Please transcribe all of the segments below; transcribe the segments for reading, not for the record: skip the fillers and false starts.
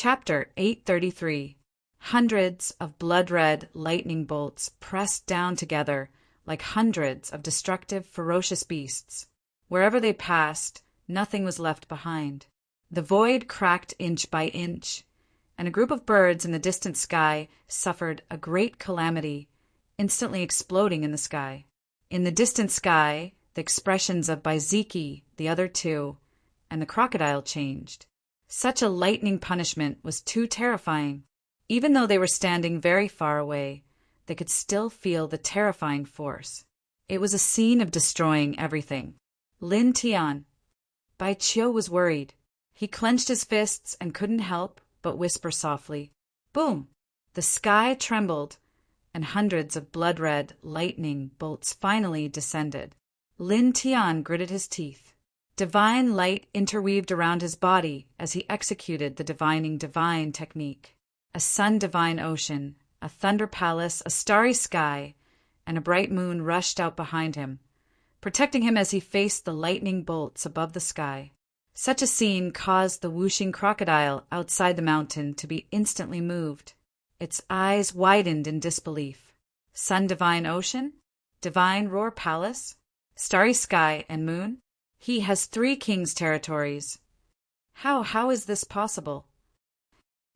Chapter 833. Hundreds of blood-red lightning bolts pressed down together like hundreds of destructive, ferocious beasts. Wherever they passed, nothing was left behind. The void cracked inch by inch, and a group of birds in the distant sky suffered a great calamity, instantly exploding in the sky. In the distant sky, the expressions of Byziki, the other two, and the crocodile changed. Such a lightning punishment was too terrifying. Even though they were standing very far away, they could still feel the terrifying force. It was a scene of destroying everything. Lin Tian. Bai Qiu was worried. He clenched his fists and couldn't help but whisper softly. Boom! The sky trembled, and hundreds of blood-red lightning bolts finally descended. Lin Tian gritted his teeth. Divine light interweaved around his body as he executed the divining divine technique. A sun-divine ocean, a thunder palace, a starry sky, and a bright moon rushed out behind him, protecting him as he faced the lightning bolts above the sky. Such a scene caused the whooshing crocodile outside the mountain to be instantly moved. Its eyes widened in disbelief. Sun-divine ocean? Divine roar palace? Starry sky and moon? He has 3 kings' territories. How is this possible?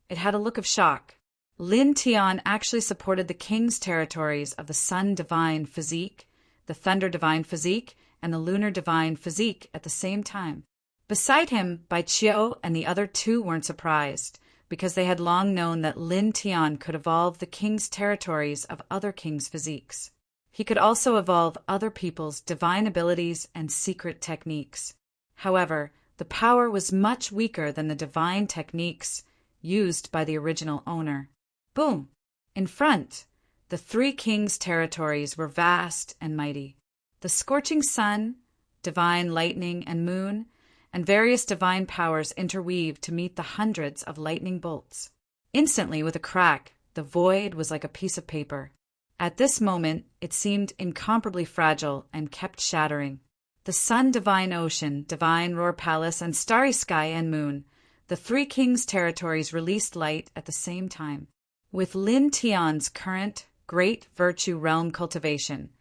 It had a look of shock. Lin Tian actually supported the king's territories of the sun divine physique, the thunder divine physique, and the lunar divine physique at the same time. Beside him, Bai Qiu and the other 2 weren't surprised, because they had long known that Lin Tian could evolve the king's territories of other kings' physiques. He could also evolve other people's divine abilities and secret techniques. However, the power was much weaker than the divine techniques used by the original owner. Boom! In front, the 3 kings' territories were vast and mighty. The scorching sun, divine lightning and moon, and various divine powers interweaved to meet the hundreds of lightning bolts. Instantly, with a crack, the void was like a piece of paper. At this moment, it seemed incomparably fragile and kept shattering. The sun, divine ocean, divine roar palace, and starry sky and moon, the 3 kings' territories released light at the same time. With Lin Tian's current great virtue realm cultivation,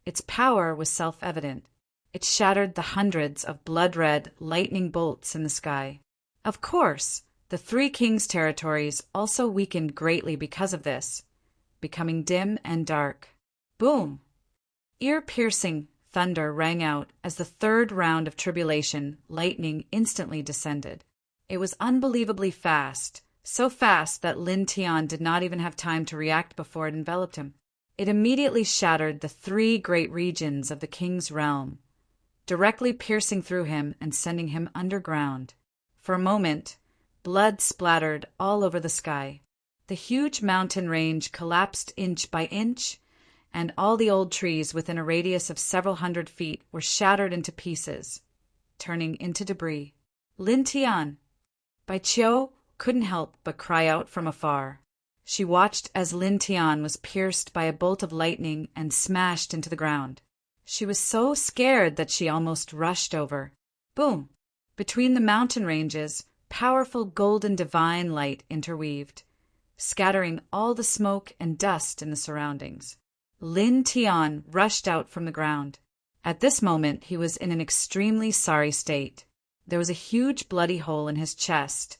its power was self-evident. It shattered the hundreds of blood-red lightning bolts in the sky. Of course, the 3 kings' territories also weakened greatly because of this, becoming dim and dark. Boom! Ear-piercing thunder rang out as the 3rd round of tribulation lightning instantly descended. It was unbelievably fast, so fast that Lin Tian did not even have time to react before it enveloped him. It immediately shattered the 3 great regions of the king's realm, directly piercing through him and sending him underground. For a moment, blood splattered all over the sky. The huge mountain range collapsed inch by inch, and all the old trees within a radius of several hundred feet were shattered into pieces, turning into debris. Lin Tian. Bai Qiu couldn't help but cry out from afar. She watched as Lin Tian was pierced by a bolt of lightning and smashed into the ground. She was so scared that she almost rushed over. Boom! Between the mountain ranges, powerful golden divine light interweaved, scattering all the smoke and dust in the surroundings. Lin Tian rushed out from the ground. At this moment, he was in an extremely sorry state. There was a huge bloody hole in his chest,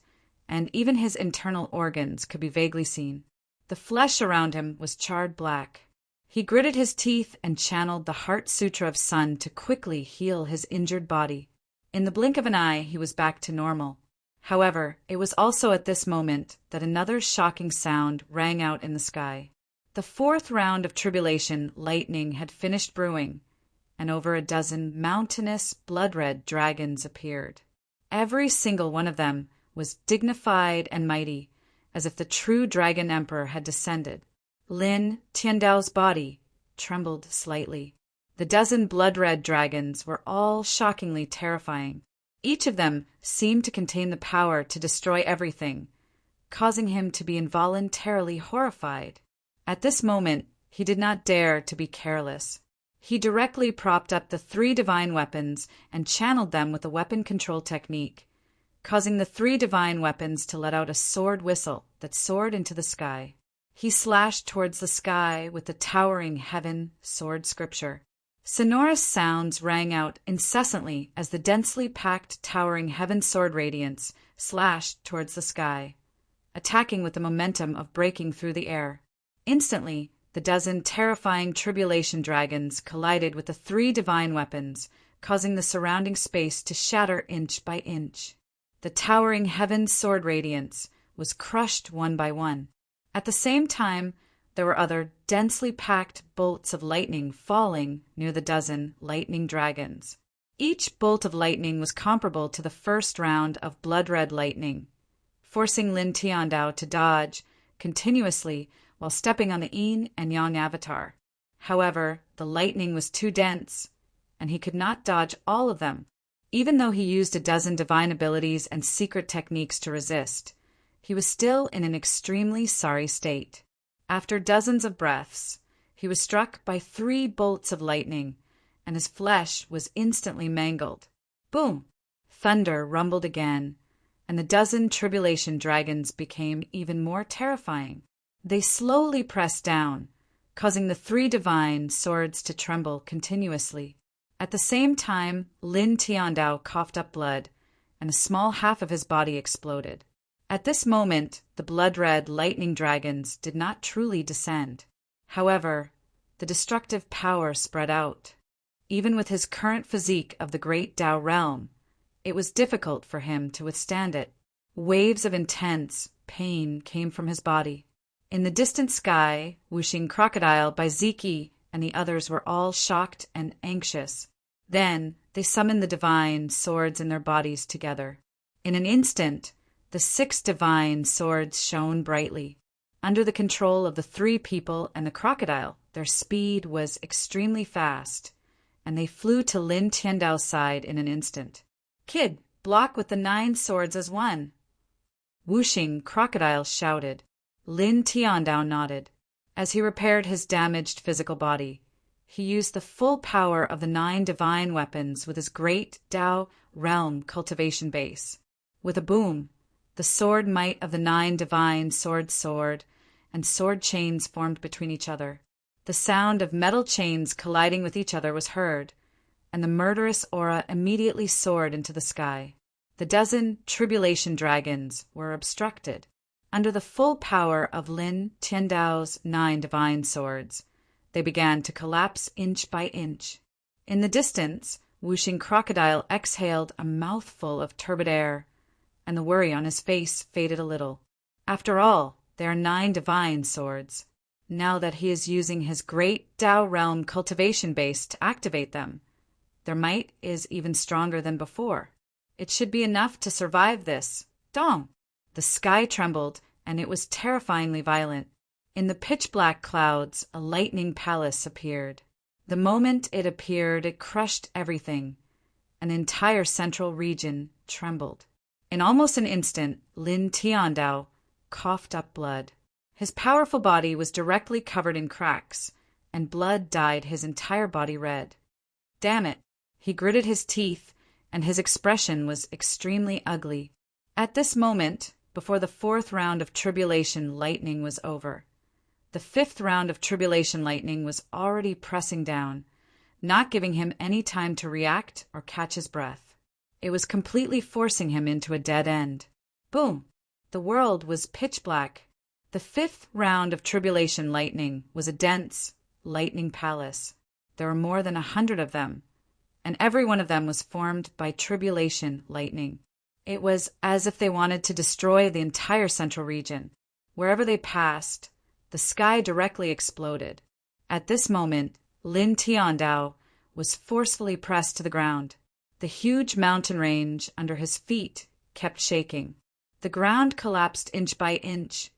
and even his internal organs could be vaguely seen. The flesh around him was charred black. He gritted his teeth and channeled the Heart Sutra of Sun to quickly heal his injured body. In the blink of an eye, he was back to normal. However, it was also at this moment that another shocking sound rang out in the sky. The 4th round of tribulation lightning had finished brewing, and over a dozen mountainous, blood-red dragons appeared. Every single one of them was dignified and mighty, as if the true dragon emperor had descended. Lin Tiandao's body trembled slightly. The dozen blood-red dragons were all shockingly terrifying. Each of them seemed to contain the power to destroy everything, causing him to be involuntarily horrified. At this moment, he did not dare to be careless. He directly propped up the 3 divine weapons and channeled them with a weapon control technique, causing the three divine weapons to let out a sword whistle that soared into the sky. He slashed towards the sky with the towering heaven sword scripture. Sonorous sounds rang out incessantly as the densely packed towering heaven sword radiance slashed towards the sky, attacking with the momentum of breaking through the air. Instantly, the dozen terrifying tribulation dragons collided with the three divine weapons, causing the surrounding space to shatter inch by inch. The towering heaven sword radiance was crushed one by one. At the same time, there were other densely packed bolts of lightning falling near the dozen lightning dragons. Each bolt of lightning was comparable to the first round of blood-red lightning, forcing Lin Tiandao to dodge continuously while stepping on the yin and yang avatar. However, the lightning was too dense, and he could not dodge all of them. Even though he used a dozen divine abilities and secret techniques to resist, he was still in an extremely sorry state. After dozens of breaths, he was struck by 3 bolts of lightning, and his flesh was instantly mangled. Boom! Thunder rumbled again, and the dozen tribulation dragons became even more terrifying. They slowly pressed down, causing the 3 divine swords to tremble continuously. At the same time, Lin Tiandao coughed up blood, and a small half of his body exploded. At this moment, the blood-red lightning dragons did not truly descend. However, the destructive power spread out. Even with his current physique of the great Tao realm, it was difficult for him to withstand it. Waves of intense pain came from his body. In the distant sky, Wuxing Crocodile by Ziki and the others were all shocked and anxious. Then they summoned the divine swords in their bodies together. In an instant, the 6 divine swords shone brightly. Under the control of the 3 people and the crocodile, their speed was extremely fast, and they flew to Lin Tiandao's side in an instant. "Kid, block with the 9 swords as one," Wuxing Crocodile shouted. Lin Tiandao nodded. As he repaired his damaged physical body, he used the full power of the 9 divine weapons with his great Tao realm cultivation base. With a boom, the sword might of the 9 divine swords soared, and sword chains formed between each other. The sound of metal chains colliding with each other was heard, and the murderous aura immediately soared into the sky. The dozen tribulation dragons were obstructed. Under the full power of Lin Tiandao's 9 divine swords, they began to collapse inch by inch. In the distance, Wuxing Crocodile exhaled a mouthful of turbid air, and the worry on his face faded a little. After all, there are 9 divine swords. Now that he is using his great Tao realm cultivation base to activate them, their might is even stronger than before. It should be enough to survive this. Dong! The sky trembled, and it was terrifyingly violent. In the pitch-black clouds, a lightning palace appeared. The moment it appeared, it crushed everything. An entire central region trembled. In almost an instant, Lin Tiandao coughed up blood. His powerful body was directly covered in cracks, and blood dyed his entire body red. Damn it! He gritted his teeth, and his expression was extremely ugly. At this moment, before the 4th round of tribulation lightning was over, the 5th round of tribulation lightning was already pressing down, not giving him any time to react or catch his breath. It was completely forcing him into a dead end. Boom! The world was pitch black. The 5th round of tribulation lightning was a dense lightning palace. There were more than 100 of them, and every one of them was formed by tribulation lightning. It was as if they wanted to destroy the entire central region. Wherever they passed, the sky directly exploded. At this moment, Lin Tiandao was forcefully pressed to the ground. The huge mountain range under his feet kept shaking. The ground collapsed inch by inch,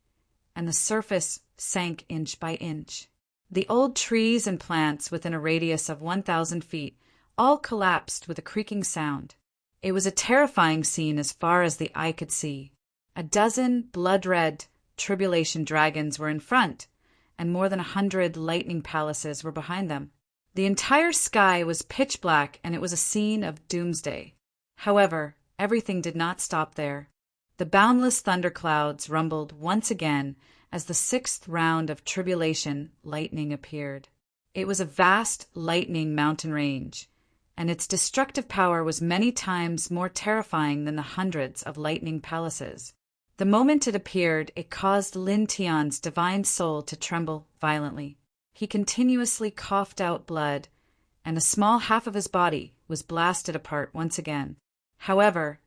and the surface sank inch by inch. The old trees and plants within a radius of 1,000 feet all collapsed with a creaking sound. It was a terrifying scene as far as the eye could see. A dozen blood-red tribulation dragons were in front, and more than 100 lightning palaces were behind them. The entire sky was pitch black, and it was a scene of doomsday. However, everything did not stop there. The boundless thunderclouds rumbled once again as the sixth round of tribulation lightning appeared. It was a vast lightning mountain range, and its destructive power was many times more terrifying than the hundreds of lightning palaces. The moment it appeared, it caused Lin Tian's divine soul to tremble violently. He continuously coughed out blood, and a small half of his body was blasted apart once again. However,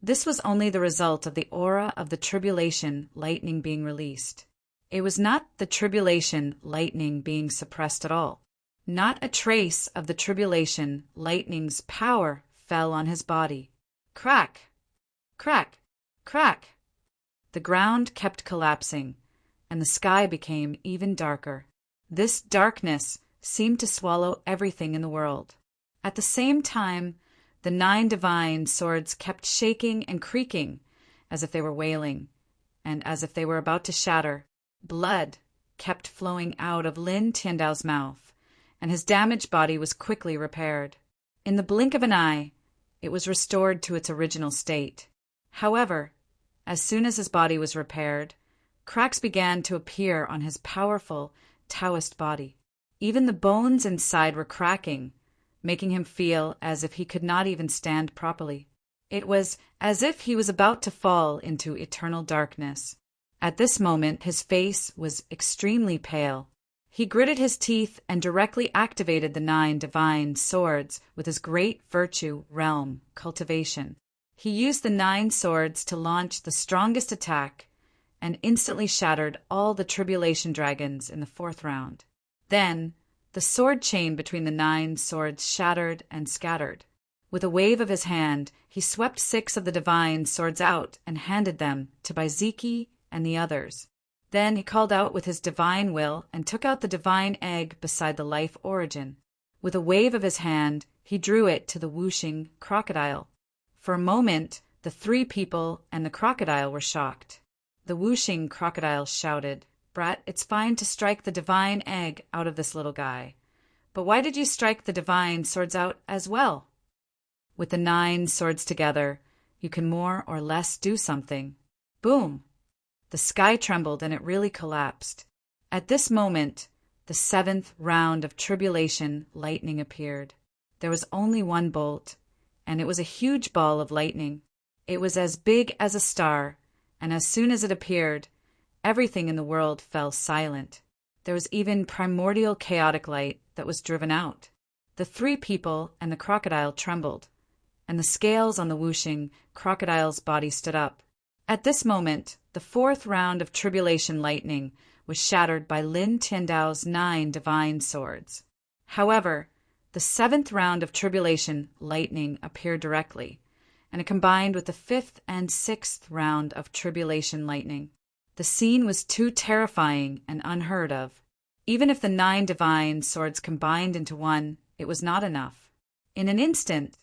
this was only the result of the aura of the tribulation lightning being released. It was not the tribulation lightning being suppressed at all. Not a trace of the tribulation lightning's power fell on his body. Crack! Crack! Crack! The ground kept collapsing, and the sky became even darker. This darkness seemed to swallow everything in the world. At the same time, the 9 divine swords kept shaking and creaking, as if they were wailing, and as if they were about to shatter. Blood kept flowing out of Lin Tiandao's mouth, and his damaged body was quickly repaired. In the blink of an eye, it was restored to its original state. However, as soon as his body was repaired, cracks began to appear on his powerful Taoist body. Even the bones inside were cracking, making him feel as if he could not even stand properly. It was as if he was about to fall into eternal darkness. At this moment, his face was extremely pale. He gritted his teeth and directly activated the 9 divine swords with his great virtue realm cultivation. He used the 9 swords to launch the strongest attack and instantly shattered all the tribulation dragons in the 4th round. Then, the sword chain between the 9 swords shattered and scattered. With a wave of his hand, he swept 6 of the divine swords out and handed them to Baiziki and the others. Then he called out with his divine will and took out the divine egg beside the life origin. With a wave of his hand, he drew it to the whooshing crocodile. For a moment, the 3 people and the crocodile were shocked. The whooshing crocodile shouted, "Brat, it's fine to strike the divine egg out of this little guy. But why did you strike the divine swords out as well? With the 9 swords together, you can more or less do something." Boom! The sky trembled and it really collapsed. At this moment, the 7th round of tribulation lightning appeared. There was only one bolt, and it was a huge ball of lightning. It was as big as a star, and as soon as it appeared, everything in the world fell silent. There was even primordial chaotic light that was driven out. The 3 people and the crocodile trembled, and the scales on the whooshing crocodile's body stood up. At this moment, the 4th round of tribulation lightning was shattered by Lin Tiandao's 9 divine swords. However, the 7th round of tribulation lightning appeared directly, and it combined with the 5th and 6th round of tribulation lightning. The scene was too terrifying and unheard of. Even if the 9 divine swords combined into one, it was not enough. In an instant,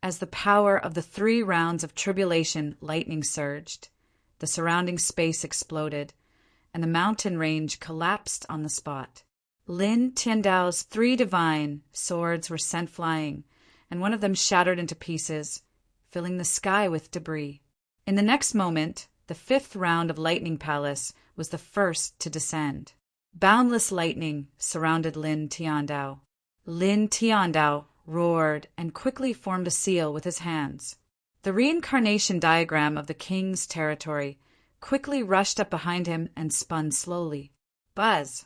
as the power of the 3 rounds of tribulation lightning surged, the surrounding space exploded, and the mountain range collapsed on the spot. Lin Tiandao's 3 divine swords were sent flying, and one of them shattered into pieces, filling the sky with debris. In the next moment, the 5th round of Lightning Palace was the first to descend. Boundless lightning surrounded Lin Tiandao. Lin Tiandao roared and quickly formed a seal with his hands. The reincarnation diagram of the king's territory quickly rushed up behind him and spun slowly. Buzz!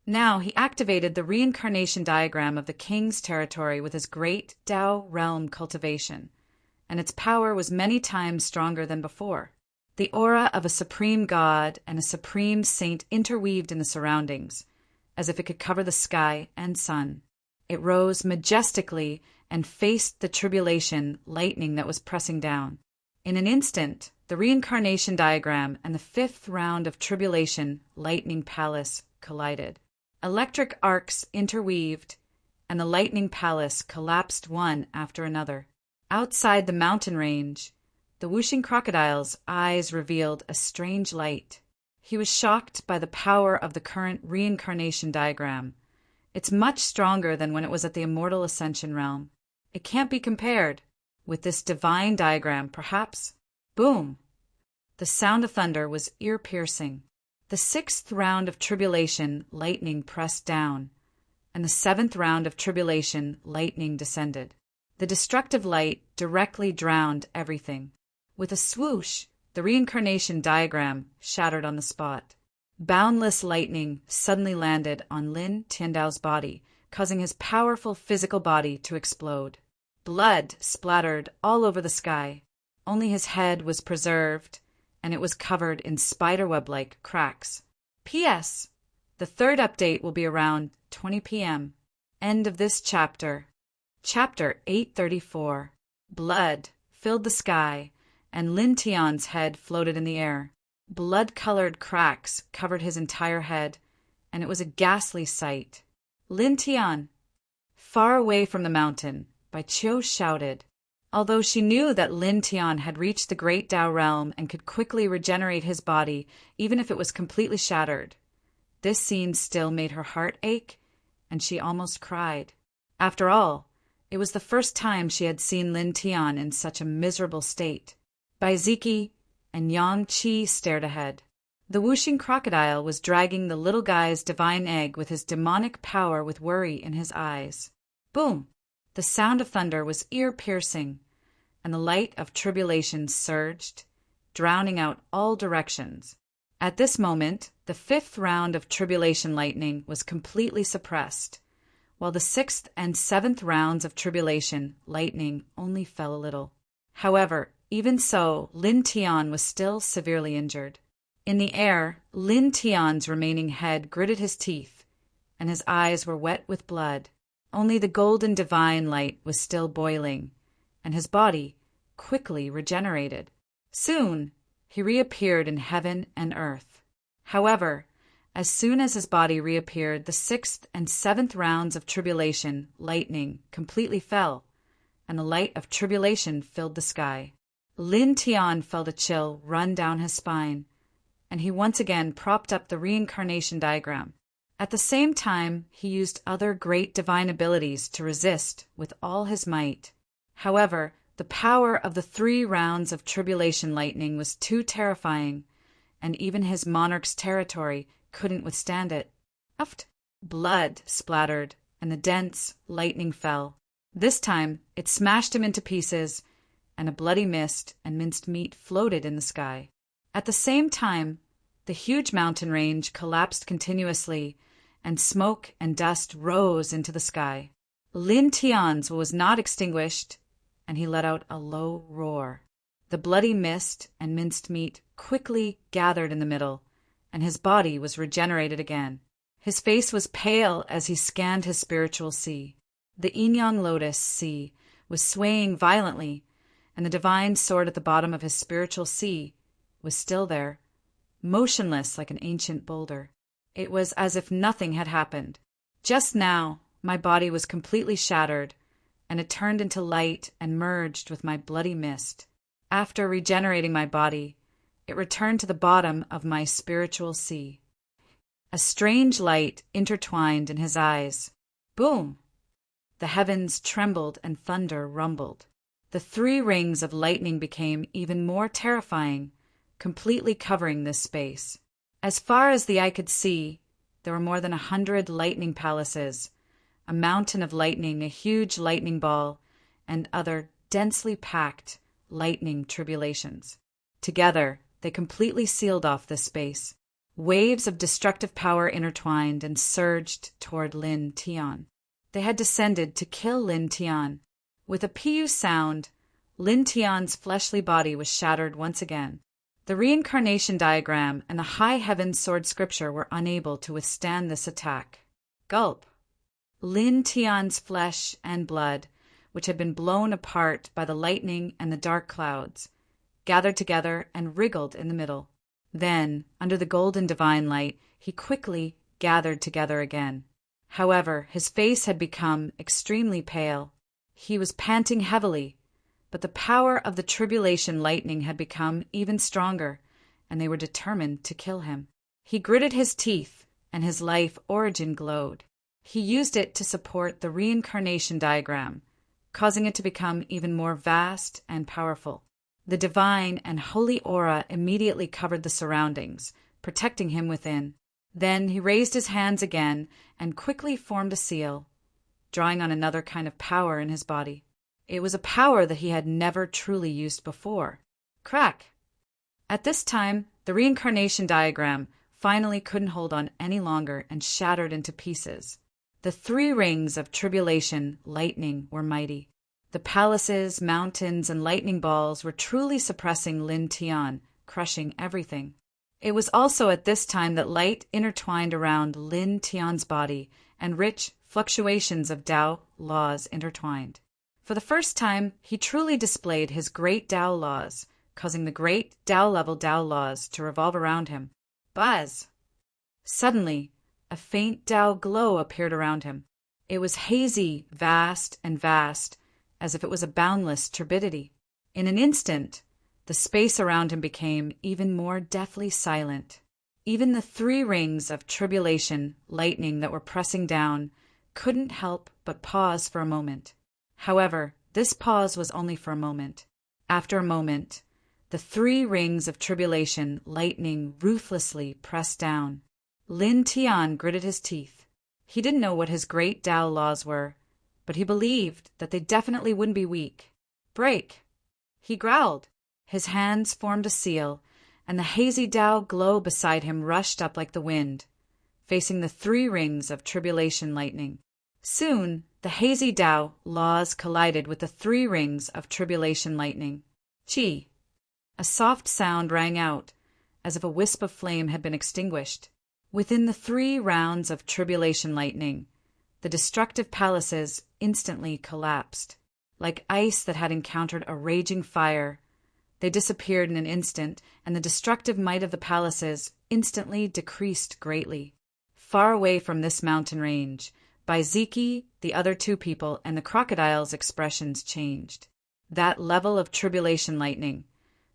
Now he activated the reincarnation diagram of the king's territory with his great Dao realm cultivation, and its power was many times stronger than before. The aura of a supreme god and a supreme saint interweaved in the surroundings, as if it could cover the sky and sun. It rose majestically and faced the tribulation lightning that was pressing down. In an instant, the reincarnation diagram and the 5th round of tribulation lightning palace collided. Electric arcs interweaved, and the lightning palace collapsed one after another. Outside the mountain range, the whooshing crocodile's eyes revealed a strange light. He was shocked by the power of the current reincarnation diagram. It's much stronger than when it was at the immortal ascension realm. It can't be compared. With this divine diagram, perhaps? Boom! The sound of thunder was ear-piercing. The 6th round of tribulation, lightning pressed down, and the 7th round of tribulation, lightning descended. The destructive light directly drowned everything. With a swoosh, the reincarnation diagram shattered on the spot. Boundless lightning suddenly landed on Lin Tiandao's body, causing his powerful physical body to explode. Blood splattered all over the sky. Only his head was preserved, and it was covered in spiderweb-like cracks. P.S. The 3rd update will be around 20 p.m. End of this chapter. Chapter 834. Blood filled the sky, and Lin Tian's head floated in the air. Blood-colored cracks covered his entire head, and it was a ghastly sight. Lin Tian! Far away from the mountain, Bai Qiu shouted. Although she knew that Lin Tian had reached the Great Tao realm and could quickly regenerate his body, even if it was completely shattered, this scene still made her heart ache, and she almost cried. After all, it was the first time she had seen Lin Tian in such a miserable state. Bai Ziki and Yang Qi stared ahead. The whooshing crocodile was dragging the little guy's divine egg with his demonic power with worry in his eyes. Boom! The sound of thunder was ear-piercing, and the light of tribulation surged, drowning out all directions. At this moment, the 5th round of tribulation lightning was completely suppressed, while the 6th and 7th rounds of tribulation lightning only fell a little. However, even so, Lin Tian was still severely injured. In the air, Lin Tian's remaining head gritted his teeth, and his eyes were wet with blood. Only the golden divine light was still boiling, and his body quickly regenerated. Soon, he reappeared in heaven and earth. However, as soon as his body reappeared, the 6th and 7th rounds of tribulation, lightning, completely fell, and the light of tribulation filled the sky. Lin Tian felt a chill run down his spine, and he once again propped up the reincarnation diagram. At the same time, he used other great divine abilities to resist with all his might. However, the power of the 3 rounds of tribulation lightning was too terrifying, and even his monarch's territory couldn't withstand it. Uft! Blood splattered, and the dense lightning fell. This time, it smashed him into pieces, and a bloody mist and minced meat floated in the sky. At the same time, the huge mountain range collapsed continuously, and smoke and dust rose into the sky. Lin Tian's was not extinguished, and he let out a low roar. The bloody mist and minced meat quickly gathered in the middle, and his body was regenerated again. His face was pale as he scanned his spiritual sea. The yin-yang lotus sea was swaying violently, and the divine sword at the bottom of his spiritual sea was still there, motionless like an ancient boulder. It was as if nothing had happened. Just now, my body was completely shattered, and it turned into light and merged with my bloody mist. After regenerating my body, it returned to the bottom of my spiritual sea. A strange light intertwined in his eyes. Boom! The heavens trembled and thunder rumbled. The 3 rings of lightning became even more terrifying, completely covering this space. As far as the eye could see, there were more than 100 lightning palaces, a mountain of lightning, a huge lightning ball, and other densely packed lightning tribulations. Together, they completely sealed off this space. Waves of destructive power intertwined and surged toward Lin Tian. They had descended to kill Lin Tian. With a pu sound, Lin Tian's fleshly body was shattered once again. The reincarnation diagram and the high heaven sword scripture were unable to withstand this attack. Gulp! Lin Tian's flesh and blood, which had been blown apart by the lightning and the dark clouds, gathered together and wriggled in the middle. Then, under the golden divine light, he quickly gathered together again. However, his face had become extremely pale. He was panting heavily, but the power of the tribulation lightning had become even stronger, and they were determined to kill him. He gritted his teeth, and his life origin glowed. He used it to support the reincarnation diagram, causing it to become even more vast and powerful. The divine and holy aura immediately covered the surroundings, protecting him within. Then he raised his hands again and quickly formed a seal, drawing on another kind of power in his body. It was a power that he had never truly used before. Crack! At this time, the reincarnation diagram finally couldn't hold on any longer and shattered into pieces. The 3 rings of tribulation, lightning, were mighty. The palaces, mountains, and lightning balls were truly suppressing Lin Tian, crushing everything. It was also at this time that light intertwined around Lin Tian's body, and rich fluctuations of Tao laws intertwined. For the first time, he truly displayed his great Tao laws, causing the great Tao-level Tao laws to revolve around him. Buzz! Suddenly, a faint Tao glow appeared around him. It was hazy, vast, as if it was a boundless turbidity. In an instant, the space around him became even more deathly silent. Even the 3 rings of tribulation, lightning that were pressing down, couldn't help but pause for a moment. However, this pause was only for a moment. After a moment, the 3 rings of tribulation, lightning, ruthlessly pressed down. Lin Tian gritted his teeth. He didn't know what his great Tao laws were, but he believed that they definitely wouldn't be weak. Break! He growled. His hands formed a seal, and the hazy Tao glow beside him rushed up like the wind, facing the 3 rings of tribulation lightning. Soon, the hazy Tao laws collided with the 3 rings of tribulation lightning. Chi! A soft sound rang out, as if a wisp of flame had been extinguished. Within the 3 rounds of tribulation lightning, the destructive palaces instantly collapsed. Like ice that had encountered a raging fire, they disappeared in an instant, and the destructive might of the palaces instantly decreased greatly. Far away from this mountain range, by Ziki, the other 2 people, and the crocodile's expressions changed. That level of tribulation lightning,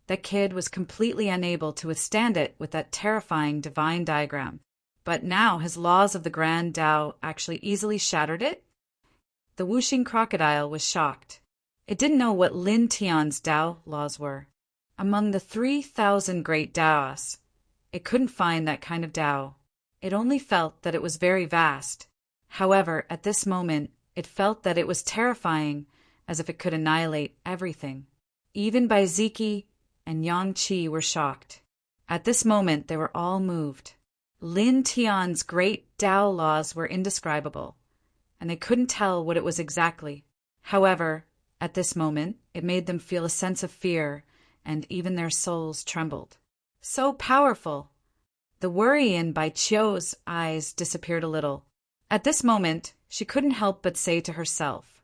that kid was completely unable to withstand it with that terrifying divine diagram. But now his laws of the Grand Tao actually easily shattered it? The whooshing crocodile was shocked. It didn't know what Lin Tian's Tao laws were. Among the 3,000 great Taos, it couldn't find that kind of Tao. It only felt that it was very vast. However, at this moment, it felt that it was terrifying, as if it could annihilate everything. Even Bai Ziki and Yang Qi were shocked. At this moment, they were all moved. Lin Tian's great Tao laws were indescribable, and they couldn't tell what it was exactly. However, at this moment, it made them feel a sense of fear, and even their souls trembled. So powerful! The worry in Bai Qiu's eyes disappeared a little. At this moment, she couldn't help but say to herself,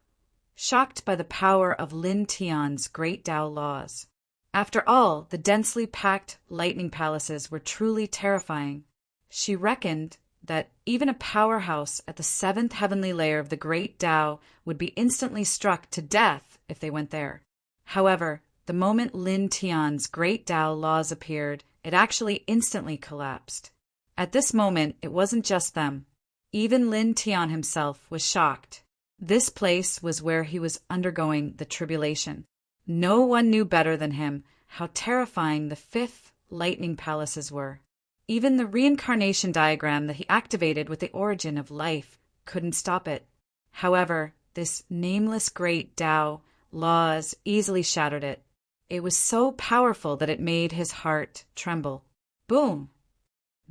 shocked by the power of Lin Tian's great Tao laws. After all, the densely packed lightning palaces were truly terrifying. She reckoned that even a powerhouse at the 7th heavenly layer of the great Tao would be instantly struck to death if they went there. However, the moment Lin Tian's great Tao laws appeared, it actually instantly collapsed. At this moment, it wasn't just them. Even Lin Tian himself was shocked. This place was where he was undergoing the tribulation. No one knew better than him how terrifying the 5th lightning palaces were. Even the reincarnation diagram that he activated with the origin of life couldn't stop it. However, this nameless great Tao laws easily shattered it. It was so powerful that it made his heart tremble. Boom!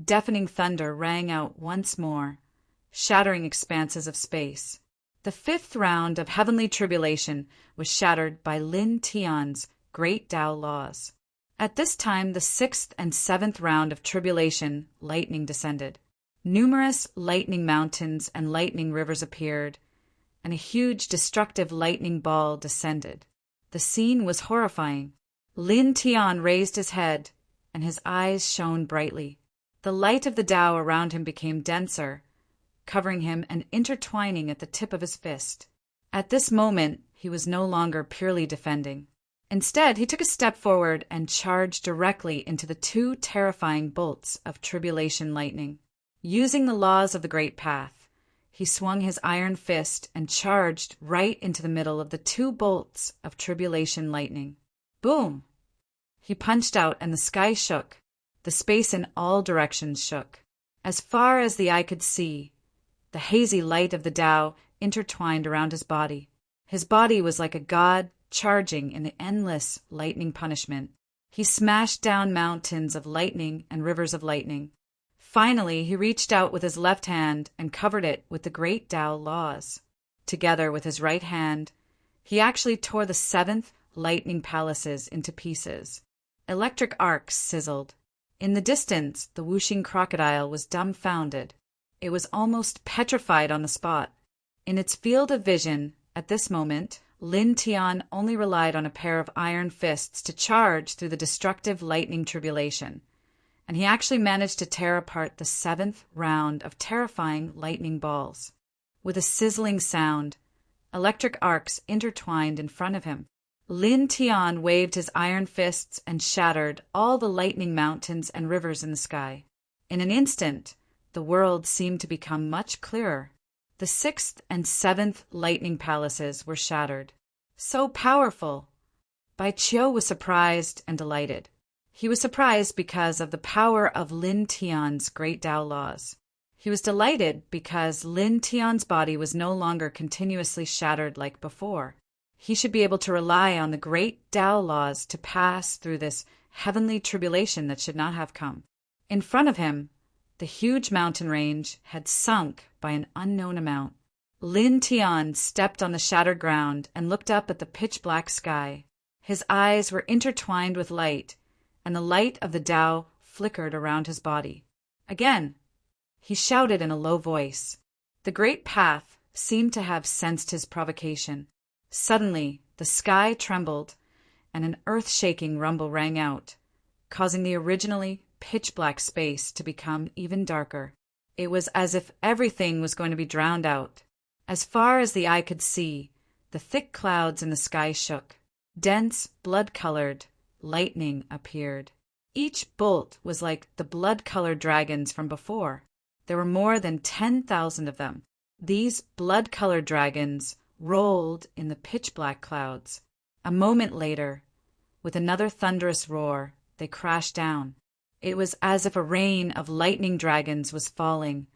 Deafening thunder rang out once more, shattering expanses of space. The 5th round of heavenly tribulation was shattered by Lin Tian's great Tao laws. At this time, the 6th and 7th round of tribulation, lightning descended. Numerous lightning mountains and lightning rivers appeared, and a huge destructive lightning ball descended. The scene was horrifying. Lin Tian raised his head, and his eyes shone brightly. The light of the Tao around him became denser, covering him and intertwining at the tip of his fist. At this moment, he was no longer purely defending. Instead, he took a step forward and charged directly into the 2 terrifying bolts of tribulation lightning. Using the laws of the Great Path, he he swung his iron fist and charged right into the middle of the two bolts of tribulation lightning. Boom! He punched out and the sky shook. The space in all directions shook. As far as the eye could see, the hazy light of the Tao intertwined around his body. His body was like a god charging in the endless lightning punishment. He smashed down mountains of lightning and rivers of lightning. Finally, he reached out with his left hand and covered it with the great Tao laws. Together with his right hand, he actually tore the 7th lightning palaces into pieces. Electric arcs sizzled. In the distance, the whooshing crocodile was dumbfounded. It was almost petrified on the spot. In its field of vision, at this moment, Lin Tian only relied on a pair of iron fists to charge through the destructive lightning tribulation, and he actually managed to tear apart the 7th round of terrifying lightning balls. With a sizzling sound, electric arcs intertwined in front of him. Lin Tian waved his iron fists and shattered all the lightning mountains and rivers in the sky. In an instant, the world seemed to become much clearer. The 6th and 7th lightning palaces were shattered. So powerful! Bai Qiu was surprised and delighted. He was surprised because of the power of Lin Tian's great Tao laws. He was delighted because Lin Tian's body was no longer continuously shattered like before. He should be able to rely on the great Tao laws to pass through this heavenly tribulation that should not have come. In front of him, the huge mountain range had sunk by an unknown amount. Lin Tian stepped on the shattered ground and looked up at the pitch-black sky. His eyes were intertwined with light, and the light of the Tao flickered around his body. Again, he shouted in a low voice. The great path seemed to have sensed his provocation. Suddenly, the sky trembled, and an earth-shaking rumble rang out, causing the originally pitch-black space to become even darker. It was as if everything was going to be drowned out. As far as the eye could see, the thick clouds in the sky shook. Dense, blood-colored lightning appeared. Each bolt was like the blood-colored dragons from before. There were more than 10,000 of them. These blood-colored dragons rolled in the pitch-black clouds. A moment later, with another thunderous roar, they crashed down. It was as if a rain of lightning dragons was falling,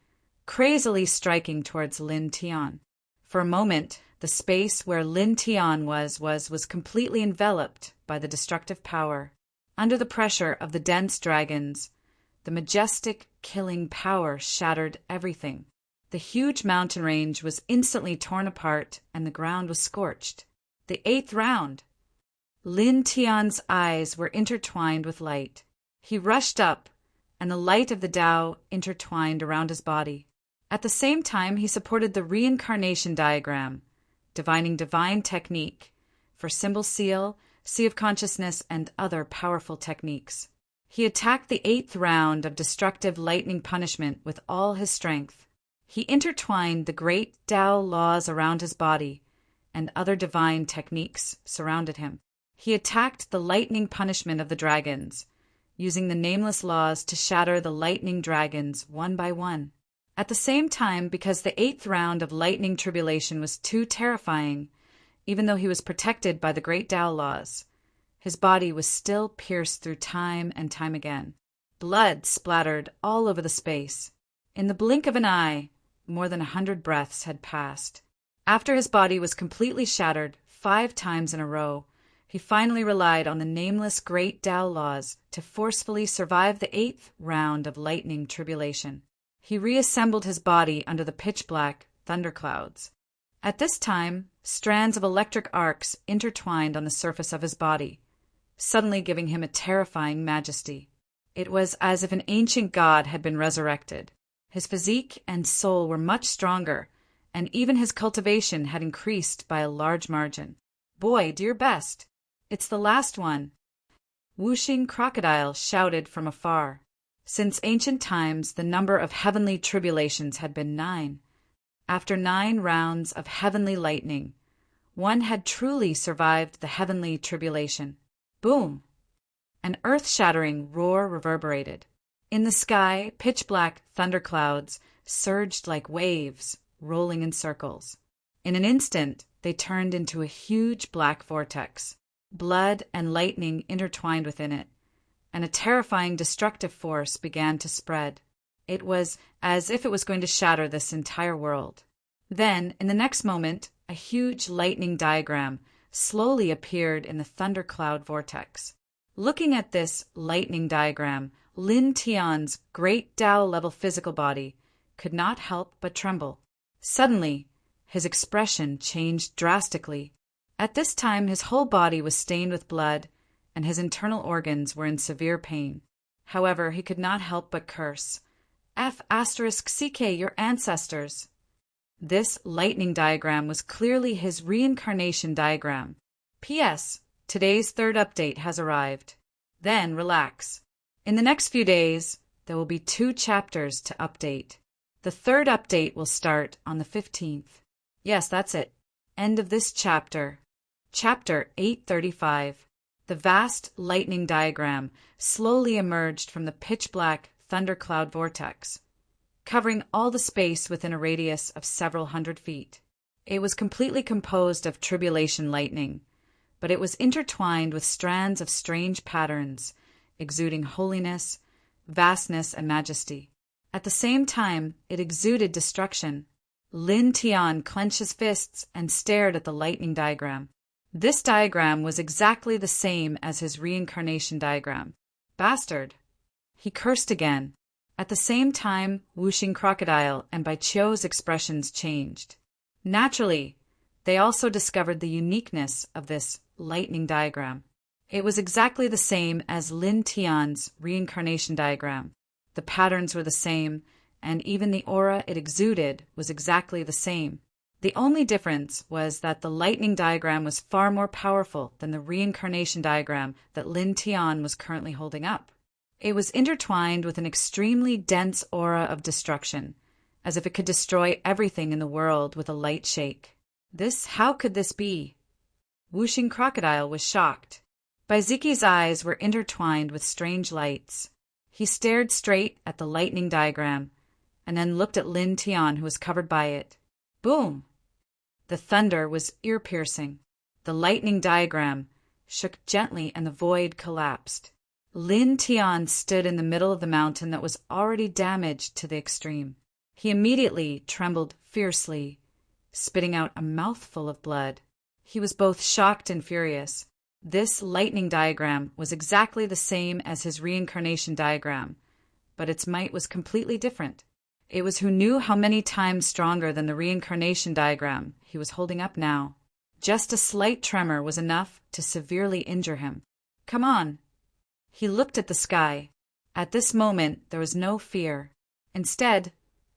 crazily striking towards Lin Tian. For a moment, the space where Lin Tian was completely enveloped by the destructive power. Under the pressure of the dense dragons, the majestic, killing power shattered everything. The huge mountain range was instantly torn apart and the ground was scorched. The 8th round! Lin Tian's eyes were intertwined with light. He rushed up, and the light of the Tao intertwined around his body. At the same time, he supported the reincarnation diagram, divining divine technique for symbol seal, sea of consciousness, and other powerful techniques. He attacked the 8th round of destructive lightning punishment with all his strength. He intertwined the great Tao laws around his body, and other divine techniques surrounded him. He attacked the lightning punishment of the dragons, using the nameless laws to shatter the lightning dragons one by one. At the same time, because the 8th round of lightning tribulation was too terrifying, even though he was protected by the great Tao laws, his body was still pierced through time and time again. Blood splattered all over the space. In the blink of an eye, more than 100 breaths had passed. After his body was completely shattered 5 times in a row, he finally relied on the nameless great Tao laws to forcefully survive the 8th round of lightning tribulation. He reassembled his body under the pitch-black thunderclouds. At this time, strands of electric arcs intertwined on the surface of his body, suddenly giving him a terrifying majesty. It was as if an ancient god had been resurrected. His physique and soul were much stronger, and even his cultivation had increased by a large margin. Boy, do your best. It's the last one. Whooshing crocodile shouted from afar. Since ancient times, the number of heavenly tribulations had been 9. After 9 rounds of heavenly lightning, one had truly survived the heavenly tribulation. Boom! An earth-shattering roar reverberated. In the sky, pitch-black thunderclouds surged like waves, rolling in circles. In an instant, they turned into a huge black vortex. Blood and lightning intertwined within it, and a terrifying destructive force began to spread. It was as if it was going to shatter this entire world. Then, in the next moment, a huge lightning diagram slowly appeared in the thundercloud vortex. Looking at this lightning diagram, Lin Tian's great Tao-level physical body could not help but tremble. Suddenly, his expression changed drastically. At this time, his whole body was stained with blood, and his internal organs were in severe pain. However, he could not help but curse. F***CK, your ancestors! This lightning diagram was clearly his reincarnation diagram. P.S. Today's third update has arrived. Then relax. In the next few days, there will be 2 chapters to update. The third update will start on the 15th. Yes, that's it. End of this chapter. Chapter 835. The vast lightning diagram slowly emerged from the pitch-black thundercloud vortex, covering all the space within a radius of several hundred feet. It was completely composed of tribulation lightning, but it was intertwined with strands of strange patterns, exuding holiness, vastness, and majesty. At the same time, it exuded destruction. Lin Tian clenched his fists and stared at the lightning diagram. This diagram was exactly the same as his reincarnation diagram. Bastard! He cursed again. At the same time, Whooshing Crocodile and Bai Qiu's expressions changed. Naturally, they also discovered the uniqueness of this lightning diagram. It was exactly the same as Lin Tian's reincarnation diagram. The patterns were the same, and even the aura it exuded was exactly the same. The only difference was that the lightning diagram was far more powerful than the reincarnation diagram that Lin Tian was currently holding up. It was intertwined with an extremely dense aura of destruction, as if it could destroy everything in the world with a light shake. How could this be? Whooshing Crocodile was shocked. Baiziki's eyes were intertwined with strange lights. He stared straight at the lightning diagram, and then looked at Lin Tian, who was covered by it. Boom! The thunder was ear-piercing. The lightning diagram shook gently and the void collapsed. Lin Tian stood in the middle of the mountain that was already damaged to the extreme. He immediately trembled fiercely, spitting out a mouthful of blood. He was both shocked and furious. This lightning diagram was exactly the same as his reincarnation diagram, but its might was completely different. It was who knew how many times stronger than the reincarnation diagram he was holding up now. Just a slight tremor was enough to severely injure him. Come on! He looked at the sky. At this moment, there was no fear. Instead,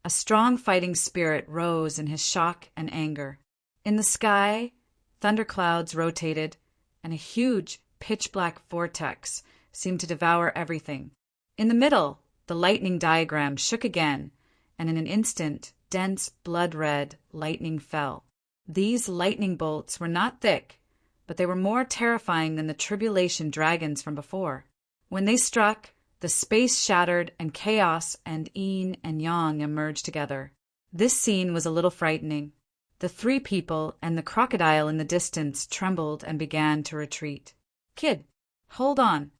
a strong fighting spirit rose in his shock and anger. In the sky, thunderclouds rotated, and a huge, pitch-black vortex seemed to devour everything. In the middle, the lightning diagram shook again, and in an instant, dense, blood-red lightning fell. These lightning bolts were not thick, but they were more terrifying than the tribulation dragons from before. When they struck, the space shattered and chaos and yin and yang emerged together. This scene was a little frightening. The 3 people and the crocodile in the distance trembled and began to retreat. Kid, hold on!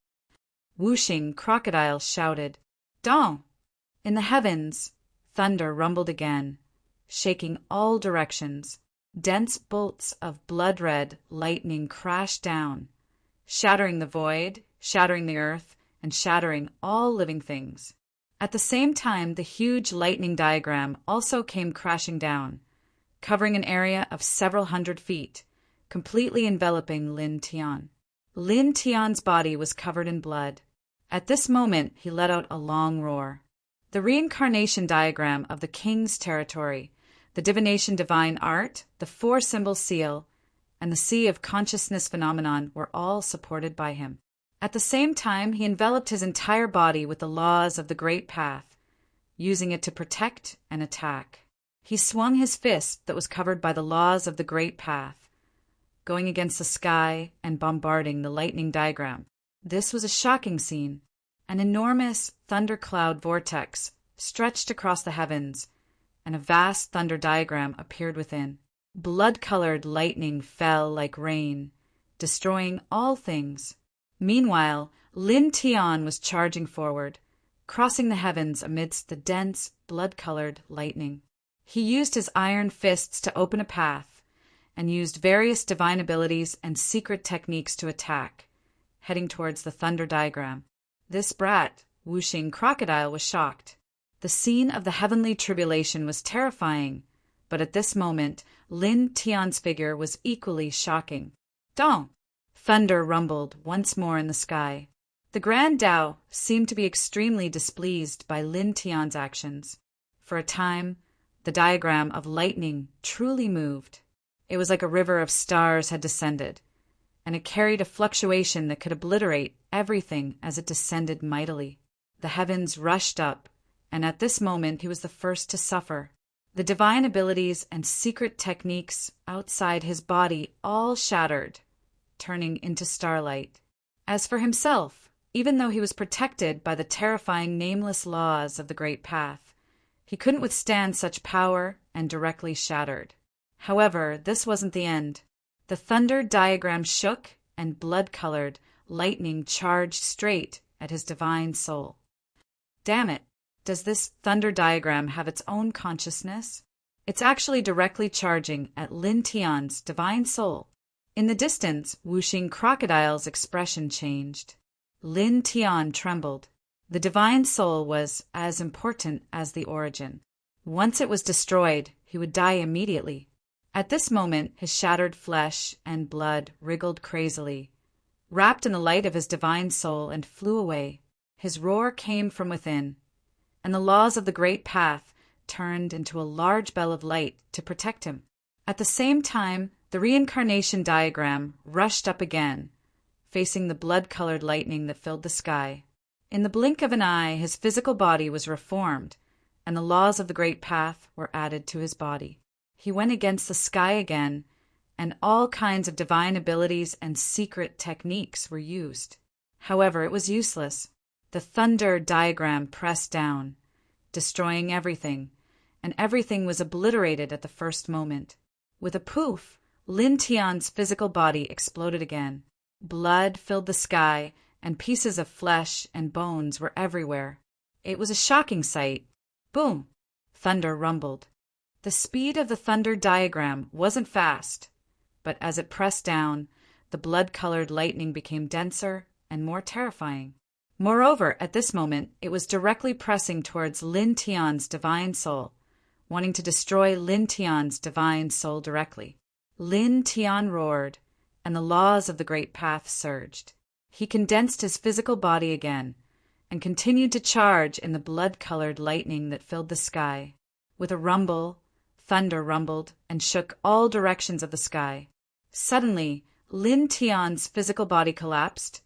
Whooshing Crocodile shouted. Dong! In the heavens, thunder rumbled again, shaking all directions. Dense bolts of blood-red lightning crashed down, shattering the void, shattering the earth, and shattering all living things. At the same time, the huge lightning diagram also came crashing down, covering an area of several hundred feet, completely enveloping Lin Tian. Lin Tian's body was covered in blood. At this moment, he let out a long roar. The reincarnation diagram of the king's territory, the divination divine art, the 4-symbol seal, and the sea of consciousness phenomenon were all supported by him. At the same time, he enveloped his entire body with the laws of the Great Path, using it to protect and attack. He swung his fist that was covered by the laws of the Great Path, going against the sky and bombarding the lightning diagram. This was a shocking scene. An enormous thundercloud vortex stretched across the heavens, and a vast thunder diagram appeared within. Blood-colored lightning fell like rain, destroying all things. Meanwhile, Lin Tian was charging forward, crossing the heavens amidst the dense, blood-colored lightning. He used his iron fists to open a path, and used various divine abilities and secret techniques to attack, heading towards the thunder diagram. This brat, Wuxing Crocodile, was shocked. The scene of the heavenly tribulation was terrifying, but at this moment, Lin Tian's figure was equally shocking. Dong! Thunder rumbled once more in the sky. The Grand Tao seemed to be extremely displeased by Lin Tian's actions. For a time, the diagram of lightning truly moved. It was like a river of stars had descended, and it carried a fluctuation that could obliterate everything as it descended mightily. The heavens rushed up, and at this moment he was the first to suffer. The divine abilities and secret techniques outside his body all shattered, turning into starlight. As for himself, even though he was protected by the terrifying nameless laws of the Great Path, he couldn't withstand such power and directly shattered. However, this wasn't the end. The thunder diagram shook, and blood-colored lightning charged straight at his divine soul. Damn it! Does this thunder diagram have its own consciousness? It's actually directly charging at Lin Tian's divine soul. In the distance, Wuxing Crocodile's expression changed. Lin Tian trembled. The divine soul was as important as the origin. Once it was destroyed, he would die immediately. At this moment, his shattered flesh and blood wriggled crazily, wrapped in the light of his divine soul, and flew away. His roar came from within, and the laws of the Great Path turned into a large bell of light to protect him. At the same time, the reincarnation diagram rushed up again, facing the blood-colored lightning that filled the sky. In the blink of an eye, his physical body was reformed, and the laws of the Great Path were added to his body. He went against the sky again, and all kinds of divine abilities and secret techniques were used. However, it was useless. The thunder diagram pressed down, destroying everything, and everything was obliterated at the first moment. With a poof, Lin Tian's physical body exploded again. Blood filled the sky, and pieces of flesh and bones were everywhere. It was a shocking sight. Boom! Thunder rumbled. The speed of the thunder diagram wasn't fast, but as it pressed down, the blood-colored lightning became denser and more terrifying. Moreover, at this moment, it was directly pressing towards Lin Tian's divine soul, wanting to destroy Lin Tian's divine soul directly. Lin Tian roared, and the laws of the Great Path surged. He condensed his physical body again, and continued to charge in the blood-colored lightning that filled the sky. With a rumble, thunder rumbled and shook all directions of the sky. Suddenly, Lin Tian's physical body collapsed,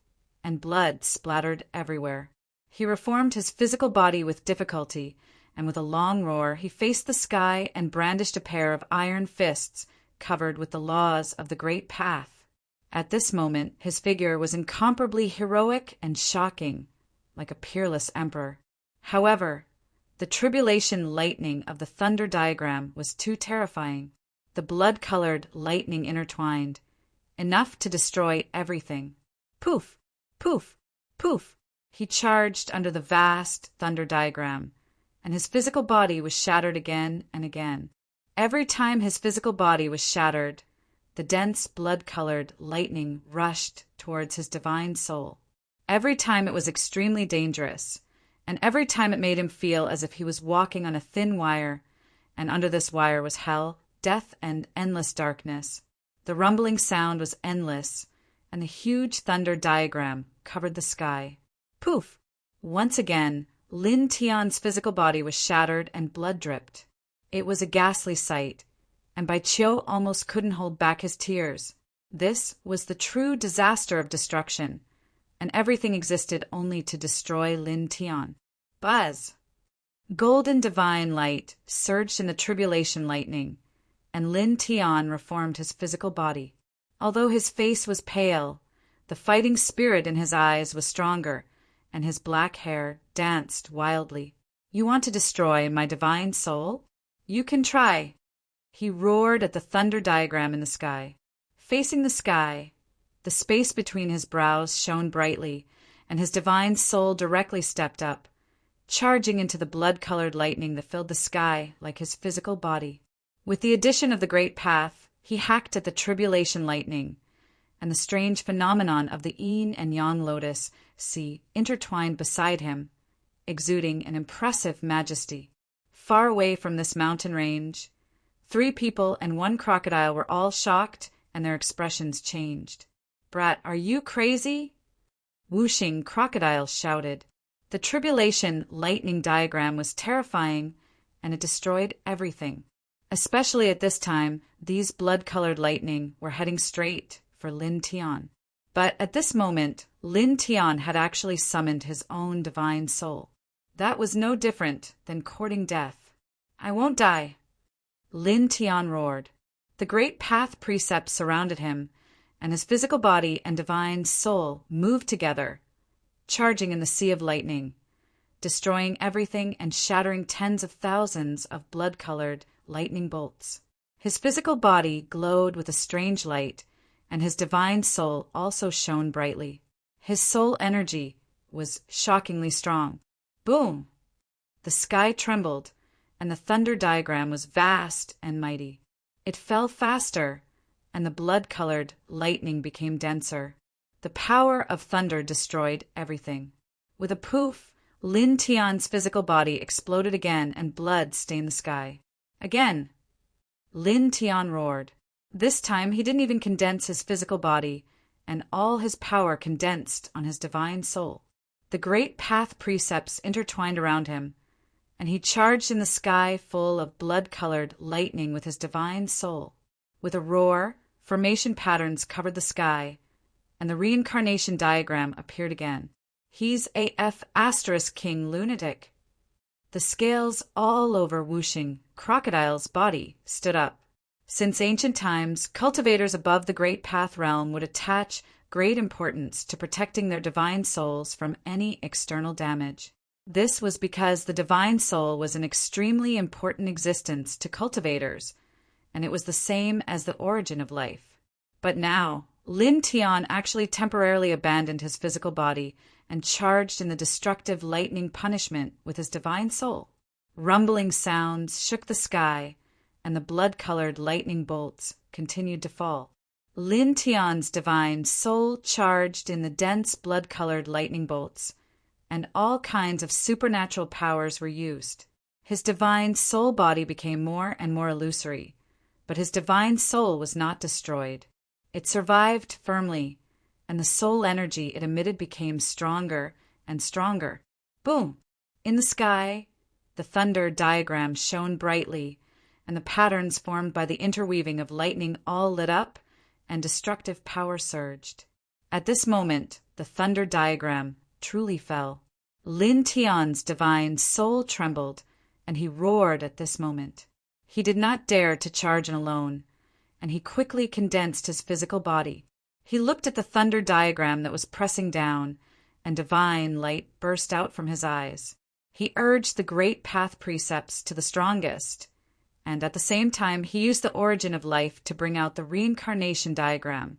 and blood splattered everywhere. He reformed his physical body with difficulty, and with a long roar, he faced the sky and brandished a pair of iron fists covered with the laws of the Great Path. At this moment, his figure was incomparably heroic and shocking, like a peerless emperor. However, the tribulation lightning of the thunder diagram was too terrifying. The blood-colored lightning intertwined, enough to destroy everything. Poof! Poof! Poof! He charged under the vast thunder diagram, and his physical body was shattered again and again. Every time his physical body was shattered, the dense blood-colored lightning rushed towards his divine soul. Every time it was extremely dangerous, and every time it made him feel as if he was walking on a thin wire, and under this wire was hell, death, and endless darkness. The rumbling sound was endless, and the huge thunder diagram covered the sky. Poof! Once again, Lin Tian's physical body was shattered and blood dripped. It was a ghastly sight, and Bai Qiu almost couldn't hold back his tears. This was the true disaster of destruction, and everything existed only to destroy Lin Tian. Buzz! Golden divine light surged in the tribulation lightning, and Lin Tian reformed his physical body. Although his face was pale, the fighting spirit in his eyes was stronger, and his black hair danced wildly. You want to destroy my divine soul? You can try. He roared at the thunder diagram in the sky. Facing the sky, the space between his brows shone brightly, and his divine soul directly stepped up, charging into the blood-colored lightning that filled the sky like his physical body. With the addition of the great path, he hacked at the tribulation lightning, and the strange phenomenon of the yin and yang lotus sea intertwined beside him, exuding an impressive majesty. Far away from this mountain range, 3 people and 1 crocodile were all shocked, and their expressions changed. "Brat, are you crazy?" Whooshing crocodiles shouted. The tribulation lightning diagram was terrifying, and it destroyed everything. Especially at this time, these blood-colored lightning were heading straight for Lin Tian. But at this moment, Lin Tian had actually summoned his own divine soul. That was no different than courting death. "I won't die," Lin Tian roared. The great path precepts surrounded him, and his physical body and divine soul moved together, charging in the sea of lightning, destroying everything and shattering tens of thousands of blood-colored lightning bolts. His physical body glowed with a strange light, and his divine soul also shone brightly. His soul energy was shockingly strong. Boom! The sky trembled, and the thunder diagram was vast and mighty. It fell faster, and the blood-colored lightning became denser. The power of thunder destroyed everything. With a poof, Lin Tian's physical body exploded again, and blood stained the sky. Again, Lin Tian roared. This time he didn't even condense his physical body, and all his power condensed on his divine soul. The great path precepts intertwined around him, and he charged in the sky full of blood-colored lightning with his divine soul. With a roar, formation patterns covered the sky, and the reincarnation diagram appeared again. "He's AF * King Lunatic." The scales all over Whooshing crocodile's body stood up. Since ancient times, cultivators above the great path realm would attach great importance to protecting their divine souls from any external damage. This was because the divine soul was an extremely important existence to cultivators, and it was the same as the origin of life. But now, Lin Tian actually temporarily abandoned his physical body and charged in the destructive lightning punishment with his divine soul. Rumbling sounds shook the sky, and the blood-colored lightning bolts continued to fall. Lin Tian's divine soul charged in the dense blood-colored lightning bolts, and all kinds of supernatural powers were used. His divine soul body became more and more illusory, but his divine soul was not destroyed. It survived firmly, and the soul energy it emitted became stronger and stronger. Boom! In the sky, the thunder diagram shone brightly, and the patterns formed by the interweaving of lightning all lit up, and destructive power surged. At this moment, the thunder diagram truly fell. Lin Tian's divine soul trembled, and he roared at this moment. He did not dare to charge in alone, and he quickly condensed his physical body. He looked at the thunder diagram that was pressing down, and divine light burst out from his eyes. He urged the great path precepts to the strongest, and at the same time he used the origin of life to bring out the reincarnation diagram,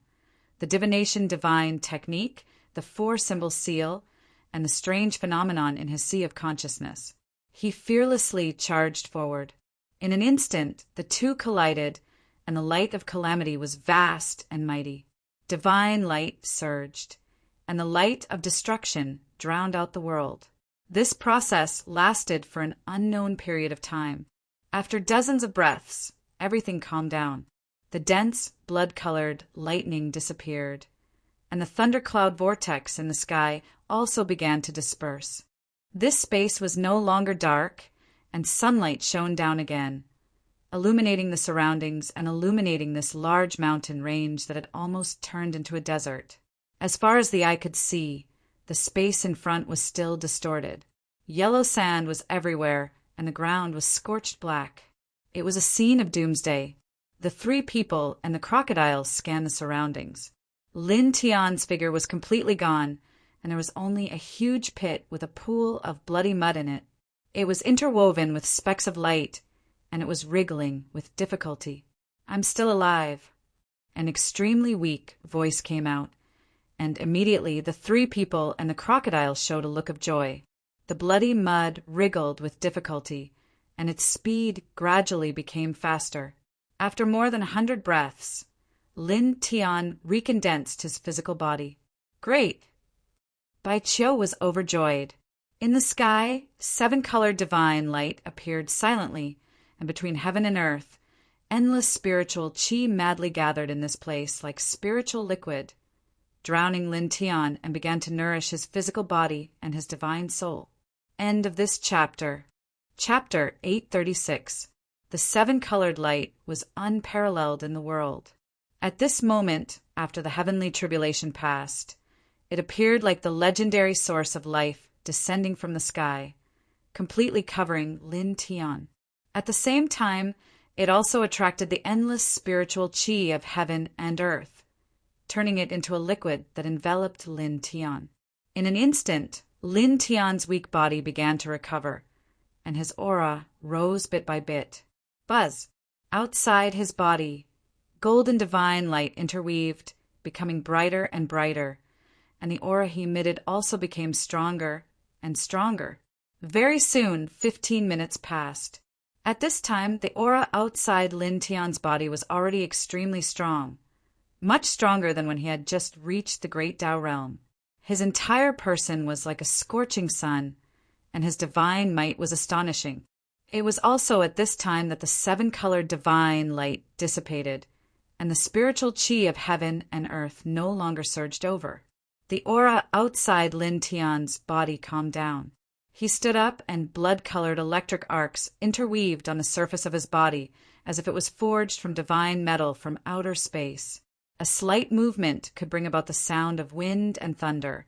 the divination divine technique, the 4-symbol seal, and the strange phenomenon in his sea of consciousness. He fearlessly charged forward. In an instant, the two collided, and the light of calamity was vast and mighty. Divine light surged, and the light of destruction drowned out the world. This process lasted for an unknown period of time. After dozens of breaths, everything calmed down. The dense, blood-colored lightning disappeared, and the thundercloud vortex in the sky also began to disperse. This space was no longer dark, and sunlight shone down again, illuminating the surroundings and illuminating this large mountain range that had almost turned into a desert. As far as the eye could see, the space in front was still distorted. Yellow sand was everywhere, and the ground was scorched black. It was a scene of doomsday. The 3 people and the crocodiles scanned the surroundings. Lin Tian's figure was completely gone, and there was only a huge pit with a pool of bloody mud in it. It was interwoven with specks of light, and it was wriggling with difficulty. "I'm still alive." An extremely weak voice came out, and immediately the three people and the crocodile showed a look of joy. The bloody mud wriggled with difficulty, and its speed gradually became faster. After more than 100 breaths, Lin Tian recondensed his physical body. "Great!" Bai Qiu was overjoyed. In the sky, 7-colored divine light appeared silently, and between heaven and earth, endless spiritual qi madly gathered in this place like spiritual liquid, drowning Lin Tian, and began to nourish his physical body and his divine soul. End of this chapter. Chapter 836. The 7-colored light was unparalleled in the world. At this moment, after the heavenly tribulation passed, it appeared like the legendary source of life descending from the sky, completely covering Lin Tian. At the same time, it also attracted the endless spiritual qi of heaven and earth, turning it into a liquid that enveloped Lin Tian. In an instant, Lin Tian's weak body began to recover, and his aura rose bit by bit. Buzz! Outside his body, golden divine light interweaved, becoming brighter and brighter, and the aura he emitted also became stronger and stronger. Very soon, 15 minutes passed. At this time, the aura outside Lin Tian's body was already extremely strong, much stronger than when he had just reached the Great Tao realm. His entire person was like a scorching sun, and his divine might was astonishing. It was also at this time that the 7-colored divine light dissipated, and the spiritual qi of heaven and earth no longer surged over. The aura outside Lin Tian's body calmed down. He stood up, and blood-colored electric arcs interweaved on the surface of his body as if it was forged from divine metal from outer space. A slight movement could bring about the sound of wind and thunder,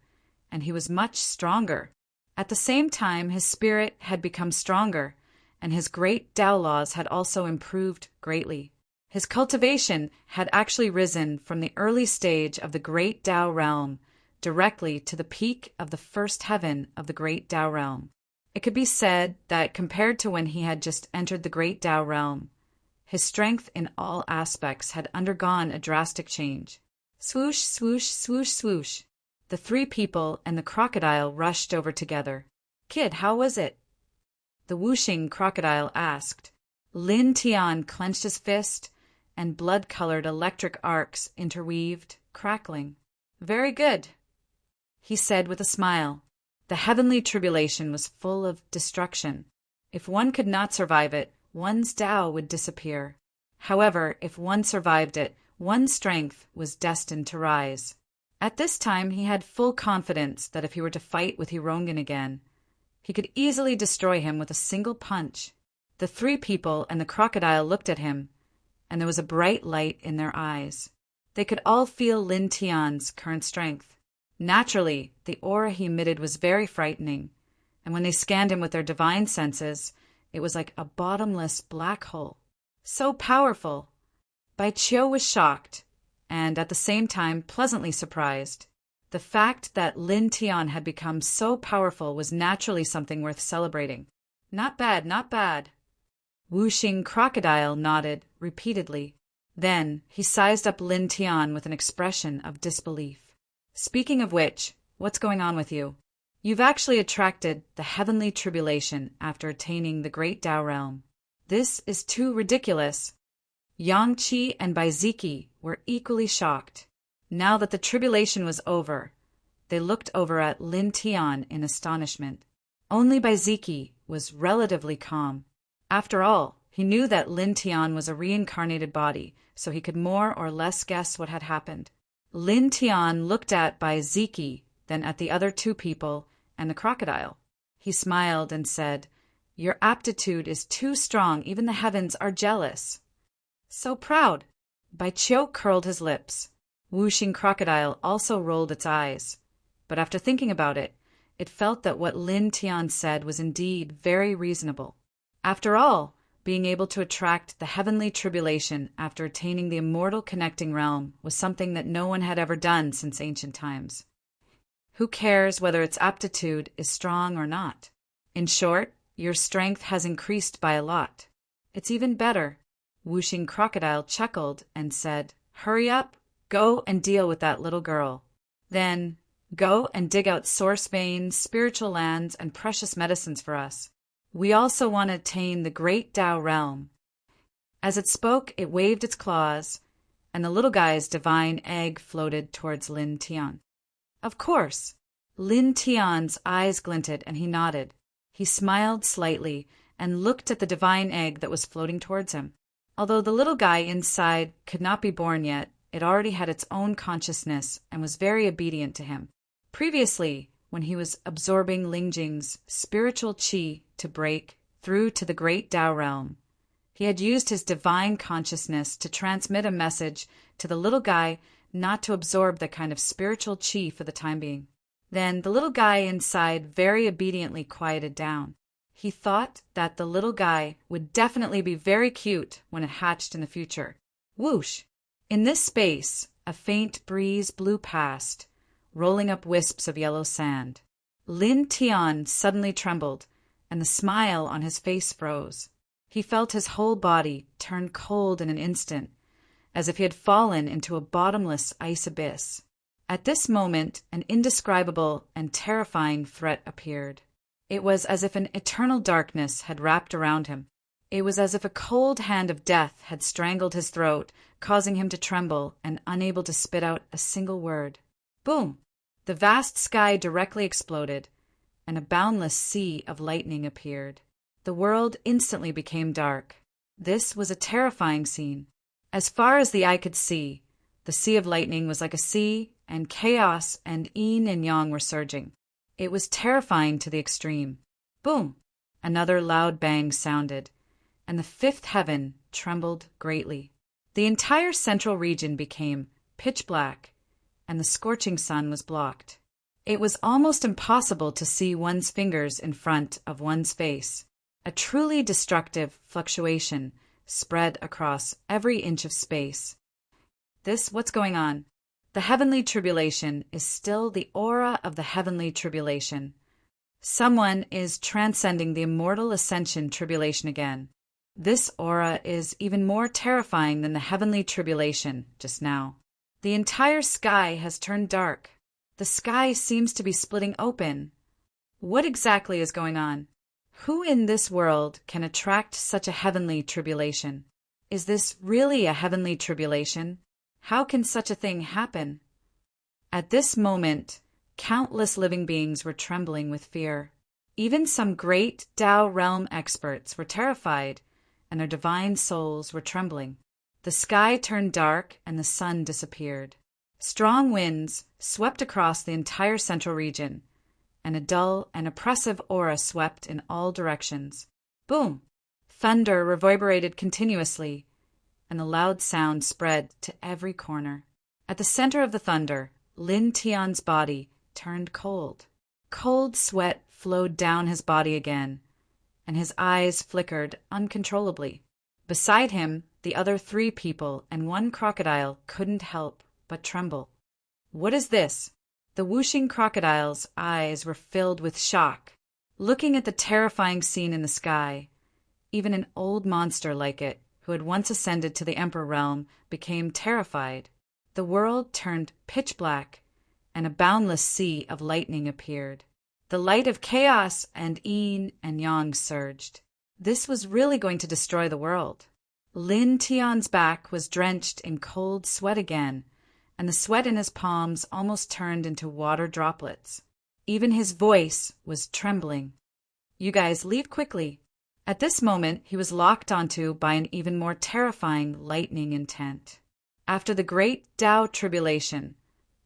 and he was much stronger. At the same time, his spirit had become stronger, and his great Tao laws had also improved greatly. His cultivation had actually risen from the early stage of the Great Tao realm directly to the peak of the first heaven of the Great Tao realm. It could be said that compared to when he had just entered the Great Tao realm, his strength in all aspects had undergone a drastic change. Swoosh, swoosh, swoosh, swoosh. The three people and the crocodile rushed over together. "Kid, how was it?" The whooshing crocodile asked. Lin Tian clenched his fist, and blood-colored electric arcs interweaved, crackling. "Very good," he said with a smile. The heavenly tribulation was full of destruction. If one could not survive it, one's Tao would disappear. However, if one survived it, one's strength was destined to rise. At this time, he had full confidence that if he were to fight with Hirongan again, he could easily destroy him with a single punch. The three people and the crocodile looked at him, and there was a bright light in their eyes. They could all feel Lin Tian's current strength. Naturally, the aura he emitted was very frightening, and when they scanned him with their divine senses, it was like a bottomless black hole. So powerful! Bai Qiu was shocked, and at the same time pleasantly surprised. The fact that Lin Tian had become so powerful was naturally something worth celebrating. "Not bad, not bad." Whooshing crocodile nodded repeatedly. Then he sized up Lin Tian with an expression of disbelief. "Speaking of which, what's going on with you? You've actually attracted the heavenly tribulation after attaining the Great Tao realm. This is too ridiculous." Yang Qi and Bai Ziki were equally shocked. Now that the tribulation was over, they looked over at Lin Tian in astonishment. Only Bai Ziki was relatively calm. After all, he knew that Lin Tian was a reincarnated body, so he could more or less guess what had happened. Lin Tian looked at Bai Ziki, then at the other two people and the crocodile. He smiled and said, "Your aptitude is too strong, even the heavens are jealous." "So proud." Bai Qiu curled his lips. Whooshing crocodile also rolled its eyes. But after thinking about it, it felt that what Lin Tian said was indeed very reasonable. After all, being able to attract the heavenly tribulation after attaining the immortal connecting realm was something that no one had ever done since ancient times. Who cares whether its aptitude is strong or not? In short, your strength has increased by a lot. It's even better. Whooshing Crocodile chuckled and said, "Hurry up, go and deal with that little girl. Then go and dig out source veins, spiritual lands, and precious medicines for us. We also want to attain the great Tao realm." As it spoke, it waved its claws, and the little guy's divine egg floated towards Lin Tian. Of course. Lin Tian's eyes glinted and he nodded. He smiled slightly and looked at the divine egg that was floating towards him. Although the little guy inside could not be born yet, it already had its own consciousness and was very obedient to him. Previously, when he was absorbing Ling Jing's spiritual qi to break through to the great Tao realm, he had used his divine consciousness to transmit a message to the little guy not to absorb that kind of spiritual qi for the time being. Then the little guy inside very obediently quieted down. He thought that the little guy would definitely be very cute when it hatched in the future. Whoosh! In this space, a faint breeze blew past, rolling up wisps of yellow sand. Lin Tian suddenly trembled, and the smile on his face froze. He felt his whole body turn cold in an instant, as if he had fallen into a bottomless ice abyss. At this moment, an indescribable and terrifying threat appeared. It was as if an eternal darkness had wrapped around him. It was as if a cold hand of death had strangled his throat, causing him to tremble and unable to spit out a single word. Boom! The vast sky directly exploded, and a boundless sea of lightning appeared. The world instantly became dark. This was a terrifying scene. As far as the eye could see, the sea of lightning was like a sea, and chaos and yin and yang were surging. It was terrifying to the extreme. Boom! Another loud bang sounded, and the fifth heaven trembled greatly. The entire central region became pitch black, and the scorching sun was blocked. It was almost impossible to see one's fingers in front of one's face. A truly destructive fluctuation spread across every inch of space. What's going on? The heavenly tribulation is still the aura of the heavenly tribulation. Someone is transcending the immortal ascension tribulation again. This aura is even more terrifying than the heavenly tribulation just now. The entire sky has turned dark. The sky seems to be splitting open. What exactly is going on? Who in this world can attract such a heavenly tribulation? Is this really a heavenly tribulation? How can such a thing happen? At this moment, countless living beings were trembling with fear. Even some great Tao realm experts were terrified, and their divine souls were trembling. The sky turned dark and the sun disappeared. Strong winds swept across the entire central region, and a dull and oppressive aura swept in all directions. Boom! Thunder reverberated continuously, and the loud sound spread to every corner. At the center of the thunder, Lin Tian's body turned cold. Cold sweat flowed down his body again, and his eyes flickered uncontrollably. Beside him, the other 3 people and 1 crocodile couldn't help but tremble. What is this? The whooshing crocodile's eyes were filled with shock. Looking at the terrifying scene in the sky, even an old monster like it, who had once ascended to the Emperor realm, became terrified. The world turned pitch black, and a boundless sea of lightning appeared. The light of chaos and yin and yang surged. This was really going to destroy the world. Lin Tian's back was drenched in cold sweat again, and the sweat in his palms almost turned into water droplets. Even his voice was trembling. "You guys leave quickly." At this moment, he was locked onto by an even more terrifying lightning intent. After the great Tao tribulation,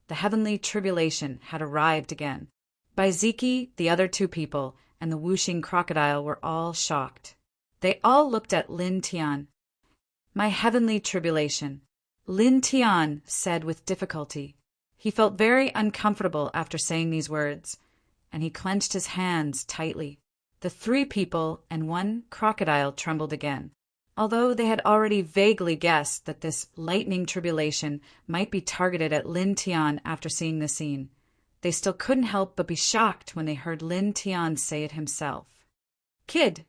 the heavenly tribulation had arrived again. Baiziki, the other 2 people, and the whooshing crocodile were all shocked. They all looked at Lin Tian. "My heavenly tribulation," Lin Tian said with difficulty. He felt very uncomfortable after saying these words, and he clenched his hands tightly. The 3 people and 1 crocodile trembled again. Although they had already vaguely guessed that this lightning tribulation might be targeted at Lin Tian after seeing the scene, they still couldn't help but be shocked when they heard Lin Tian say it himself. "Kid,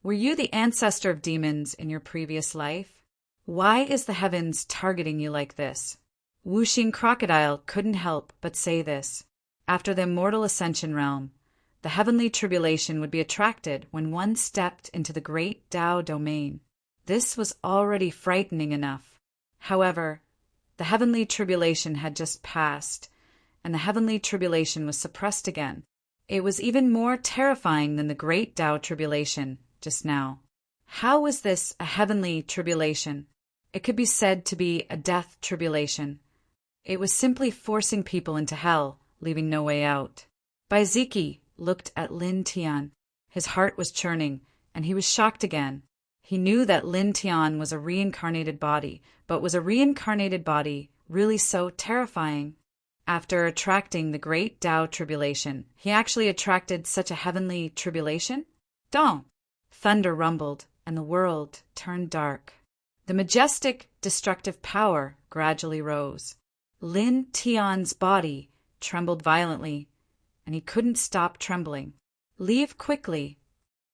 Were you the ancestor of demons in your previous life? Why is the heavens targeting you like this? Wuxing Crocodile couldn't help but say this. After the immortal ascension realm, the heavenly tribulation would be attracted when one stepped into the great Tao domain. This was already frightening enough. However, the heavenly tribulation had just passed, and the heavenly tribulation was suppressed again. It was even more terrifying than the great Tao tribulation just now. How was this a heavenly tribulation? It could be said to be a death tribulation. It was simply forcing people into hell, leaving no way out. Baiziki looked at Lin Tian. His heart was churning, and he was shocked again. He knew that Lin Tian was a reincarnated body, but was a reincarnated body really so terrifying? After attracting the great Tao tribulation, he actually attracted such a heavenly tribulation? Dong! Thunder rumbled, and the world turned dark. The majestic, destructive power gradually rose. Lin Tian's body trembled violently, and he couldn't stop trembling. Leave quickly.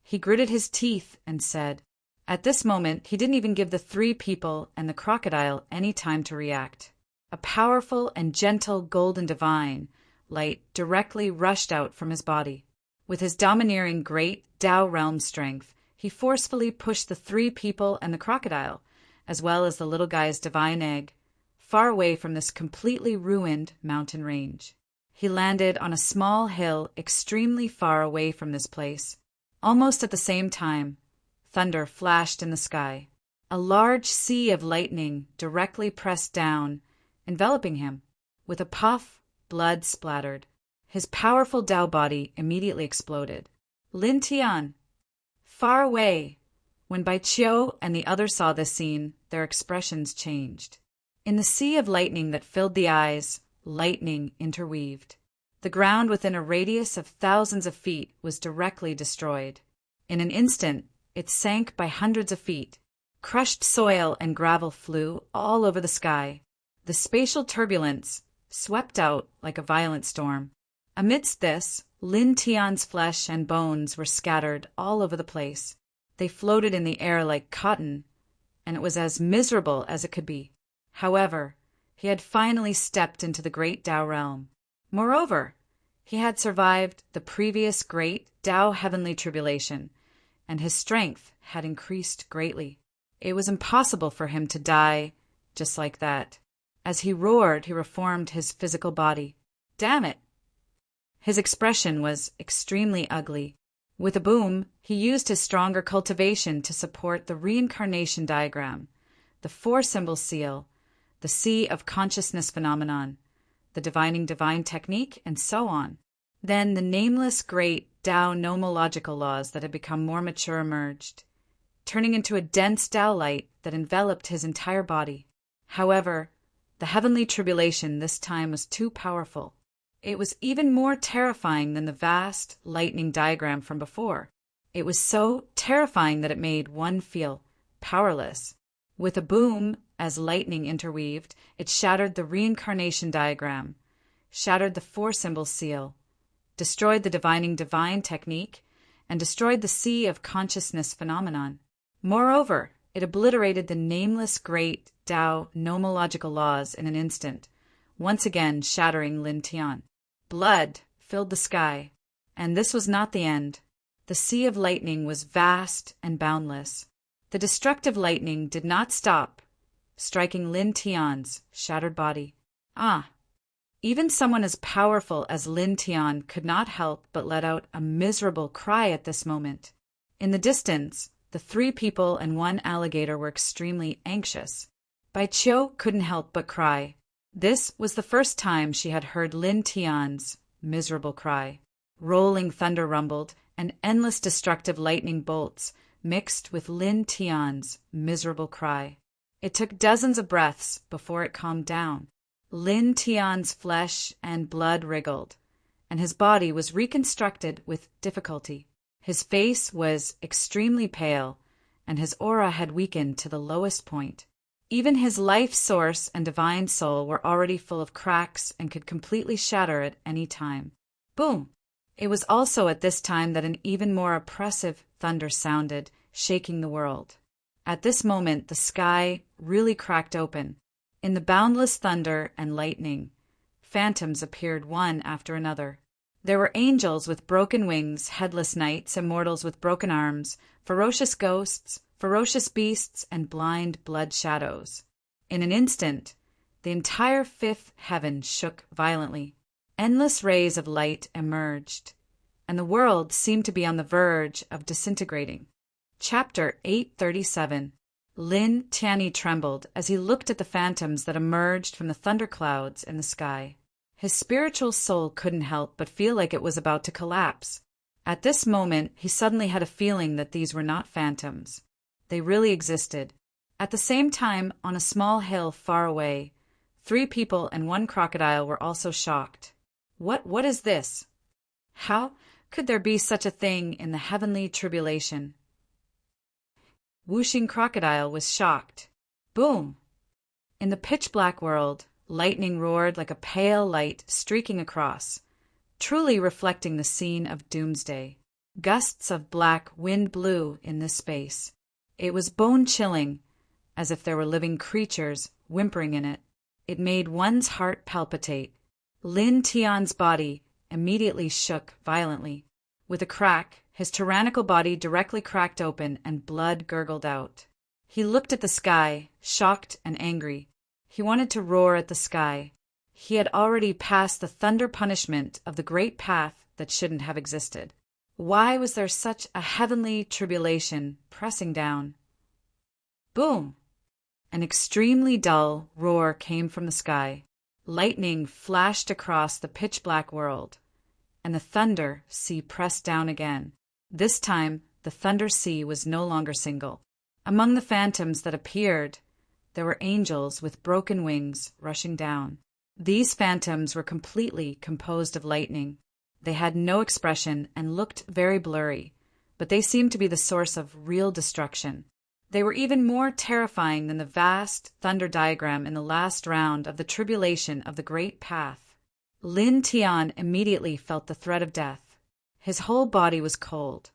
He gritted his teeth and said. At this moment, he didn't even give the three people and the crocodile any time to react. A powerful and gentle golden divine light directly rushed out from his body. With his domineering great Tao realm strength, he forcefully pushed the three people and the crocodile, as well as the little guy's divine egg, far away from this completely ruined mountain range. He landed on a small hill extremely far away from this place. Almost at the same time, thunder flashed in the sky. A large sea of lightning directly pressed down, enveloping him. With a puff, blood splattered. His powerful Tao body immediately exploded. Lin Tian! Far away! When Bai Qiu and the others saw this scene, their expressions changed. In the sea of lightning that filled the eyes, lightning interweaved. The ground within a radius of thousands of feet was directly destroyed. In an instant, it sank by hundreds of feet. Crushed soil and gravel flew all over the sky. The spatial turbulence swept out like a violent storm. Amidst this, Lin Tian's flesh and bones were scattered all over the place. They floated in the air like cotton, and it was as miserable as it could be. However, he had finally stepped into the great Tao realm. Moreover, he had survived the previous great Tao heavenly tribulation, and his strength had increased greatly. It was impossible for him to die just like that. As he roared, he reformed his physical body. Damn it! His expression was extremely ugly. With a boom, he used his stronger cultivation to support the reincarnation diagram, the four-symbol seal, the sea of consciousness phenomenon, the divining divine technique, and so on. Then the nameless great Tao nomological laws that had become more mature emerged, turning into a dense Tao light that enveloped his entire body. However, the heavenly tribulation this time was too powerful. It was even more terrifying than the vast lightning diagram from before. It was so terrifying that it made one feel powerless. With a boom, as lightning interweaved, it shattered the reincarnation diagram, shattered the four-symbol seal, destroyed the divining divine technique, and destroyed the sea of consciousness phenomenon. Moreover, it obliterated the nameless great Tao nomological laws in an instant, once again shattering Lin Tian. Blood filled the sky, and this was not the end. The sea of lightning was vast and boundless. The destructive lightning did not stop, striking Lin Tian's shattered body. Even someone as powerful as Lin Tian could not help but let out a miserable cry at this moment. In the distance, the three people and one alligator were extremely anxious. Bai Qiu couldn't help but cry. This was the first time she had heard Lin Tian's miserable cry. Rolling thunder rumbled, and endless destructive lightning bolts mixed with Lin Tian's miserable cry. It took dozens of breaths before it calmed down. Lin Tian's flesh and blood wriggled, and his body was reconstructed with difficulty. His face was extremely pale, and his aura had weakened to the lowest point. Even his life source and divine soul were already full of cracks and could completely shatter at any time. Boom! It was also at this time that an even more oppressive thunder sounded, shaking the world. At this moment, the sky really cracked open. In the boundless thunder and lightning, phantoms appeared one after another. There were angels with broken wings, headless knights, immortals with broken arms, ferocious ghosts, ferocious beasts, and blind blood shadows. In an instant, the entire fifth heaven shook violently. Endless rays of light emerged, and the world seemed to be on the verge of disintegrating. Chapter 837. Lin Tianyi trembled as he looked at the phantoms that emerged from the thunderclouds in the sky. His spiritual soul couldn't help but feel like it was about to collapse. At this moment, he suddenly had a feeling that these were not phantoms. They really existed. At the same time, on a small hill far away, 3 people and 1 crocodile were also shocked. What is this? How could there be such a thing in the heavenly tribulation? Whooshing Crocodile was shocked. Boom! In the pitch-black world, lightning roared like a pale light streaking across, truly reflecting the scene of doomsday. Gusts of black wind blew in this space. It was bone-chilling, as if there were living creatures whimpering in it. It made one's heart palpitate. Lin Tian's body immediately shook violently. With a crack, his tyrannical body directly cracked open and blood gurgled out. He looked at the sky, shocked and angry. He wanted to roar at the sky. He had already passed the thunder punishment of the great path that shouldn't have existed. Why was there such a heavenly tribulation pressing down? Boom! An extremely dull roar came from the sky. Lightning flashed across the pitch-black world, and the thunder sea pressed down again. This time, the thunder sea was no longer single. Among the phantoms that appeared, there were angels with broken wings rushing down. These phantoms were completely composed of lightning. They had no expression and looked very blurry, but they seemed to be the source of real destruction. They were even more terrifying than the vast thunder diagram in the last round of the tribulation of the Great Path. Lin Tian immediately felt the threat of death. His whole body was cold,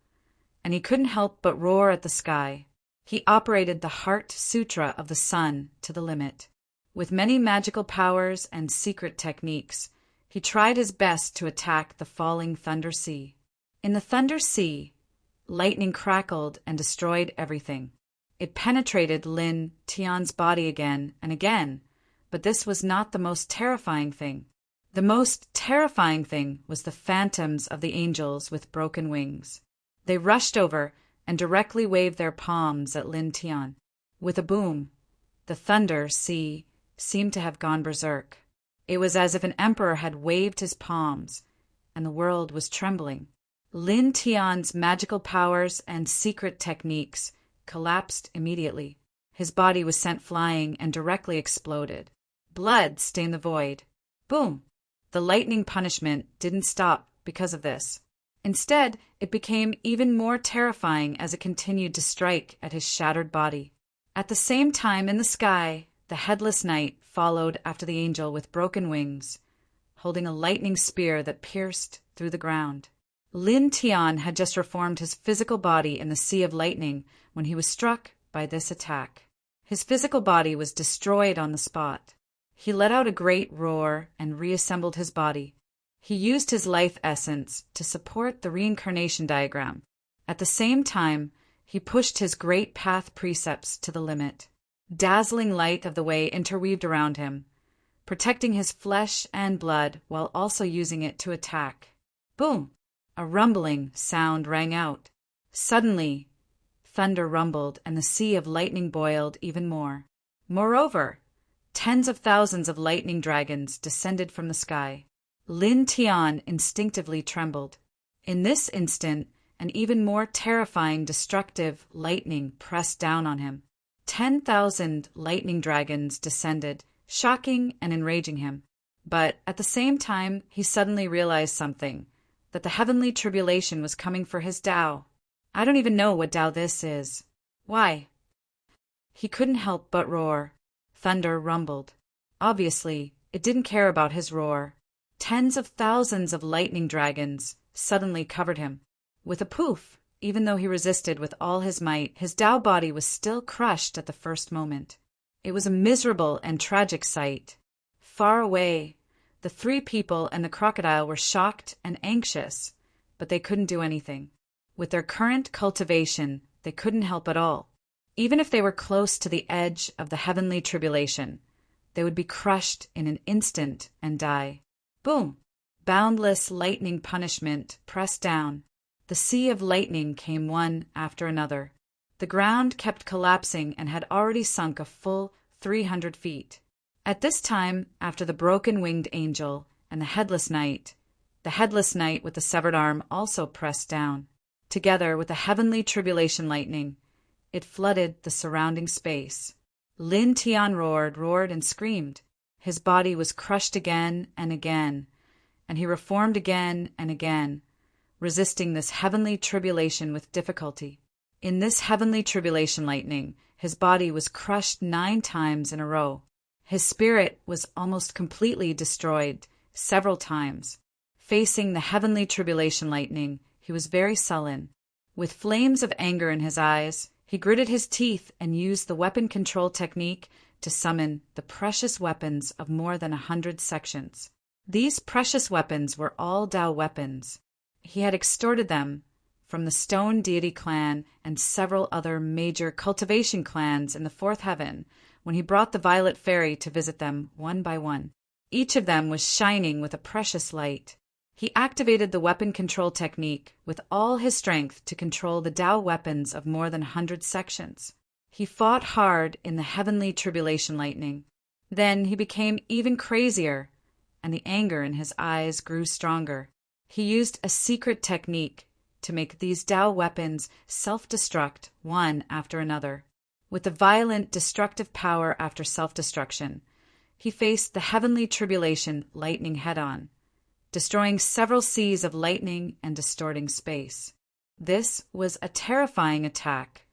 and he couldn't help but roar at the sky. He operated the Heart Sutra of the Sun to the limit. With many magical powers and secret techniques, he tried his best to attack the falling Thunder Sea. In the Thunder Sea, lightning crackled and destroyed everything. It penetrated Lin Tian's body again and again, but this was not the most terrifying thing. The most terrifying thing was the phantoms of the angels with broken wings. They rushed over and directly waved their palms at Lin Tian. With a boom, the Thunder Sea seemed to have gone berserk. It was as if an emperor had waved his palms, and the world was trembling. Lin Tian's magical powers and secret techniques collapsed immediately. His body was sent flying and directly exploded. Blood stained the void. Boom! The lightning punishment didn't stop because of this. Instead, it became even more terrifying as it continued to strike at his shattered body. At the same time in the sky, the headless knight followed after the angel with broken wings, holding a lightning spear that pierced through the ground. Lin Tian had just reformed his physical body in the sea of lightning when he was struck by this attack. His physical body was destroyed on the spot. He let out a great roar and reassembled his body. He used his life essence to support the reincarnation diagram. At the same time, he pushed his great path precepts to the limit. Dazzling light of the way interweaved around him, protecting his flesh and blood while also using it to attack. Boom! A rumbling sound rang out. Suddenly, thunder rumbled and the sea of lightning boiled even more. Moreover, tens of thousands of lightning dragons descended from the sky. Lin Tian instinctively trembled. In this instant, an even more terrifying destructive lightning pressed down on him. 10,000 lightning dragons descended, shocking and enraging him. But at the same time, he suddenly realized something, that the heavenly tribulation was coming for his Tao. I don't even know what Tao this is. Why? He couldn't help but roar. Thunder rumbled. Obviously, it didn't care about his roar. Tens of thousands of lightning dragons suddenly covered him. With a poof, Even though he resisted with all his might, his Tao body was still crushed at the first moment. It was a miserable and tragic sight. Far away, the three people and the crocodile were shocked and anxious, but they couldn't do anything. With their current cultivation, they couldn't help at all. Even if they were close to the edge of the heavenly tribulation, they would be crushed in an instant and die. Boom! Boundless lightning punishment pressed down. The sea of lightning came one after another. The ground kept collapsing and had already sunk a full 300 feet. At this time, after the broken-winged angel and the headless knight with the severed arm also pressed down. Together with the heavenly tribulation lightning, it flooded the surrounding space. Lin Tian roared and screamed. His body was crushed again and again, and he reformed again and again, resisting this heavenly tribulation with difficulty. In this heavenly tribulation lightning, his body was crushed 9 times in a row. His spirit was almost completely destroyed several times. Facing the heavenly tribulation lightning, he was very sullen. With flames of anger in his eyes, he gritted his teeth and used the weapon control technique to summon the precious weapons of more than 100 sections. These precious weapons were all Tao weapons. He had extorted them from the Stone Deity clan and several other major cultivation clans in the fourth heaven when he brought the Violet Fairy to visit them one by one. Each of them was shining with a precious light. He activated the weapon control technique with all his strength to control the Tao weapons of more than 100 sections. He fought hard in the heavenly tribulation lightning. Then he became even crazier, and the anger in his eyes grew stronger. He used a secret technique to make these Tao weapons self-destruct one after another. With the violent, destructive power after self-destruction, he faced the heavenly tribulation lightning head-on, destroying several seas of lightning and distorting space. This was a terrifying attack,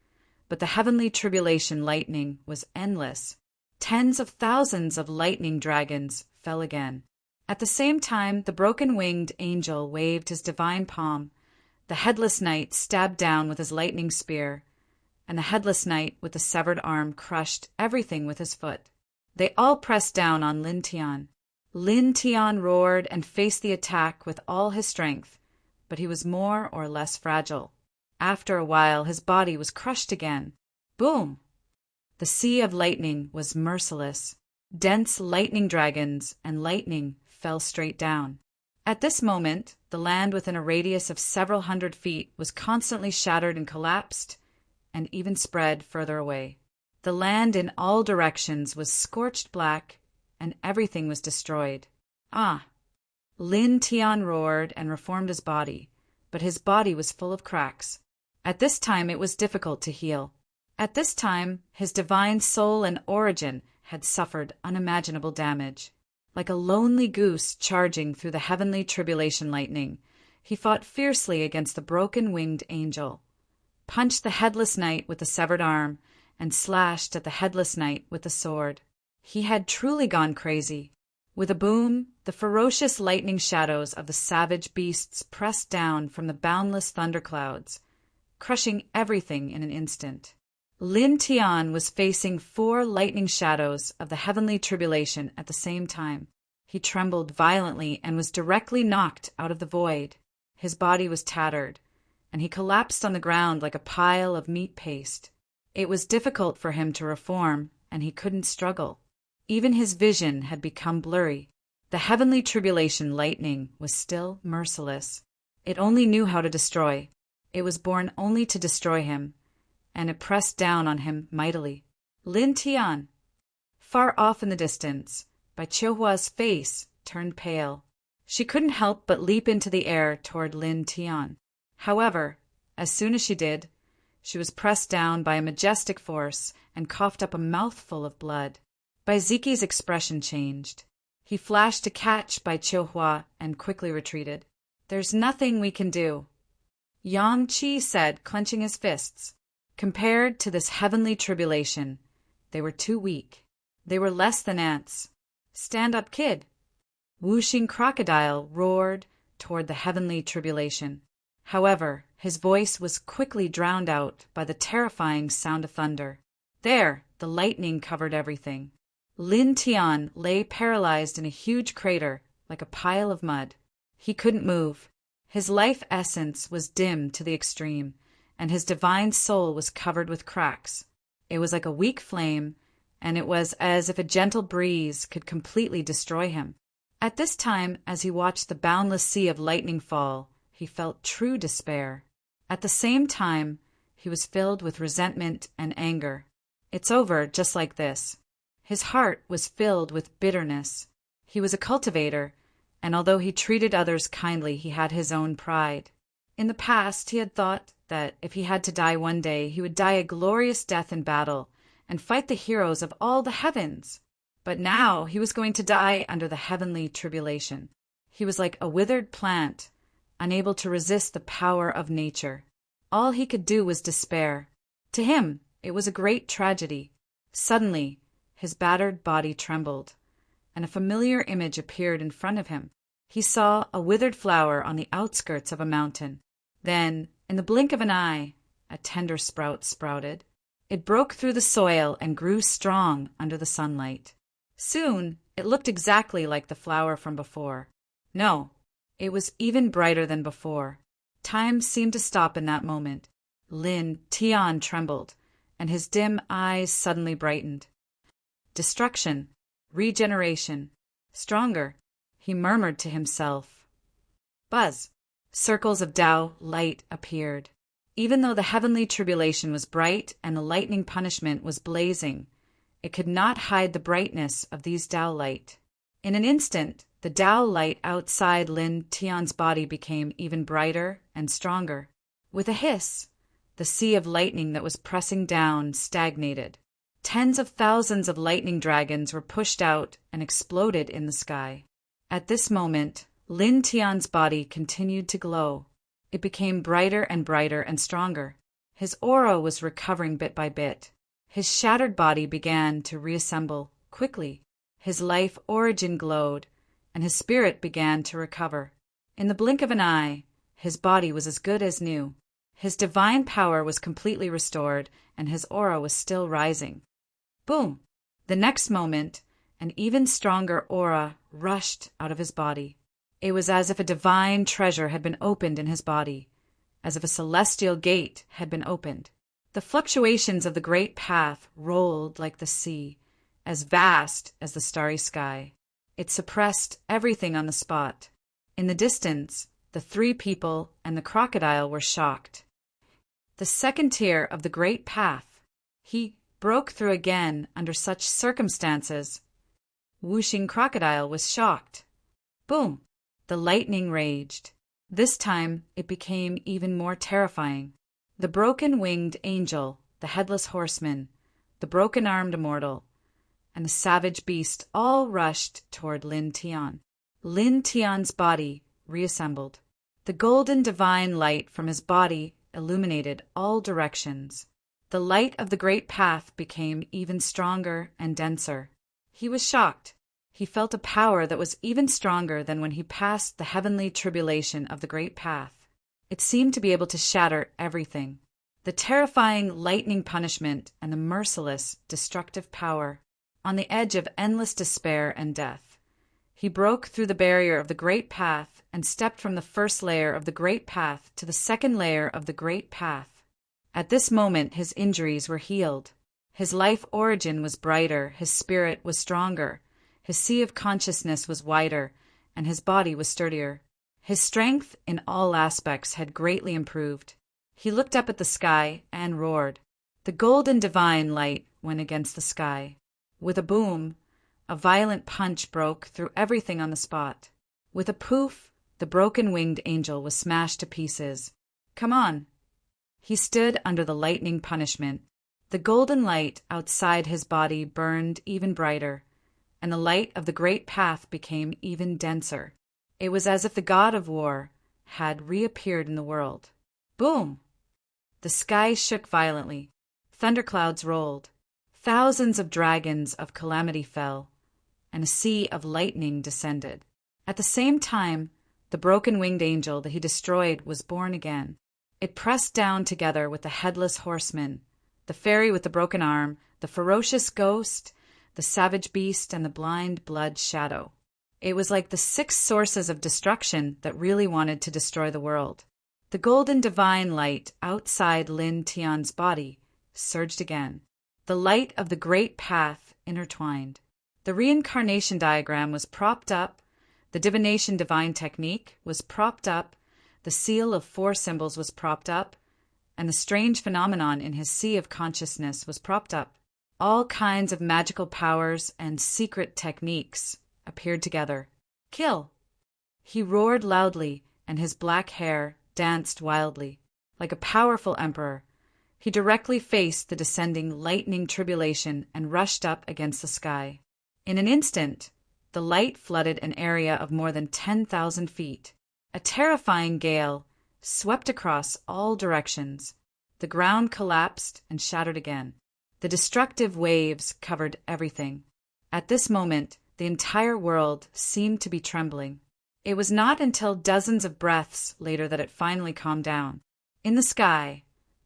but the heavenly tribulation lightning was endless. Tens of thousands of lightning dragons fell again. At the same time, the broken-winged angel waved his divine palm. The headless knight stabbed down with his lightning spear, and the headless knight with the severed arm crushed everything with his foot. They all pressed down on Lin Tian. Lin Tian roared and faced the attack with all his strength, but he was more or less fragile. After a while, his body was crushed again. Boom! The sea of lightning was merciless. Dense lightning dragons and lightning fell straight down. At this moment, the land within a radius of several hundred feet was constantly shattered and collapsed, and even spread further away. The land in all directions was scorched black, and everything was destroyed. Ah! Lin Tian roared and reformed his body, but his body was full of cracks. At this time it was difficult to heal. At this time, his divine soul and origin had suffered unimaginable damage. Like a lonely goose charging through the heavenly tribulation lightning, he fought fiercely against the broken-winged angel, punched the headless knight with the severed arm, and slashed at the headless knight with the sword. He had truly gone crazy. With a boom, the ferocious lightning shadows of the savage beasts pressed down from the boundless thunderclouds, crushing everything in an instant. Lin Tian was facing 4 lightning shadows of the heavenly tribulation at the same time. He trembled violently and was directly knocked out of the void. His body was tattered, and he collapsed on the ground like a pile of meat paste. It was difficult for him to reform, and he couldn't struggle. Even his vision had become blurry. The heavenly tribulation lightning was still merciless. It only knew how to destroy. It was born only to destroy him, and it pressed down on him mightily. Lin Tian! Far off in the distance, Bai Qiuhua's face turned pale. She couldn't help but leap into the air toward Lin Tian. However, as soon as she did, she was pressed down by a majestic force and coughed up a mouthful of blood. Bai Ziqi's expression changed. He flashed to catch Bai Qiuhua and quickly retreated. "There's nothing we can do," Yang Qi said, clenching his fists. Compared to this heavenly tribulation, they were too weak. They were less than ants. "Stand up, kid!" Wuxing Crocodile roared toward the heavenly tribulation. However, His voice was quickly drowned out by the terrifying sound of thunder. There, the lightning covered everything. Lin Tian lay paralyzed in a huge crater, like a pile of mud. He couldn't move. His life essence was dimmed to the extreme, and his divine soul was covered with cracks. It was like a weak flame, and it was as if a gentle breeze could completely destroy him. At this time, as he watched the boundless sea of lightning fall, he felt true despair. At the same time, he was filled with resentment and anger. It's over just like this. His heart was filled with bitterness. He was a cultivator, and although he treated others kindly, he had his own pride. In the past, he had thought that if he had to die one day, he would die a glorious death in battle and fight the heroes of all the heavens. But now he was going to die under the heavenly tribulation. He was like a withered plant, unable to resist the power of nature. All he could do was despair. To him, it was a great tragedy. Suddenly, his battered body trembled, and a familiar image appeared in front of him. He saw a withered flower on the outskirts of a mountain. Then, in the blink of an eye, a tender sprout sprouted. It broke through the soil and grew strong under the sunlight. Soon, it looked exactly like the flower from before. No, it was even brighter than before. Time seemed to stop in that moment. Lin Tian trembled, and his dim eyes suddenly brightened. Destruction, regeneration, stronger, he murmured to himself. Buzz! Circles of Tao light appeared. Even though the heavenly tribulation was bright and the lightning punishment was blazing, it could not hide the brightness of these Tao light. In an instant, the Tao light outside Lin Tian's body became even brighter and stronger. With a hiss, the sea of lightning that was pressing down stagnated. Tens of thousands of lightning dragons were pushed out and exploded in the sky. At this moment, Lin Tian's body continued to glow. It became brighter and stronger. His aura was recovering bit by bit. His shattered body began to reassemble quickly. His life origin glowed, and his spirit began to recover. In the blink of an eye, his body was as good as new. His divine power was completely restored, and his aura was still rising. Boom! The next moment, an even stronger aura rushed out of his body. It was as if a divine treasure had been opened in his body, as if a celestial gate had been opened. The fluctuations of the great path rolled like the sea, as vast as the starry sky. It suppressed everything on the spot. In the distance, the three people and the crocodile were shocked. The second tier of the great path, he broke through again under such circumstances. Whooshing crocodile was shocked. Boom! The lightning raged. This time it became even more terrifying. The broken-winged angel, the headless horseman, the broken-armed immortal, and the savage beast all rushed toward Lin Tian. Lin Tian's body reassembled. The golden divine light from his body illuminated all directions. The light of the great path became even stronger and denser. He was shocked. He felt a power that was even stronger than when he passed the heavenly tribulation of the great path. It seemed to be able to shatter everything. The terrifying lightning punishment and the merciless, destructive power. On the edge of endless despair and death, he broke through the barrier of the great path and stepped from the first layer of the great path to the second layer of the great path. At this moment his injuries were healed. His life origin was brighter, his spirit was stronger, his sea of consciousness was wider, and his body was sturdier. His strength in all aspects had greatly improved. He looked up at the sky and roared. The golden divine light went against the sky. With a boom, a violent punch broke through everything on the spot. With a poof, the broken-winged angel was smashed to pieces. Come on! He stood under the lightning punishment. The golden light outside his body burned even brighter, and the light of the great path became even denser. It was as if the god of war had reappeared in the world. Boom! The sky shook violently. Thunderclouds rolled. Thousands of dragons of calamity fell, and a sea of lightning descended. At the same time, the broken-winged angel that he destroyed was born again. It pressed down together with the headless horseman, the fairy with the broken arm, the ferocious ghost, the savage beast, and the blind blood shadow. It was like the 6 sources of destruction that really wanted to destroy the world. The golden divine light outside Lin Tian's body surged again. The light of the great path intertwined. The reincarnation diagram was propped up, the divination divine technique was propped up, the seal of 4 symbols was propped up, and the strange phenomenon in his sea of consciousness was propped up. All kinds of magical powers and secret techniques appeared together. Kill! He roared loudly, and his black hair danced wildly. Like a powerful emperor, he directly faced the descending lightning tribulation and rushed up against the sky. In an instant, the light flooded an area of more than 10,000 feet. A terrifying gale swept across all directions. The ground collapsed and shattered again. The destructive waves covered everything. At this moment, the entire world seemed to be trembling. It was not until dozens of breaths later that it finally calmed down. In the sky,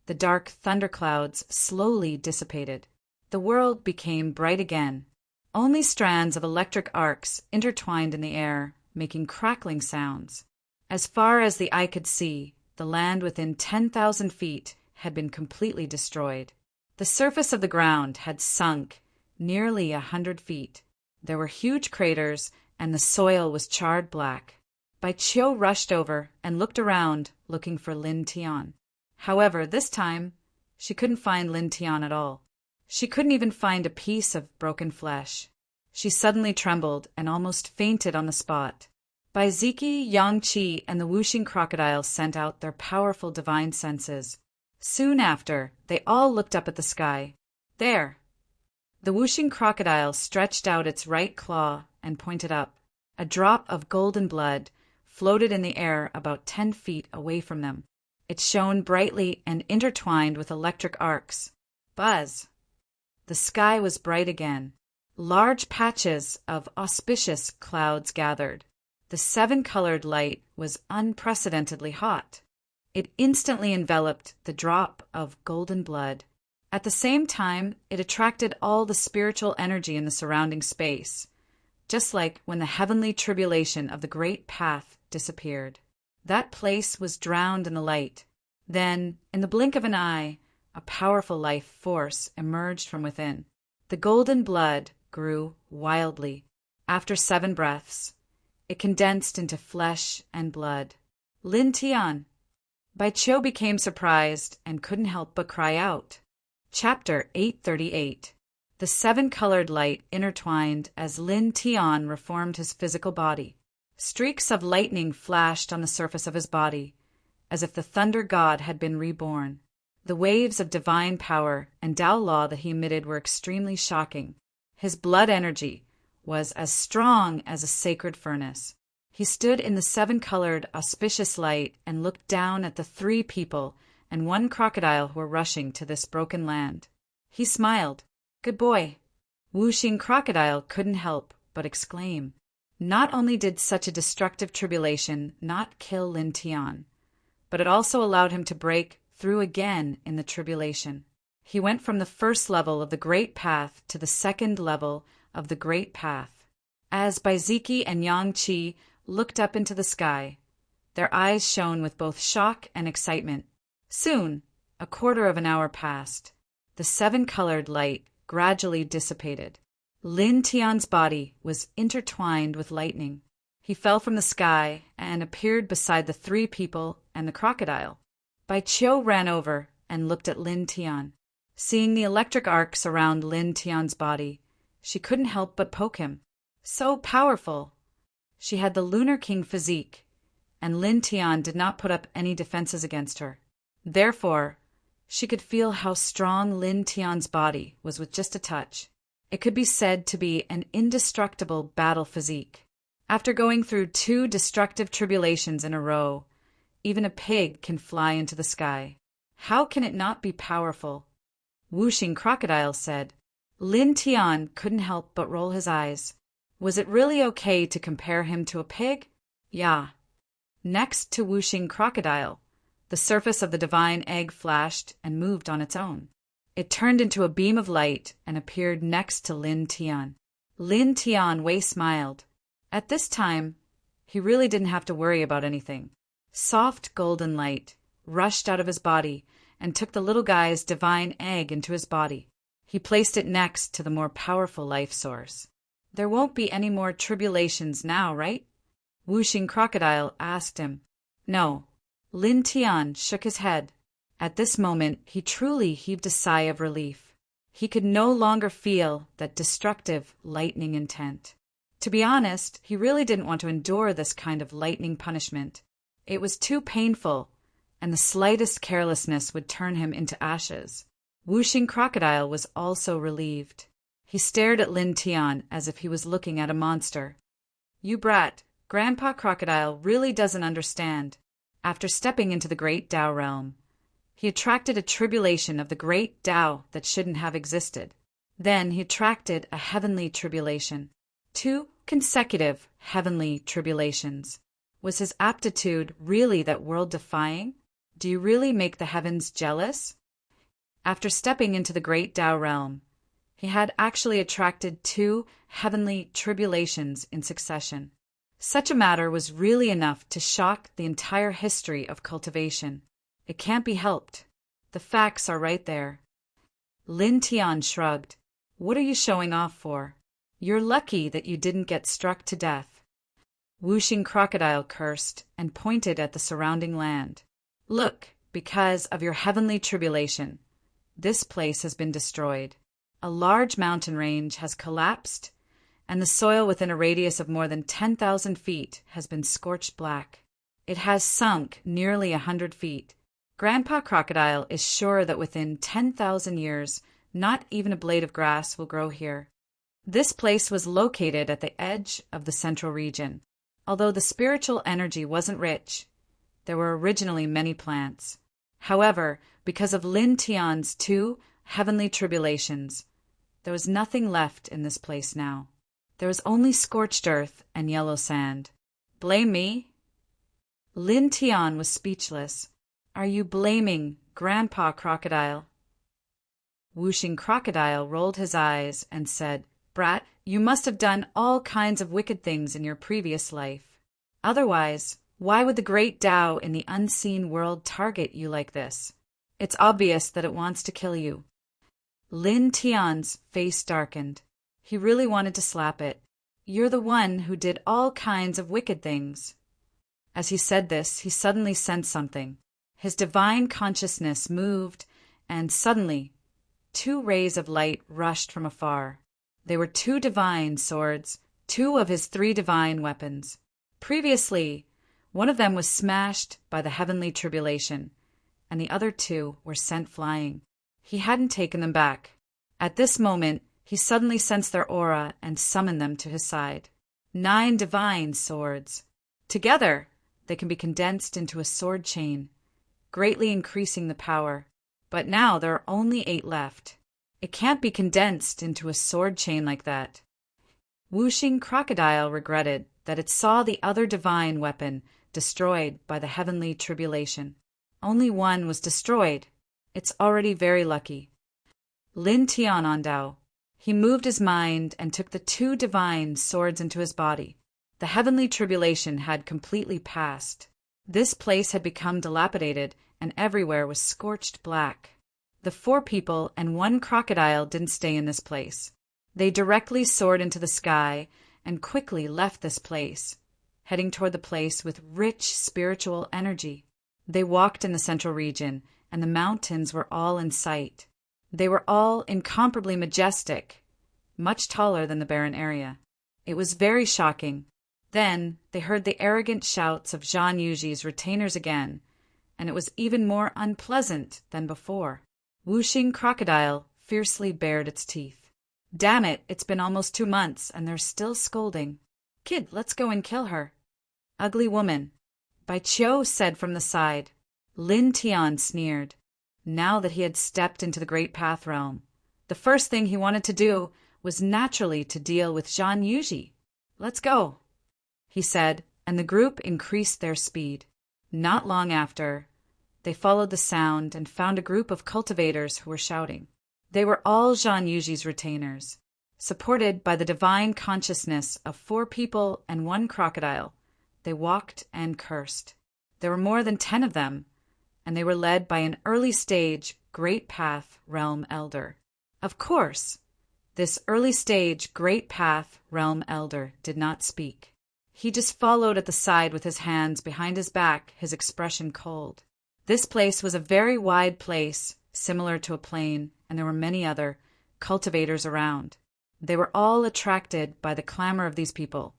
the dark thunderclouds slowly dissipated. The world became bright again. Only strands of electric arcs intertwined in the air, making crackling sounds. As far as the eye could see, the land within 10,000 feet had been completely destroyed. The surface of the ground had sunk nearly 100 feet. There were huge craters, and the soil was charred black. Bai Qiu rushed over and looked around, looking for Lin Tian. However, this time, she couldn't find Lin Tian at all. She couldn't even find a piece of broken flesh. She suddenly trembled and almost fainted on the spot. Bai Ziki, Yang Qi, and the whooshing crocodile sent out their powerful divine senses. Soon after, they all looked up at the sky. There! The whooshing crocodile stretched out its right claw and pointed up. A drop of golden blood floated in the air about 10 feet away from them. It shone brightly and intertwined with electric arcs. Buzz! The sky was bright again. Large patches of auspicious clouds gathered. The 7-colored light was unprecedentedly hot. It instantly enveloped the drop of golden blood. At the same time, it attracted all the spiritual energy in the surrounding space, just like when the heavenly tribulation of the great path disappeared. That place was drowned in the light. Then, in the blink of an eye, a powerful life force emerged from within. The golden blood grew wildly. After 7 breaths, it condensed into flesh and blood. Lin Tian! Bai Qiu became surprised and couldn't help but cry out. Chapter 838. The 7-colored light intertwined as Lin Tian reformed his physical body. Streaks of lightning flashed on the surface of his body, as if the thunder god had been reborn. The waves of divine power and Tao law that he emitted were extremely shocking. His blood energy was as strong as a sacred furnace. He stood in the 7-colored auspicious light and looked down at the 3 people and 1 crocodile who were rushing to this broken land. He smiled. Good boy. Whooshing crocodile couldn't help but exclaim. Not only did such a destructive tribulation not kill Lin Tian, but it also allowed him to break through again in the tribulation. He went from the 1st level of the Great Path to the 2nd level of the Great Path. As Bai Ziki and Yang Qi looked up into the sky, their eyes shone with both shock and excitement. Soon, a quarter of an hour passed. The 7-colored light gradually dissipated. Lin Tian's body was intertwined with lightning. He fell from the sky and appeared beside the 3 people and the crocodile. Bai Qiu ran over and looked at Lin Tian. Seeing the electric arcs around Lin Tian's body, she couldn't help but poke him. So powerful! She had the Lunar King physique, and Lin Tian did not put up any defenses against her. Therefore, she could feel how strong Lin Tian's body was with just a touch. It could be said to be an indestructible battle physique. After going through 2 destructive tribulations in a row, even a pig can fly into the sky. How can it not be powerful? Whooshing crocodile said. Lin Tian couldn't help but roll his eyes. Was it really okay to compare him to a pig? Yeah. Next to whooshing crocodile, The surface of the divine egg flashed and moved on its own. It turned into a beam of light and appeared next to Lin Tian. Lin Tian Wei smiled. At this time, he really didn't have to worry about anything. Soft golden light rushed out of his body and took the little guy's divine egg into his body. He placed it next to the more powerful life source. There won't be any more tribulations now, right? Wuxing Crocodile asked him. No. Lin Tian shook his head. At this moment, he truly heaved a sigh of relief. He could no longer feel that destructive, lightning intent. To be honest, he really didn't want to endure this kind of lightning punishment. It was too painful, and the slightest carelessness would turn him into ashes. Wuxing Crocodile was also relieved. He stared at Lin Tian as if he was looking at a monster. You brat, Grandpa Crocodile really doesn't understand. After stepping into the great Tao realm, he attracted a tribulation of the great Tao that shouldn't have existed. Then he attracted a heavenly tribulation. 2 consecutive heavenly tribulations. Was his aptitude really that world-defying? Do you really make the heavens jealous? After stepping into the great Tao realm, he had actually attracted 2 heavenly tribulations in succession. Such a matter was really enough to shock the entire history of cultivation. It can't be helped. The facts are right there. Lin Tian shrugged. What are you showing off for? You're lucky that you didn't get struck to death. Wuxing Crocodile cursed and pointed at the surrounding land. Look, because of your heavenly tribulation, this place has been destroyed. A large mountain range has collapsed, and the soil within a radius of more than 10,000 feet has been scorched black. It has sunk nearly 100 feet. Grandpa Crocodile is sure that within 10,000 years, not even a blade of grass will grow here. This place was located at the edge of the central region. Although the spiritual energy wasn't rich, there were originally many plants. However, because of Lin Tian's 2 heavenly tribulations, there was nothing left in this place now. There was only scorched earth and yellow sand. Blame me? Lin Tian was speechless. Are you blaming Grandpa Crocodile? Wuxing Crocodile rolled his eyes and said, Brat, you must have done all kinds of wicked things in your previous life. Otherwise, why would the great Tao in the unseen world target you like this? It's obvious that it wants to kill you. Lin Tian's face darkened. He really wanted to slap it. You're the one who did all kinds of wicked things. As he said this, he suddenly sensed something. His divine consciousness moved, and suddenly 2 rays of light rushed from afar. They were 2 divine swords, 2 of his 3 divine weapons. Previously, one of them was smashed by the heavenly tribulation, and the other 2 were sent flying. He hadn't taken them back. At this moment, he suddenly sensed their aura and summoned them to his side. 9 divine swords. Together, they can be condensed into a sword chain, greatly increasing the power. But now there are only 8 left. It can't be condensed into a sword chain like that. Wuxing Crocodile regretted that it saw the other divine weapon destroyed by the heavenly tribulation. Only one was destroyed. It's already very lucky. Lin Tian Ondao. He moved his mind and took the 2 divine swords into his body. The heavenly tribulation had completely passed. This place had become dilapidated, and everywhere was scorched black. The 4 people and 1 crocodile didn't stay in this place. They directly soared into the sky and quickly left this place, heading toward the place with rich spiritual energy. They walked in the central region, and the mountains were all in sight. They were all incomparably majestic, much taller than the barren area. It was very shocking. Then they heard the arrogant shouts of Zhang Yuji's retainers again, and it was even more unpleasant than before. Wuxing Crocodile fiercely bared its teeth. Damn it, it's been almost 2 months, and they're still scolding. Kid, let's go and kill her. Ugly woman. Bai Qiu said from the side. Lin Tian sneered. Now that he had stepped into the Great Path realm, the first thing he wanted to do was naturally to deal with Zhang Yuji. Let's go, he said, and the group increased their speed. Not long after, They followed the sound and found a group of cultivators who were shouting. They were all Zhang Yuji's retainers, supported by the divine consciousness of 4 people and 1 crocodile. They walked and cursed. There were more than 10 of them, and they were led by an early-stage Great Path Realm Elder. Of course, this early-stage Great Path Realm Elder did not speak. He just followed at the side with his hands behind his back, his expression cold. This place was a very wide place, similar to a plain, and there were many other cultivators around. They were all attracted by the clamor of these people,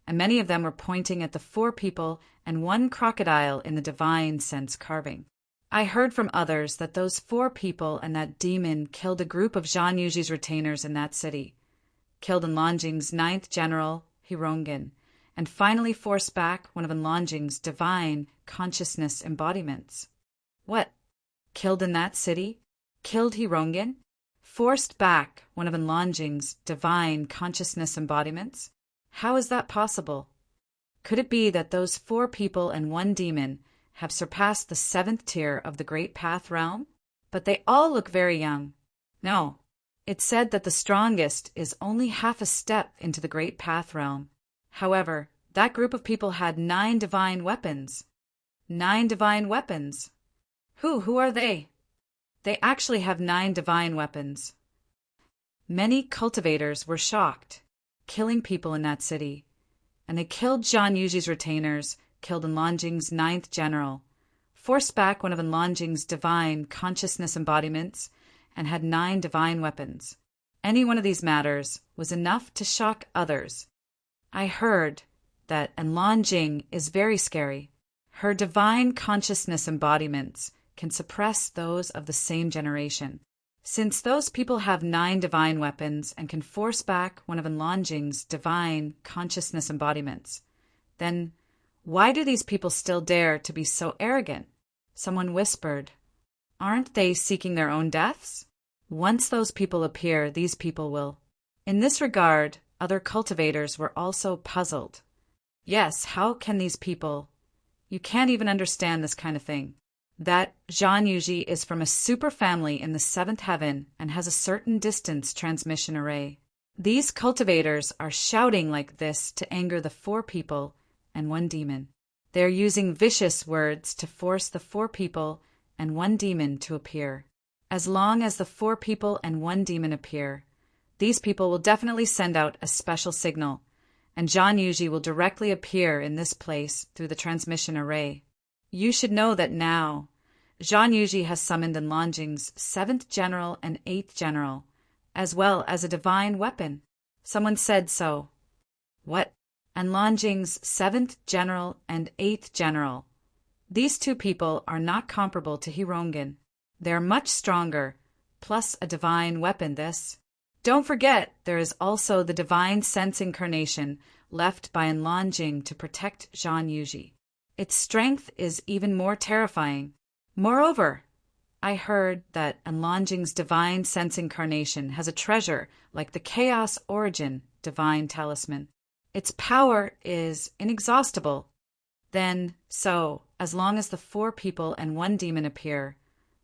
and many of them were pointing at the 4 people and 1 crocodile in the divine sense carving. I heard from others that those 4 people and that demon killed a group of Zhang Yuji's retainers in that city, killed Enlongjing's 9th general, Hirongin, and finally forced back one of Enlongjing's divine consciousness embodiments. What? Killed in that city? Killed Hirongin? Forced back one of Enlongjing's divine consciousness embodiments? How is that possible? Could it be that those 4 people and 1 demon have surpassed the 7th tier of the Great Path realm? But they all look very young. No, it's said that the strongest is only half a step into the Great Path realm. However, that group of people had 9 divine weapons. 9 divine weapons. Who are they? They actually have 9 divine weapons. Many cultivators were shocked, killing people in that city, and they killed Zhang Yuji's retainers, killed Enlongjing's 9th general, forced back one of Enlongjing's divine consciousness embodiments, and had 9 divine weapons. Any one of these matters was enough to shock others. I heard that Enlongjing is very scary. Her divine consciousness embodiments can suppress those of the same generation. Since those people have 9 divine weapons and can force back one of Enlongjing's divine consciousness embodiments, then why do these people still dare to be so arrogant? Someone whispered, "Aren't they seeking their own deaths?" Once those people appear, these people will. In this regard, other cultivators were also puzzled. Yes, how can these people? You can't even understand this kind of thing. That Zhang Yuji is from a super family in the 7th heaven and has a certain distance transmission array. These cultivators are shouting like this to anger the 4 people and 1 demon. They are using vicious words to force the 4 people and 1 demon to appear. As long as the 4 people and 1 demon appear, these people will definitely send out a special signal, and Zhang Yuji will directly appear in this place through the transmission array. You should know that now, Zhang Yuji has summoned Enlongjing's 7th general and 8th general, as well as a divine weapon. Someone said so. What? Enlongjing's 7th general and 8th general. These 2 people are not comparable to Hirongin. They are much stronger, plus a divine weapon this. Don't forget, there is also the divine sense incarnation left by Enlongjing to protect Zhang Yuji. Its strength is even more terrifying. Moreover, I heard that Enlongjing's divine sense incarnation has a treasure like the Chaos Origin divine talisman. Its power is inexhaustible. Then, so, as long as the 4 people and 1 demon appear,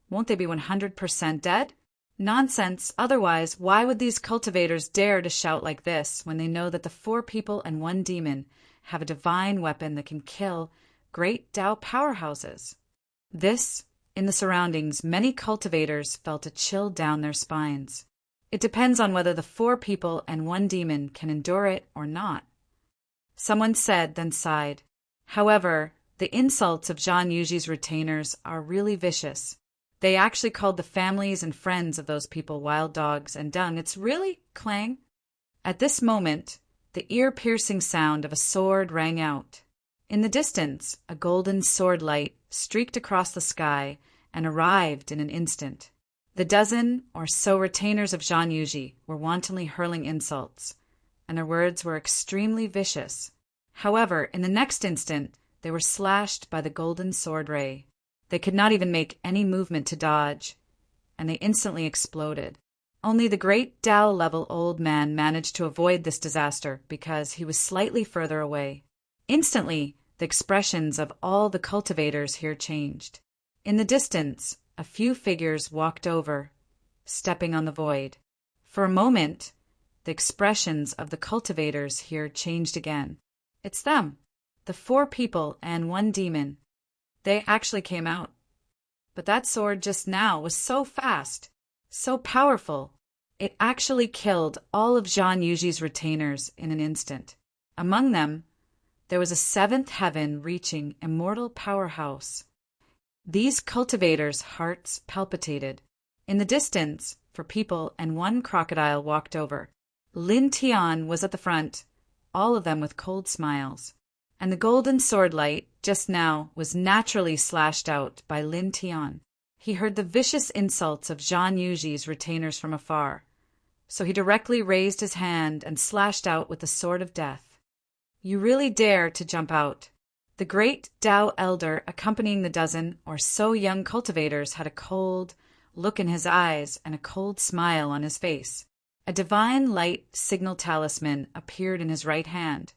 won't they be 100% dead? Nonsense, otherwise why would these cultivators dare to shout like this when they know that the 4 people and 1 demon have a divine weapon that can kill great Tao powerhouses? This, in the surroundings, many cultivators felt a chill down their spines. It depends on whether the 4 people and 1 demon can endure it or not. Someone said, then sighed. However, the insults of Zhang Yuji's retainers are really vicious. They actually called the families and friends of those people wild dogs and dung. It's really clang. At this moment, the ear-piercing sound of a sword rang out. In the distance, a golden sword light streaked across the sky and arrived in an instant. The dozen or so retainers of Zhang Yuji were wantonly hurling insults, and their words were extremely vicious. However, in the next instant, they were slashed by the golden sword ray. They could not even make any movement to dodge, and they instantly exploded. Only the great Tao-level old man managed to avoid this disaster because he was slightly further away. Instantly, the expressions of all the cultivators here changed. In the distance, a few figures walked over, stepping on the void. For a moment, the expressions of the cultivators here changed again. It's them, the 4 people and 1 demon. They actually came out. But that sword just now was so fast, so powerful. It actually killed all of Zhang Yuji's retainers in an instant. Among them, there was a 7th heaven-reaching immortal powerhouse. These cultivators' hearts palpitated. In the distance, 4 people and 1 crocodile walked over. Lin Tian was at the front, all of them with cold smiles. And the golden sword light, just now, was naturally slashed out by Lin Tian. He heard the vicious insults of Zhang Yuji's retainers from afar, so he directly raised his hand and slashed out with the sword of death. You really dare to jump out. The great Tao elder accompanying the dozen or so young cultivators had a cold look in his eyes and a cold smile on his face. A divine light signal talisman appeared in his right hand,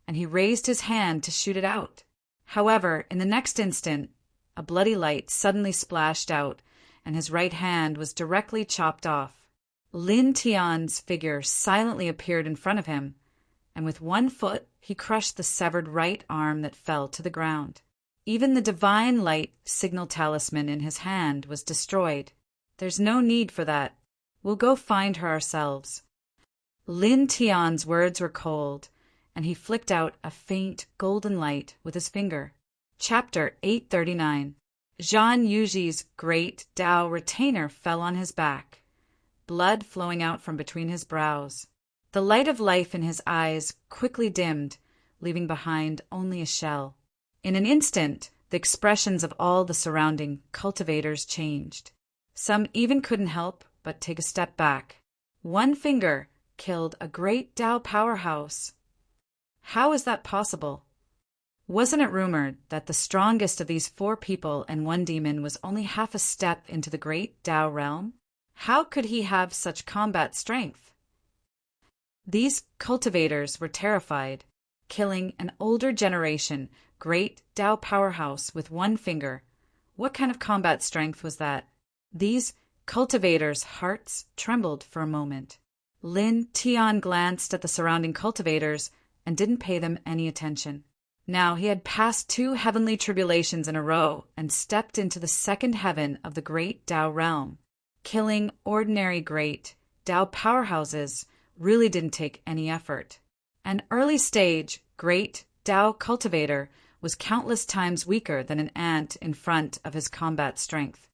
and he raised his hand to shoot it out. However, in the next instant, a bloody light suddenly splashed out, and his right hand was directly chopped off. Lin Tian's figure silently appeared in front of him, and with 1 foot he crushed the severed right arm that fell to the ground. Even the divine light signal talisman in his hand was destroyed. There's no need for that. We'll go find her ourselves. Lin Tian's words were cold, and he flicked out a faint golden light with his finger. Chapter 839. Zhang Yuji's great Tao retainer fell on his back, blood flowing out from between his brows. The light of life in his eyes quickly dimmed, leaving behind only a shell. In an instant, the expressions of all the surrounding cultivators changed. Some even couldn't help but take a step back. 1 finger killed a great Tao powerhouse. How is that possible? Wasn't it rumored that the strongest of these 4 people and 1 demon was only half a step into the great Tao realm? How could he have such combat strength? These cultivators were terrified, killing an older generation great Tao powerhouse with 1 finger. What kind of combat strength was that? These cultivators' hearts trembled for a moment. Lin Tian glanced at the surrounding cultivators and didn't pay them any attention. Now he had passed 2 heavenly tribulations in a row and stepped into the 2nd heaven of the great Tao realm. Killing ordinary great Tao powerhouses really didn't take any effort. An early stage great Tao cultivator was countless times weaker than an ant in front of his combat strength.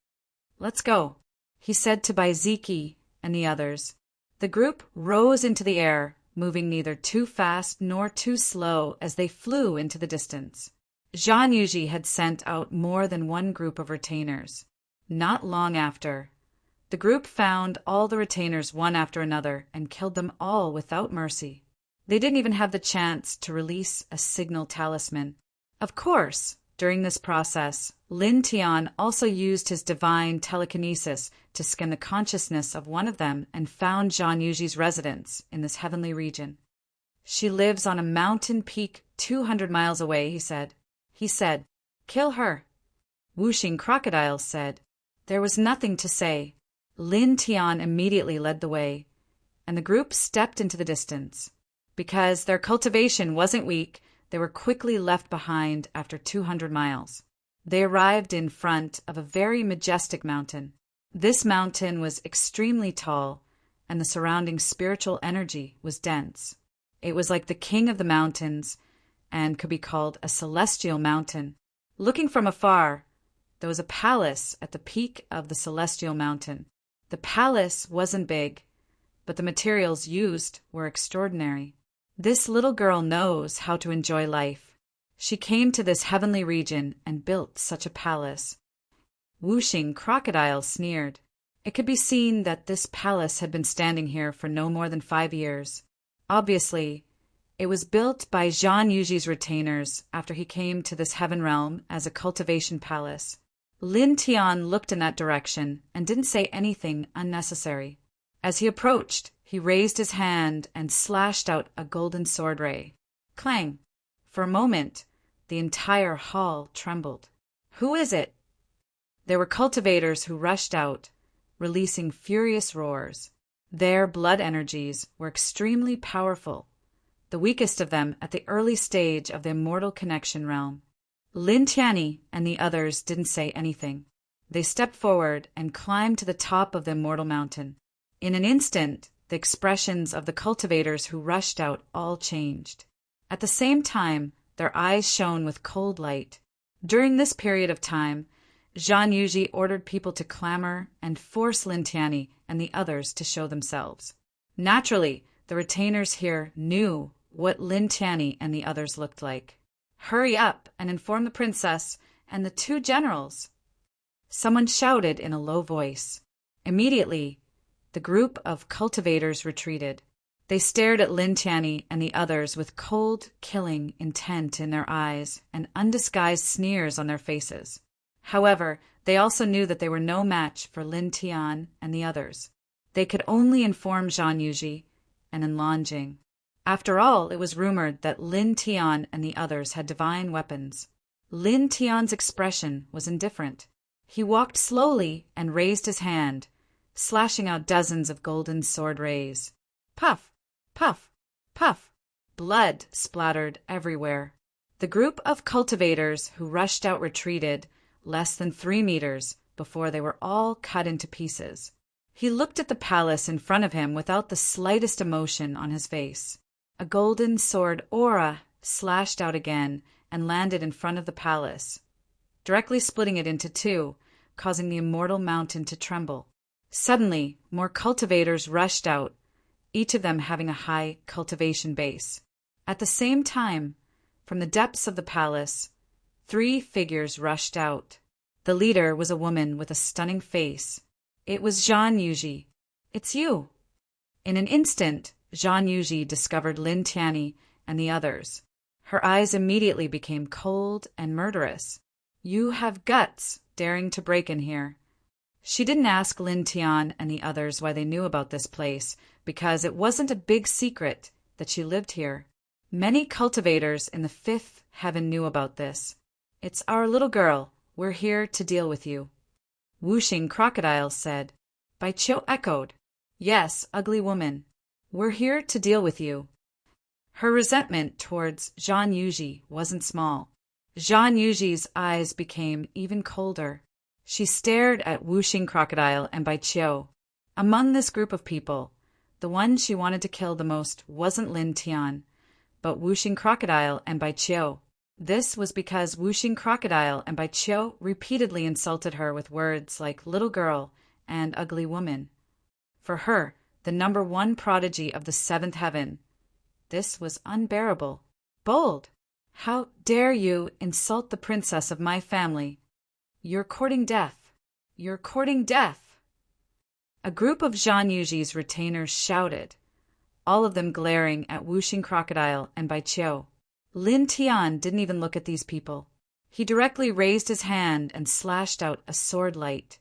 Let's go, he said to Baiziki and the others. The group rose into the air, moving neither too fast nor too slow as they flew into the distance. Zhang Yuji had sent out more than 1 group of retainers. Not long after, the group found all the retainers one after another and killed them all without mercy. They didn't even have the chance to release a signal talisman. Of course, during this process, Lin Tian also used his divine telekinesis to scan the consciousness of one of them and found Zhang Yuji's residence in this heavenly region. She lives on a mountain peak 200 miles away, he said. He said, kill her. Wuxing Crocodile said. There was nothing to say. Lin Tian immediately led the way, and the group stepped into the distance. Because their cultivation wasn't weak, they were quickly left behind after 200 miles. They arrived in front of a very majestic mountain. This mountain was extremely tall, and the surrounding spiritual energy was dense. It was like the king of the mountains, and could be called a celestial mountain. Looking from afar, there was a palace at the peak of the celestial mountain. The palace wasn't big, but the materials used were extraordinary. This little girl knows how to enjoy life. She came to this heavenly region and built such a palace. Wuxing Crocodile sneered. It could be seen that this palace had been standing here for no more than 5 years. Obviously, it was built by Zhang Yuji's retainers after he came to this heaven realm as a cultivation palace. Lin Tian looked in that direction and didn't say anything unnecessary. As he approached, he raised his hand and slashed out a golden sword ray. Clang! For a moment, the entire hall trembled. Who is it? There were cultivators who rushed out, releasing furious roars. Their blood energies were extremely powerful, the weakest of them at the early stage of the immortal connection realm. Lin Tianyi and the others didn't say anything. They stepped forward and climbed to the top of the immortal mountain. In an instant, the expressions of the cultivators who rushed out all changed. At the same time, their eyes shone with cold light. During this period of time, Zhang Yuji ordered people to clamor and force Lin Tianyi and the others to show themselves. Naturally, the retainers here knew what Lin Tianyi and the others looked like. "Hurry up and inform the princess and the two generals," someone shouted in a low voice. Immediately, the group of cultivators retreated. They stared at Lin Tianyi and the others with cold, killing intent in their eyes and undisguised sneers on their faces. However, they also knew that they were no match for Lin Tian and the others. They could only inform Zhang Yuji and Enlanjing. After all, it was rumored that Lin Tian and the others had divine weapons. Lin Tian's expression was indifferent. He walked slowly and raised his hand, slashing out dozens of golden sword rays. Puff, puff, puff. Blood splattered everywhere. The group of cultivators who rushed out retreated less than 3 meters before they were all cut into pieces. He looked at the palace in front of him without the slightest emotion on his face. A golden sword aura slashed out again and landed in front of the palace, directly splitting it into two, causing the immortal mountain to tremble. Suddenly, more cultivators rushed out, each of them having a high cultivation base. At the same time, from the depths of the palace, 3 figures rushed out. The leader was a woman with a stunning face. It was Zhang Yuji. "It's you." In an instant, Zhang Yuji discovered Lin Tianyi and the others. Her eyes immediately became cold and murderous. "You have guts, daring to break in here." She didn't ask Lin Tian and the others why they knew about this place, because it wasn't a big secret that she lived here. Many cultivators in the 5th heaven knew about this. "It's our little girl. We're here to deal with you." Whooshing Crocodile said. Baiqiu echoed. "Yes, ugly woman. We're here to deal with you." Her resentment towards Zhang Yuji wasn't small. Zhang Yuji's eyes became even colder. She stared at Whooshing Crocodile and Baiqiu. Among this group of people, the one she wanted to kill the most wasn't Lin Tian, but Whooshing Crocodile and Baiqiu. This was because Whooshing Crocodile and Baiqiu repeatedly insulted her with words like little girl and ugly woman. For her, the number 1 prodigy of the 7th heaven, this was unbearable. "Bold! How dare you insult the princess of my family? You're courting death! You're courting death!" A group of Zhang Yuji's retainers shouted, all of them glaring at Whooshing Crocodile and Baiqiu. Lin Tian didn't even look at these people. He directly raised his hand and slashed out a sword light.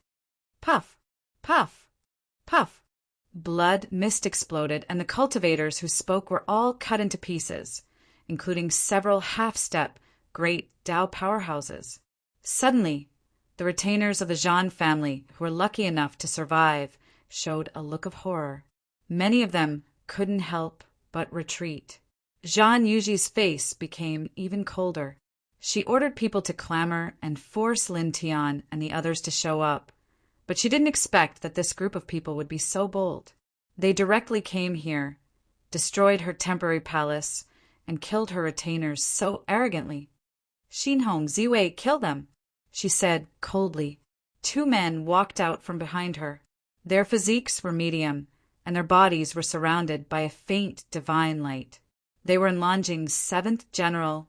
Puff! Puff! Puff! Blood mist exploded, and the cultivators who spoke were all cut into pieces, including several half-step, great Dao powerhouses. Suddenly, the retainers of the Zhan family, who were lucky enough to survive, showed a look of horror. Many of them couldn't help but retreat. Zhang Yuji's face became even colder. She ordered people to clamor and force Lin Tian and the others to show up, but she didn't expect that this group of people would be so bold. They directly came here, destroyed her temporary palace, and killed her retainers so arrogantly. "Xinhong, Ziwei, kill them," she said coldly. 2 men walked out from behind her. Their physiques were medium, and their bodies were surrounded by a faint divine light. They were Enlanjing's 7th general,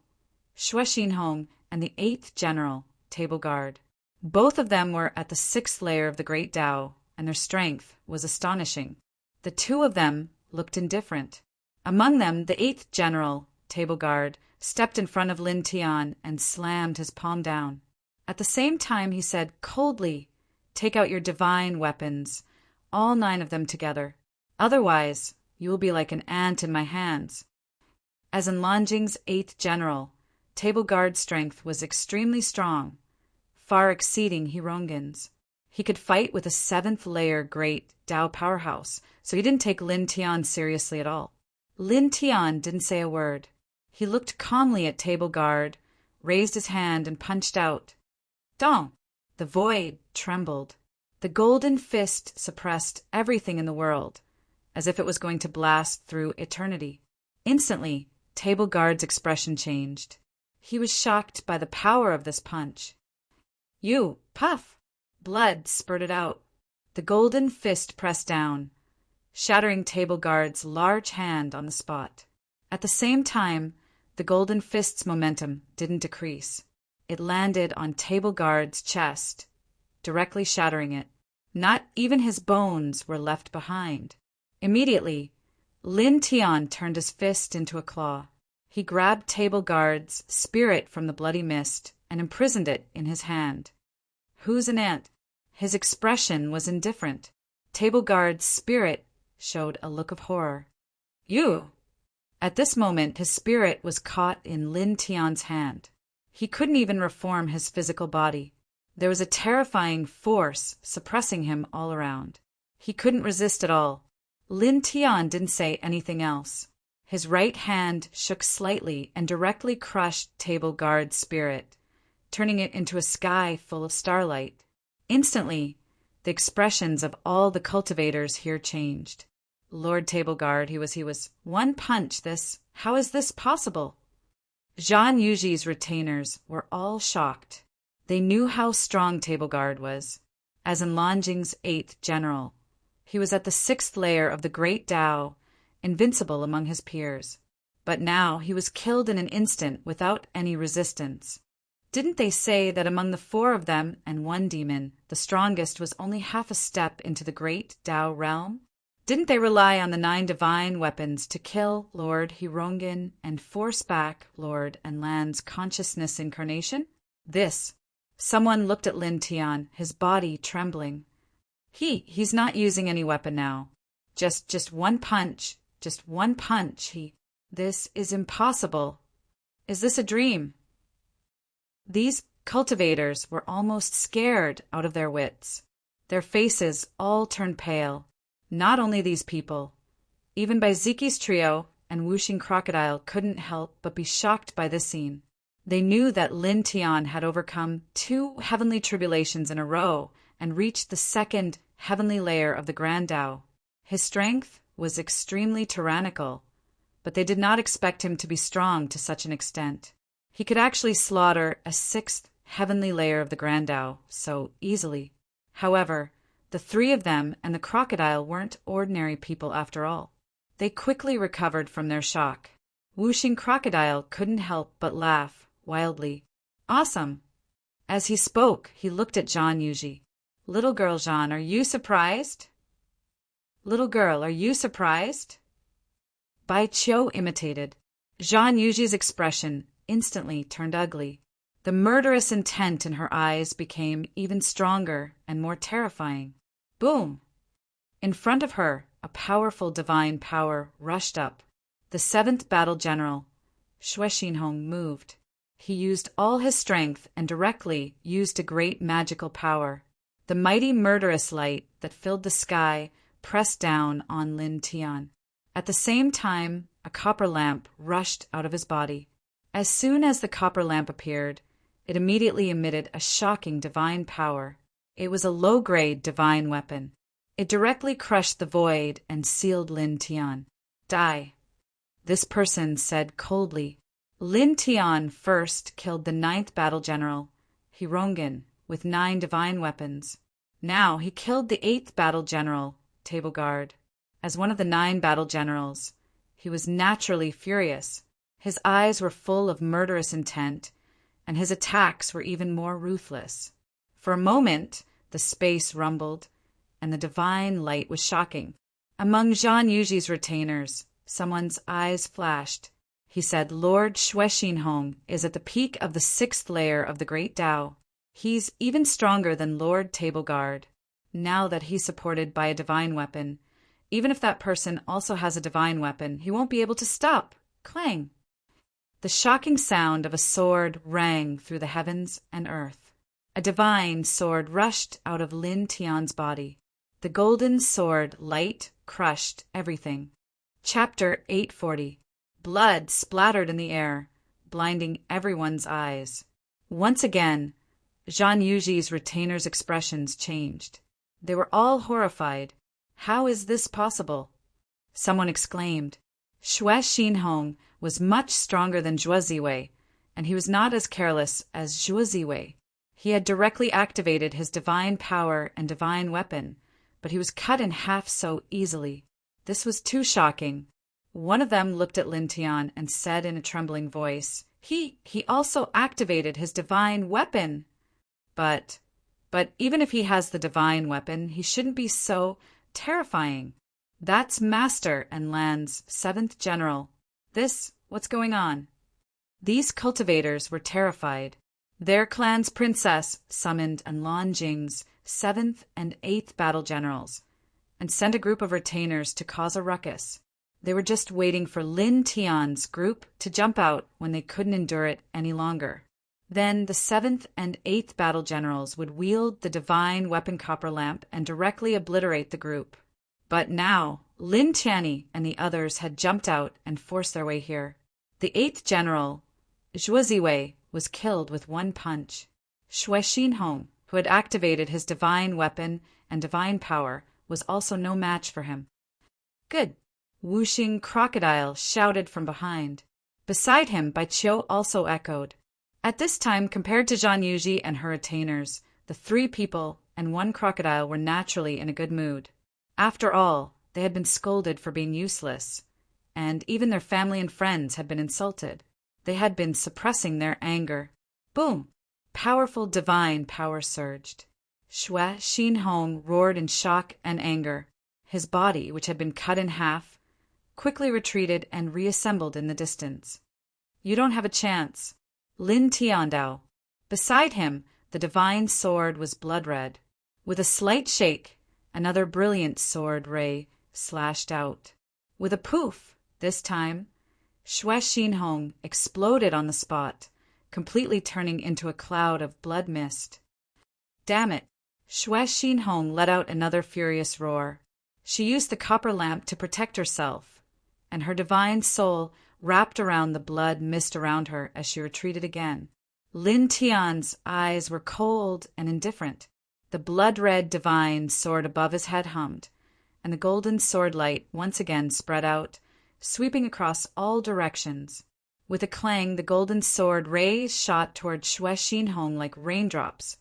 Xue Xinhong, and the 8th general, Table Guard. Both of them were at the 6th layer of the Great Tao, and their strength was astonishing. The 2 of them looked indifferent. Among them, the 8th general, Table Guard, stepped in front of Lin Tian and slammed his palm down. At the same time, he said coldly, "Take out your divine weapons, all 9 of them together. Otherwise, you will be like an ant in my hands." As Enlanjing's 8th general, Table Guard's strength was extremely strong, far exceeding Hirongen's. He could fight with a seventh-layer great Tao powerhouse, so he didn't take Lin Tian seriously at all. Lin Tian didn't say a word. He looked calmly at table guard, raised his hand, and punched out. Dong! The void trembled. The golden fist suppressed everything in the world, as if it was going to blast through eternity. Instantly, table guard's expression changed. He was shocked by the power of this punch. You, puff! Blood spurted out. The golden fist pressed down, shattering table guard's large hand on the spot. At the same time, the golden fist's momentum didn't decrease. It landed on table guard's chest, directly shattering it. Not even his bones were left behind. Immediately, Lin Tian turned his fist into a claw. He grabbed table guard's spirit from the bloody mist and imprisoned it in his hand. Who's an ant? His expression was indifferent. Table guard's spirit showed a look of horror. You! At this moment, his spirit was caught in Lin Tian's hand. He couldn't even reform his physical body. There was a terrifying force suppressing him all around. He couldn't resist at all. Lin Tian didn't say anything else. His right hand shook slightly and directly crushed table guard's spirit, turning it into a sky full of starlight. Instantly, the expressions of all the cultivators here changed. Lord Table Guard, he was, one punch this, how is this possible? Zhan Yuji's retainers were all shocked. They knew how strong Table Guard was. As in Lanjing's 8th general, he was at the 6th layer of the Great Tao, invincible among his peers. But now he was killed in an instant without any resistance. Didn't they say that among the 4 of them and 1 demon, the strongest was only half a step into the Great Tao realm? Didn't they rely on the 9 divine weapons to kill Lord Hirongen and force back Lord and Lan's consciousness incarnation? Someone looked at Lin Tian, his body trembling. He's not using any weapon now. Just one punch, This is impossible. Is this a dream? These cultivators were almost scared out of their wits. Their faces all turned pale. Not only these people, even Baiziki's trio and Whooshing Crocodile couldn't help but be shocked by this scene. They knew that Lin Tian had overcome 2 heavenly tribulations in a row and reached the 2nd heavenly layer of the Grand Tao. His strength was extremely tyrannical, but they did not expect him to be strong to such an extent. He could actually slaughter a 6th heavenly layer of the Grand Tao so easily. However, the 3 of them and the crocodile weren't ordinary people after all. They quickly recovered from their shock. Whooshing Crocodile couldn't help but laugh wildly. Awesome! As he spoke, he looked at Zhan Yuji. Little girl Zhan, are you surprised? Little girl, are you surprised? Bai Qiu imitated. Zhan Yuji's expression instantly turned ugly. The murderous intent in her eyes became even stronger and more terrifying. Boom! In front of her, a powerful divine power rushed up. The 7th battle general, Xue Xinhong, moved. He used all his strength and directly used a great magical power. The mighty murderous light that filled the sky pressed down on Lin Tian. At the same time, a copper lamp rushed out of his body. As soon as the copper lamp appeared, it immediately emitted a shocking divine power. It was a low-grade divine weapon. It directly crushed the void and sealed Lin Tian. Die. This person said coldly. Lin Tian first killed the 9th battle general, Hirongen, with 9 divine weapons. Now he killed the 8th battle general, Table Guard. As one of the 9 battle generals, he was naturally furious. His eyes were full of murderous intent, and his attacks were even more ruthless. For a moment, the space rumbled, and the divine light was shocking. Among Zhan Yuji's retainers, someone's eyes flashed. He said, Lord Xue Xinhong is at the peak of the 6th layer of the Great Tao. He's even stronger than Lord Table Guard. Now that he's supported by a divine weapon, even if that person also has a divine weapon, he won't be able to stop. Clang! The shocking sound of a sword rang through the heavens and earth. A divine sword rushed out of Lin Tian's body. The golden sword light crushed everything. Chapter 840. Blood splattered in the air, blinding everyone's eyes. Once again, Zhang Yuji's retainers' expressions changed. They were all horrified. How is this possible? Someone exclaimed. Xue Xinhong was much stronger than Zhuo Ziwei, and he was not as careless as Zhuo Ziwei. He had directly activated his divine power and divine weapon, but he was cut in half so easily. This was too shocking. One of them looked at Lin Tian and said in a trembling voice, He also activated his divine weapon. But even if he has the divine weapon, he shouldn't be so terrifying. That's Master and Lan's 7th General. What's going on? These cultivators were terrified. Their clan's princess summoned Lan Jing's 7th and 8th battle generals and sent a group of retainers to cause a ruckus. They were just waiting for Lin Tian's group to jump out when they couldn't endure it any longer. Then the 7th and 8th battle generals would wield the divine weapon copper lamp and directly obliterate the group. But now, Lin Tianyi and the others had jumped out and forced their way here. The 8th general, Zhuo Ziwei, was killed with one punch. Xue Xinhong, who had activated his divine weapon and divine power, was also no match for him. Good. Wuxing Crocodile shouted from behind. Beside him, Baiqiu also echoed. At this time, compared to Zhang Yuji and her retainers, the 3 people and 1 crocodile were naturally in a good mood. After all, they had been scolded for being useless, and even their family and friends had been insulted. They had been suppressing their anger. Boom! Powerful divine power surged. Xue Xinhong roared in shock and anger. His body, which had been cut in half, quickly retreated and reassembled in the distance. You don't have a chance. Lin Tiandao. Beside him, the divine sword was blood-red. With a slight shake, another brilliant sword ray slashed out. With a poof, this time, Xue Xinhong exploded on the spot, completely turning into a cloud of blood mist. Damn it! Xue Xinhong let out another furious roar. She used the copper lamp to protect herself, and her divine soul wrapped around the blood mist around her as she retreated again. Lin Tian's eyes were cold and indifferent. The blood-red divine sword above his head hummed, and the golden sword light once again spread out, sweeping across all directions. With a clang, the golden sword rays shot toward Xue Xinhong like raindrops,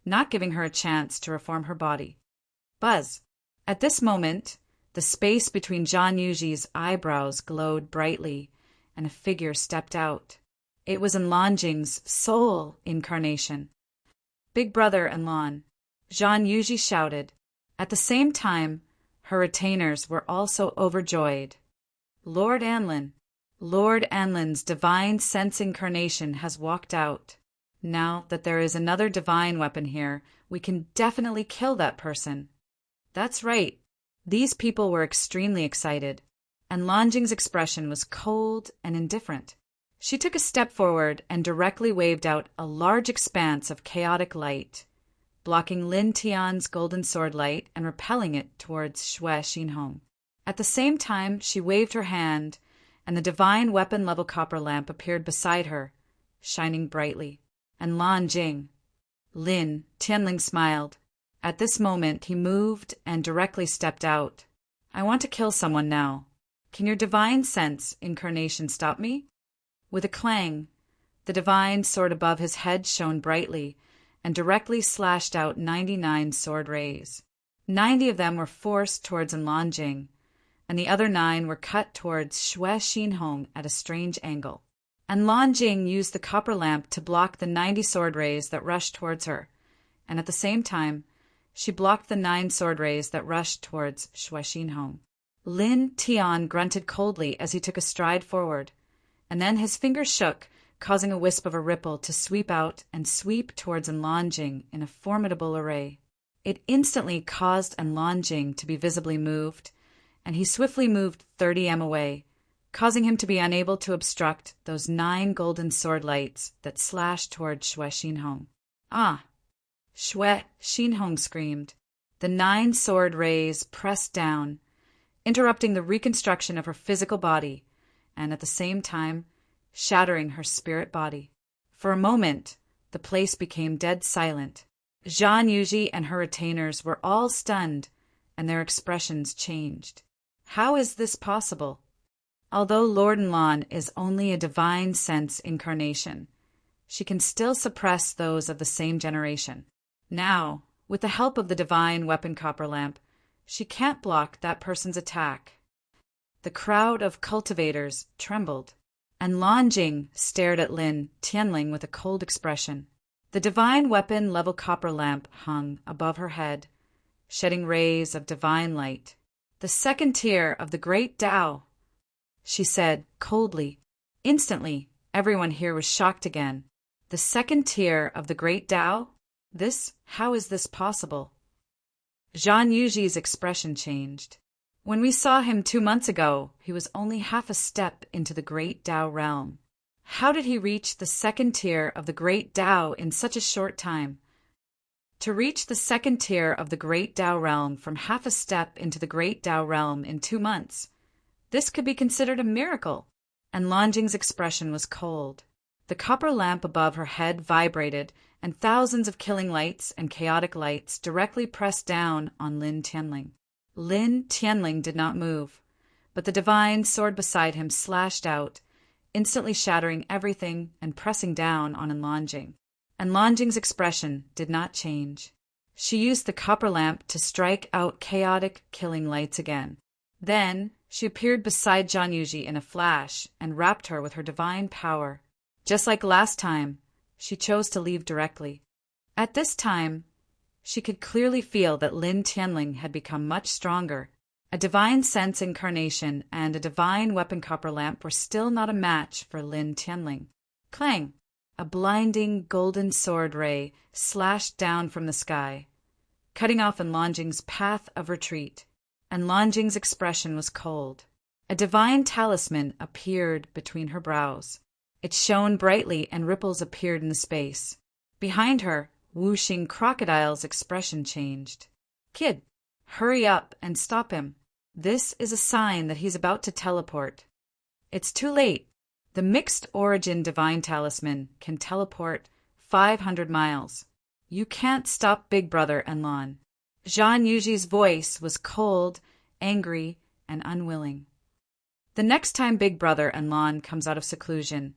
not giving her a chance to reform her body. Buzz! At this moment, the space between Zhang Yuji's eyebrows glowed brightly, and a figure stepped out. It was Lan Jing's soul incarnation. Big brother Lan, Zhang Yuji shouted. At the same time, her retainers were also overjoyed. Lord Anlin's divine sense incarnation has walked out. Now that there is another divine weapon here, we can definitely kill that person. That's right. These people were extremely excited, and Lan Jing's expression was cold and indifferent. She took a step forward and directly waved out a large expanse of chaotic light, blocking Lin Tian's golden sword light and repelling it towards Xue Xinhong. At the same time, she waved her hand, and the divine weapon-level copper lamp appeared beside her, shining brightly. And Lan Jing. Tianling smiled. At this moment, he moved and directly stepped out. I want to kill someone now. Can your divine sense incarnation stop me? With a clang, the divine sword above his head shone brightly and directly slashed out 99 sword rays. 90 of them were forced towards Lan Jing, and the other 9 were cut towards Xue Xinhong at a strange angle. And Lan Jing used the copper lamp to block the 90 sword rays that rushed towards her, and at the same time, she blocked the 9 sword rays that rushed towards Xue Xinhong. Lin Tian grunted coldly as he took a stride forward, and then his fingers shook, causing a wisp of a ripple to sweep out and sweep towards Lan Jing in a formidable array. It instantly caused Lan Jing to be visibly moved, and he swiftly moved 30 m away, causing him to be unable to obstruct those 9 golden sword lights that slashed towards Xue Xinhong. Ah, Shwe, Xinhong screamed. The 9 sword rays pressed down, interrupting the reconstruction of her physical body, and at the same time shattering her spirit body. For a moment, the place became dead silent. Zhan Yuji and her retainers were all stunned, and their expressions changed. How is this possible? Although Lord Enlon is only a divine sense incarnation, she can still suppress those of the same generation. Now, with the help of the divine weapon copper lamp, she can't block that person's attack. The crowd of cultivators trembled, and Lan Jing stared at Lin Tianling with a cold expression. The divine weapon level copper lamp hung above her head, shedding rays of divine light. The second tier of the great Tao, she said coldly. Instantly, everyone here was shocked again. The second tier of the great Tao? How is this possible? Zhan Yuji's expression changed. When we saw him 2 months ago, he was only half a step into the great Tao realm. How did he reach the second tier of the great Tao in such a short time? To reach the second tier of the great Tao realm from half a step into the great Tao realm in 2 months, this could be considered a miracle. And Lan Jing's expression was cold. The copper lamp above her head vibrated, and thousands of killing lights and chaotic lights directly pressed down on Lin Tianling. Lin Tianling did not move, but the divine sword beside him slashed out, instantly shattering everything and pressing down on Lan Jing. And Lan Jing's expression did not change. She used the copper lamp to strike out chaotic killing lights again. Then she appeared beside Zhan Yuji in a flash and wrapped her with her divine power. Just like last time, she chose to leave directly. At this time, she could clearly feel that Lin Tianling had become much stronger. A divine sense incarnation and a divine weapon copper lamp were still not a match for Lin Tianling. Clang! A blinding golden sword ray slashed down from the sky, cutting off Lan Jing's path of retreat. And Lan Jing's expression was cold. A divine talisman appeared between her brows. It shone brightly and ripples appeared in the space. Behind her, whooshing crocodile's expression changed. Kid, hurry up and stop him. This is a sign that he's about to teleport. It's too late. The mixed origin divine talisman can teleport 500 miles. You can't stop Big Brother Enlon. Zhan Yuji's voice was cold, angry, and unwilling. The next time Big Brother Enlon comes out of seclusion,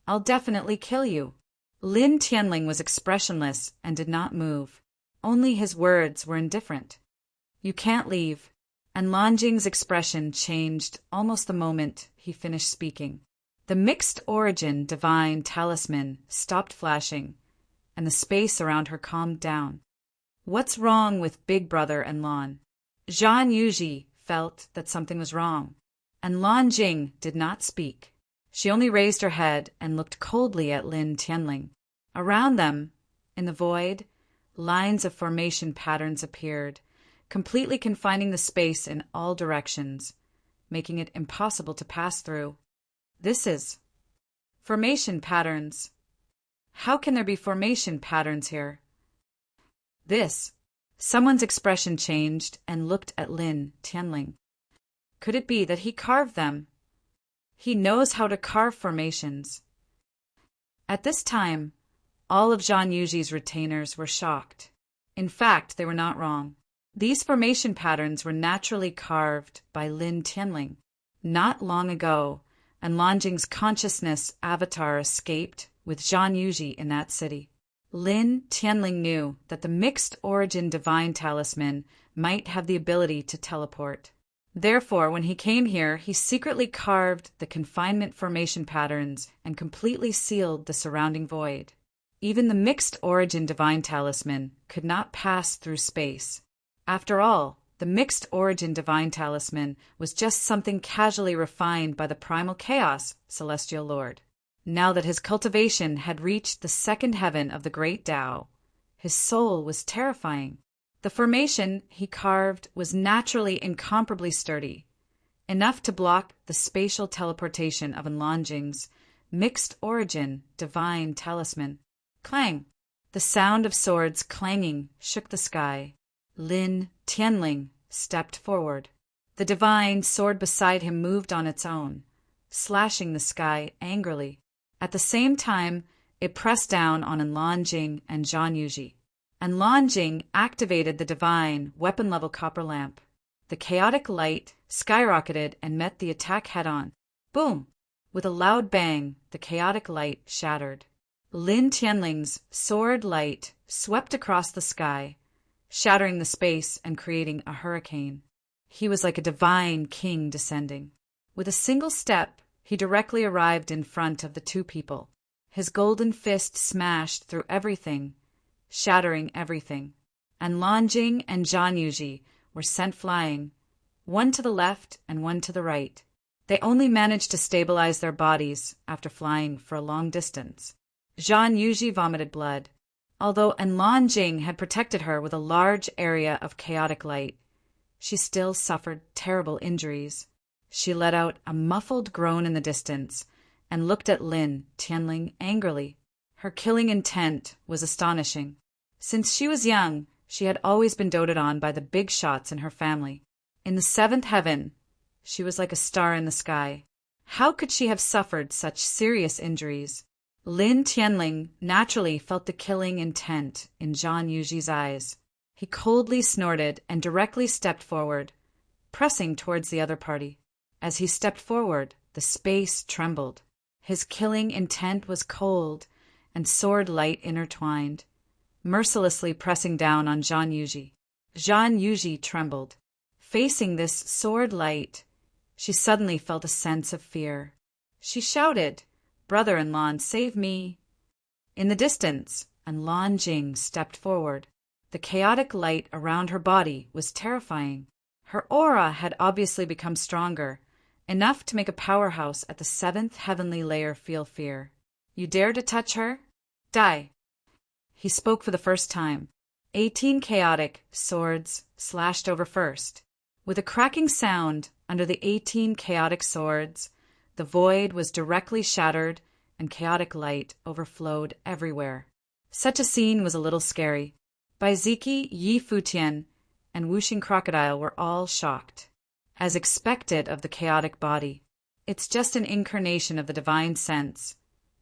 I'll definitely kill you. Lin Tianling was expressionless and did not move. Only his words were indifferent. You can't leave. And Lan Jing's expression changed almost the moment he finished speaking. The mixed origin divine talisman stopped flashing, and the space around her calmed down. What's wrong with Big Brother Enlon? Zhan Yuji felt that something was wrong, and Lan Jing did not speak. She only raised her head and looked coldly at Lin Tianling. Around them, in the void, lines of formation patterns appeared, completely confining the space in all directions, making it impossible to pass through. This is formation patterns. How can there be formation patterns here? Someone's expression changed and looked at Lin Tianling. Could it be that he carved them? He knows how to carve formations. At this time, all of Zhan Yuji's retainers were shocked. In fact, they were not wrong. These formation patterns were naturally carved by Lin Tianling. Not long ago, and Lan Jing's consciousness avatar escaped with Zhan Yuji in that city. Lin Tianling knew that the mixed origin divine talisman might have the ability to teleport. Therefore, when he came here, he secretly carved the confinement formation patterns and completely sealed the surrounding void. Even the mixed origin divine talisman could not pass through space. After all, the mixed origin divine talisman was just something casually refined by the primal chaos, Celestial Lord. Now that his cultivation had reached the second heaven of the great Tao, his soul was terrifying. The formation he carved was naturally incomparably sturdy, enough to block the spatial teleportation of Lan Jing's mixed origin divine talisman. Clang! The sound of swords clanging shook the sky. Lin Tianling stepped forward. The divine sword beside him moved on its own, slashing the sky angrily. At the same time, it pressed down on Enlanjing and Zhan Yuji. Enlanjing activated the divine weapon-level copper lamp. The chaotic light skyrocketed and met the attack head-on. Boom! With a loud bang, the chaotic light shattered. Lin Tianling's sword light swept across the sky, shattering the space and creating a hurricane. He was like a divine king descending. With a single step, he directly arrived in front of the two people. His golden fist smashed through everything, shattering everything. Enlanjing and Zhan Yuji were sent flying, one to the left and one to the right. They only managed to stabilize their bodies after flying for a long distance. Zhan Yuji vomited blood. Although Enlanjing had protected her with a large area of chaotic light, she still suffered terrible injuries. She let out a muffled groan in the distance and looked at Lin Tianling angrily. Her killing intent was astonishing. Since she was young, she had always been doted on by the big shots in her family. In the seventh heaven, she was like a star in the sky. How could she have suffered such serious injuries? Lin Tianling naturally felt the killing intent in Zhan Yuji's eyes. He coldly snorted and directly stepped forward, pressing towards the other party. As he stepped forward, the space trembled. His killing intent was cold and sword light intertwined, mercilessly pressing down on Zhan Yuji. Zhan Yuji trembled. Facing this sword light, she suddenly felt a sense of fear. She shouted, "Brother-in-law, save me!" In the distance, Enlanjing stepped forward. The chaotic light around her body was terrifying. Her aura had obviously become stronger, enough to make a powerhouse at the seventh heavenly layer feel fear. "You dare to touch her? Die!" He spoke for the first time. 18 chaotic swords slashed over first. With a cracking sound under the 18 chaotic swords, the void was directly shattered and chaotic light overflowed everywhere. Such a scene was a little scary. Baiziki, Yi Futian, and Wuxing Crocodile were all shocked. As expected of the chaotic body, it's just an incarnation of the divine sense,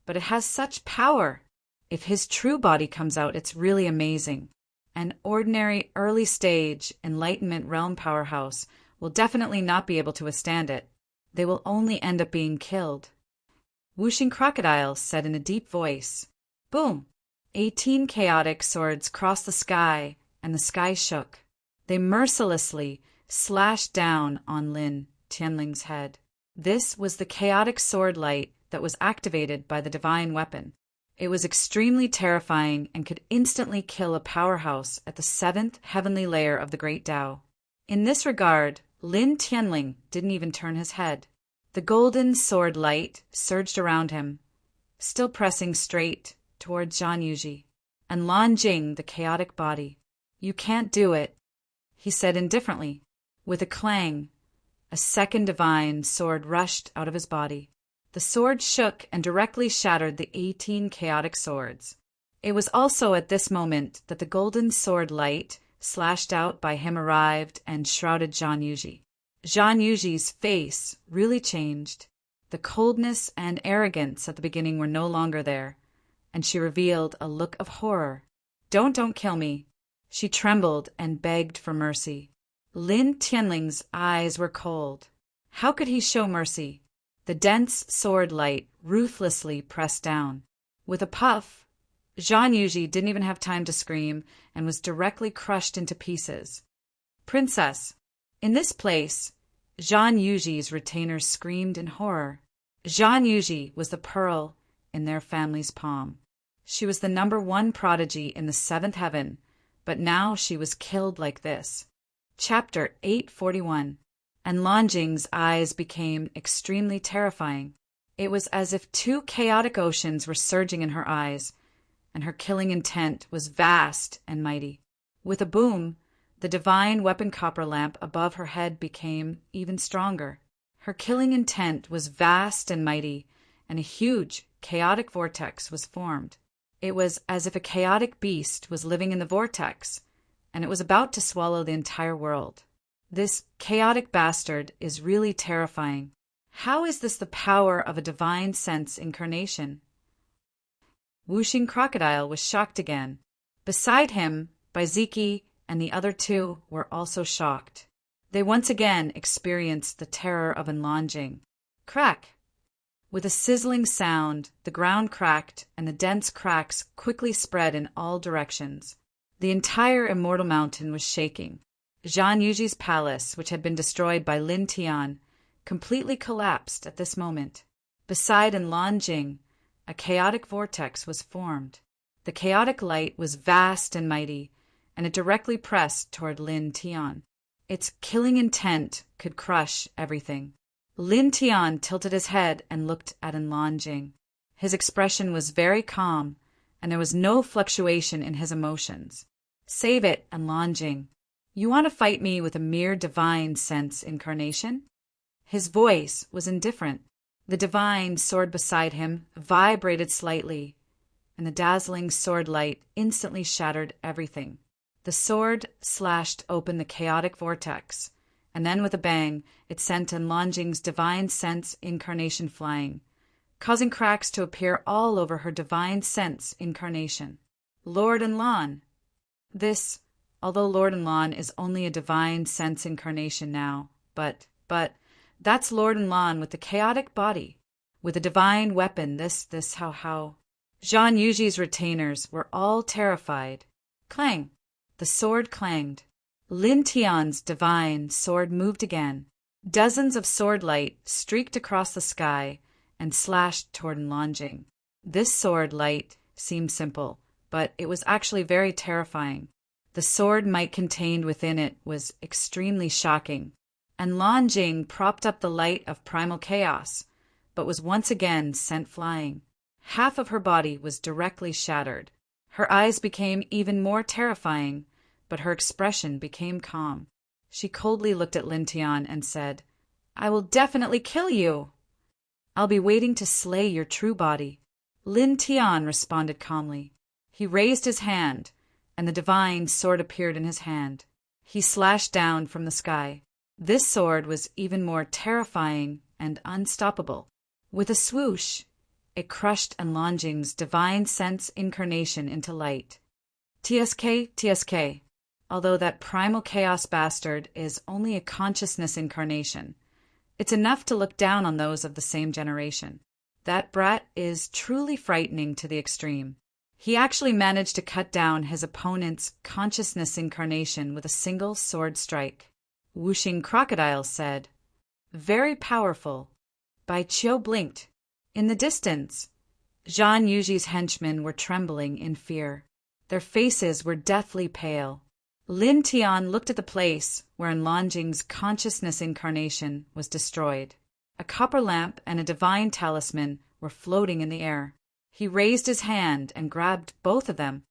but it has such power. If his true body comes out, it's really amazing. An ordinary early stage Enlightenment realm powerhouse will definitely not be able to withstand it. They will only end up being killed. Wuxing Crocodile said in a deep voice. Boom! 18 chaotic swords crossed the sky, and the sky shook. They mercilessly slashed down on Lin Tianling's head. This was the chaotic sword light that was activated by the divine weapon. It was extremely terrifying and could instantly kill a powerhouse at the seventh heavenly layer of the Great Tao. In this regard, Lin Tianling didn't even turn his head. The golden sword light surged around him, still pressing straight toward Zhan Yuji. Enlanjing the chaotic body. "You can't do it," he said indifferently. With a clang, a second divine sword rushed out of his body. The sword shook and directly shattered the 18 chaotic swords. It was also at this moment that the golden sword light slashed out by him arrived and shrouded Zhan Yuji. Zhan Yuji's face really changed. The coldness and arrogance at the beginning were no longer there, and she revealed a look of horror. Don't kill me." She trembled and begged for mercy. Lin Tianling's eyes were cold. How could he show mercy? The dense sword light ruthlessly pressed down. With a puff, Zhan Yuji didn't even have time to scream and was directly crushed into pieces. "Princess!" In this place, Zhan Yuji's retainers screamed in horror. Zhan Yuji was the pearl in their family's palm. She was the #1 prodigy in the seventh heaven, but now she was killed like this. Chapter 841. Enlanjing's eyes became extremely terrifying. It was as if 2 chaotic oceans were surging in her eyes, and her killing intent was vast and mighty. With a boom, the divine weapon copper lamp above her head became even stronger. Her killing intent was vast and mighty, and a huge, chaotic vortex was formed. It was as if a chaotic beast was living in the vortex, and it was about to swallow the entire world. This chaotic bastard is really terrifying. How is this the power of a divine sense incarnation? Whooshing Crocodile was shocked again. Beside him, Baiziki and the other two were also shocked. They once again experienced the terror of enlanging. Crack! With a sizzling sound, the ground cracked, and the dense cracks quickly spread in all directions. The entire Immortal Mountain was shaking. Zhang Yuji's palace, which had been destroyed by Lin Tian, completely collapsed at this moment. Beside Enlanging, a chaotic vortex was formed. The chaotic light was vast and mighty, and it directly pressed toward Lin Tian. Its killing intent could crush everything. Lin Tian tilted his head and looked at Enlanging. His expression was very calm, and there was no fluctuation in his emotions. Save it, Enlanging. You want to fight me with a mere divine sense incarnation? His voice was indifferent. The divine sword beside him vibrated slightly, and the dazzling sword light instantly shattered everything. The sword slashed open the chaotic vortex, and then with a bang, it sent Enlanging's divine sense incarnation flying, causing cracks to appear all over her divine sense incarnation. Lord Enlan. This, although Lord Enlan is only a divine sense incarnation now, but that's Lord Enlan with the chaotic body, with a divine weapon. How. Zhang Yuji's retainers were all terrified. Clang! The sword clanged. Lin Tian's divine sword moved again. Dozens of sword light streaked across the sky and slashed toward Enlanging. This sword light seemed simple, but it was actually very terrifying. The sword might contained within it was extremely shocking. Enlanging propped up the light of primal chaos, but was once again sent flying. Half of her body was directly shattered. Her eyes became even more terrifying, but her expression became calm. She coldly looked at Lin Tian and said, "I will definitely kill you. I'll be waiting to slay your true body." Lin Tian responded calmly. He raised his hand, and the divine sword appeared in his hand. He slashed down from the sky. This sword was even more terrifying and unstoppable. With a swoosh, it crushed Enlanging's divine sense incarnation into light. TSK. Although that primal chaos bastard is only a consciousness incarnation, it's enough to look down on those of the same generation. That brat is truly frightening to the extreme. He actually managed to cut down his opponent's consciousness incarnation with a single sword strike. Whooshing Crocodile said, "Very powerful." Bai Qiu blinked. In the distance, Zhang Yuji's henchmen were trembling in fear. Their faces were deathly pale. Lin Tian looked at the place where Enlanging's consciousness incarnation was destroyed. A copper lamp and a divine talisman were floating in the air. He raised his hand and grabbed both of them.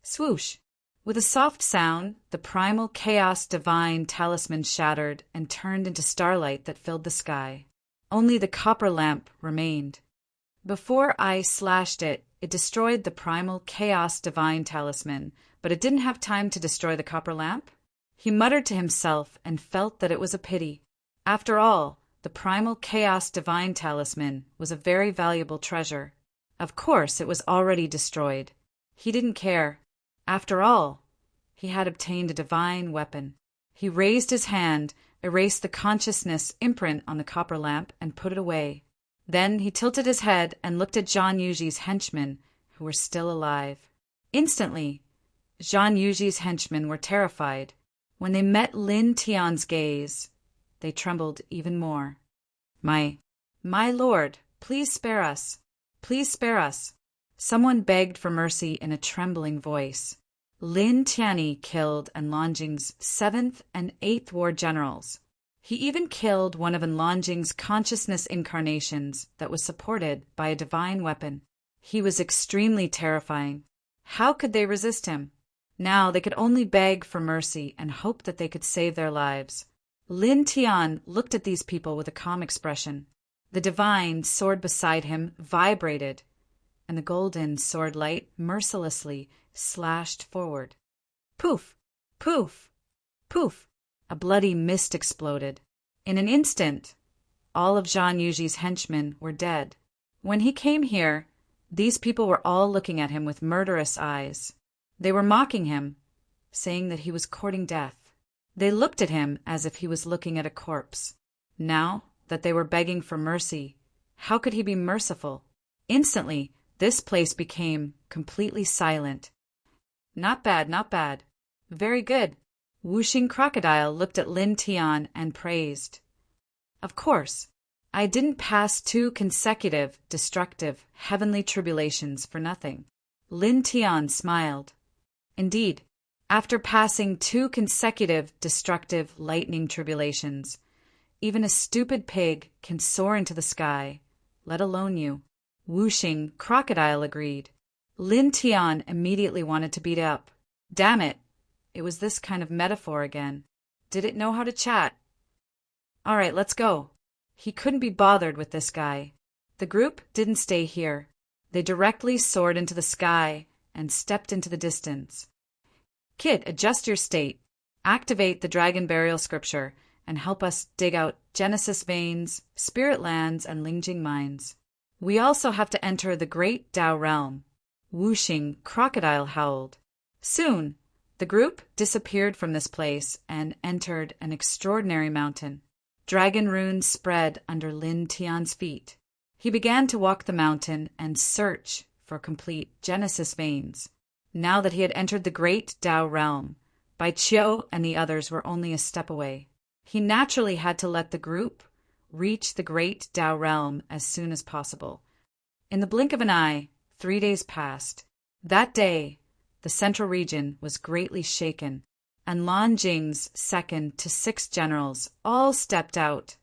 Swoosh! With a soft sound, the primal chaos divine talisman shattered and turned into starlight that filled the sky. Only the copper lamp remained. Before I slashed it, it destroyed the primal chaos divine talisman, but it didn't have time to destroy the copper lamp. He muttered to himself and felt that it was a pity. After all, the primal chaos divine talisman was a very valuable treasure. Of course, it was already destroyed. He didn't care. After all, he had obtained a divine weapon. He raised his hand, erased the consciousness imprint on the copper lamp, and put it away. Then he tilted his head and looked at Zhang Yuji's henchmen, who were still alive. Instantly, Zhang Yuji's henchmen were terrified. When they met Lin Tian's gaze, they trembled even more. My lord, please spare us. Please spare us." Someone begged for mercy in a trembling voice. Lin Tianyi killed Enlanging's 7th and 8th war generals. He even killed one of Enlanging's consciousness incarnations that was supported by a divine weapon. He was extremely terrifying. How could they resist him? Now they could only beg for mercy and hope that they could save their lives. Lin Tian looked at these people with a calm expression. The divine sword beside him vibrated, and the golden sword light mercilessly slashed forward. Poof! Poof! Poof! A bloody mist exploded. In an instant, all of Zhang Yuji's henchmen were dead. When he came here, these people were all looking at him with murderous eyes. They were mocking him, saying that he was courting death. They looked at him as if he was looking at a corpse. Now that they were begging for mercy, how could he be merciful? Instantly, this place became completely silent. Not bad, not bad. Very good. Wuxing Crocodile looked at Lin Tian and praised. Of course, I didn't pass 2 consecutive, destructive, heavenly tribulations for nothing. Lin Tian smiled. Indeed, after passing 2 consecutive, destructive, lightning tribulations, even a stupid pig can soar into the sky, let alone you. Wuxing Crocodile agreed. Lin Tian immediately wanted to beat up. Damn it! It was this kind of metaphor again. Did it know how to chat? All right, let's go. He couldn't be bothered with this guy. The group didn't stay here. They directly soared into the sky and stepped into the distance. Kid, adjust your state. Activate the Dragon Burial Scripture and help us dig out Genesis veins, spirit lands, and Lingjing mines. We also have to enter the Great Tao Realm. Wuxing Crocodile howled. Soon, the group disappeared from this place and entered an extraordinary mountain. Dragon runes spread under Lin Tian's feet. He began to walk the mountain and search for complete Genesis veins. Now that he had entered the Great Tao Realm, Bai Qiu and the others were only a step away. He naturally had to let the group reach the Great Tao Realm as soon as possible. In the blink of an eye, 3 days passed. That day, the central region was greatly shaken, and Lan Jing's 2nd to 6th generals all stepped out,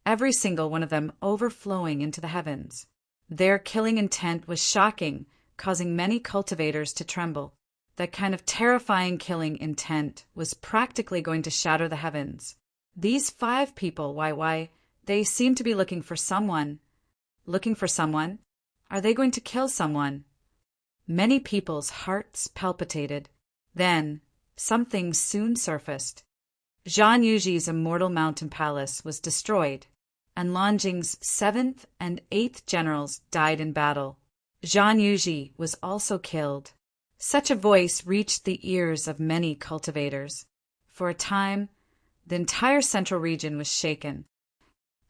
every single one of them overflowing into the heavens. Their killing intent was shocking, causing many cultivators to tremble. That kind of terrifying killing intent was practically going to shatter the heavens. These 5 people, why, they seem to be looking for someone. Looking for someone? Are they going to kill someone? Many people's hearts palpitated. Then, something soon surfaced. Zhang Yuji's immortal mountain palace was destroyed, and Lan Jing's 7th and 8th generals died in battle. Zhang Yuji was also killed. Such a voice reached the ears of many cultivators. For a time, the entire central region was shaken,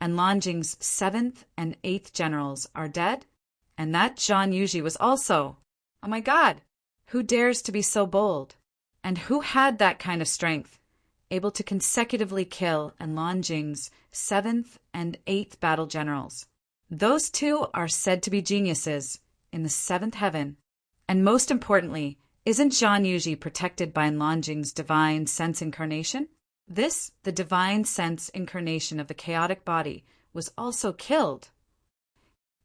and Lan Jing's 7th and 8th generals are dead, and that Zhang Yuji was also. Oh my God! Who dares to be so bold? And who had that kind of strength, able to consecutively kill Lan Jing's 7th and 8th battle generals? Those 2 are said to be geniuses in the 7th heaven. And most importantly, isn't Zhang Yuji protected by Lan Jing's divine sense incarnation? This, the divine sense incarnation of the chaotic body, was also killed.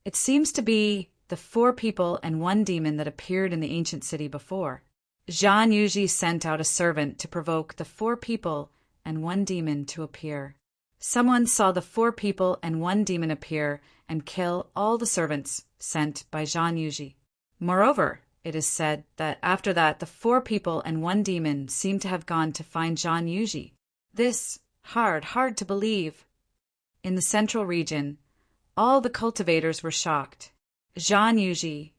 It seems to be the 4 people and 1 demon that appeared in the ancient city before. Zhang Yuji sent out a servant to provoke the 4 people and 1 demon to appear. Someone saw the 4 people and 1 demon appear and kill all the servants sent by Zhang Yuji. Moreover, it is said that after that the 4 people and 1 demon seemed to have gone to find Zhang Yuji. This, hard to believe. In the central region, all the cultivators were shocked. Zhang Yuji,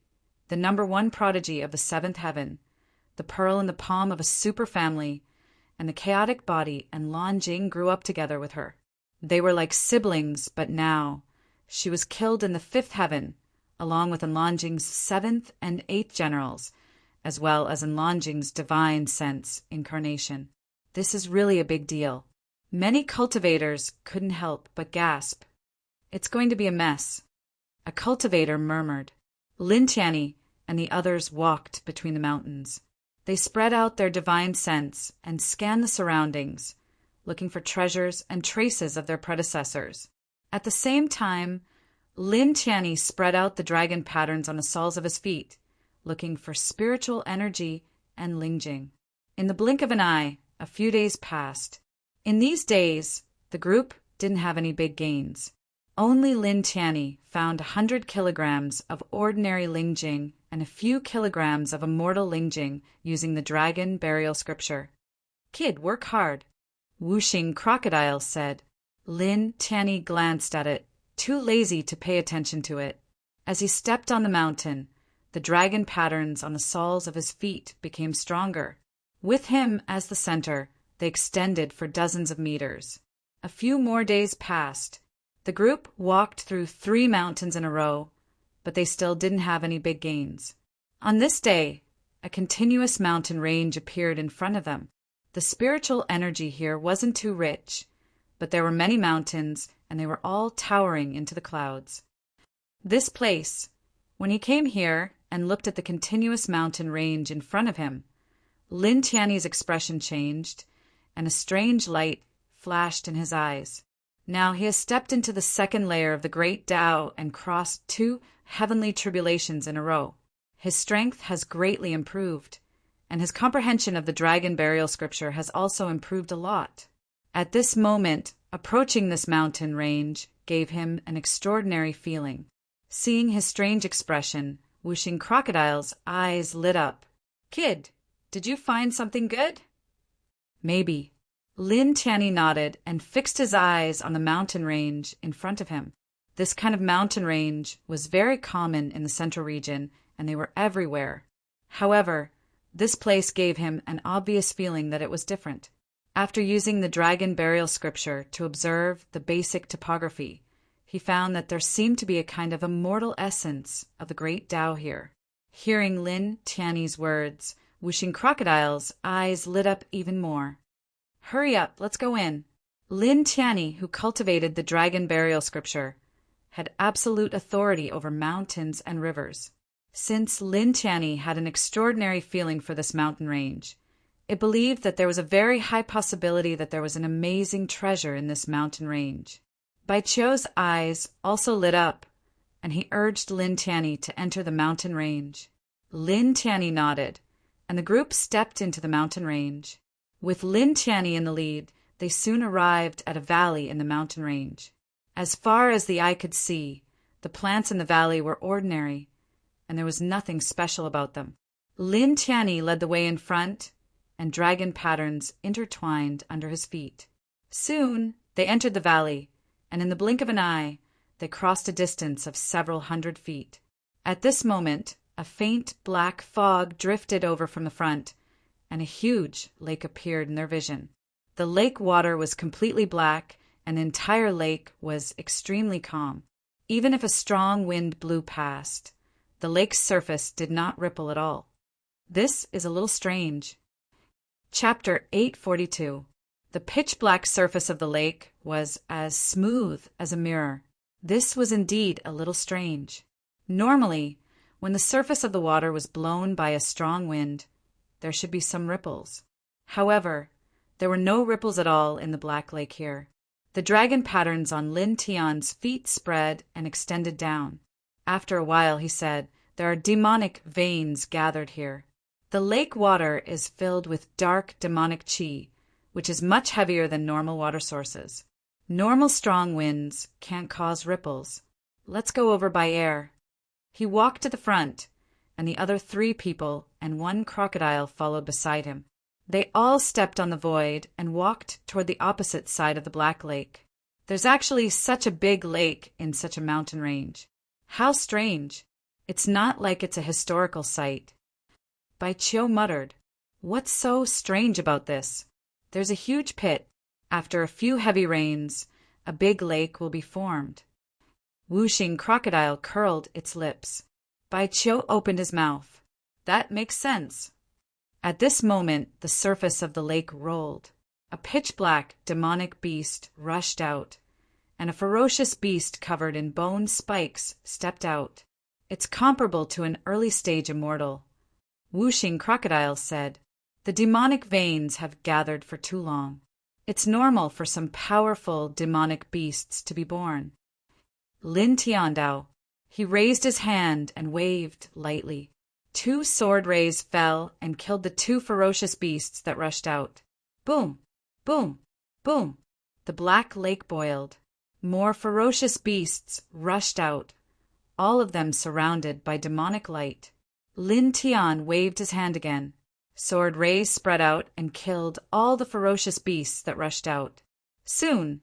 the number 1 prodigy of the 7th heaven, the pearl in the palm of a super family, and the chaotic body and Lan Jing grew up together with her. They were like siblings, but now she was killed in the 5th heaven, along with Lan Jing's 7th and 8th generals, as well as Lan Jing's divine sense incarnation. This is really a big deal. Many cultivators couldn't help but gasp. It's going to be a mess. A cultivator murmured. Lin Tianyi and the others walked between the mountains. They spread out their divine sense and scanned the surroundings, looking for treasures and traces of their predecessors. At the same time, Lin Tianyi spread out the dragon patterns on the soles of his feet, looking for spiritual energy and Lingjing. In the blink of an eye, a few days passed. In these days, the group didn't have any big gains. Only Lin Tianyi found 100 kilograms of ordinary lingjing and a few kilograms of immortal lingjing using the dragon burial scripture. "Kid, work hard," Wuxing Crocodile said. Lin Tianyi glanced at it, too lazy to pay attention to it. As he stepped on the mountain, the dragon patterns on the soles of his feet became stronger. With him as the center, they extended for dozens of meters. A few more days passed. The group walked through 3 mountains in a row, but they still didn't have any big gains. On this day, a continuous mountain range appeared in front of them. The spiritual energy here wasn't too rich, but there were many mountains, and they were all towering into the clouds. This place, when he came here and looked at the continuous mountain range in front of him, Lin Tianyi's expression changed, and a strange light flashed in his eyes. Now he has stepped into the second layer of the great Tao and crossed 2 heavenly tribulations in a row. His strength has greatly improved, and his comprehension of the dragon burial scripture has also improved a lot. At this moment, approaching this mountain range gave him an extraordinary feeling. Seeing his strange expression, Wuxing Crocodile's eyes lit up. "Kid, did you find something good?" "Maybe." Lin Tianyi nodded and fixed his eyes on the mountain range in front of him. This kind of mountain range was very common in the central region, and they were everywhere. However, this place gave him an obvious feeling that it was different. After using the dragon burial scripture to observe the basic topography, he found that there seemed to be a kind of immortal essence of the great Tao here. Hearing Lin Tianyi's words, Wuxing Crocodile's eyes lit up even more. "Hurry up, let's go in." Lin Tianyi, who cultivated the dragon burial scripture, had absolute authority over mountains and rivers. Since Lin Tianyi had an extraordinary feeling for this mountain range, it believed that there was a very high possibility that there was an amazing treasure in this mountain range. Bai Qiu's eyes also lit up, and he urged Lin Tianyi to enter the mountain range. Lin Tianyi nodded, and the group stepped into the mountain range. With Lin Tianyi in the lead, they soon arrived at a valley in the mountain range. As far as the eye could see, the plants in the valley were ordinary, and there was nothing special about them. Lin Tianyi led the way in front, and dragon patterns intertwined under his feet. Soon they entered the valley, and in the blink of an eye, they crossed a distance of several hundred feet. At this moment, a faint black fog drifted over from the front, and a huge lake appeared in their vision. The lake water was completely black, and the entire lake was extremely calm. Even if a strong wind blew past, the lake's surface did not ripple at all. This is a little strange. Chapter 842. The pitch-black surface of the lake was as smooth as a mirror. This was indeed a little strange. Normally, when the surface of the water was blown by a strong wind, there should be some ripples. However, there were no ripples at all in the black lake here. The dragon patterns on Lin Tianyi's feet spread and extended down. After a while, he said, "There are demonic veins gathered here. The lake water is filled with dark demonic qi, which is much heavier than normal water sources. Normal strong winds can't cause ripples. Let's go over by air." He walked to the front, and the other 3 people and 1 crocodile followed beside him. They all stepped on the void and walked toward the opposite side of the Black Lake. There's actually such a big lake in such a mountain range. How strange. It's not like it's a historical site. Bai Qiu muttered, "What's so strange about this? There's a huge pit. After a few heavy rains, a big lake will be formed." Wuxing Crocodile curled its lips. Bai Qiu opened his mouth. "That makes sense." At this moment, the surface of the lake rolled. A pitch-black demonic beast rushed out, and a ferocious beast covered in bone spikes stepped out. "It's comparable to an early-stage immortal," Wuxing Crocodile said. "The demonic veins have gathered for too long. It's normal for some powerful demonic beasts to be born." Lin Tiandao. He raised his hand and waved lightly. 2 sword rays fell and killed the 2 ferocious beasts that rushed out. Boom! Boom! Boom! The black lake boiled. More ferocious beasts rushed out, all of them surrounded by demonic light. Lin Tian waved his hand again. Sword rays spread out and killed all the ferocious beasts that rushed out. Soon,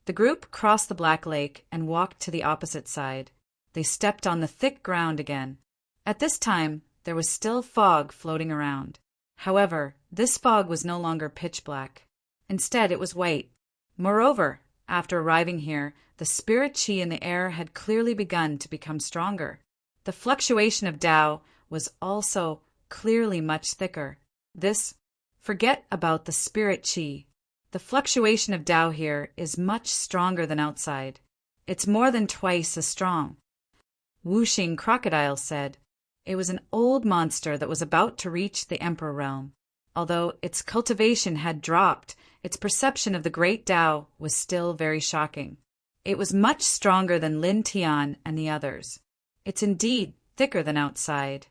the group crossed the Black Lake and walked to the opposite side. They stepped on the thick ground again. At this time, there was still fog floating around. However, this fog was no longer pitch black. Instead, it was white. Moreover, after arriving here, the spirit qi in the air had clearly begun to become stronger. The fluctuation of Tao was also clearly much thicker. Forget about the spirit qi. The fluctuation of Tao here is much stronger than outside. It's more than twice as strong. Wuxing Crocodile said. It was an old monster that was about to reach the Emperor realm. Although its cultivation had dropped, its perception of the great Tao was still very shocking. It was much stronger than Lin Tian and the others. It's indeed thicker than outside.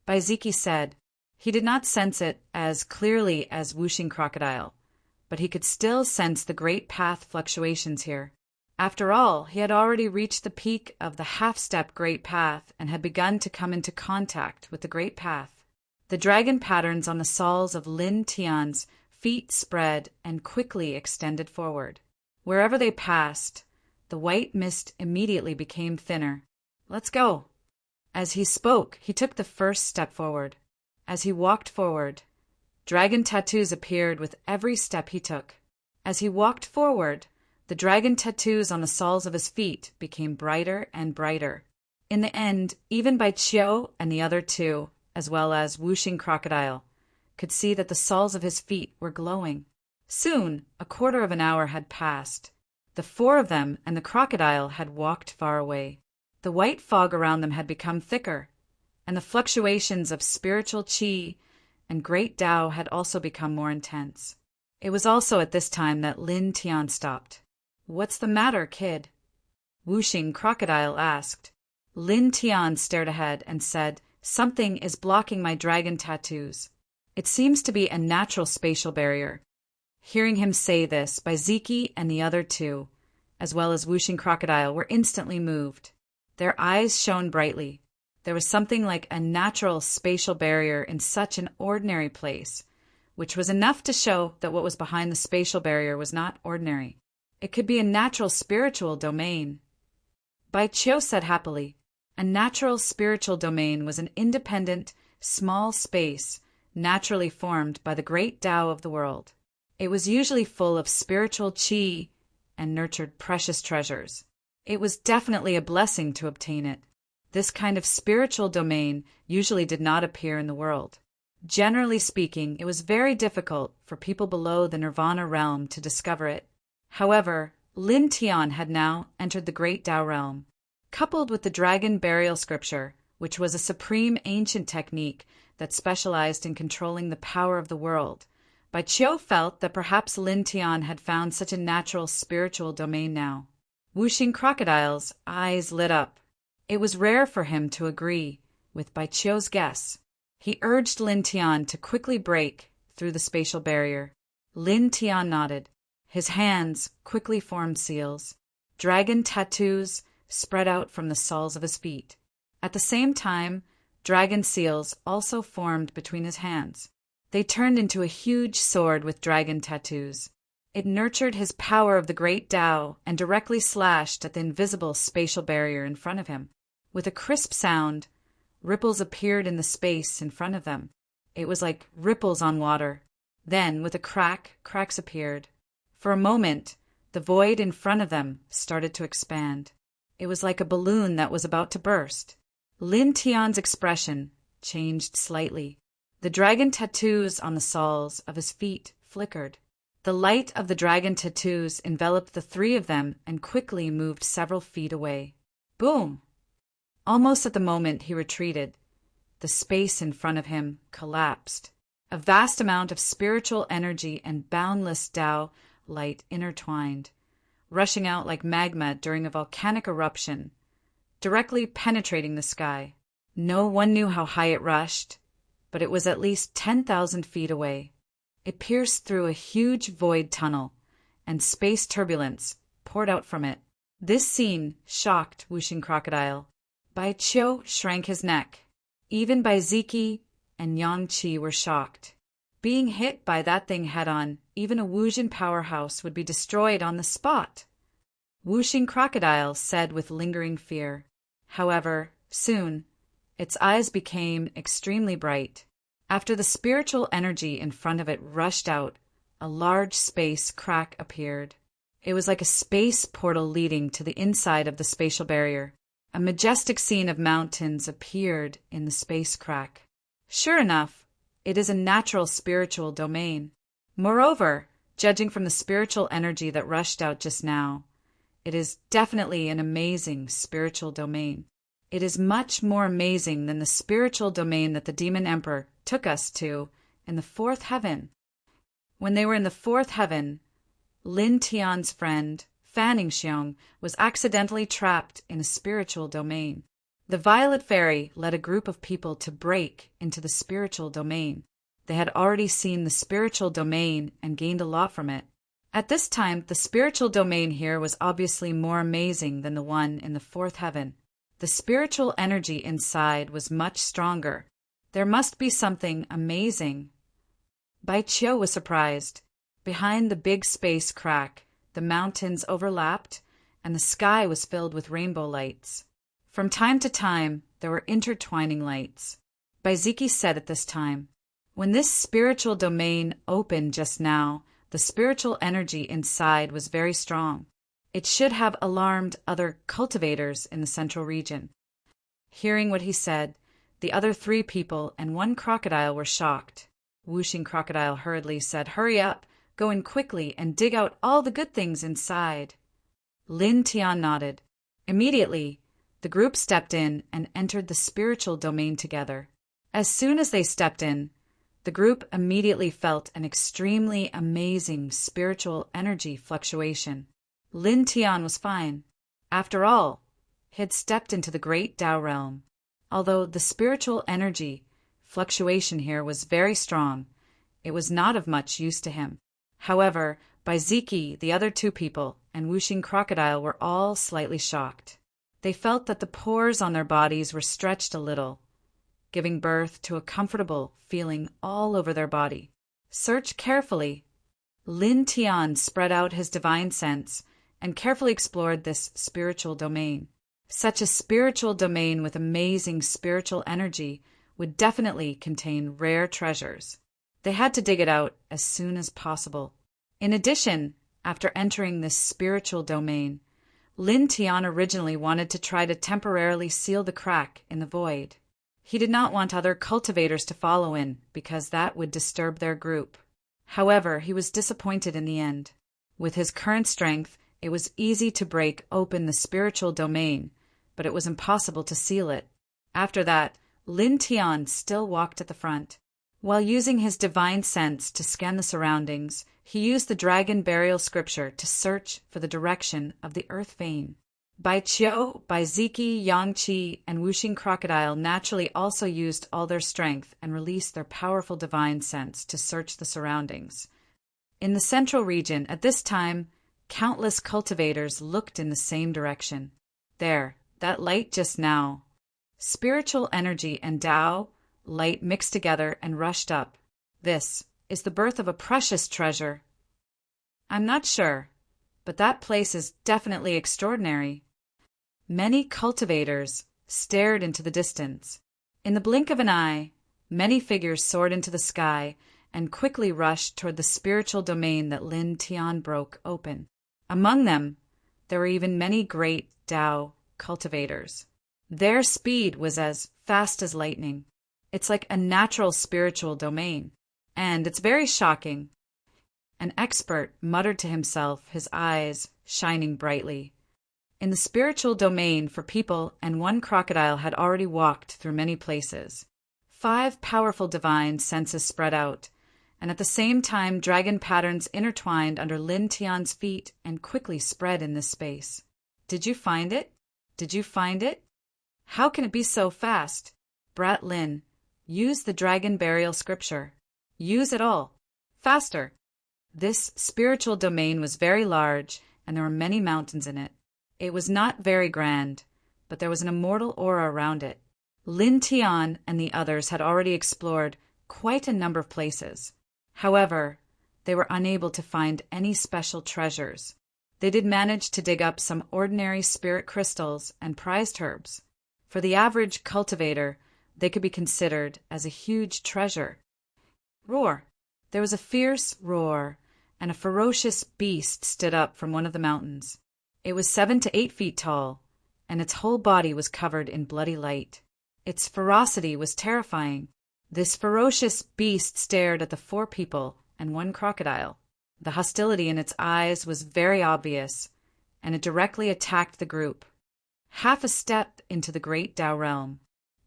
Baiziki said. He did not sense it as clearly as Wuxing Crocodile, but he could still sense the great path fluctuations here. After all, he had already reached the peak of the half-step Great Path and had begun to come into contact with the Great Path. The dragon patterns on the soles of Lin Tian's feet spread and quickly extended forward. Wherever they passed, the white mist immediately became thinner. Let's go. As he spoke, he took the first step forward. As he walked forward, dragon tattoos appeared with every step he took. As he walked forward, the dragon tattoos on the soles of his feet became brighter and brighter. In the end, even Bai Qiu and the other two, as well as Wuxing Crocodile, could see that the soles of his feet were glowing. Soon, a quarter of an hour had passed. The four of them and the crocodile had walked far away. The white fog around them had become thicker, and the fluctuations of spiritual qi and great Tao had also become more intense. It was also at this time that Lin Tian stopped. "What's the matter, kid?" Wuxing Crocodile asked. Lin Tian stared ahead and said, "Something is blocking my dragon tattoos. It seems to be a natural spatial barrier." Hearing him say this, Baiziki and the other two, as well as Wuxing Crocodile, were instantly moved. Their eyes shone brightly. There was something like a natural spatial barrier in such an ordinary place, which was enough to show that what was behind the spatial barrier was not ordinary. It could be a natural spiritual domain. Bai Qiu said happily. A natural spiritual domain was an independent, small space naturally formed by the great Tao of the world. It was usually full of spiritual qi and nurtured precious treasures. It was definitely a blessing to obtain it. This kind of spiritual domain usually did not appear in the world. Generally speaking, it was very difficult for people below the Nirvana realm to discover it. However, Lin Tian had now entered the great Tao realm. Coupled with the dragon burial scripture, which was a supreme ancient technique that specialized in controlling the power of the world, Bai Qiu felt that perhaps Lin Tian had found such a natural spiritual domain now. Wuxing Crocodile's eyes lit up. It was rare for him to agree with Bai Qiu's guess. He urged Lin Tian to quickly break through the spatial barrier. Lin Tian nodded. His hands quickly formed seals. Dragon tattoos spread out from the soles of his feet. At the same time, dragon seals also formed between his hands. They turned into a huge sword with dragon tattoos. It nurtured his power of the great Tao and directly slashed at the invisible spatial barrier in front of him. With a crisp sound, ripples appeared in the space in front of them. It was like ripples on water. Then, with a crack, cracks appeared. For a moment, the void in front of them started to expand. It was like a balloon that was about to burst. Lin Tian's expression changed slightly. The dragon tattoos on the soles of his feet flickered. The light of the dragon tattoos enveloped the three of them and quickly moved several feet away. Boom! Almost at the moment he retreated, the space in front of him collapsed. A vast amount of spiritual energy and boundless Tao light intertwined, rushing out like magma during a volcanic eruption, directly penetrating the sky. No one knew how high it rushed, but it was at least 10,000 feet away. It pierced through a huge void tunnel, and space turbulence poured out from it. This scene shocked Whooshing Crocodile. Bai Qiu shrank his neck. Even Bai Ziki and Yang Qi were shocked. Being hit by that thing head-on, even a Wuxian powerhouse would be destroyed on the spot. Whooshing Crocodile said with lingering fear. However, soon, its eyes became extremely bright. After the spiritual energy in front of it rushed out, a large space crack appeared. It was like a space portal leading to the inside of the spatial barrier. A majestic scene of mountains appeared in the space crack. Sure enough, it is a natural spiritual domain. Moreover, judging from the spiritual energy that rushed out just now, it is definitely an amazing spiritual domain. It is much more amazing than the spiritual domain that the Demon Emperor took us to in the fourth heaven. When they were in the fourth heaven, Lin Tian's friend, Fanning Xiong, was accidentally trapped in a spiritual domain. The Violet Fairy led a group of people to break into the spiritual domain. They had already seen the spiritual domain and gained a lot from it. At this time, the spiritual domain here was obviously more amazing than the one in the fourth heaven. The spiritual energy inside was much stronger. There must be something amazing. Bai Qiu was surprised. Behind the big space crack, the mountains overlapped, and the sky was filled with rainbow lights. From time to time, there were intertwining lights. Bai Ziki said at this time, "When this spiritual domain opened just now, the spiritual energy inside was very strong. It should have alarmed other cultivators in the central region." Hearing what he said, the other 3 people and 1 crocodile were shocked. Whooshing Crocodile hurriedly said, "Hurry up, go in quickly and dig out all the good things inside." Lin Tian nodded. Immediately, the group stepped in and entered the spiritual domain together. As soon as they stepped in, the group immediately felt an extremely amazing spiritual energy fluctuation. Lin Tian was fine. After all, he had stepped into the great Tao realm. Although the spiritual energy fluctuation here was very strong, it was not of much use to him. However, Bai Ziki, the other 2 people, and Whooshing Crocodile were all slightly shocked. They felt that the pores on their bodies were stretched a little, giving birth to a comfortable feeling all over their body. Search carefully. Lin Tian spread out his divine sense and carefully explored this spiritual domain. Such a spiritual domain with amazing spiritual energy would definitely contain rare treasures. They had to dig it out as soon as possible. In addition, after entering this spiritual domain, Lin Tian originally wanted to try to temporarily seal the crack in the void. He did not want other cultivators to follow in, because that would disturb their group. However, he was disappointed in the end. With his current strength, it was easy to break open the spiritual domain, but it was impossible to seal it. After that, Lin Tian still walked at the front. While using his divine sense to scan the surroundings, he used the dragon burial scripture to search for the direction of the earth vein. Bai Qiu, Bai Ziki, Yang Qi, and Whooshing Crocodile naturally also used all their strength and released their powerful divine sense to search the surroundings. In the central region, at this time, countless cultivators looked in the same direction. There, that light just now. Spiritual energy and Tao light mixed together and rushed up. This is the birth of a precious treasure. I'm not sure, but that place is definitely extraordinary. Many cultivators stared into the distance. In the blink of an eye, many figures soared into the sky and quickly rushed toward the spiritual domain that Lin Tian broke open. Among them, there were even many great Tao cultivators. Their speed was as fast as lightning. It's like a natural spiritual domain, and it's very shocking. An expert muttered to himself, his eyes shining brightly. In the spiritual domain for people, and 1 crocodile had already walked through many places. 5 powerful divine senses spread out, and at the same time dragon patterns intertwined under Lin Tian's feet and quickly spread in this space. Did you find it? Did you find it? How can it be so fast? Brat Lin, use the dragon burial scripture. Use it all. Faster. This spiritual domain was very large, and there were many mountains in it. It was not very grand, but there was an immortal aura around it. Lin Tian and the others had already explored quite a number of places. However, they were unable to find any special treasures. They did manage to dig up some ordinary spirit crystals and prized herbs. For the average cultivator, they could be considered as a huge treasure. Roar! There was a fierce roar, and a ferocious beast stood up from one of the mountains. It was 7 to 8 feet tall, and its whole body was covered in bloody light. Its ferocity was terrifying. This ferocious beast stared at the 4 people and 1 crocodile. The hostility in its eyes was very obvious, and it directly attacked the group. Half a step into the great Tao realm,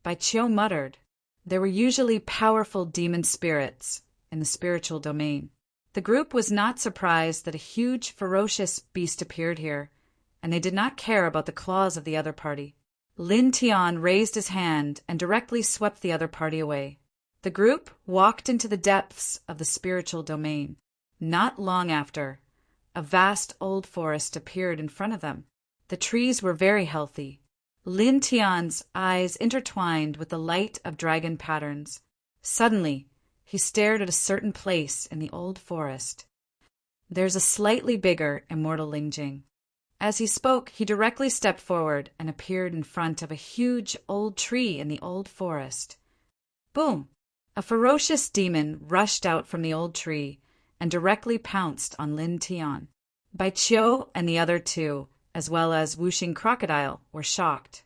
Bai Qiu muttered. There were usually powerful demon spirits in the spiritual domain. The group was not surprised that a huge, ferocious beast appeared here, and they did not care about the claws of the other party. Lin Tian raised his hand and directly swept the other party away. The group walked into the depths of the spiritual domain. Not long after, a vast old forest appeared in front of them. The trees were very healthy. Lin Tian's eyes intertwined with the light of dragon patterns. Suddenly, he stared at a certain place in the old forest. There's a slightly bigger immortal Lingjing. As he spoke, he directly stepped forward and appeared in front of a huge old tree in the old forest. Boom! A ferocious demon rushed out from the old tree and directly pounced on Lin Tian. Bai Qiu and the other 2, as well as Wuxing Crocodile, were shocked.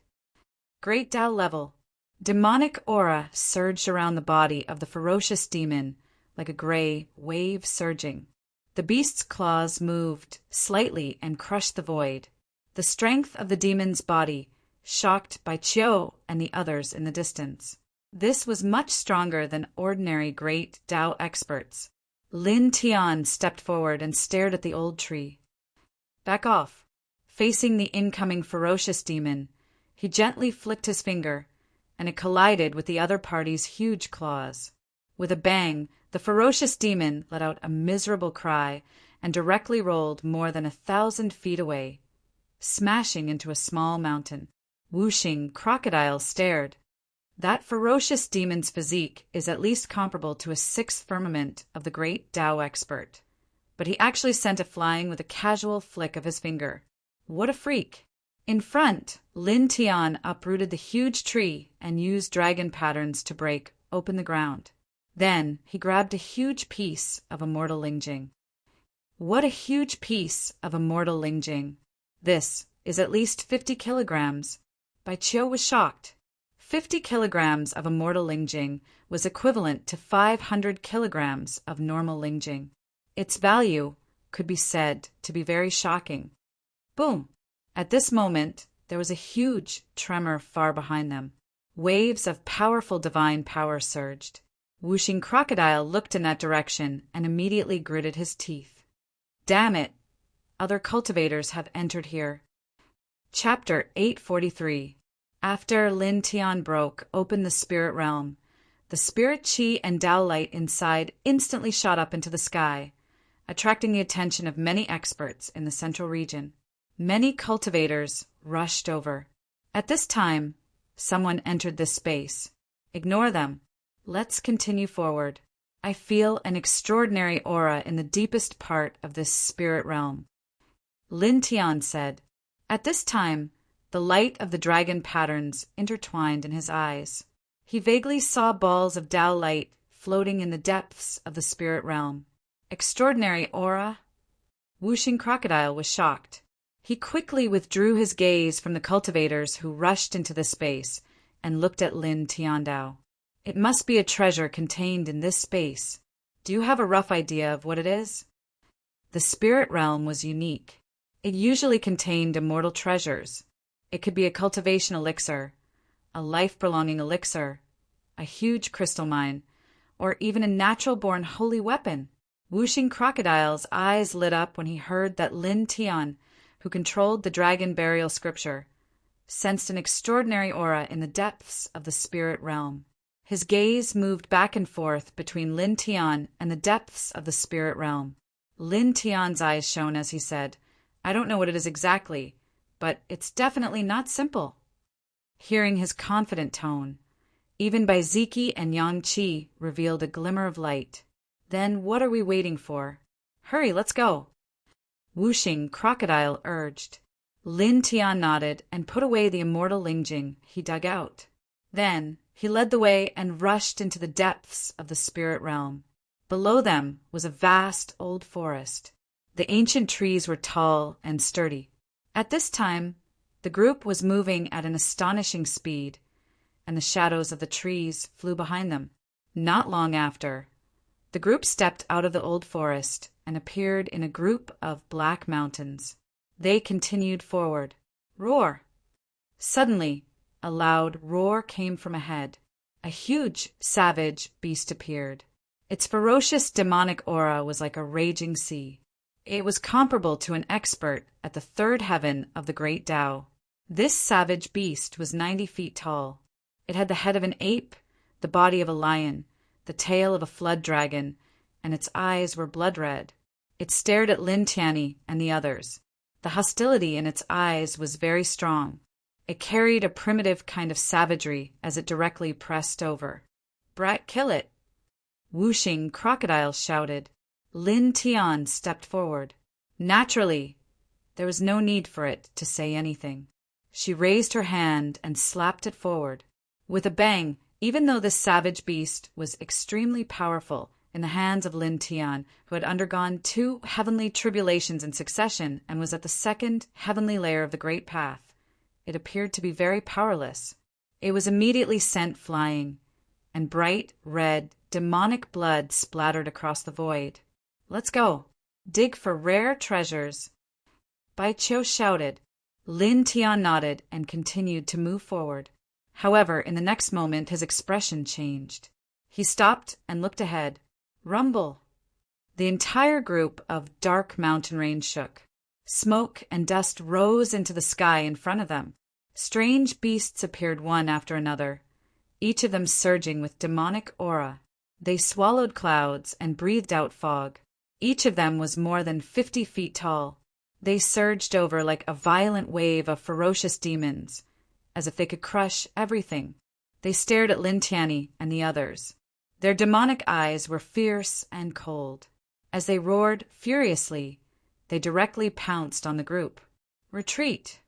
Great Tao level. Demonic aura surged around the body of the ferocious demon like a gray wave surging. The beast's claws moved slightly and crushed the void. The strength of the demon's body shocked Bai Qiu and the others in the distance. This was much stronger than ordinary great Tao experts. Lin Tian stepped forward and stared at the old tree. Back off. Facing the incoming ferocious demon, he gently flicked his finger, and it collided with the other party's huge claws. With a bang, the ferocious demon let out a miserable cry and directly rolled more than 1,000 feet away, smashing into a small mountain. Wuxing Crocodile stared. That ferocious demon's physique is at least comparable to a 6th firmament of the great Tao expert, but he actually sent it flying with a casual flick of his finger. What a freak! In front, Lin Tian uprooted the huge tree and used dragon patterns to break open the ground. Then he grabbed a huge piece of immortal Lingjing. What a huge piece of immortal Lingjing! This is at least 50 kilograms. Bai Qiu was shocked. 50 kilograms of immortal Lingjing was equivalent to 500 kilograms of normal Lingjing. Its value could be said to be very shocking. Boom! At this moment, there was a huge tremor far behind them. Waves of powerful divine power surged. Wuxing Crocodile looked in that direction and immediately gritted his teeth. Damn it! Other cultivators have entered here. Chapter 843. After Lin Tian broke open the spirit realm, the spirit chi and Tao light inside instantly shot up into the sky, attracting the attention of many experts in the central region. Many cultivators rushed over. At this time, someone entered this space. Ignore them. Let's continue forward. I feel an extraordinary aura in the deepest part of this spirit realm. Lin Tian said. At this time, the light of the dragon patterns intertwined in his eyes. He vaguely saw balls of Tao light floating in the depths of the spirit realm. Extraordinary aura? Wuxing Crocodile was shocked. He quickly withdrew his gaze from the cultivators who rushed into the space and looked at Lin Tiandao. It must be a treasure contained in this space. Do you have a rough idea of what it is? The spirit realm was unique. It usually contained immortal treasures. It could be a cultivation elixir, a life-prolonging elixir, a huge crystal mine, or even a natural-born holy weapon. Wuxing Crocodile's eyes lit up when he heard that Lin Tian, who controlled the dragon burial scripture, sensed an extraordinary aura in the depths of the spirit realm. His gaze moved back and forth between Lin Tian and the depths of the spirit realm. Lin Tian's eyes shone as he said, I don't know what it is exactly, but it's definitely not simple." Hearing his confident tone, even Baiziki and Yang Qi revealed a glimmer of light. "Then what are we waiting for? Hurry, let's go." Wuxing Crocodile urged. Lin Tian nodded and put away the immortal Lingjing he dug out. Then he led the way and rushed into the depths of the spirit realm. Below them was a vast old forest. The ancient trees were tall and sturdy. At this time, the group was moving at an astonishing speed, and the shadows of the trees flew behind them. Not long after, the group stepped out of the old forest and appeared in a group of black mountains. They continued forward. Roar! Suddenly, a loud roar came from ahead. A huge, savage beast appeared. Its ferocious demonic aura was like a raging sea. It was comparable to an expert at the third heaven of the great Tao. This savage beast was 90 feet tall. It had the head of an ape, the body of a lion, the tail of a flood dragon, and its eyes were blood red. It stared at Lin Tianyi and the others. The hostility in its eyes was very strong. It carried a primitive kind of savagery as it directly pressed over. "Brat, kill it!" Wuxing Crocodile shouted. Lin Tian stepped forward. Naturally, there was no need for it to say anything. She raised her hand and slapped it forward. With a bang, even though this savage beast was extremely powerful in the hands of Lin Tian, who had undergone 2 heavenly tribulations in succession and was at the 2nd heavenly layer of the Great Path, it appeared to be very powerless. It was immediately sent flying, and bright, red, demonic blood splattered across the void. "Let's go. Dig for rare treasures." Bai Qiu shouted. Lin Tian nodded and continued to move forward. However, in the next moment his expression changed. He stopped and looked ahead. Rumble! The entire group of dark mountain range shook. Smoke and dust rose into the sky in front of them. Strange beasts appeared one after another, each of them surging with demonic aura. They swallowed clouds and breathed out fog. Each of them was more than 50 feet tall. They surged over like a violent wave of ferocious demons, as if they could crush everything. They stared at Lin Tianyi and the others. Their demonic eyes were fierce and cold. As they roared furiously, they directly pounced on the group. "Retreat!"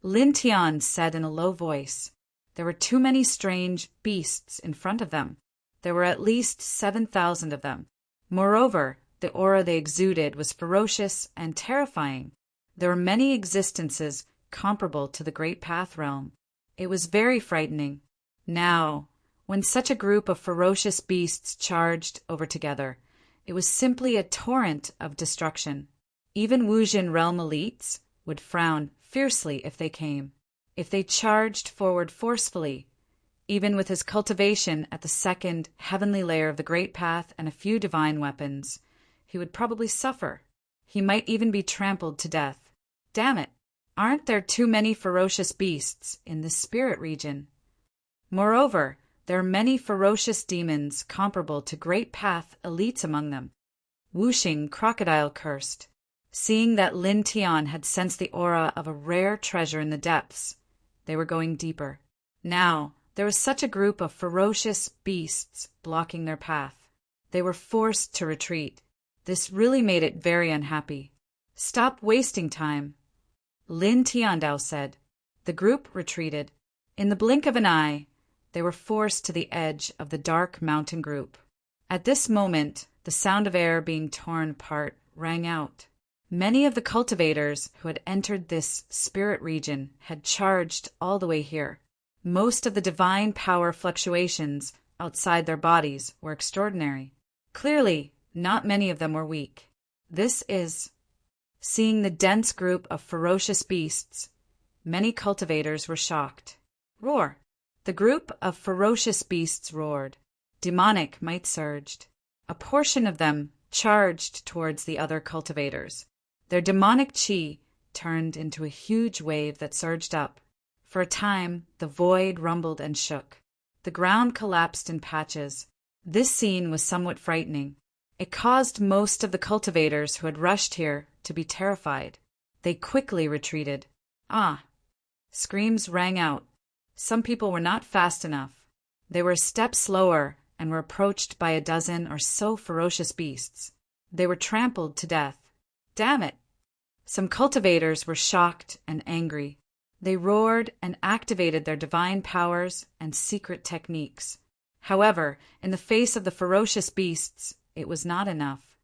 Lin Tian said in a low voice. There were too many strange beasts in front of them. There were at least 7,000 of them. Moreover, the aura they exuded was ferocious and terrifying. There were many existences comparable to the Great Path realm. It was very frightening. Now, when such a group of ferocious beasts charged over together, it was simply a torrent of destruction. Even Wuzhen realm elites would frown fiercely if they came. If they charged forward forcefully, even with his cultivation at the 2nd heavenly layer of the Great Path and a few divine weapons, he would probably suffer. He might even be trampled to death. Damn it! Aren't there too many ferocious beasts in this spirit region? Moreover, there are many ferocious demons comparable to Great Path elites among them. Wuxing Crocodile cursed. Seeing that Lin Tian had sensed the aura of a rare treasure in the depths, they were going deeper. Now, there was such a group of ferocious beasts blocking their path. They were forced to retreat. This really made it very unhappy. "Stop wasting time," Lin Tiandao said. The group retreated. In the blink of an eye, they were forced to the edge of the dark mountain group. At this moment, the sound of air being torn apart rang out. Many of the cultivators who had entered this spirit region had charged all the way here. Most of the divine power fluctuations outside their bodies were extraordinary. Clearly, not many of them were weak. This is... Seeing the dense group of ferocious beasts, many cultivators were shocked. Roar! The group of ferocious beasts roared. Demonic might surged. A portion of them charged towards the other cultivators. Their demonic chi turned into a huge wave that surged up. For a time, the void rumbled and shook. The ground collapsed in patches. This scene was somewhat frightening. It caused most of the cultivators who had rushed here to be terrified. They quickly retreated. Ah! Screams rang out. Some people were not fast enough. They were a step slower and were approached by a dozen or so ferocious beasts. They were trampled to death. Damn it! Some cultivators were shocked and angry. They roared and activated their divine powers and secret techniques. However, in the face of the ferocious beasts, it was not enough.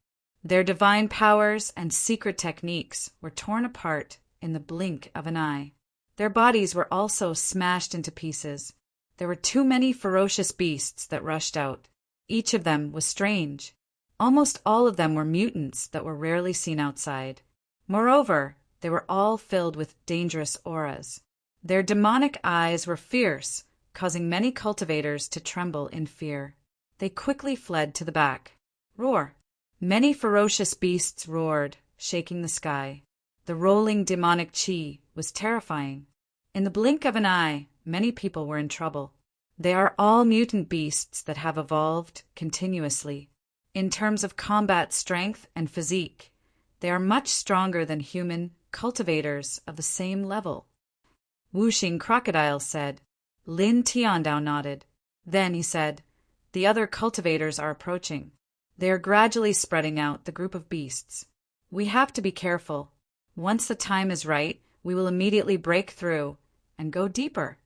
Their divine powers and secret techniques were torn apart in the blink of an eye. Their bodies were also smashed into pieces. There were too many ferocious beasts that rushed out. Each of them was strange. Almost all of them were mutants that were rarely seen outside. Moreover, they were all filled with dangerous auras. Their demonic eyes were fierce, causing many cultivators to tremble in fear. They quickly fled to the back. Roar! Many ferocious beasts roared, shaking the sky. The rolling demonic chi was terrifying. In the blink of an eye, many people were in trouble. They are all mutant beasts that have evolved continuously. In terms of combat strength and physique, they are much stronger than human cultivators of the same level. Wuxing Crocodile said. Lin Tiandao nodded. Then he said, "The other cultivators are approaching. They are gradually spreading out the group of beasts. We have to be careful. Once the time is right, we will immediately break through and go deeper."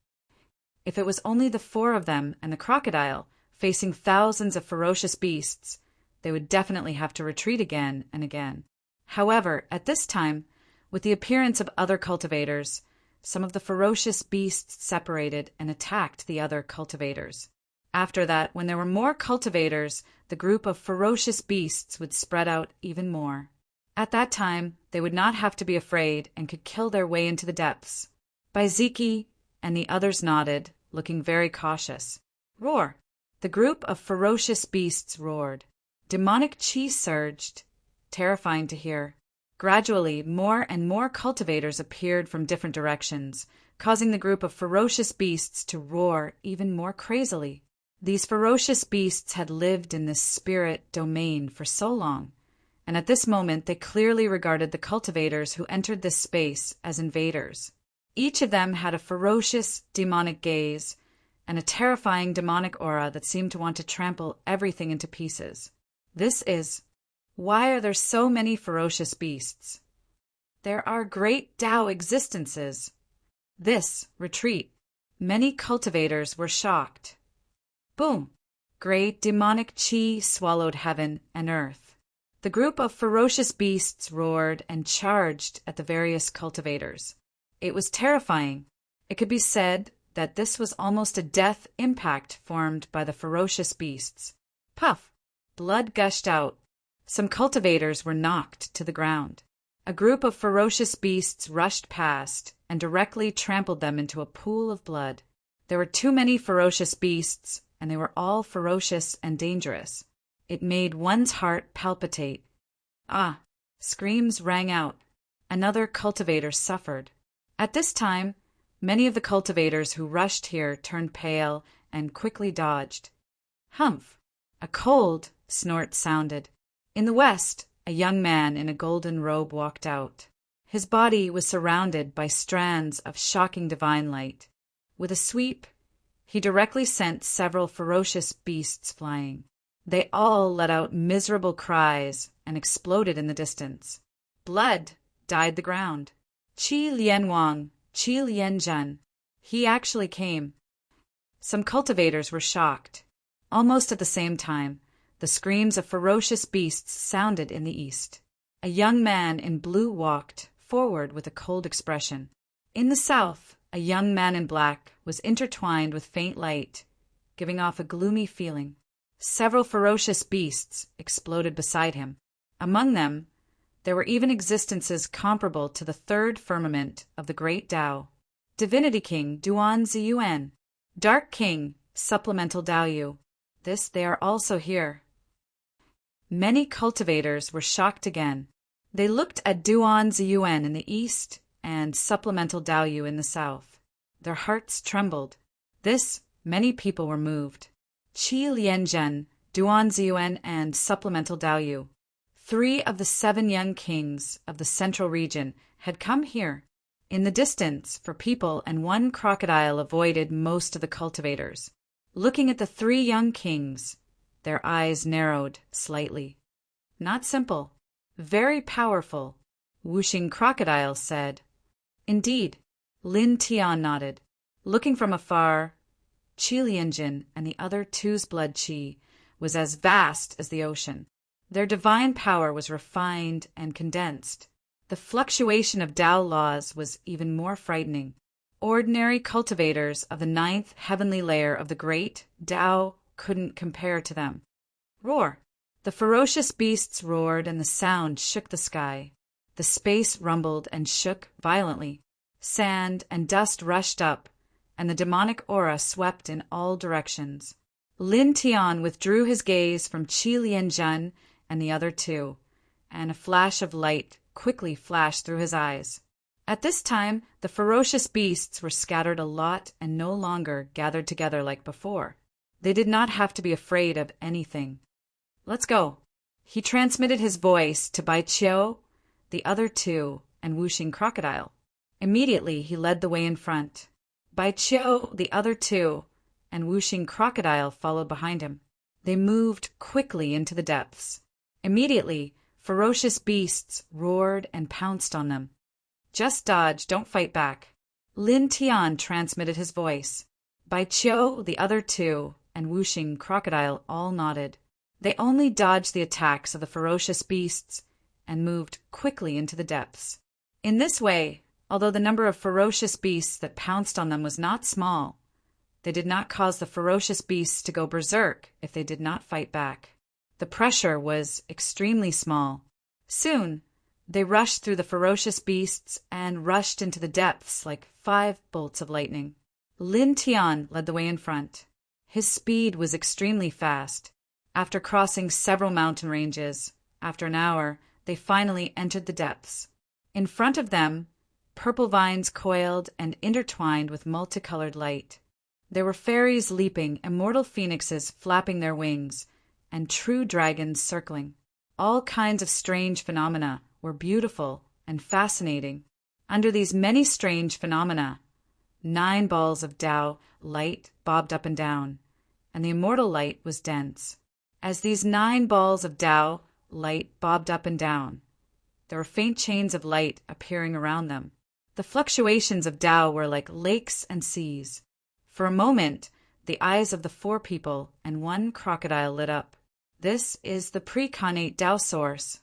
If it was only the four of them and the crocodile, facing thousands of ferocious beasts, they would definitely have to retreat again and again. However, at this time, with the appearance of other cultivators, some of the ferocious beasts separated and attacked the other cultivators. After that, when there were more cultivators, the group of ferocious beasts would spread out even more. At that time, they would not have to be afraid and could kill their way into the depths. Baiziki and the others nodded, looking very cautious. Roar! The group of ferocious beasts roared. Demonic chi surged, terrifying to hear. Gradually, more and more cultivators appeared from different directions, causing the group of ferocious beasts to roar even more crazily. These ferocious beasts had lived in this spirit domain for so long, and at this moment they clearly regarded the cultivators who entered this space as invaders. Each of them had a ferocious demonic gaze and a terrifying demonic aura that seemed to want to trample everything into pieces. This is, why are there so many ferocious beasts? There are great Tao existences. This, retreat. Many cultivators were shocked. Boom! Great demonic chi swallowed heaven and earth. The group of ferocious beasts roared and charged at the various cultivators. It was terrifying. It could be said that this was almost a death impact formed by the ferocious beasts. Puff! Blood gushed out. Some cultivators were knocked to the ground. A group of ferocious beasts rushed past and directly trampled them into a pool of blood. There were too many ferocious beasts, and they were all ferocious and dangerous. It made one's heart palpitate. Ah! Screams rang out. Another cultivator suffered. At this time, many of the cultivators who rushed here turned pale and quickly dodged. Humph! A cold snort sounded. In the west, a young man in a golden robe walked out. His body was surrounded by strands of shocking divine light. With a sweep, he directly sent several ferocious beasts flying. They all let out miserable cries and exploded in the distance. Blood dyed the ground. Qi Lianwang, Qi Lianzhen. He actually came. Some cultivators were shocked. Almost at the same time, the screams of ferocious beasts sounded in the east. A young man in blue walked forward with a cold expression. In the south, a young man in black was intertwined with faint light, giving off a gloomy feeling. Several ferocious beasts exploded beside him. Among them, there were even existences comparable to the third firmament of the Great Tao. Divinity King Duan Ziyuan, Dark King Supplemental Daoyu. They are also here. Many cultivators were shocked again. They looked at Duan Ziyuan in the east and Supplemental Daoyu in the south. Their hearts trembled. Many people were moved. Qi Lianzhen, Duan Ziyuan, and Supplemental Daoyu. 3 of the 7 young kings of the central region had come here. In the distance, for people and one crocodile avoided most of the cultivators. Looking at the three young kings, their eyes narrowed slightly. Not simple, very powerful, Whooshing Crocodile said. Indeed, Lin Tian nodded. Looking from afar, Qilianjin and the other two's blood qi was as vast as the ocean. Their divine power was refined and condensed. The fluctuation of Tao laws was even more frightening. Ordinary cultivators of the ninth heavenly layer of the great Tao couldn't compare to them. Roar! The ferocious beasts roared and the sound shook the sky. The space rumbled and shook violently. Sand and dust rushed up, and the demonic aura swept in all directions. Lin Tian withdrew his gaze from Qi Lianzhen and the other two, and a flash of light quickly flashed through his eyes. At this time, the ferocious beasts were scattered a lot and no longer gathered together like before. They did not have to be afraid of anything. Let's go. He transmitted his voice to Bai Qiu, the other two, and Whooshing Crocodile. Immediately, he led the way in front. Bai Qiu, the other two, and Whooshing Crocodile followed behind him. They moved quickly into the depths. Immediately, ferocious beasts roared and pounced on them. Just dodge, don't fight back. Lin Tian transmitted his voice. Bai Qiu, the other two, and Whooshing Crocodile all nodded. They only dodged the attacks of the ferocious beasts and moved quickly into the depths. In this way, although the number of ferocious beasts that pounced on them was not small, they did not cause the ferocious beasts to go berserk if they did not fight back. The pressure was extremely small. Soon, they rushed through the ferocious beasts and rushed into the depths like 5 bolts of lightning. Lin Tian led the way in front. His speed was extremely fast. After crossing several mountain ranges, after an hour, they finally entered the depths. In front of them, purple vines coiled and intertwined with multicolored light. There were fairies leaping, immortal phoenixes flapping their wings, and true dragons circling. All kinds of strange phenomena were beautiful and fascinating. Under these many strange phenomena, 9 balls of Tao light bobbed up and down, and the immortal light was dense. As these 9 balls of Tao light bobbed up and down, there were faint chains of light appearing around them. The fluctuations of Tao were like lakes and seas. For a moment, the eyes of the 4 people and 1 crocodile lit up. This is the pre-connate Tao source.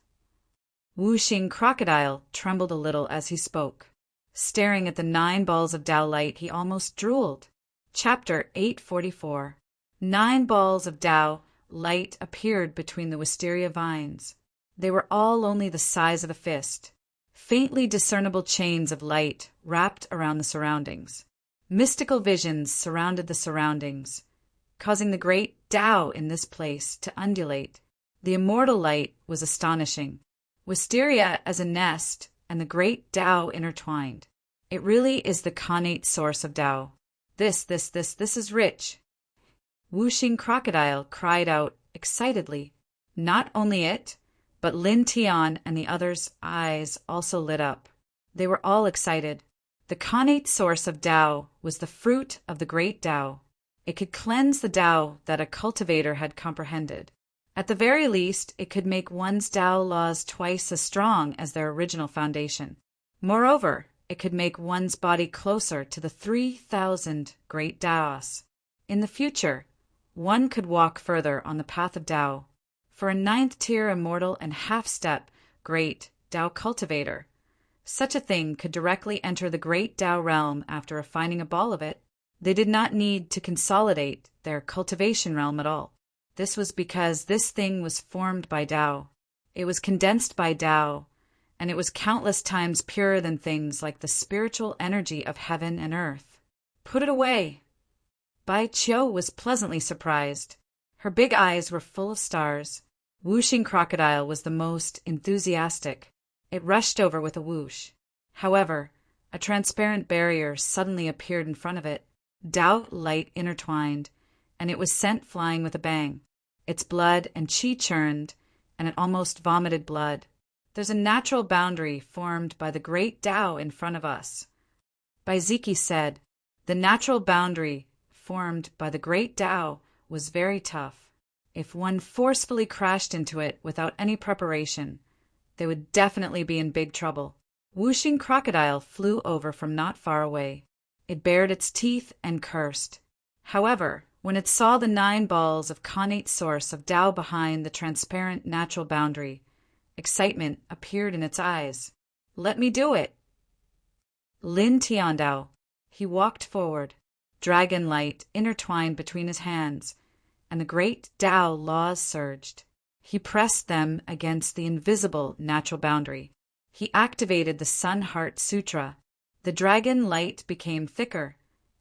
Whooshing Crocodile trembled a little as he spoke. Staring at the 9 balls of Tao light, he almost drooled. Chapter 844. 9 balls of Tao light appeared between the wisteria vines. They were all only the size of a fist. Faintly discernible chains of light wrapped around the surroundings. Mystical visions surrounded the surroundings, causing the great Tao in this place to undulate. The immortal light was astonishing. Wisteria as a nest and the great Tao intertwined. It really is the connate source of Tao. This is rich. Whooshing Crocodile cried out excitedly. Not only it, but Lin Tian and the others' eyes also lit up. They were all excited. The connate source of Tao was the fruit of the great Tao. It could cleanse the Tao that a cultivator had comprehended. At the very least, it could make one's Tao laws twice as strong as their original foundation. Moreover, it could make one's body closer to the 3,000 great Taos. In the future, one could walk further on the path of Tao. For a 9th-tier immortal and half-step great Tao cultivator, such a thing could directly enter the great Tao realm after refining a ball of it. They did not need to consolidate their cultivation realm at all. This was because this thing was formed by Tao. It was condensed by Tao, and it was countless times purer than things like the spiritual energy of heaven and earth. Put it away. Bai Qiu was pleasantly surprised. Her big eyes were full of stars. Whooshing Crocodile was the most enthusiastic. It rushed over with a whoosh. However, a transparent barrier suddenly appeared in front of it. Tao light intertwined, and it was sent flying with a bang. Its blood and qi churned, and it almost vomited blood. There's a natural boundary formed by the great Tao in front of us. Baiziki said, "The natural boundary formed by the great Tao was very tough. If one forcefully crashed into it without any preparation, they would definitely be in big trouble." Whooshing crocodile flew over from not far away. It bared its teeth and cursed. However, when it saw the 9 balls of connate source of Tao behind the transparent natural boundary, excitement appeared in its eyes. "Let me do it!" Lin Tiandao. He walked forward, dragon light intertwined between his hands, and the great Tao laws surged. He pressed them against the invisible natural boundary. He activated the Sun Heart Sutra. The dragon light became thicker,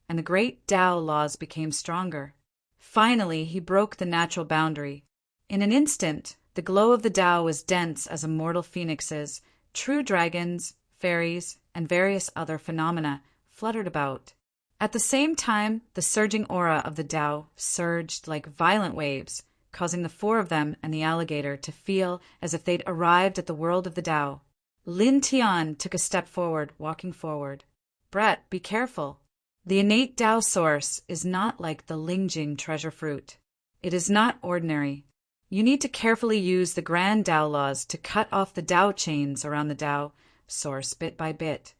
and the great Tao laws became stronger. Finally, he broke the natural boundary. In an instant, the glow of the Tao was dense as immortal phoenixes, true dragons, fairies, and various other phenomena fluttered about. At the same time, the surging aura of the Tao surged like violent waves, causing the 4 of them and the alligator to feel as if they'd arrived at the world of the Tao. Lin Tian took a step forward, walking forward. "Brett, be careful. The innate Tao source is not like the Lingjing treasure fruit. It is not ordinary. You need to carefully use the grand Tao laws to cut off the Tao chains around the Tao source bit by bit.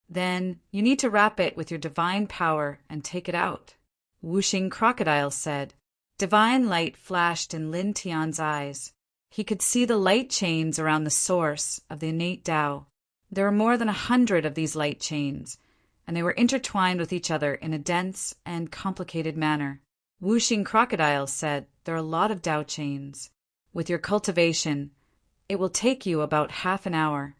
Then you need to wrap it with your divine power and take it out." Whooshing crocodile said. Divine light flashed in Lin Tian's eyes. He could see the light chains around the source of the innate Tao. There were more than 100 of these light chains, and they were intertwined with each other in a dense and complicated manner. Whooshing crocodile said, "There are a lot of Tao chains. With your cultivation, it will take you about half an hour."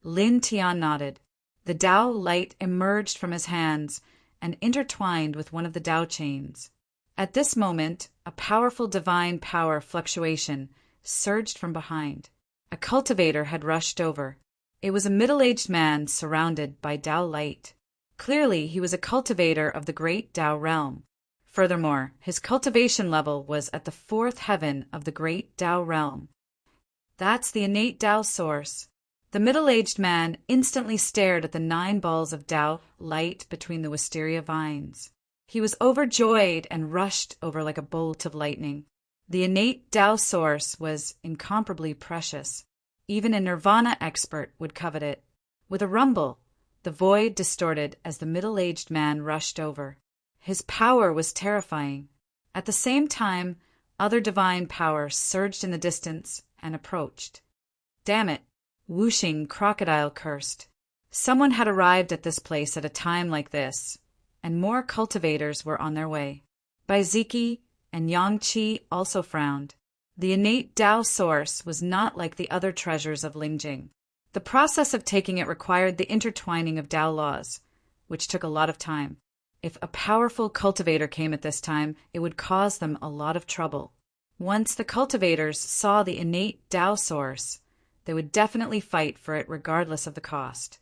Lin Tian nodded. The Tao light emerged from his hands and intertwined with one of the Tao chains. At this moment, a powerful divine power fluctuation surged from behind. A cultivator had rushed over. It was a middle-aged man surrounded by Tao light. Clearly, he was a cultivator of the great Tao realm. Furthermore, his cultivation level was at the 4th heaven of the great Tao realm. "That's the innate Tao source." The middle-aged man instantly stared at the 9 balls of Tao light between the wisteria vines. He was overjoyed and rushed over like a bolt of lightning. The innate Tao source was incomparably precious. Even a nirvana expert would covet it. With a rumble, the void distorted as the middle-aged man rushed over. His power was terrifying. At the same time, other divine power surged in the distance and approached. "Damn it!" Whooshing crocodile cursed. Someone had arrived at this place at a time like this, and more cultivators were on their way. Baiziki and Yangqi also frowned. The innate Tao source was not like the other treasures of Lingjing. The process of taking it required the intertwining of Tao laws, which took a lot of time. If a powerful cultivator came at this time, it would cause them a lot of trouble. Once the cultivators saw the innate Tao source, they would definitely fight for it regardless of the cost.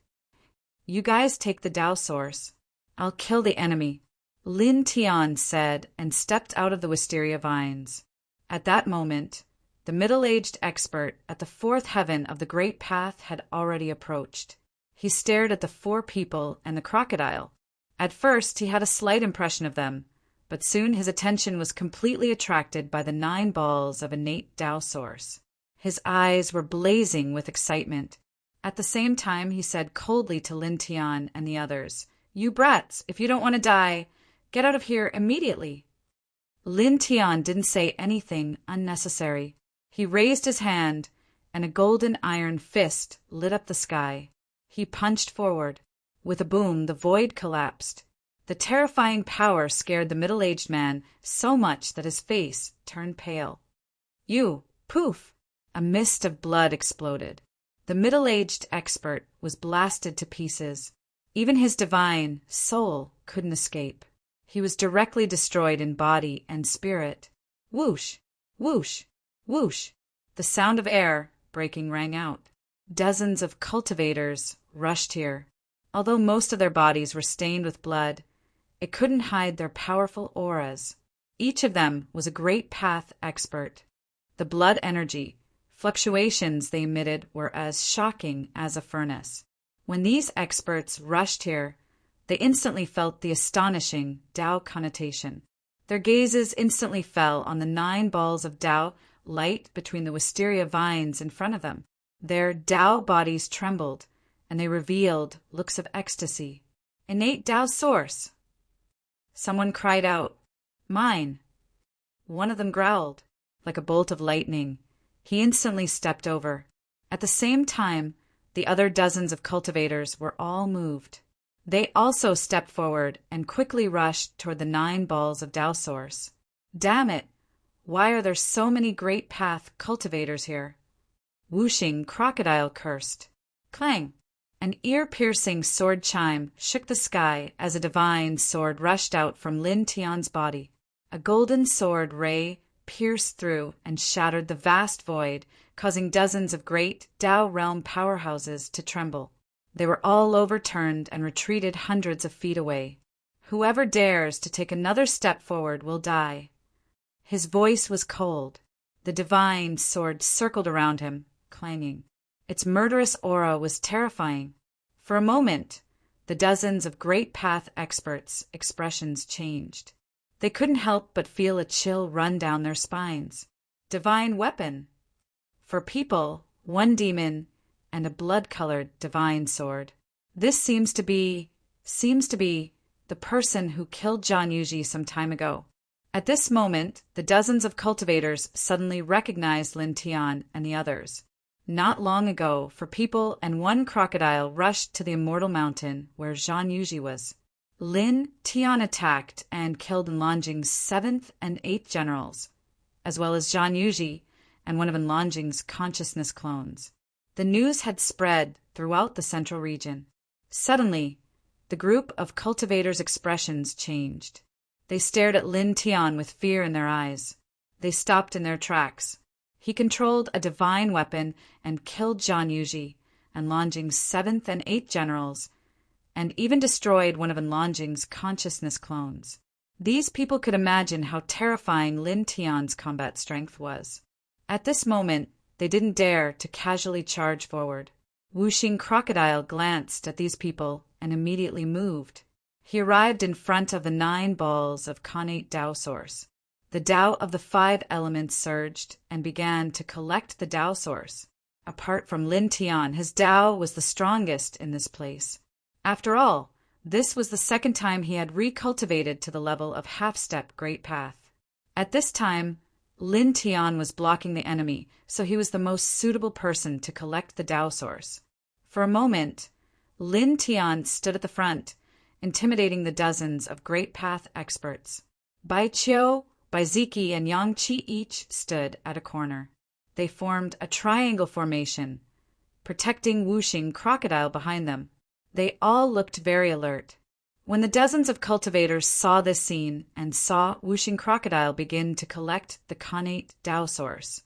"You guys take the Tao source. I'll kill the enemy," Lin Tian said, and stepped out of the wisteria vines. At that moment, the middle-aged expert at the 4th heaven of the Great Path had already approached. He stared at the 4 people and the crocodile. At first, he had a slight impression of them, but soon his attention was completely attracted by the 9 balls of innate Tao source. His eyes were blazing with excitement. At the same time, he said coldly to Lin Tian and the others, "You brats, if you don't want to die, get out of here immediately." Lin Tian didn't say anything unnecessary. He raised his hand, and a golden iron fist lit up the sky. He punched forward. With a boom, the void collapsed. The terrifying power scared the middle-aged man so much that his face turned pale. "You, poof!" A mist of blood exploded. The middle-aged expert was blasted to pieces. Even his divine soul couldn't escape. He was directly destroyed in body and spirit. Whoosh, whoosh, whoosh. The sound of air breaking rang out. Dozens of cultivators rushed here. Although most of their bodies were stained with blood, it couldn't hide their powerful auras. Each of them was a great path expert. The blood energy, fluctuations they emitted were as shocking as a furnace. When these experts rushed here, They instantly felt the astonishing Tao connotation. Their gazes instantly fell on the 9 balls of Tao light between the wisteria vines in front of them. Their Tao bodies trembled, and they revealed looks of ecstasy. Innate Tao source! Someone cried out, "Mine!" One of them growled, like a bolt of lightning. He instantly stepped over. At the same time, the other dozens of cultivators were all moved. They also stepped forward and quickly rushed toward the 9 balls of Tao source. Damn it! Why are there so many Great Path cultivators here? Whooshing crocodile cursed. Clang! An ear-piercing sword chime shook the sky as a divine sword rushed out from Lin Tian's body. A golden sword ray pierced through and shattered the vast void, causing dozens of great Tao realm powerhouses to tremble. They were all overturned and retreated hundreds of feet away. Whoever dares to take another step forward will die. His voice was cold. The divine sword circled around him, clanging. Its murderous aura was terrifying. For a moment, the dozens of Great Path experts' expressions changed. They couldn't help but feel a chill run down their spines. Divine weapon. For people, 1 demon, and a blood-colored divine sword. This seems to be the person who killed Zhang Yuji some time ago. At this moment, the dozens of cultivators suddenly recognized Lin Tian and the others. Not long ago, for people and 1 crocodile rushed to the Immortal Mountain where Zhang Yuji was. Lin Tian attacked and killed Enlongjing's 7th and 8th generals, as well as Zhang Yuji and one of Enlongjing's consciousness clones. The news had spread throughout the central region. Suddenly, the group of cultivators' expressions changed. They stared at Lin Tian with fear in their eyes. They stopped in their tracks. He controlled a divine weapon and killed Zhang Yuji, Enlongjing's 7th and 8th generals, and even destroyed one of Enlongjing's consciousness clones. These people could imagine how terrifying Lin Tian's combat strength was. At this moment, they didn't dare to casually charge forward. Whooshing Crocodile glanced at these people and immediately moved. He arrived in front of the 9 balls of Connate Tao source. The Tao of the 5 elements surged and began to collect the Tao source. Apart from Lin Tian, his Tao was the strongest in this place. After all, this was the 2nd time he had recultivated to the level of half-step Great Path. At this time, Lin Tian was blocking the enemy, so he was the most suitable person to collect the Tao source. For a moment, Lin Tian stood at the front, intimidating the dozens of Great Path experts. Bai Qiu, Bai Ziki, and Yang Qi each stood at a corner. They formed a triangle formation, protecting Whooshing Crocodile behind them. They all looked very alert. When the dozens of cultivators saw this scene and saw Whooshing Crocodile begin to collect the Connate Tao source,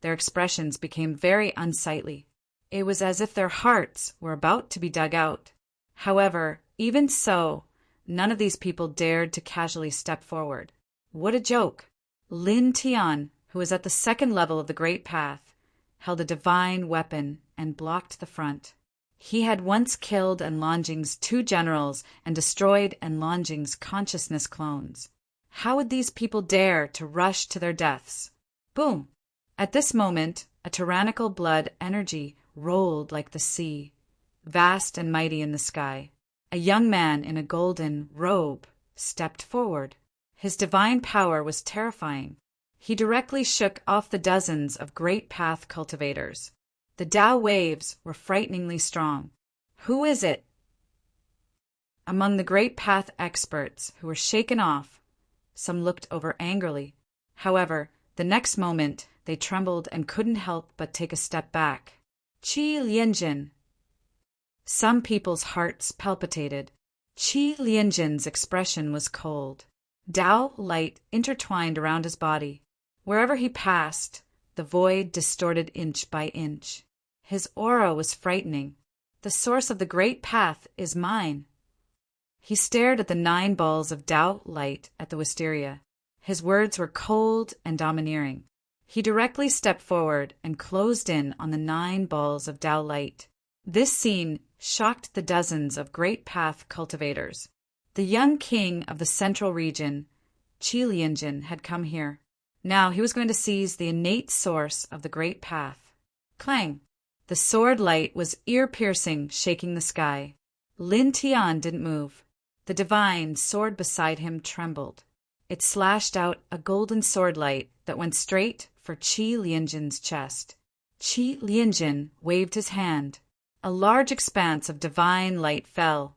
their expressions became very unsightly. It was as if their hearts were about to be dug out. However, even so, none of these people dared to casually step forward. What a joke! Lin Tian, who was at the 2nd level of the Great Path, held a divine weapon and blocked the front. He had once killed Enlongjing's 2 generals and destroyed Enlongjing's consciousness clones. How would these people dare to rush to their deaths? Boom! At this moment, a tyrannical blood energy rolled like the sea, vast and mighty in the sky. A young man in a golden robe stepped forward. His divine power was terrifying. He directly shook off the dozens of Great Path cultivators. The Tao waves were frighteningly strong. Who is it? Among the Great Path experts who were shaken off, some looked over angrily. However, the next moment they trembled and couldn't help but take a step back. Qi Lianjin. Some people's hearts palpitated. Qi Lianjin's expression was cold. Tao light intertwined around his body. Wherever he passed, the void distorted inch by inch. His aura was frightening. The source of the Great Path is mine. He stared at the 9 balls of Tao light at the wisteria. His words were cold and domineering. He directly stepped forward and closed in on the 9 balls of Tao light. This scene shocked the dozens of great path cultivators. The young king of the central region, Qi Lianjin, had come here. Now he was going to seize the innate source of the great path. Clang! The sword light was ear-piercing, shaking the sky. Lin Tian didn't move. The divine sword beside him trembled. It slashed out a golden sword light that went straight for Qi Lianjin's chest. Qi Lianjin waved his hand. A large expanse of divine light fell,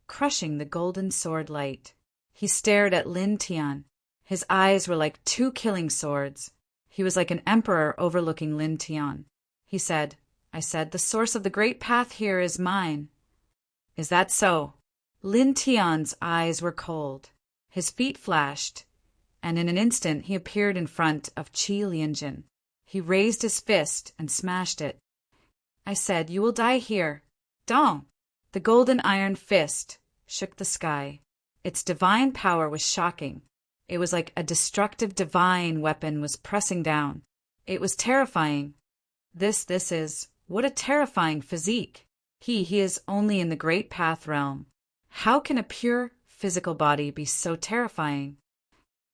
crushing the golden sword light. He stared at Lin Tian. His eyes were like two killing swords. He was like an emperor overlooking Lin Tian. He said, "I said, the source of the great path here is mine." "Is that so?" Lin Tian's eyes were cold. His feet flashed, and in an instant he appeared in front of Qi Lianjin. He raised his fist and smashed it. "I said, you will die here." Dong! The golden iron fist shook the sky. Its divine power was shocking. It was like a destructive divine weapon was pressing down. It was terrifying. This is, what a terrifying physique. He is only in the great path realm. How can a pure physical body be so terrifying?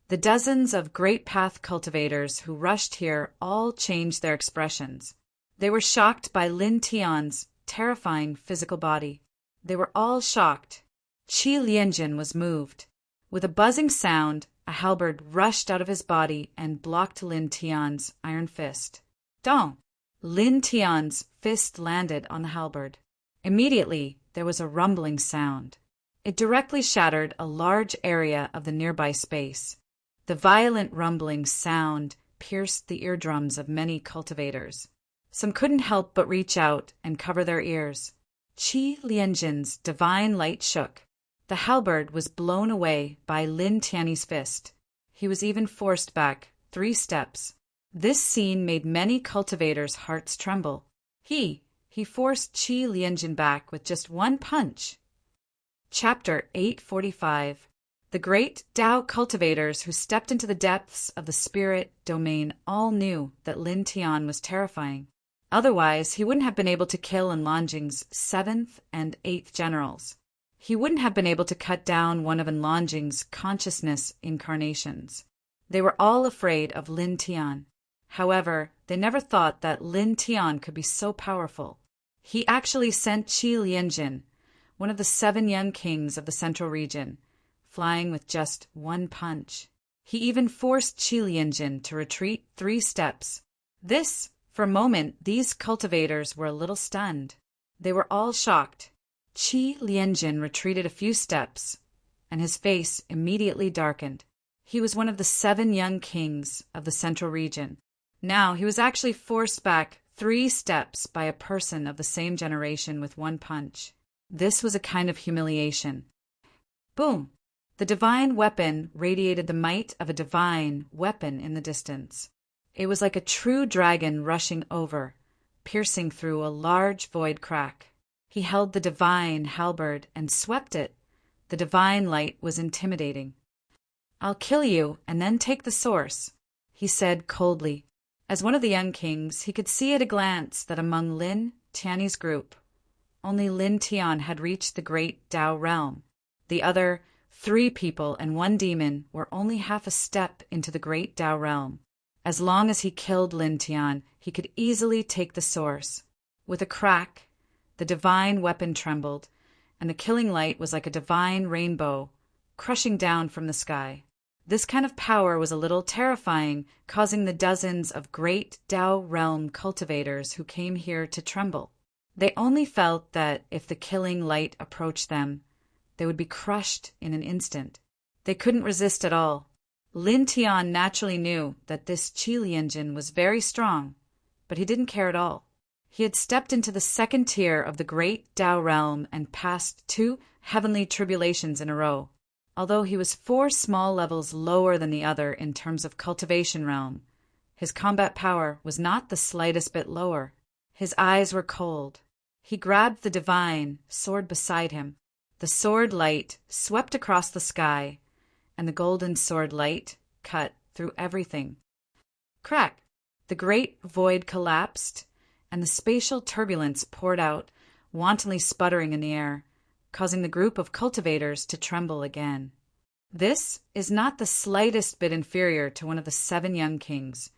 The dozens of great path cultivators who rushed here all changed their expressions. They were shocked by Lin Tian's terrifying physical body. They were all shocked. Qi Lianjin was moved. With a buzzing sound, a halberd rushed out of his body and blocked Lin Tian's iron fist. Dong! Lin Tian's fist landed on the halberd. Immediately, there was a rumbling sound. It directly shattered a large area of the nearby space. The violent rumbling sound pierced the eardrums of many cultivators. Some couldn't help but reach out and cover their ears. Qi Lianjin's divine light shook. The halberd was blown away by Lin Tian's fist. He was even forced back 3 steps. This scene made many cultivators' hearts tremble. He forced Qi Lianjin back with just one punch. Chapter 845. The great Tao cultivators who stepped into the depths of the spirit domain all knew that Lin Tian was terrifying. Otherwise, he wouldn't have been able to kill Enlongjing's 7th and 8th generals. He wouldn't have been able to cut down one of Enlongjing's consciousness incarnations. They were all afraid of Lin Tian. However, they never thought that Lin Tian could be so powerful. He actually sent Qi Lianjin, one of the 7 young kings of the central region, flying with just one punch. He even forced Qi Lianjin to retreat 3 steps. For a moment, these cultivators were a little stunned. They were all shocked. Qi Lianjin retreated a few steps, and his face immediately darkened. He was one of the 7 young kings of the central region. Now he was actually forced back 3 steps by a person of the same generation with one punch. This was a kind of humiliation. Boom! The divine weapon radiated the might of a divine weapon in the distance. It was like a true dragon rushing over, piercing through a large void crack. He held the divine halberd and swept it. The divine light was intimidating. "I'll kill you and then take the source," he said coldly. As one of the young kings, he could see at a glance that among Lin Tian's group, only Lin Tian had reached the great Tao realm. The other 3 people and 1 demon were only half a step into the great Tao realm. As long as he killed Lin Tian, he could easily take the source. With a crack, the divine weapon trembled, and the killing light was like a divine rainbow, crushing down from the sky. This kind of power was a little terrifying, causing the dozens of great Tao realm cultivators who came here to tremble. They only felt that if the killing light approached them, they would be crushed in an instant. They couldn't resist at all. Lin Tian naturally knew that this Qi Lianjin was very strong, but he didn't care at all. He had stepped into the 2nd tier of the great Tao realm and passed 2 heavenly tribulations in a row. Although he was 4 small levels lower than the other in terms of cultivation realm, his combat power was not the slightest bit lower. His eyes were cold. He grabbed the divine sword beside him. The sword light swept across the sky, and the golden sword light cut through everything. Crack! The great void collapsed, and the spatial turbulence poured out, wantonly sputtering in the air, causing the group of cultivators to tremble again. This is not the slightest bit inferior to one of the 7 young kings,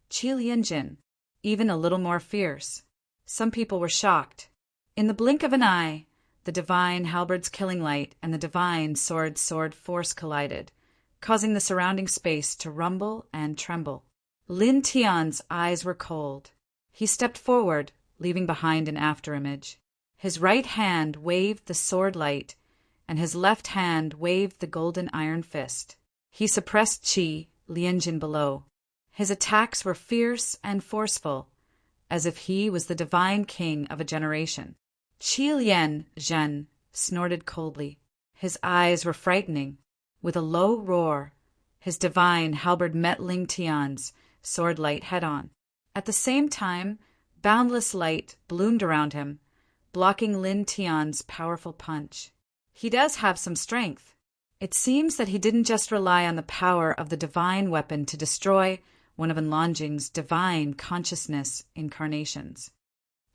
Qi Lianjin, even a little more fierce. Some people were shocked. In the blink of an eye, the divine halberd's killing light and the divine sword force collided, causing the surrounding space to rumble and tremble. Lin Tian's eyes were cold. He stepped forward, leaving behind an afterimage. His right hand waved the sword light, and his left hand waved the golden iron fist. He suppressed Qi Lianjin below. His attacks were fierce and forceful, as if he was the divine king of a generation. Qi Lianjin snorted coldly. His eyes were frightening. With a low roar, his divine halberd met Ling Tian's sword light head-on. At the same time, boundless light bloomed around him, blocking Lin Tian's powerful punch. He does have some strength. It seems that he didn't just rely on the power of the divine weapon to destroy one of Enlongjing's divine consciousness incarnations.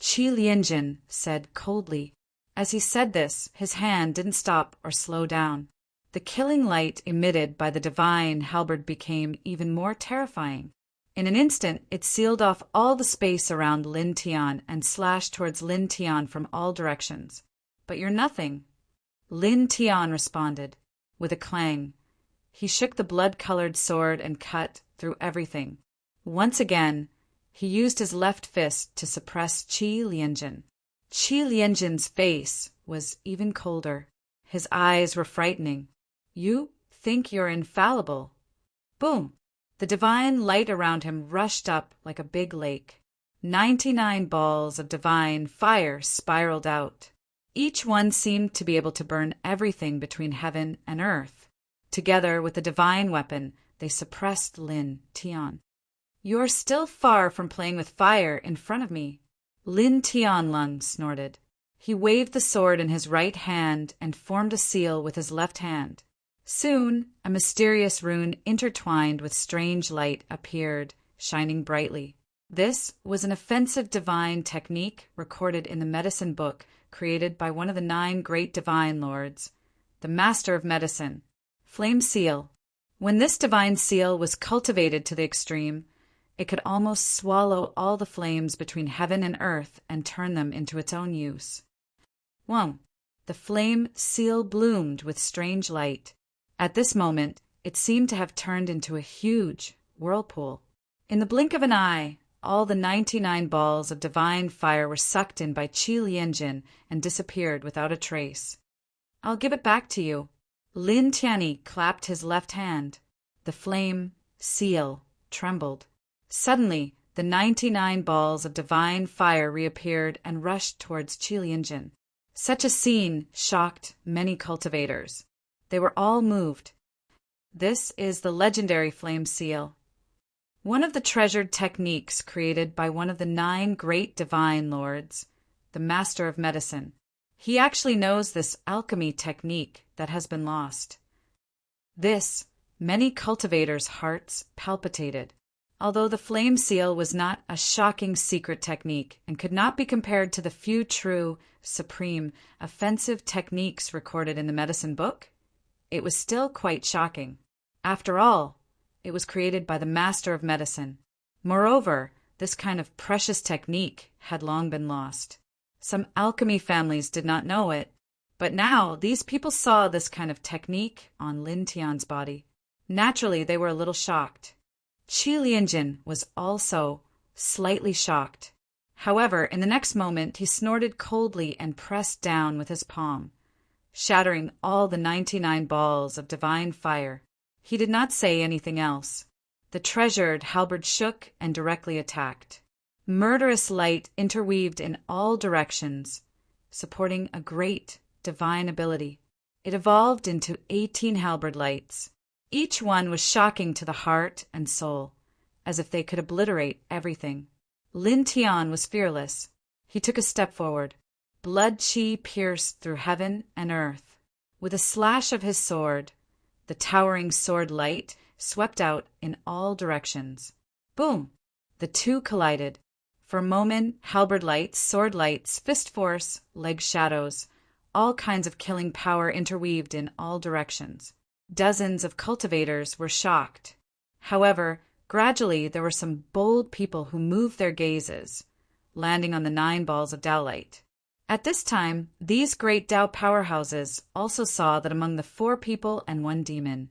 Qi Lianjin said coldly. As he said this, his hand didn't stop or slow down. The killing light emitted by the divine halberd became even more terrifying. In an instant, it sealed off all the space around Lin Tian and slashed towards Lin Tian from all directions. "But you're nothing," Lin Tian responded, with a clang. He shook the blood-colored sword and cut through everything. Once again, he used his left fist to suppress Qi Lianjin. Qi Lianjin's face was even colder. His eyes were frightening. "You think you're infallible." Boom! The divine light around him rushed up like a big lake. 99 balls of divine fire spiraled out. Each one seemed to be able to burn everything between heaven and earth. Together with the divine weapon, they suppressed Lin Tian. "You're still far from playing with fire in front of me," Lin Tianlun snorted. He waved the sword in his right hand and formed a seal with his left hand. Soon, a mysterious rune intertwined with strange light appeared, shining brightly. This was an offensive divine technique recorded in the medicine book created by one of the 9 great divine lords, the Master of Medicine. Flame Seal. When this divine seal was cultivated to the extreme, it could almost swallow all the flames between heaven and earth and turn them into its own use. 1. The flame seal bloomed with strange light. At this moment, it seemed to have turned into a huge whirlpool. In the blink of an eye, all the 99 balls of divine fire were sucked in by Qi Lianjin and disappeared without a trace. "I'll give it back to you." Lin Tianyi clapped his left hand. The flame seal trembled. Suddenly, the 99 balls of divine fire reappeared and rushed towards Qi Lianjin. Such a scene shocked many cultivators. They were all moved. This is the legendary flame seal, one of the treasured techniques created by one of the 9 great divine lords, the Master of Medicine. He actually knows this alchemy technique that has been lost. This, many cultivators' hearts palpitated. Although the flame seal was not a shocking secret technique and could not be compared to the few true, supreme, offensive techniques recorded in the medicine book, it was still quite shocking. After all, it was created by the Master of Medicine. Moreover, this kind of precious technique had long been lost. Some alchemy families did not know it, but now these people saw this kind of technique on Lin Tian's body. Naturally, they were a little shocked. Qi Lianjin was also slightly shocked. However, in the next moment, he snorted coldly and pressed down with his palm, shattering all the 99 balls of divine fire. He did not say anything else. The treasured halberd shook and directly attacked. Murderous light interweaved in all directions, supporting a great divine ability. It evolved into 18 halberd lights. Each one was shocking to the heart and soul, as if they could obliterate everything. Lin Tian was fearless. He took a step forward. Blood qi pierced through heaven and earth. With a slash of his sword, the towering sword light swept out in all directions. Boom! The two collided. For a moment, halberd lights, sword lights, fist force, leg shadows, all kinds of killing power interweaved in all directions. Dozens of cultivators were shocked. However, gradually there were some bold people who moved their gazes, landing on the 9 balls of Tao light. At this time, these great Tao powerhouses also saw that among the 4 people and 1 demon,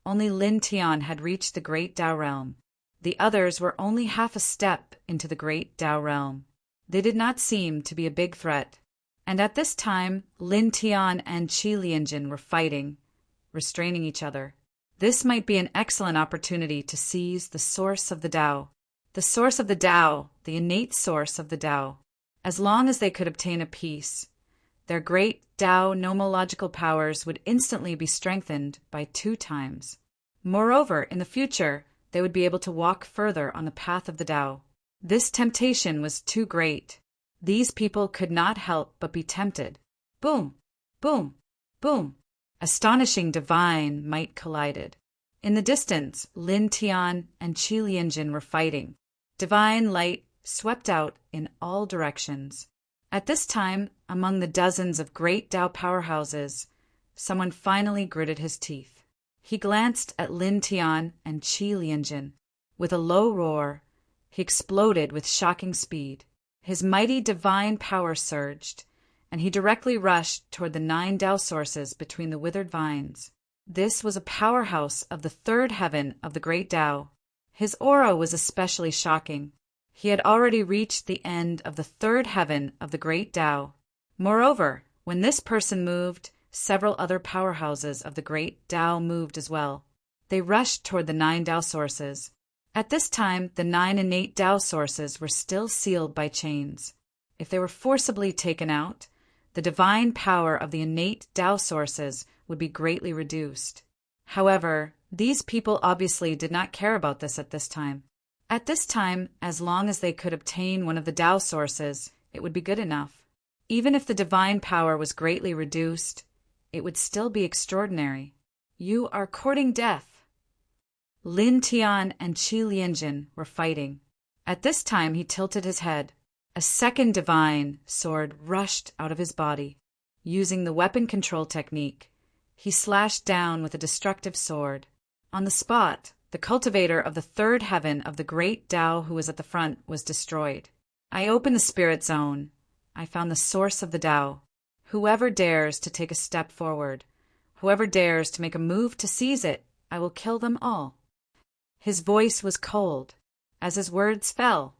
only Lin Tian had reached the great Tao realm. The others were only half a step into the great Tao realm. They did not seem to be a big threat. And at this time, Lin Tian and Qi Lianjin were fighting, restraining each other. This might be an excellent opportunity to seize the source of the Tao. The source of the Tao, the innate source of the Tao. As long as they could obtain a peace, their great Tao nomological powers would instantly be strengthened by 2 times. Moreover, in the future, they would be able to walk further on the path of the Tao. This temptation was too great. These people could not help but be tempted. Boom! Boom! Boom! Astonishing divine might collided. In the distance, Lin Tian and Qi Lianjin were fighting. Divine light swept out in all directions. At this time, among the dozens of great Tao powerhouses, someone finally gritted his teeth. He glanced at Lin Tian and Qi Lianjin. With a low roar, he exploded with shocking speed. His mighty divine power surged, and he directly rushed toward the 9 Tao sources between the withered vines. This was a powerhouse of the 3rd heaven of the great Tao. His aura was especially shocking. He had already reached the end of the 3rd heaven of the great Tao. Moreover, when this person moved, several other powerhouses of the great Tao moved as well. They rushed toward the 9 Tao sources. At this time, the 9 innate Tao sources were still sealed by chains. If they were forcibly taken out, the divine power of the innate Tao sources would be greatly reduced. However, these people obviously did not care about this at this time. At this time, as long as they could obtain one of the Tao sources, it would be good enough. Even if the divine power was greatly reduced, it would still be extraordinary. You are courting death. Lin Tian and Qi Lianjin were fighting. At this time he tilted his head. A second divine sword rushed out of his body. Using the weapon control technique, he slashed down with a destructive sword. On the spot, the cultivator of the 3rd heaven of the great Tao who was at the front was destroyed. I opened the spirit zone. I found the source of the Tao. Whoever dares to take a step forward, whoever dares to make a move to seize it, I will kill them all. His voice was cold. As his words fell,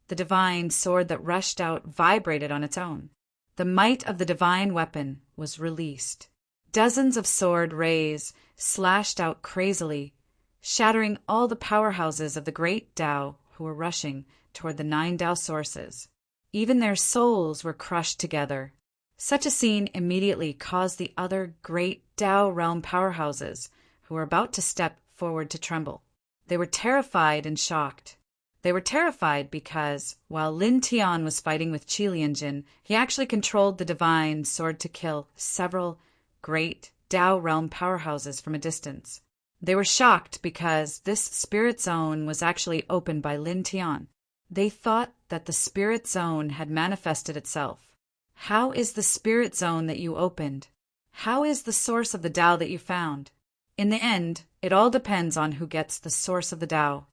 the divine sword that rushed out vibrated on its own. The might of the divine weapon was released. Dozens of sword rays slashed out crazily, shattering all the powerhouses of the great Tao who were rushing toward the 9 Tao sources. Even their souls were crushed together. Such a scene immediately caused the other great Tao realm powerhouses who were about to step forward to tremble. They were terrified and shocked. They were terrified because, while Lin Tian was fighting with Qi Lianjin, he actually controlled the divine sword to kill several great Tao realm powerhouses from a distance. They were shocked because this spirit zone was actually opened by Lin Tian. They thought that the spirit zone had manifested itself. How is the spirit zone that you opened? How is the source of the Tao that you found? In the end, it all depends on who gets the source of the Tao.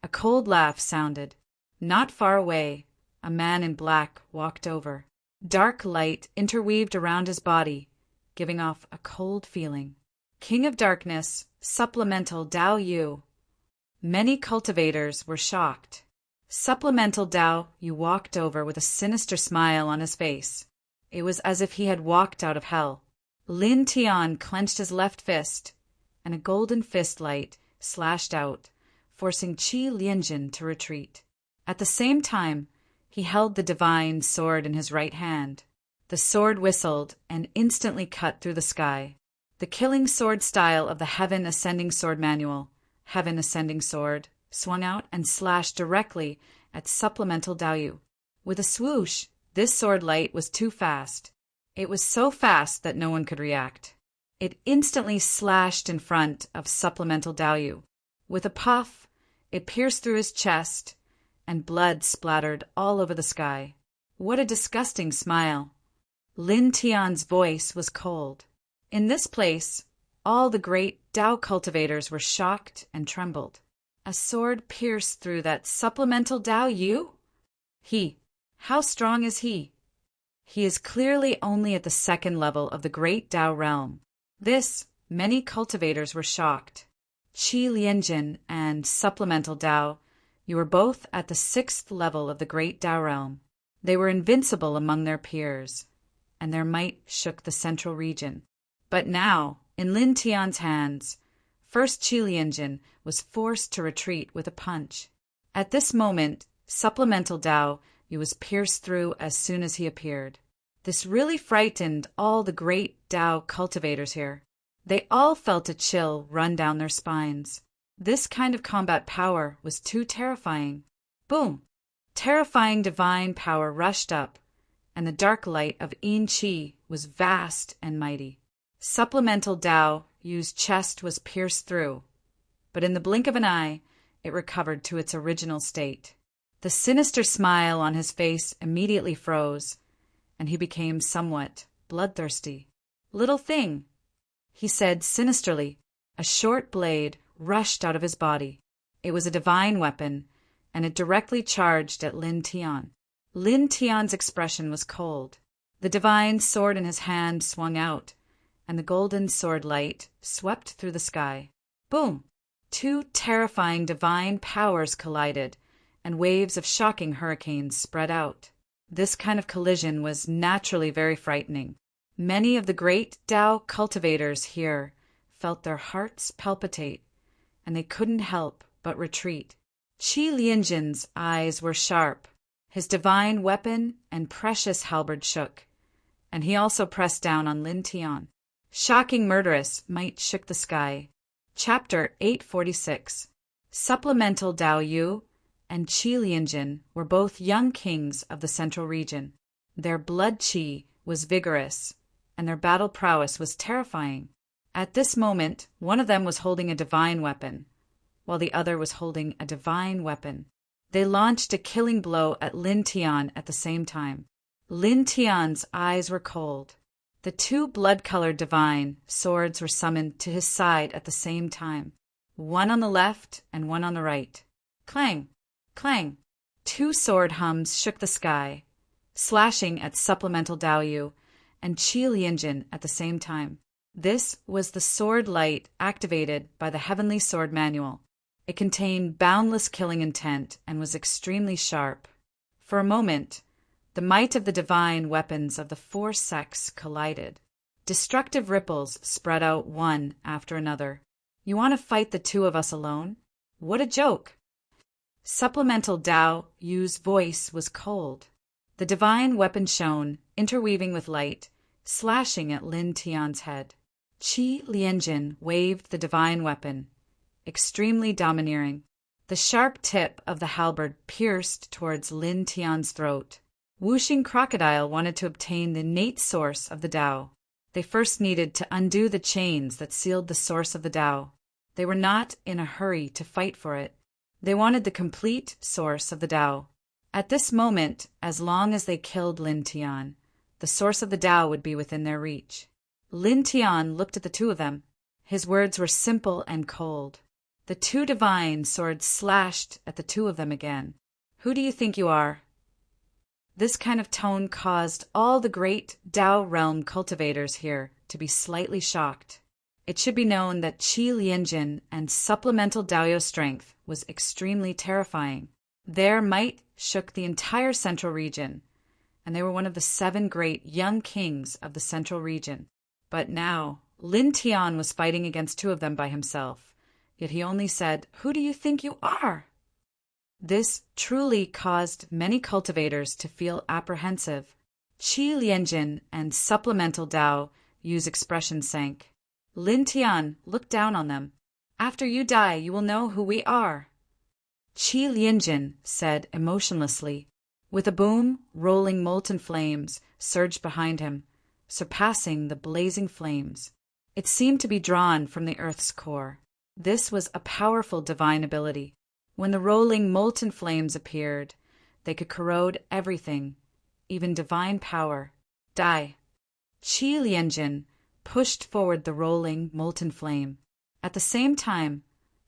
A cold laugh sounded. Not far away, a man in black walked over. Dark light interweaved around his body, giving off a cold feeling. King of Darkness, Supplemental Tao Yu. Many cultivators were shocked. Supplemental Tao Yu walked over with a sinister smile on his face. It was as if he had walked out of hell. Lin Tian clenched his left fist, and a golden fist light slashed out, forcing Qi Lianjin to retreat. At the same time, he held the divine sword in his right hand. The sword whistled and instantly cut through the sky. The killing sword style of the Heaven Ascending Sword Manual, Heaven Ascending Sword, swung out and slashed directly at Supplemental Tao Yu. With a swoosh, this sword light was too fast. It was so fast that no one could react. It instantly slashed in front of Supplemental Tao Yu. With a puff, it pierced through his chest and blood splattered all over the sky. What a disgusting smile! Lin Tian's voice was cold. In this place, all the great Tao cultivators were shocked and trembled. A sword pierced through that supplemental Tao Yu? How strong is he? He is clearly only at the second level of the great Tao realm. This, many cultivators were shocked. Qi Lianjin and supplemental Tao, you were both at the sixth level of the great Tao realm. They were invincible among their peers, and their might shook the central region. But now, in Lin Tian's hands, first Qi Lianjin was forced to retreat with a punch. At this moment, supplemental Tao Yu was pierced through as soon as he appeared. This really frightened all the great Tao cultivators here. They all felt a chill run down their spines. This kind of combat power was too terrifying. Boom! Terrifying divine power rushed up, and the dark light of Yin Qi was vast and mighty. Supplemental Tao Yu's chest was pierced through, but in the blink of an eye, it recovered to its original state. The sinister smile on his face immediately froze, and he became somewhat bloodthirsty. "Little thing," he said sinisterly. A short blade rushed out of his body. It was a divine weapon, and it directly charged at Lin Tian. Lin Tian's expression was cold. The divine sword in his hand swung out, and the golden sword light swept through the sky. Boom! Two terrifying divine powers collided, and waves of shocking hurricanes spread out. This kind of collision was naturally very frightening. Many of the great Tao cultivators here felt their hearts palpitate, and they couldn't help but retreat. Qi Lianjin's eyes were sharp. His divine weapon and precious halberd shook, and he also pressed down on Lin Tian. Shocking murderous might shook the sky. Chapter 846. Supplemental Tao Yu and Qi Lianjin were both young kings of the central region. Their blood qi was vigorous, and their battle prowess was terrifying. At this moment, one of them was holding a divine weapon, while the other was holding a divine weapon. They launched a killing blow at Lin Tian at the same time. Lin Tian's eyes were cold. The two blood-colored divine swords were summoned to his side at the same time, one on the left and one on the right. Clang! Clang! Two sword hums shook the sky, slashing at supplemental Tao Yu and Qi Lianjin at the same time. This was the sword light activated by the Heavenly Sword Manual. It contained boundless killing intent and was extremely sharp. For a moment, the might of the divine weapons of the four sects collided. Destructive ripples spread out one after another. "You want to fight the two of us alone? What a joke!" Supplemental Tao Yu's voice was cold. The divine weapon shone, interweaving with light, slashing at Lin Tian's head. Qi Lianjin waved the divine weapon, extremely domineering. The sharp tip of the halberd pierced towards Lin Tian's throat. Whooshing Crocodile wanted to obtain the innate source of the Tao. They first needed to undo the chains that sealed the source of the Tao. They were not in a hurry to fight for it. They wanted the complete source of the Tao. At this moment, as long as they killed Lin Tian, the source of the Tao would be within their reach. Lin Tian looked at the two of them. His words were simple and cold. The two divine swords slashed at the two of them again. "Who do you think you are?" This kind of tone caused all the great Tao realm cultivators here to be slightly shocked. It should be known that Qi Lianjin and supplemental Daoyo strength was extremely terrifying. Their might shook the entire central region, and they were one of the 7 great young kings of the central region. But now, Lin Tian was fighting against 2 of them by himself, yet he only said, "Who do you think you are?" This truly caused many cultivators to feel apprehensive. Qi Lianjin and supplemental Tao Yu's expression sank. Lin Tian looked down on them. "After you die, you will know who we are." Qi Lianjin said emotionlessly. With a boom, rolling molten flames surged behind him, surpassing the blazing flames. It seemed to be drawn from the earth's core. This was a powerful divine ability. When the rolling molten flames appeared, they could corrode everything, even divine power. Die. Qi Lianjin pushed forward the rolling molten flame. At the same time,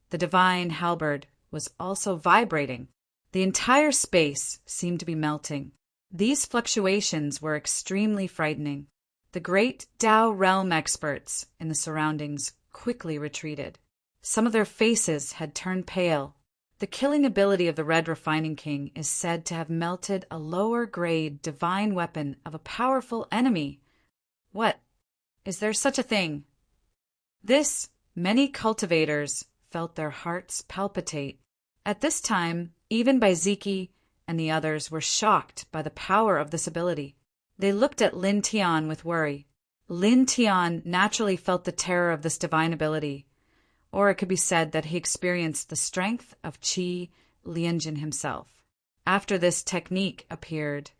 the divine halberd was also vibrating. The entire space seemed to be melting. These fluctuations were extremely frightening. The great Tao realm experts in the surroundings quickly retreated. Some of their faces had turned pale. The killing ability of the Red Refining King is said to have melted a lower-grade divine weapon of a powerful enemy. What? Is there such a thing? This, many cultivators felt their hearts palpitate. At this time, even Baiziki and the others were shocked by the power of this ability. They looked at Lin Tian with worry. Lin Tian naturally felt the terror of this divine ability, or it could be said that he experienced the strength of Qi Lianjin himself. After this technique appeared,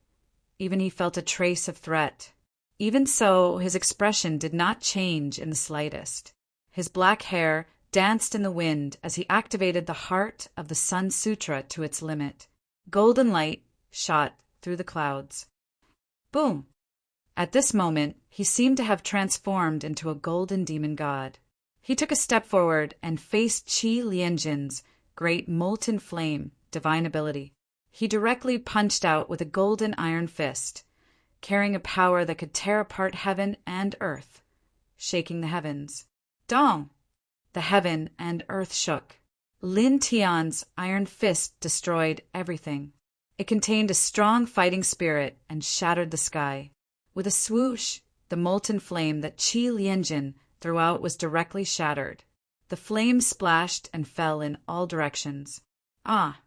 even he felt a trace of threat. Even so, his expression did not change in the slightest. His black hair danced in the wind as he activated the heart of the Sun Sutra to its limit. Golden light shot through the clouds. Boom! At this moment, he seemed to have transformed into a golden demon god. He took a step forward and faced Qi Lianjin's great molten flame divine ability. He directly punched out with a golden iron fist, carrying a power that could tear apart heaven and earth, shaking the heavens. Dong! The heaven and earth shook. Lin Tian's iron fist destroyed everything. It contained a strong fighting spirit and shattered the sky. With a swoosh, the molten flame that Qi Lianjin threw out was directly shattered. The flame splashed and fell in all directions. Ah!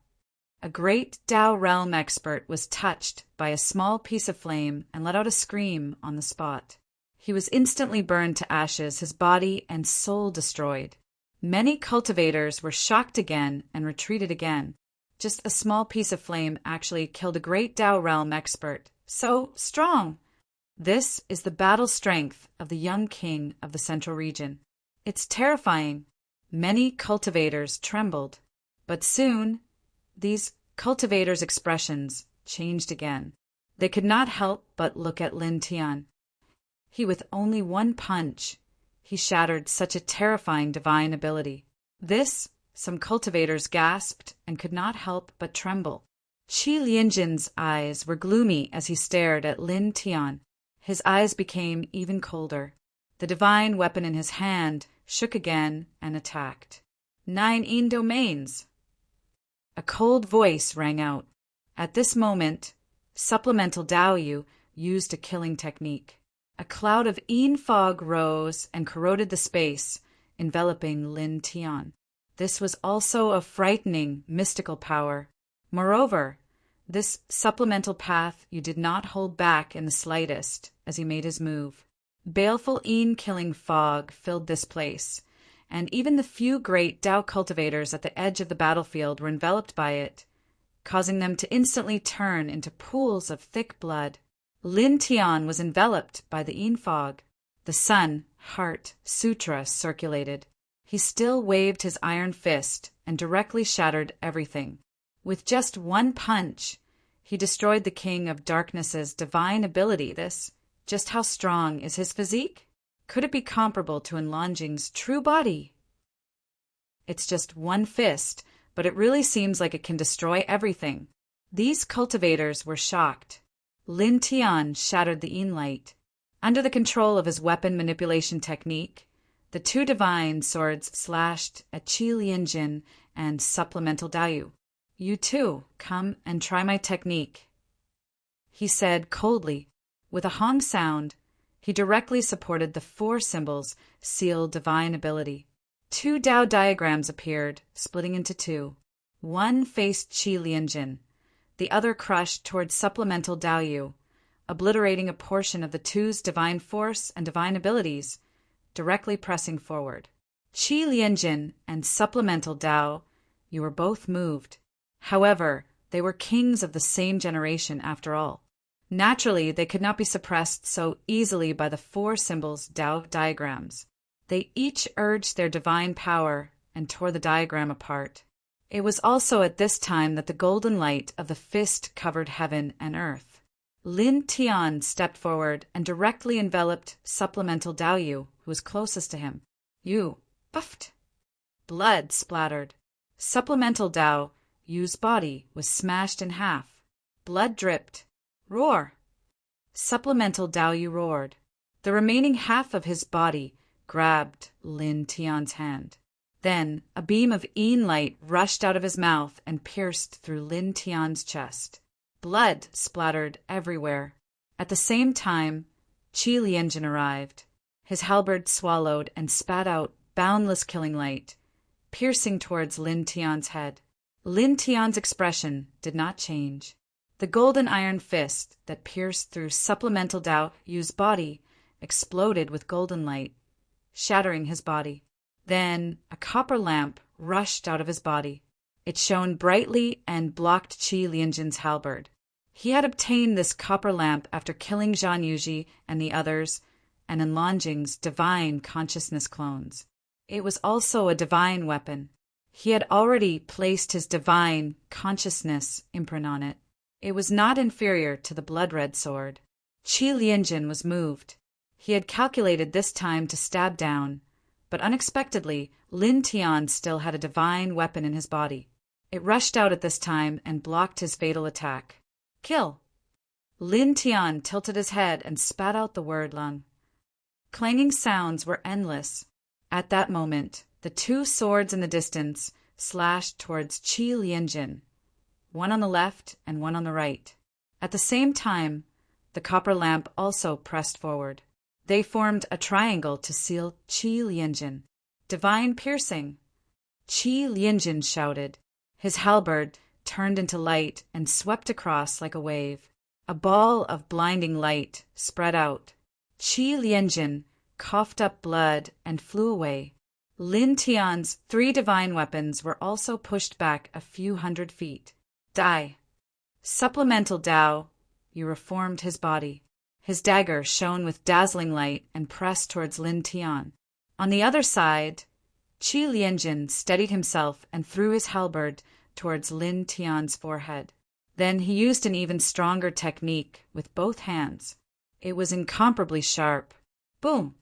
A great Tao realm expert was touched by a small piece of flame and let out a scream on the spot. He was instantly burned to ashes, his body and soul destroyed. Many cultivators were shocked again and retreated again. Just a small piece of flame actually killed a great Tao realm expert. So strong! This is the battle strength of the young king of the central region. It's terrifying. Many cultivators trembled. But soon, these cultivators' expressions changed again. They could not help but look at Lin Tian. With only one punch, he shattered such a terrifying divine ability. This, some cultivators gasped and could not help but tremble. Qi Lianjin's eyes were gloomy as he stared at Lin Tian. His eyes became even colder. The divine weapon in his hand shook again and attacked. 9 Yin domains! A cold voice rang out. At this moment, supplemental Daoyu used a killing technique. A cloud of Yin fog rose and corroded the space, enveloping Lin Tian. This was also a frightening, mystical power. Moreover, this supplemental path you did not hold back in the slightest as he made his move. Baleful Yin-killing fog filled this place, and even the few great Tao cultivators at the edge of the battlefield were enveloped by it, causing them to instantly turn into pools of thick blood. Lin Tian was enveloped by the Yin fog. The Sun, Heart, Sutra circulated. He still waved his iron fist and directly shattered everything. With just one punch, he destroyed the King of Darkness's divine ability. Just how strong is his physique? Could it be comparable to Enlonjing's true body? It's just one fist, but it really seems like it can destroy everything. These cultivators were shocked. Lin Tian shattered the Yin light. Under the control of his weapon manipulation technique, the two divine swords slashed at Qi Lianjin and supplemental Daoyu. You too, come and try my technique, he said coldly. With a Hong sound, he directly supported the 4 symbols seal divine ability. 2 Dao diagrams appeared, splitting into 2. One faced Qi Lianjin, the other crushed towards supplemental Daoyu, obliterating a portion of the two's divine force and divine abilities, directly pressing forward. Qi Lianjin and supplemental Dao, you were both moved. However, they were kings of the same generation after all. Naturally, they could not be suppressed so easily by the 4 symbols Dao diagrams. They each urged their divine power and tore the diagram apart. It was also at this time that the golden light of the fist covered heaven and earth. Lin Tian stepped forward and directly enveloped Supplemental Daoyu, who was closest to him. Yu puffed. Blood splattered. Supplemental Daoyu's body was smashed in half. Blood dripped. Roar! Supplemental Daoyu roared. The remaining half of his body grabbed Lin Tian's hand. Then a beam of Yin light rushed out of his mouth and pierced through Lin Tian's chest. Blood splattered everywhere. At the same time, Qi Lianjin arrived. His halberd swallowed and spat out boundless killing light, piercing towards Lin Tian's head. Lin Tian's expression did not change. The golden iron fist that pierced through Supplemental Daoyu's body exploded with golden light, shattering his body. Then a copper lamp rushed out of his body. It shone brightly and blocked Qi Lianjin's halberd. He had obtained this copper lamp after killing Zhang Yuji and the others, and Enlongjing's divine consciousness clones. It was also a divine weapon. He had already placed his divine consciousness imprint on it. It was not inferior to the blood-red sword. Qi Lianjin was moved. He had calculated this time to stab down, but unexpectedly, Lin Tian still had a divine weapon in his body. It rushed out at this time and blocked his fatal attack. Kill! Lin Tian tilted his head and spat out the word Lung. Clanging sounds were endless. At that moment, the two swords in the distance slashed towards Qi Lianjin, one on the left and one on the right. At the same time, the copper lamp also pressed forward. They formed a triangle to seal Qi Lianjin. Divine piercing! Qi Lianjin shouted. His halberd turned into light and swept across like a wave. A ball of blinding light spread out. Qi Lianjin coughed up blood and flew away. Lin Tian's 3 divine weapons were also pushed back a few hundred feet. Die! Supplemental Daoyu reformed his body. His dagger shone with dazzling light and pressed towards Lin Tian. On the other side, Qi Lianjin steadied himself and threw his halberd towards Lin Tian's forehead. Then he used an even stronger technique with both hands. It was incomparably sharp. Boom!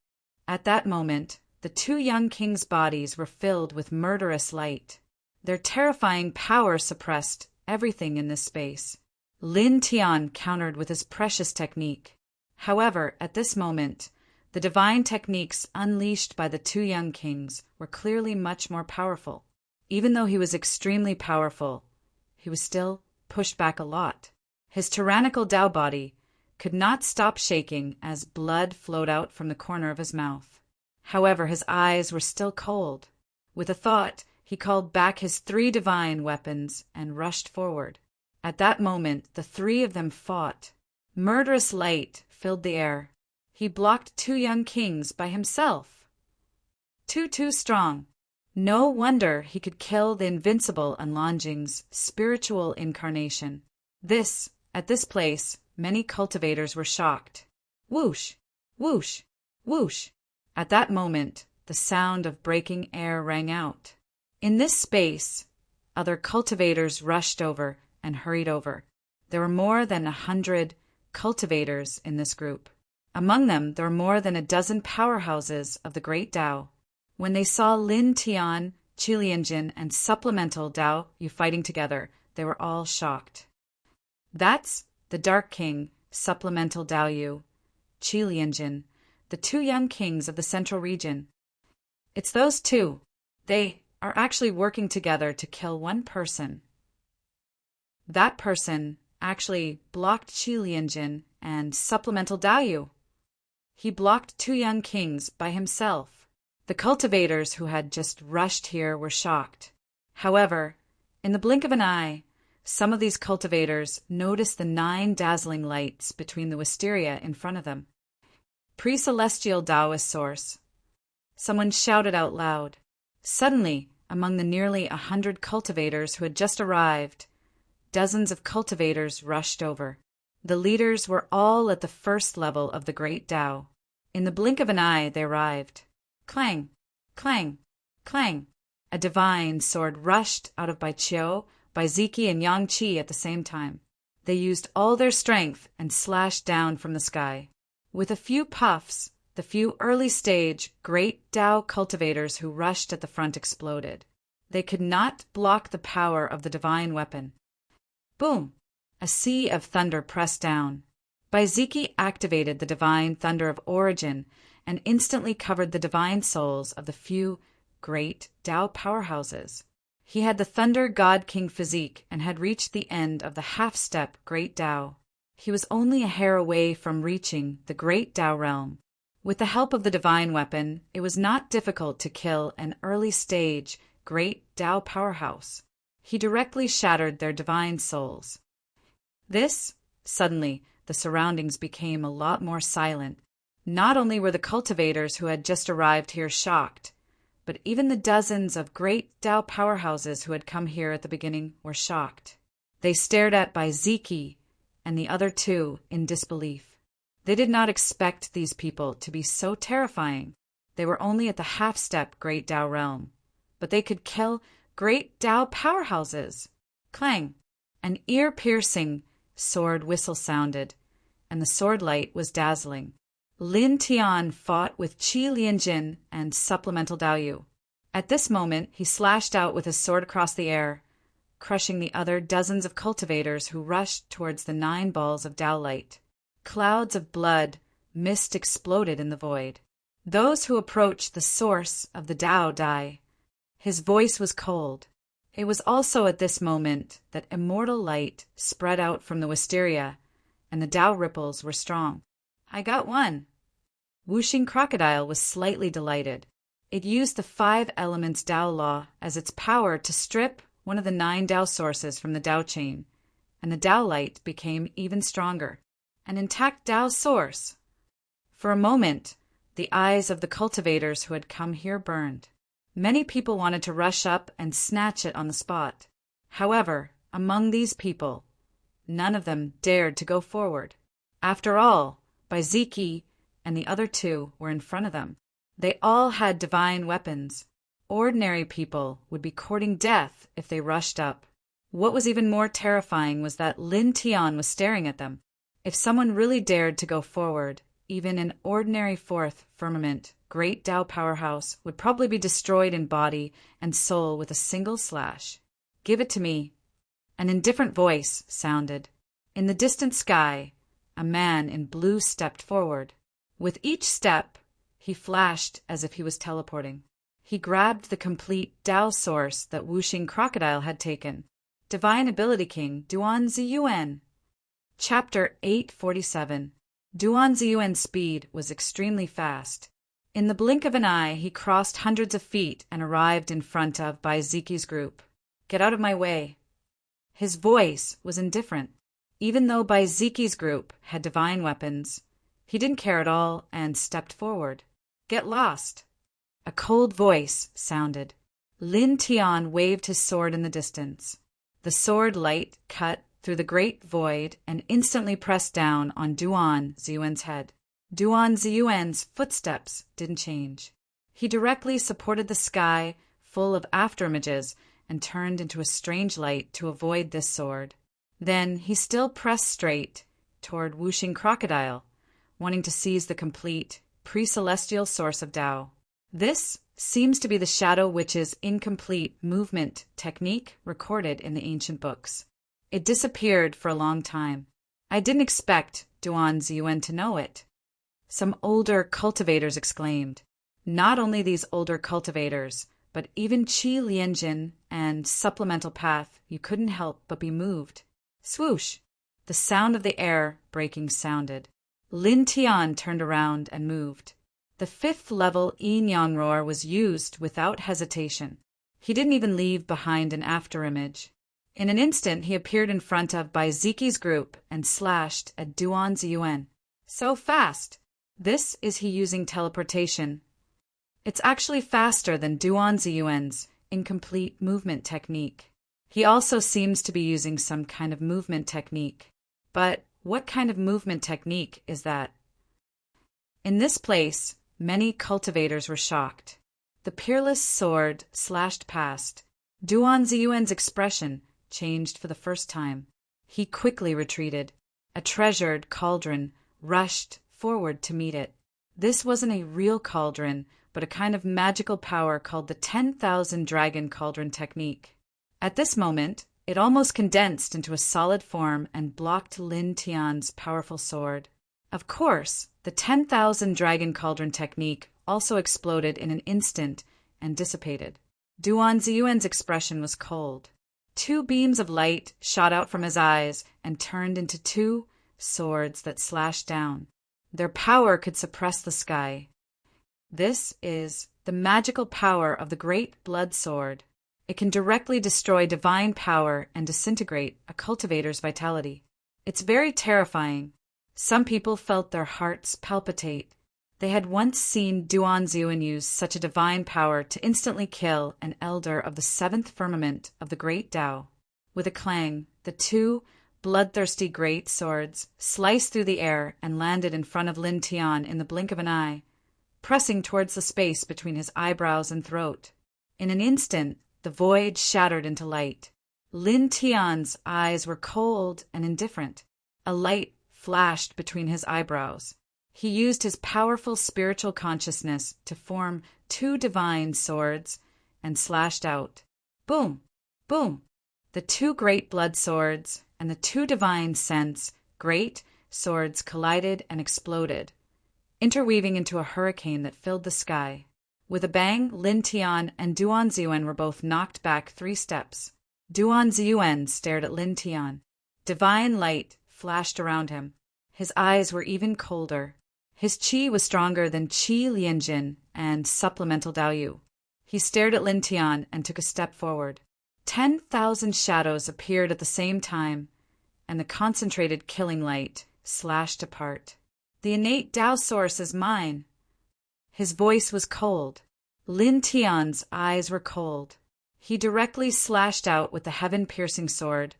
At that moment, the 2 young kings' bodies were filled with murderous light. Their terrifying power suppressed everything in this space. Lin Tian countered with his precious technique. However, at this moment, the divine techniques unleashed by the 2 young kings were clearly much more powerful. Even though he was extremely powerful, he was still pushed back a lot. His tyrannical Dao body could not stop shaking as blood flowed out from the corner of his mouth. However, his eyes were still cold. With a thought, he called back his 3 divine weapons and rushed forward. At that moment, the 3 of them fought. Murderous light filled the air. He blocked 2 young kings by himself. Too strong. No wonder he could kill the invincible Enlongjing's spiritual incarnation. At this place, many cultivators were shocked. Whoosh! Whoosh! Whoosh! At that moment, the sound of breaking air rang out. In this space, other cultivators rushed over and hurried over. There were more than 100 cultivators in this group. Among them, there were more than a dozen powerhouses of the Great Tao. When they saw Lin Tian, Qi Lianjin, and Supplemental Daoyu fighting together, they were all shocked. That's the Dark King, Supplemental Daoyu, Qi Lianjin, the 2 young kings of the central region. It's those 2. They are actually working together to kill one person. That person actually blocked Qi Lianjin and Supplemental Daoyu. He blocked 2 young kings by himself. The cultivators who had just rushed here were shocked. However, in the blink of an eye, some of these cultivators noticed the 9 dazzling lights between the wisteria in front of them. Pre-celestial Taoist source. Someone shouted out loud. Suddenly, among the nearly 100 cultivators who had just arrived, dozens of cultivators rushed over. The leaders were all at the first level of the Great Tao. In the blink of an eye, they arrived. Clang! Clang! Clang! A divine sword rushed out of Bai Qiu, Bai Ziki, and Yang Qi at the same time. They used all their strength and slashed down from the sky. With a few puffs, the few early-stage great Tao cultivators who rushed at the front exploded. They could not block the power of the divine weapon. Boom! A sea of thunder pressed down. Bai Ziki activated the divine thunder of origin and instantly covered the divine souls of the few great Tao powerhouses. He had the Thunder God King physique and had reached the end of the half-step Great Tao. He was only a hair away from reaching the Great Tao realm. With the help of the divine weapon, it was not difficult to kill an early-stage Great Tao powerhouse. He directly shattered their divine souls. Suddenly, the surroundings became a lot more silent. Not only were the cultivators who had just arrived here shocked, but even the dozens of great Tao powerhouses who had come here at the beginning were shocked. They stared at Bai Ziki and the other two in disbelief. They did not expect these people to be so terrifying. They were only at the half-step Great Tao realm, but they could kill great Tao powerhouses. Clang! An ear-piercing sword whistle sounded, and the sword light was dazzling. Lin Tian fought with Qi Lianjin and supplemental Daoyu. At this moment, he slashed out with his sword across the air, crushing the other dozens of cultivators who rushed towards the 9 balls of Tao light. Clouds of blood, mist exploded in the void. Those who approached the source of the Tao die. His voice was cold. It was also at this moment that immortal light spread out from the wisteria, and the Tao ripples were strong. I got one. Wuxing Crocodile was slightly delighted. It used the 5 elements Tao law as its power to strip one of the 9 Tao sources from the Tao chain, and the Tao light became even stronger. An intact Tao source. For a moment, the eyes of the cultivators who had come here burned. Many people wanted to rush up and snatch it on the spot. However, among these people, none of them dared to go forward. After all, Bai Ziki and the other 2 were in front of them. They all had divine weapons. Ordinary people would be courting death if they rushed up. What was even more terrifying was that Lin Tian was staring at them. If someone really dared to go forward, even an ordinary 4th firmament Great Tao powerhouse would probably be destroyed in body and soul with a single slash. Give it to me. An indifferent voice sounded. In the distant sky, a man in blue stepped forward. With each step, he flashed as if he was teleporting. He grabbed the complete Tao source that Wuxing Crocodile had taken. Divine Ability King Duan Ziyuan. Chapter 847. Duan Ziyuan's speed was extremely fast. In the blink of an eye, he crossed hundreds of feet and arrived in front of Bai Ziki's group. Get out of my way. His voice was indifferent. Even though Bai Ziki's group had divine weapons, he didn't care at all and stepped forward. Get lost. A cold voice sounded. Lin Tian waved his sword in the distance. The sword light cut through the great void and instantly pressed down on Duan Ziyuan's head. Duan Ziyuan's footsteps didn't change. He directly supported the sky full of afterimages and turned into a strange light to avoid this sword. Then he still pressed straight toward Wuxing Crocodile, wanting to seize the complete, pre-celestial source of Tao. This seems to be the Shadow Witch's incomplete movement technique recorded in the ancient books. It disappeared for a long time. I didn't expect Duan Ziyuan to know it. Some older cultivators exclaimed. Not only these older cultivators, but even Qi Lianjin and Supplemental Path, you couldn't help but be moved. Swoosh! The sound of the air breaking sounded. Lin Tian turned around and moved. The 5th level yin-yang roar was used without hesitation. He didn't even leave behind an afterimage. In an instant, he appeared in front of Bai Ziki's group and slashed at Duan Ziyuan. So fast! This is he using teleportation. It's actually faster than Duan Ziyuan's incomplete movement technique. He also seems to be using some kind of movement technique. But what kind of movement technique is that? In this place, many cultivators were shocked. The peerless sword slashed past. Duan Ziyuan's expression changed for the first time. He quickly retreated. A treasured cauldron rushed forward to meet it. This wasn't a real cauldron, but a kind of magical power called the 10,000 Dragon Cauldron Technique. At this moment, it almost condensed into a solid form and blocked Lin Tian's powerful sword. Of course, the 10,000 Dragon Cauldron Technique also exploded in an instant and dissipated. Duan Ziyuan's expression was cold. Two beams of light shot out from his eyes and turned into two swords that slashed down. Their power could suppress the sky. This is the magical power of the Great Blood Sword. It can directly destroy divine power and disintegrate a cultivator's vitality. It's very terrifying. Some people felt their hearts palpitate. They had once seen Duan Ziyuan use such a divine power to instantly kill an elder of the seventh firmament of the Great Tao. With a clang, the two bloodthirsty great swords sliced through the air and landed in front of Lin Tian in the blink of an eye, pressing towards the space between his eyebrows and throat. In an instant, the void shattered into light. Lin Tian's eyes were cold and indifferent. A light flashed between his eyebrows. He used his powerful spiritual consciousness to form two divine swords and slashed out. Boom! Boom! The two great blood swords and the two divine sense great swords collided and exploded, interweaving into a hurricane that filled the sky. With a bang, Lin Tian and Duan Ziyuan were both knocked back 3 steps. Duan Ziyuan stared at Lin Tian. Divine light flashed around him. His eyes were even colder. His qi was stronger than qi lianjin and supplemental daoyu. He stared at Lin Tian and took a step forward. 10,000 shadows appeared at the same time, and the concentrated killing light slashed apart. The innate Tao source is mine. His voice was cold. Lin Tian's eyes were cold. He directly slashed out with the heaven-piercing sword,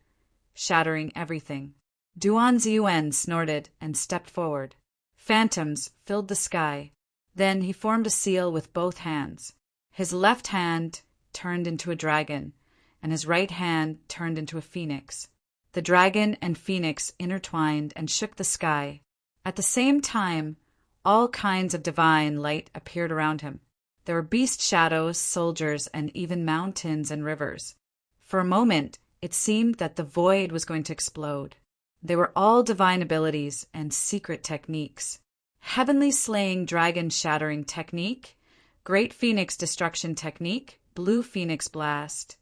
shattering everything. Duan Ziyuan snorted and stepped forward. Phantoms filled the sky. Then he formed a seal with both hands. His left hand turned into a dragon, and his right hand turned into a phoenix. The dragon and phoenix intertwined and shook the sky. At the same time, all kinds of divine light appeared around him. There were beast shadows, soldiers, and even mountains and rivers. For a moment, it seemed that the void was going to explode. They were all divine abilities and secret techniques. Heavenly Slaying Dragon Shattering Technique, Great Phoenix Destruction Technique, Blue Phoenix Blast,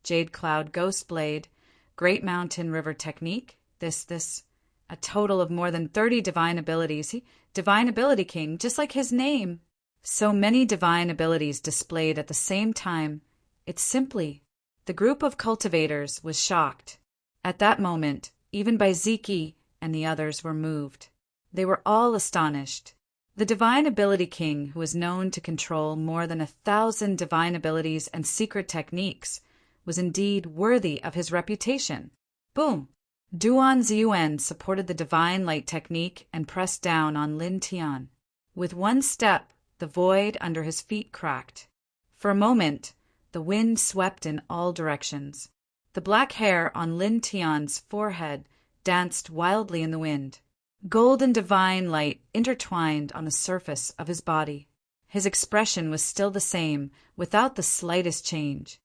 Jade Cloud Ghost Blade, Great Mountain River Technique, a total of more than 30 divine abilities. Divine Ability King, just like his name. So many divine abilities displayed at the same time. The group of cultivators was shocked. At that moment, even Baiziki and the others were moved. They were all astonished. The Divine Ability King, who was known to control more than 1,000 divine abilities and secret techniques, was indeed worthy of his reputation. Boom! Duan Ziyuan supported the Divine Light Technique and pressed down on Lin Tian. With one step, the void under his feet cracked. For a moment, the wind swept in all directions. The black hair on Lin Tian's forehead danced wildly in the wind. Golden divine light intertwined on the surface of his body. His expression was still the same, without the slightest change.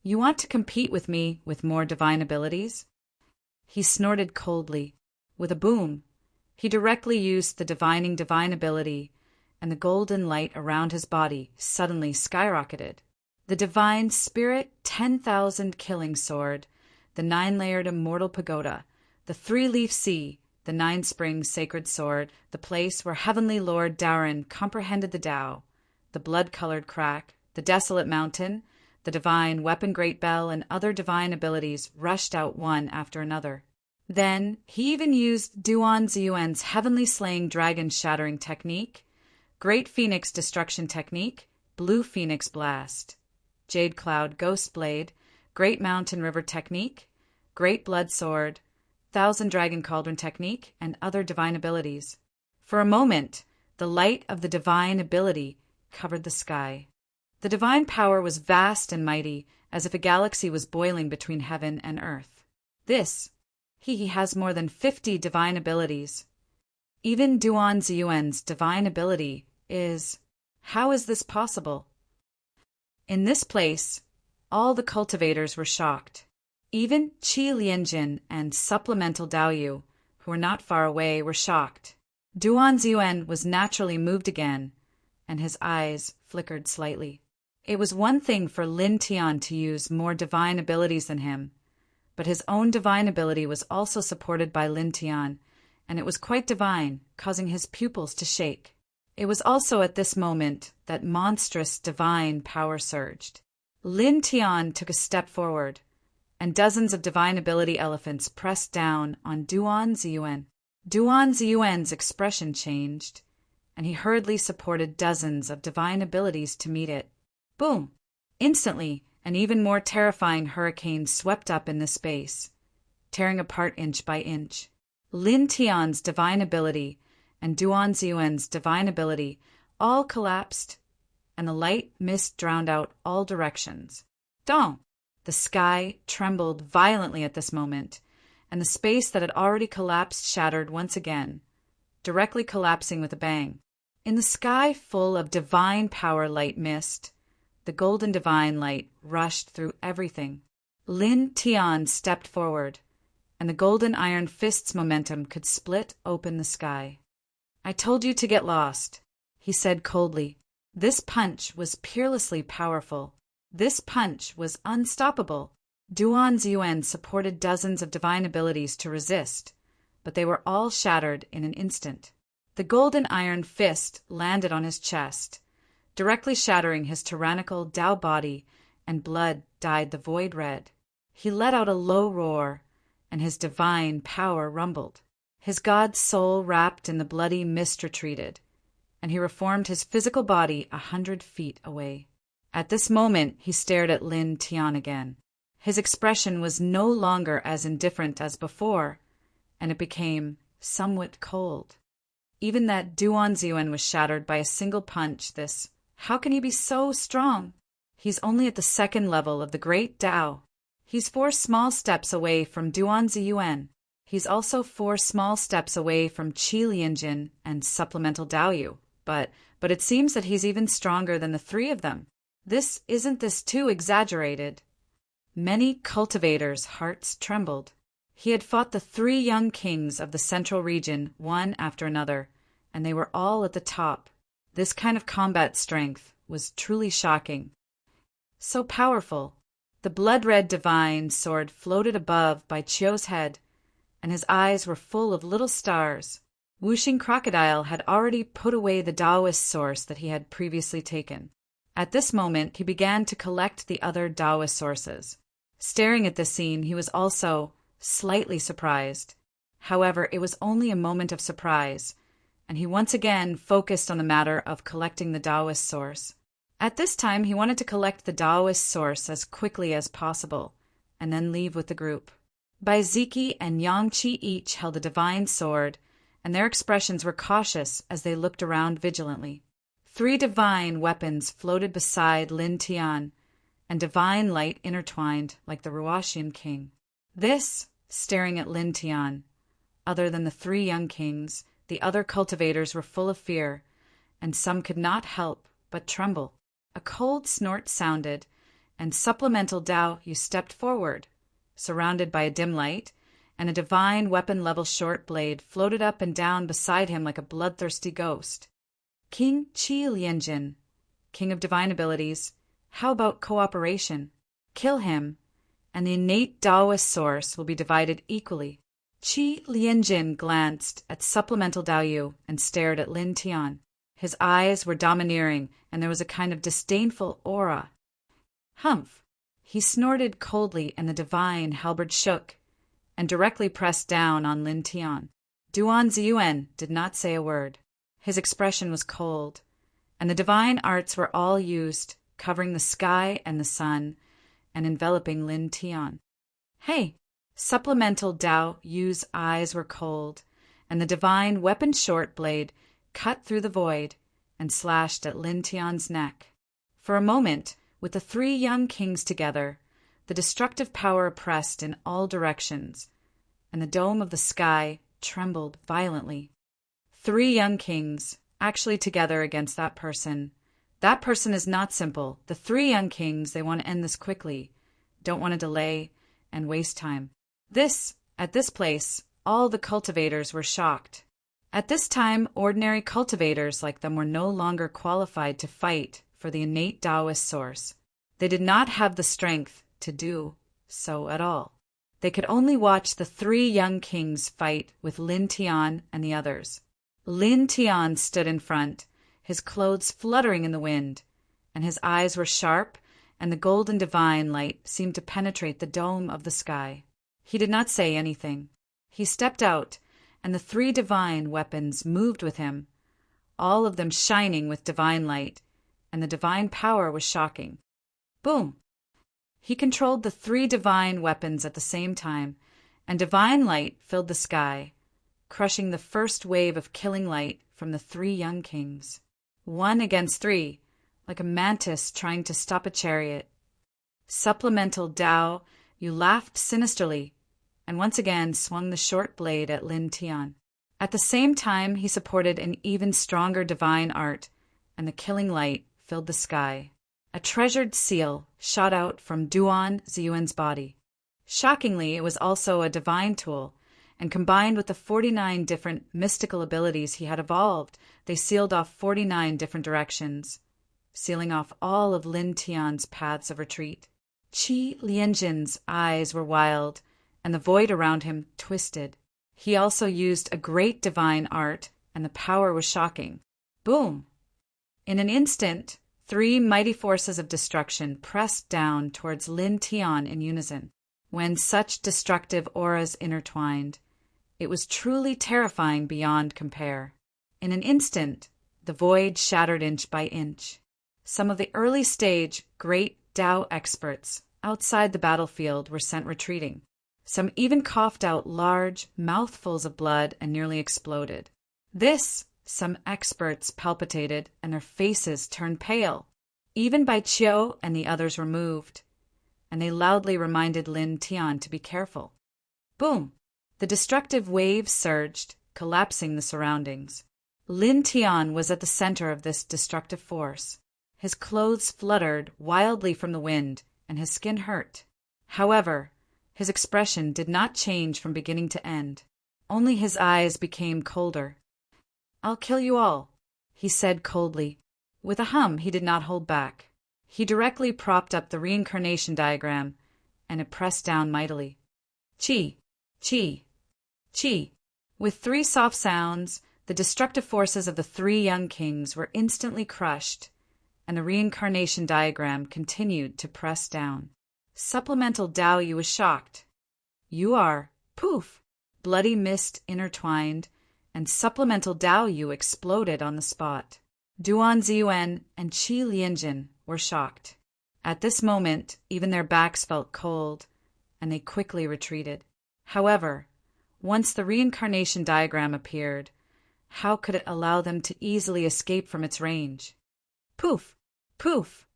"You want to compete with me with more divine abilities?" He snorted coldly. With a boom, he directly used the divining divine ability, and the golden light around his body suddenly skyrocketed. The Divine Spirit 10,000 Killing Sword, the 9-layered Immortal Pagoda, the 3-leaf Sea, the 9-spring Sacred Sword, the place where Heavenly Lord Daoren comprehended the Tao, the blood-colored crack, the desolate mountain, the divine weapon Great Bell, and other divine abilities rushed out one after another. Then he even used Duan Ziyuan's Heavenly Slaying Dragon Shattering Technique, Great Phoenix Destruction Technique, Blue Phoenix Blast, Jade Cloud Ghost Blade, Great Mountain River Technique, Great Blood Sword, 1,000 Dragon Cauldron Technique, and other divine abilities. For a moment, the light of the divine ability covered the sky. The divine power was vast and mighty, as if a galaxy was boiling between heaven and earth. He has more than 50 divine abilities. Even Duan Ziyuan's divine ability is... How is this possible? In this place, all the cultivators were shocked. Even Qi Lianjin and Supplemental Daoyu, who were not far away, were shocked. Duan Ziyuan was naturally moved again, and his eyes flickered slightly. It was one thing for Lin Tian to use more divine abilities than him, but his own divine ability was also supported by Lin Tian, and it was quite divine, causing his pupils to shake. It was also at this moment that monstrous divine power surged. Lin Tian took a step forward, and dozens of divine ability elephants pressed down on Duan Ziyuan. Duan Ziyuan's expression changed, and he hurriedly supported dozens of divine abilities to meet it. Boom! Instantly, an even more terrifying hurricane swept up in the space, tearing apart inch by inch. Lin Tian's divine ability and Duan Ziyuan's divine ability all collapsed, and the light mist drowned out all directions. Dong! The sky trembled violently at this moment, and the space that had already collapsed shattered once again, directly collapsing with a bang. In the sky full of divine power light mist, the golden divine light rushed through everything. Lin Tian stepped forward, and the golden iron fist's momentum could split open the sky. "I told you to get lost," he said coldly. This punch was peerlessly powerful. This punch was unstoppable. Duan Ziyuan supported dozens of divine abilities to resist, but they were all shattered in an instant. The golden iron fist landed on his chest, directly shattering his tyrannical Dao body, and blood dyed the void red. He let out a low roar, and his divine power rumbled. His god's soul wrapped in the bloody mist retreated, and he reformed his physical body 100 feet away. At this moment, he stared at Lin Tian again. His expression was no longer as indifferent as before, and it became somewhat cold. Even that Duan Ziyuan was shattered by a single punch. How can he be so strong? He's only at the second level of the Great Tao. He's 4 small steps away from Duan Ziyuan. He's also 4 small steps away from Qi Lianjin and Supplemental Daoyu. But it seems that he's even stronger than the 3 of them. Isn't this too exaggerated? Many cultivators' hearts trembled. He had fought the 3 young kings of the central region one after another, and they were all at the top. This kind of combat strength was truly shocking. So powerful. The blood-red divine sword floated above by Chio's head, and his eyes were full of little stars. Wuxing Crocodile had already put away the Taoist source that he had previously taken. At this moment, he began to collect the other Taoist sources. Staring at this scene, he was also slightly surprised. However, it was only a moment of surprise, and he once again focused on the matter of collecting the Taoist source. At this time, he wanted to collect the Taoist source as quickly as possible, and then leave with the group. Bai Ziki and Yang Qi each held a divine sword, and their expressions were cautious as they looked around vigilantly. 3 divine weapons floated beside Lin Tian, and divine light intertwined like the Ruoxian king. Staring at Lin Tian, other than the 3 young kings, the other cultivators were full of fear, and some could not help but tremble. A cold snort sounded, and Supplemental Daoyu stepped forward, surrounded by a dim light, and a divine weapon-level short blade floated up and down beside him like a bloodthirsty ghost. "King Qi Lianjin, King of Divine Abilities, how about cooperation? Kill him, and the innate Taoist source will be divided equally." Qi Lianjin glanced at Supplemental Daoyu and stared at Lin Tian. His eyes were domineering, and there was a kind of disdainful aura. "Humph!" He snorted coldly, and the divine halberd shook and directly pressed down on Lin Tian. Duan Ziyuan did not say a word. His expression was cold, and the divine arts were all used, covering the sky and the sun, and enveloping Lin Tian. "Hey!" Supplemental Daoyu's eyes were cold, and the divine weapon short blade cut through the void and slashed at Lin Tian's neck. For a moment, with the three young kings together, the destructive power pressed in all directions, and the dome of the sky trembled violently. Three young kings, actually together against that person. That person is not simple. The three young kings, they want to end this quickly, don't want to delay and waste time. At this place, all the cultivators were shocked. At this time, ordinary cultivators like them were no longer qualified to fight for the innate Taoist source. They did not have the strength to do so at all. They could only watch the three young kings fight with Lin Tian and the others. Lin Tian stood in front, his clothes fluttering in the wind, and his eyes were sharp, and the golden divine light seemed to penetrate the dome of the sky. He did not say anything. He stepped out, and the three divine weapons moved with him, all of them shining with divine light, and the divine power was shocking. Boom! He controlled the three divine weapons at the same time, and divine light filled the sky, crushing the first wave of killing light from the three young kings. 1 against 3, like a mantis trying to stop a chariot. Supplemental Tao, you laughed sinisterly, and once again swung the short blade at Lin Tian. At the same time, he supported an even stronger divine art, and the killing light filled the sky. A treasured seal shot out from Duan Ziyuan's body. Shockingly, it was also a divine tool, and combined with the 49 different mystical abilities he had evolved, they sealed off 49 different directions, sealing off all of Lin Tian's paths of retreat. Qi Lianjin's eyes were wild, and the void around him twisted. He also used a great divine art, and the power was shocking. Boom! In an instant, 3 mighty forces of destruction pressed down towards Lin Tian in unison. When such destructive auras intertwined, it was truly terrifying beyond compare. In an instant, the void shattered inch by inch. Some of the early stage great Tao experts outside the battlefield were sent retreating. Some even coughed out large mouthfuls of blood and nearly exploded. Some experts palpitated and their faces turned pale. Even Bai Qiu and the others were moved, and they loudly reminded Lin Tian to be careful. Boom! The destructive waves surged, collapsing the surroundings. Lin Tian was at the center of this destructive force. His clothes fluttered wildly from the wind, and his skin hurt. However, his expression did not change from beginning to end. Only his eyes became colder. "I'll kill you all," he said coldly. With a hum he did not hold back. He directly propped up the reincarnation diagram, and it pressed down mightily. Chi, chi, chi. With 3 soft sounds, the destructive forces of the 3 young kings were instantly crushed, and the reincarnation diagram continued to press down. Supplemental Tao Yu was shocked. "You are..." Poof! Bloody mist intertwined, and supplemental Tao Yu exploded on the spot. Duan Ziyuan and Qi Lianjin were shocked. At this moment, even their backs felt cold, and they quickly retreated. However, once the reincarnation diagram appeared, how could it allow them to easily escape from its range? Poof! Poof!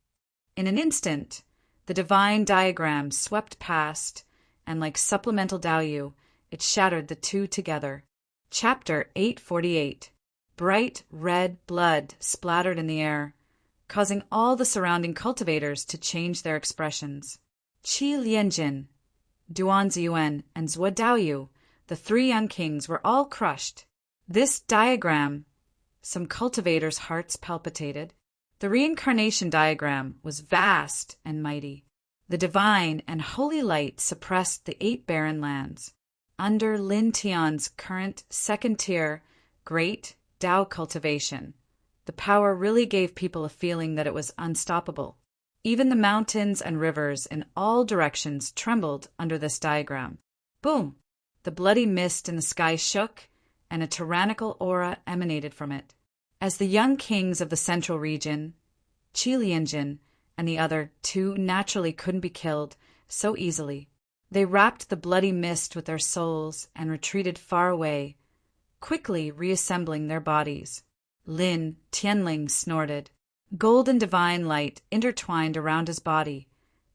In an instant, the divine diagram swept past, and like supplemental Tao Yu, it shattered the two together. Chapter 848. Bright red blood splattered in the air, causing all the surrounding cultivators to change their expressions. Qi Lianjin, Duan Ziyuan, and Zhuo Daoyu, the 3 young kings, were all crushed. This diagram, some cultivators' hearts palpitated. The reincarnation diagram was vast and mighty. The divine and holy light suppressed the 8 barren lands. Under Lin Tian's current second-tier great Tao cultivation, the power really gave people a feeling that it was unstoppable. Even the mountains and rivers in all directions trembled under this diagram. Boom! The bloody mist in the sky shook, and a tyrannical aura emanated from it. As the young kings of the central region, Qi Lianjin and the other 2 naturally couldn't be killed so easily. They wrapped the bloody mist with their souls and retreated far away, quickly reassembling their bodies. Lin Tianling snorted. Golden divine light intertwined around his body,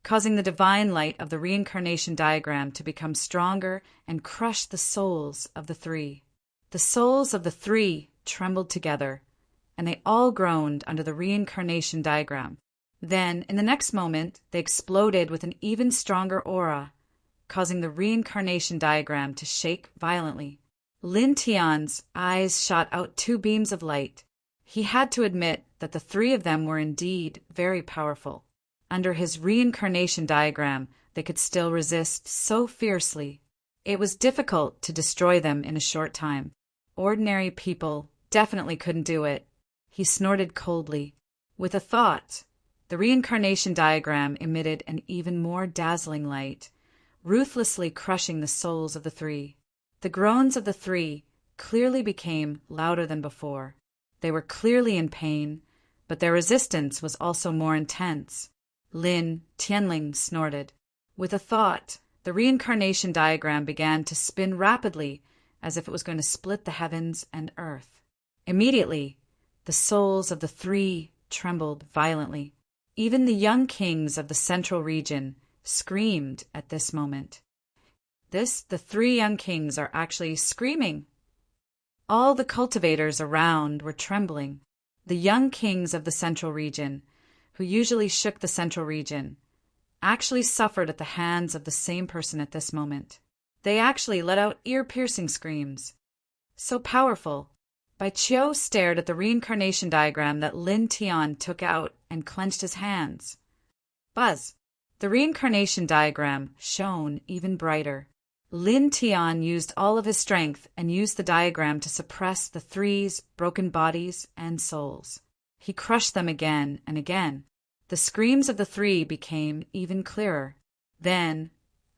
causing the divine light of the reincarnation diagram to become stronger and crush the souls of the three. The souls of the three trembled together, and they all groaned under the reincarnation diagram. Then, in the next moment, they exploded with an even stronger aura, causing the reincarnation diagram to shake violently. Lin Tian's eyes shot out two beams of light. He had to admit that the three of them were indeed very powerful. Under his reincarnation diagram, they could still resist so fiercely. It was difficult to destroy them in a short time. Ordinary people definitely couldn't do it. He snorted coldly. With a thought, the reincarnation diagram emitted an even more dazzling light, ruthlessly crushing the souls of the three. The groans of the three clearly became louder than before. They were clearly in pain, but their resistance was also more intense. Lin Tianling snorted. With a thought, the reincarnation diagram began to spin rapidly as if it was going to split the heavens and earth. Immediately, the souls of the three trembled violently. Even the young kings of the central region screamed at this moment. The three young kings are actually screaming. All the cultivators around were trembling. The young kings of the central region, who usually shook the central region, actually suffered at the hands of the same person at this moment. They actually let out ear-piercing screams. So powerful. Bai Qiu stared at the reincarnation diagram that Lin Tian took out and clenched his hands. Buzz. The reincarnation diagram shone even brighter. Lin Tian used all of his strength and used the diagram to suppress the three's broken bodies and souls. He crushed them again and again. The screams of the three became even clearer. Then,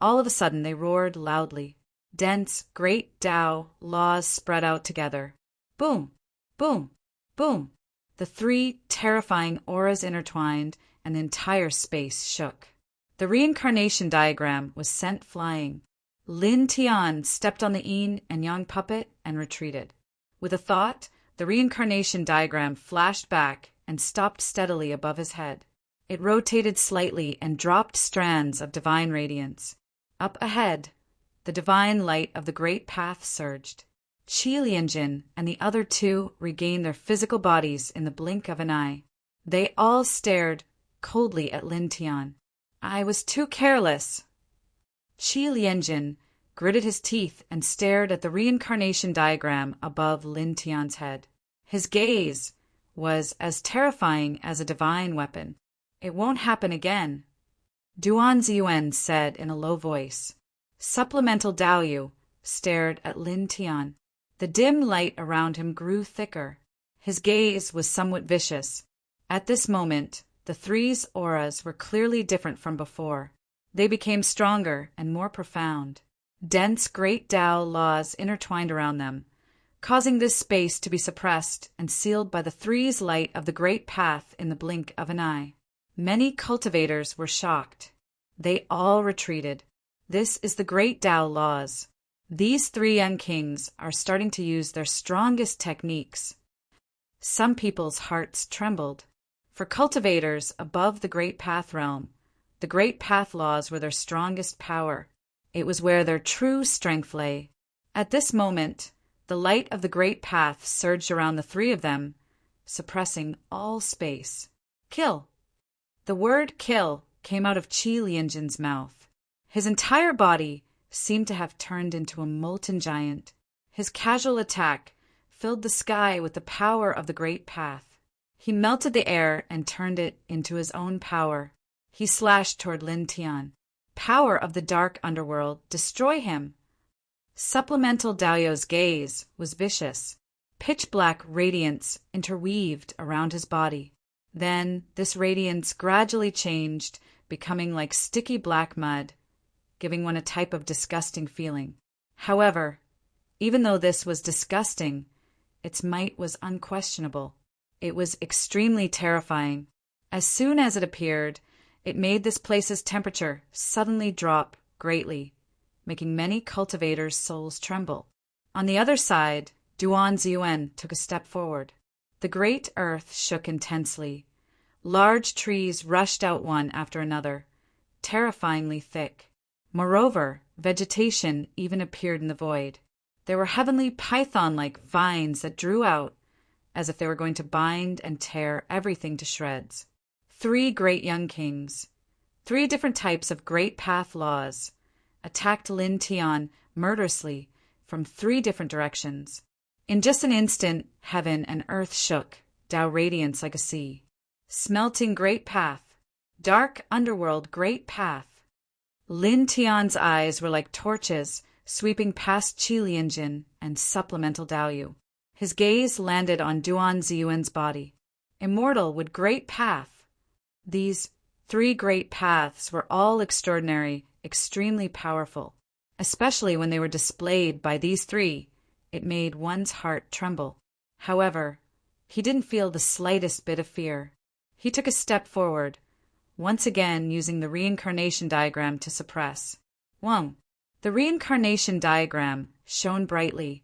all of a sudden, they roared loudly. Dense, great Tao laws spread out together. Boom, boom, boom. The three terrifying auras intertwined, and the entire space shook. The reincarnation diagram was sent flying. Lin Tian stepped on the yin and yang puppet and retreated. With a thought, the reincarnation diagram flashed back and stopped steadily above his head. It rotated slightly and dropped strands of divine radiance. Up ahead, the divine light of the great path surged. Qi Lianjin and the other two regained their physical bodies in the blink of an eye. They all stared coldly at Lin Tian. I was too careless. Qi Lianjin gritted his teeth and stared at the reincarnation diagram above Lin Tian's head. His gaze was as terrifying as a divine weapon. It won't happen again. Duan Ziyuan said in a low voice. Supplemental Daoyu stared at Lin Tian. The dim light around him grew thicker. His gaze was somewhat vicious. At this moment, the three's auras were clearly different from before. They became stronger and more profound. Dense great Tao laws intertwined around them, causing this space to be suppressed and sealed by the three's light of the great path in the blink of an eye. Many cultivators were shocked. They all retreated. This is the great Tao laws. These three young kings are starting to use their strongest techniques. Some people's hearts trembled. For cultivators above the great path realm, the great path laws were their strongest power. It was where their true strength lay. At this moment, the light of the great path surged around the three of them, suppressing all space. Kill. The word kill came out of Qi Lianjin's mouth. His entire body seemed to have turned into a molten giant. His casual attack filled the sky with the power of the great path. He melted the air and turned it into his own power. He slashed toward Lin Tian. Power of the dark underworld, destroy him. Supplemental Daoyu's gaze was vicious. Pitch-black radiance interweaved around his body. Then this radiance gradually changed, becoming like sticky black mud, giving one a type of disgusting feeling. However, even though this was disgusting, its might was unquestionable. It was extremely terrifying. As soon as it appeared, it made this place's temperature suddenly drop greatly, making many cultivators' souls tremble. On the other side, Duan Ziyuan took a step forward. The great earth shook intensely. Large trees rushed out one after another, terrifyingly thick. Moreover, vegetation even appeared in the void. There were heavenly python-like vines that drew out, as if they were going to bind and tear everything to shreds. 3 great young kings, 3 different types of great path laws, attacked Lin Tian murderously from 3 different directions. In just an instant, heaven and earth shook, Tao radiance like a sea. Smelting great path, dark underworld great path. Lin Tian's eyes were like torches sweeping past Qi Lianjin and supplemental Daoyu. His gaze landed on Duan Ziyuan's body. Immortal with great path. These 3 great paths were all extraordinary, extremely powerful. Especially when they were displayed by these 3, it made one's heart tremble. However, he didn't feel the slightest bit of fear. He took a step forward, once again using the reincarnation diagram to suppress. 1. The reincarnation diagram shone brightly,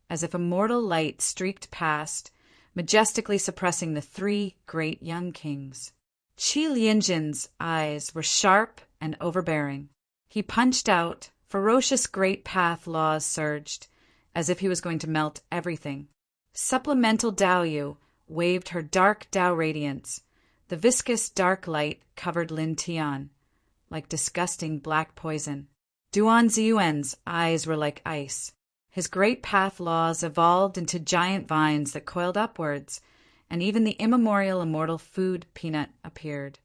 as if a mortal light streaked past, majestically suppressing the 3 great young kings. Qi Lianjin's eyes were sharp and overbearing. He punched out, ferocious great path laws surged, as if he was going to melt everything. Supplemental Daoyu waved her dark Dao radiance. The viscous dark light covered Lin Tian, like disgusting black poison. Duan Ziyuan's eyes were like ice. His great path laws evolved into giant vines that coiled upwards, and even the immemorial immortal food peanut appeared,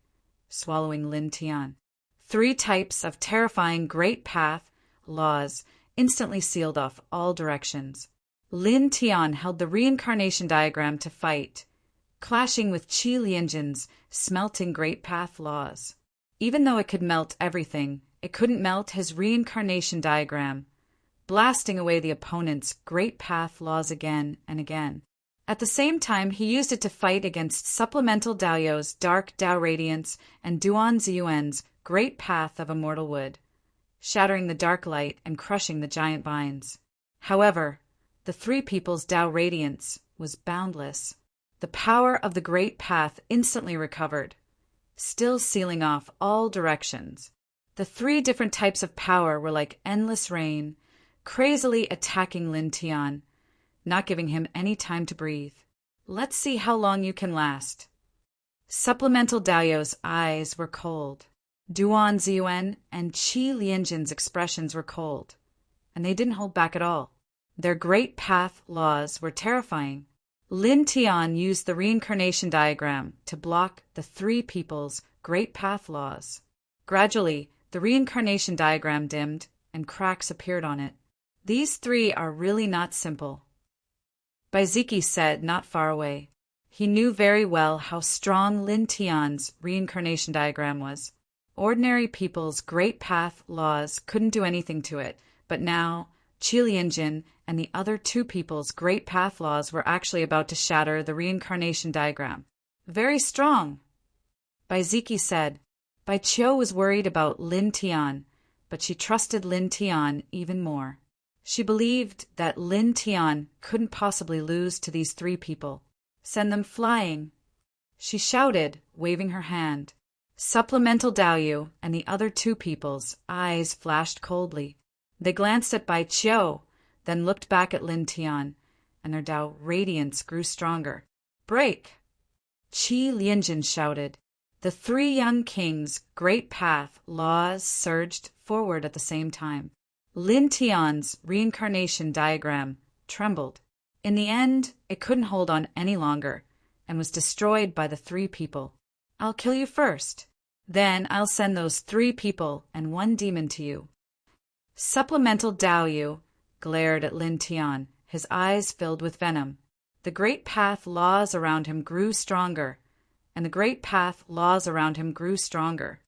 swallowing Lin Tian. 3 types of terrifying great path laws instantly sealed off all directions. Lin Tian held the reincarnation diagram to fight, clashing with Qi Lianjin's smelting great path laws. Even though it could melt everything, it couldn't melt his reincarnation diagram, blasting away the opponent's great path laws again and again. At the same time, he used it to fight against supplemental Daoyu's dark Dao radiance and Duan Ziyuan's great path of immortal wood, shattering the dark light and crushing the giant vines. However, the 3 people's Dao radiance was boundless. The power of the great path instantly recovered, still sealing off all directions. The 3 different types of power were like endless rain, crazily attacking Lin Tian, not giving him any time to breathe. Let's see how long you can last. Supplemental Daoyu's eyes were cold. Duan Ziyuan and Qi Lianjin's expressions were cold, and they didn't hold back at all. Their great path laws were terrifying. Lin Tian used the reincarnation diagram to block the 3 people's great path laws. Gradually, the reincarnation diagram dimmed and cracks appeared on it. These 3 are really not simple. Baiziki said not far away. He knew very well how strong Lin Tian's reincarnation diagram was. Ordinary people's great path laws couldn't do anything to it, but now Qi Lianjin and the other 2 people's great path laws were actually about to shatter the reincarnation diagram. Very strong. Baiziki said. Bai Qiu was worried about Lin Tian, but she trusted Lin Tian even more. She believed that Lin Tian couldn't possibly lose to these 3 people. Send them flying, she shouted, waving her hand. Supplemental Daoyu and the other 2 people's eyes flashed coldly. They glanced at Bai Qiu, then looked back at Lin Tian, and their Dao radiance grew stronger. Break! Qi Lianjin shouted. The 3 young kings' great path laws surged forward at the same time. Lin Tian's reincarnation diagram trembled. In the end, it couldn't hold on any longer, and was destroyed by the 3 people. I'll kill you first. Then I'll send those 3 people and 1 demon to you. Supplemental Daoyu glared at Lin Tian, his eyes filled with venom. The great path laws around him grew stronger, and the great path laws around him grew stronger.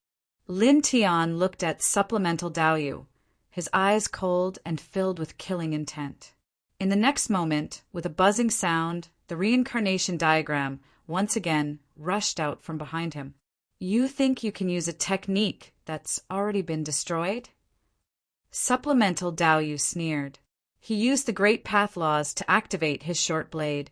Lin Tian looked at Supplemental Daoyu, his eyes cold and filled with killing intent. In the next moment, with a buzzing sound, the reincarnation diagram once again rushed out from behind him. You think you can use a technique that's already been destroyed? Supplemental Daoyu sneered. He used the great path laws to activate his short blade,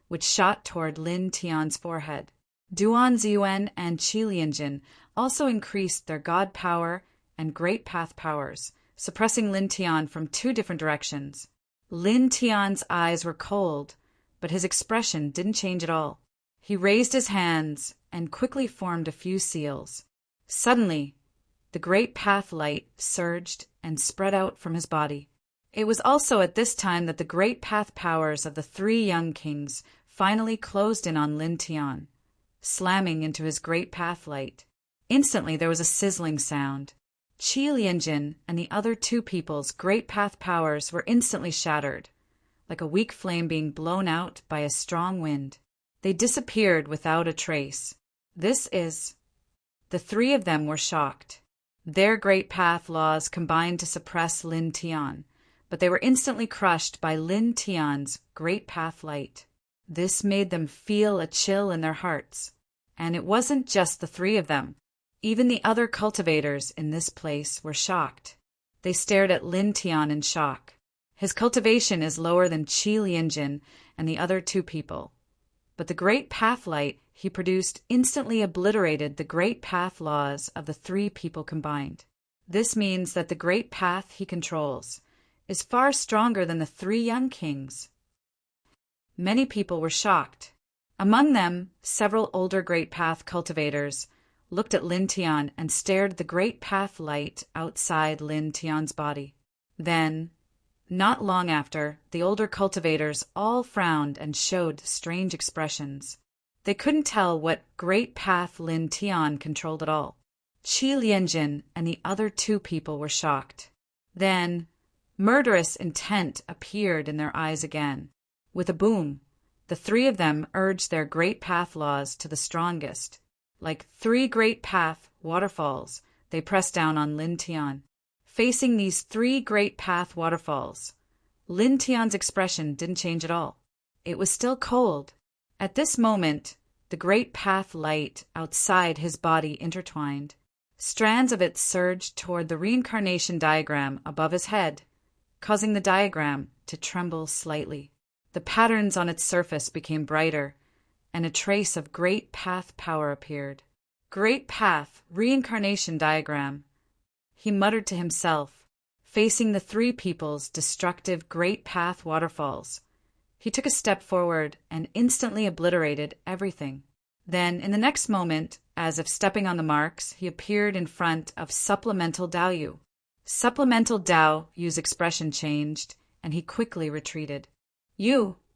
which shot toward Lin Tian's forehead. Duan Ziyuan and Qi Lianjin also increased their god power and great path powers, suppressing Lin Tian from two different directions. Lin Tian's eyes were cold, but his expression didn't change at all. He raised his hands and quickly formed a few seals. Suddenly, the great path light surged and spread out from his body. It was also at this time that the great path powers of the three young kings finally closed in on Lin Tian, slamming into his great path light. Instantly there was a sizzling sound. Qi Lianjin and the other two people's great path powers were instantly shattered, like a weak flame being blown out by a strong wind. They disappeared without a trace. The three of them were shocked. Their great path laws combined to suppress Lin Tian, but they were instantly crushed by Lin Tian's great path light. This made them feel a chill in their hearts. And it wasn't just the three of them. Even the other cultivators in this place were shocked. They stared at Lin Tian in shock. His cultivation is lower than Qi Lianjin and the other two people. But the great path light he produced instantly obliterated the great path laws of the three people combined. This means that the great path he controls is far stronger than the three young kings. Many people were shocked. Among them, several older great path cultivators looked at Lin Tian and stared at the great path light outside Lin Tian's body. Then, not long after, the older cultivators all frowned and showed strange expressions. They couldn't tell what great path Lin Tian controlled at all. Qi Lianjin and the other two people were shocked. Then, murderous intent appeared in their eyes again. With a boom, the three of them urged their great path laws to the strongest. Like three great path waterfalls, they pressed down on Lin Tian. Facing these three great path waterfalls, Lin Tian's expression didn't change at all. It was still cold. At this moment, the great path light outside his body intertwined. Strands of it surged toward the reincarnation diagram above his head, causing the diagram to tremble slightly. The patterns on its surface became brighter, and a trace of great path power appeared. Great path reincarnation diagram, he muttered to himself, facing the three people's destructive great path waterfalls. He took a step forward and instantly obliterated everything. Then, in the next moment, as if stepping on the marks, he appeared in front of Supplemental Dao Yu. Supplemental Dao Yu's expression changed, and he quickly retreated.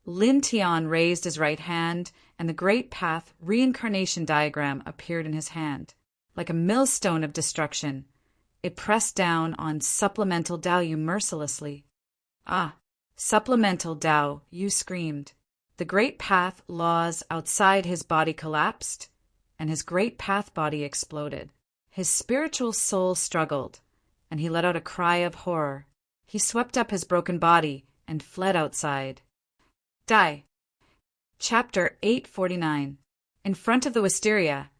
Lin Tian raised his right hand, and the great path reincarnation diagram appeared in his hand. Like a millstone of destruction, it pressed down on Supplemental Dao Yu mercilessly. Ah! Supplemental Dao Yu screamed. The great path laws outside his body collapsed, and his great path body exploded. His spiritual soul struggled, and he let out a cry of horror. He swept up his broken body and fled outside. Die. Chapter 849. In front of the wisteria,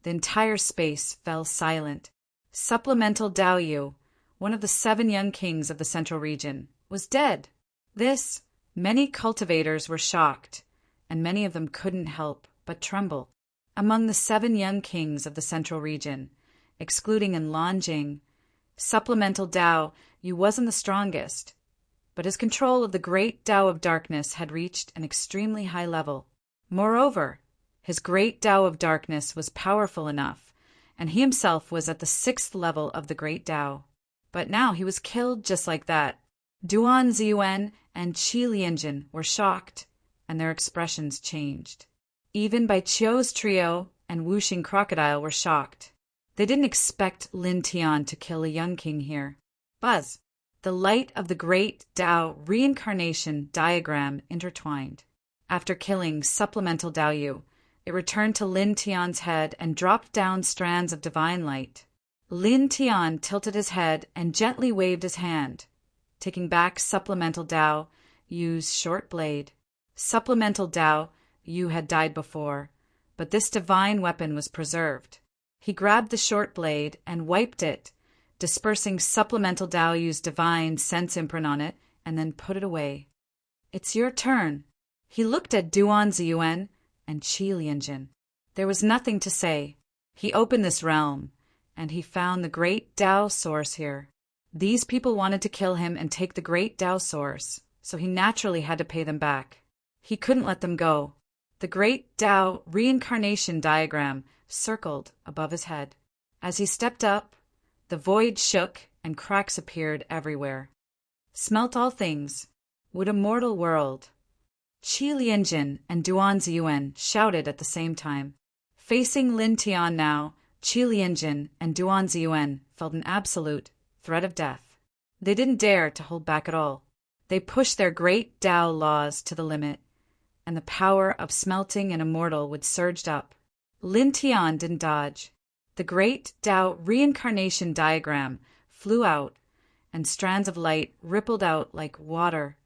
the entire space fell silent. Supplemental Dao Yu, one of the 7 young kings of the central region, was dead. Many cultivators were shocked, and many of them couldn't help but tremble. Among the 7 young kings of the central region, excluding Lanjing, Supplemental Dao Yu wasn't the strongest, but his control of the great Tao of darkness had reached an extremely high level. Moreover, his great Tao of darkness was powerful enough, and he himself was at the 6th level of the great Tao. But now he was killed just like that. Duan Ziyuan and Qi Lianjin were shocked, and their expressions changed. Even Bai Qiu's trio and Wuxing Crocodile were shocked. They didn't expect Lin Tian to kill a young king here. Buzz! The light of the great Tao reincarnation diagram intertwined. After killing Supplemental Dao Yu, it returned to Lin Tian's head and dropped down strands of divine light. Lin Tian tilted his head and gently waved his hand, taking back Supplemental Dao Yu's short blade. Supplemental Dao Yu had died before, but this divine weapon was preserved. He grabbed the short blade and wiped it, dispersing Supplemental Dao Yu's divine sense imprint on it, and then put it away. It's your turn. He looked at Duan Ziyuan and Qi Lianjin. There was nothing to say. He opened this realm, and he found the great Tao source here. These people wanted to kill him and take the great Tao source, so he naturally had to pay them back. He couldn't let them go. The great Tao reincarnation diagram circled above his head. As he stepped up, the void shook and cracks appeared everywhere. Smelt all things. Would a mortal world? Qi Lianjin and Duan Ziyuan shouted at the same time. Facing Lin Tian now, Qi Lianjin and Duan Ziyuan felt an absolute threat of death. They didn't dare to hold back at all. They pushed their great Tao laws to the limit, and the power of smelting an immortal would surge up. Lin Tian didn't dodge. The great Tao reincarnation diagram flew out, and strands of light rippled out like water,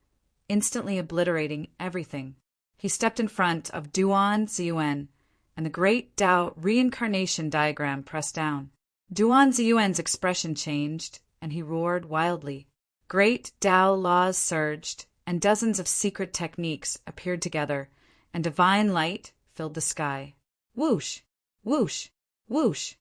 instantly obliterating everything. He stepped in front of Duan Ziyuan, and the great Tao reincarnation diagram pressed down. Duan Ziyuan's expression changed, and he roared wildly. Great Tao laws surged, and dozens of secret techniques appeared together, and divine light filled the sky. Whoosh! Whoosh! Whoosh!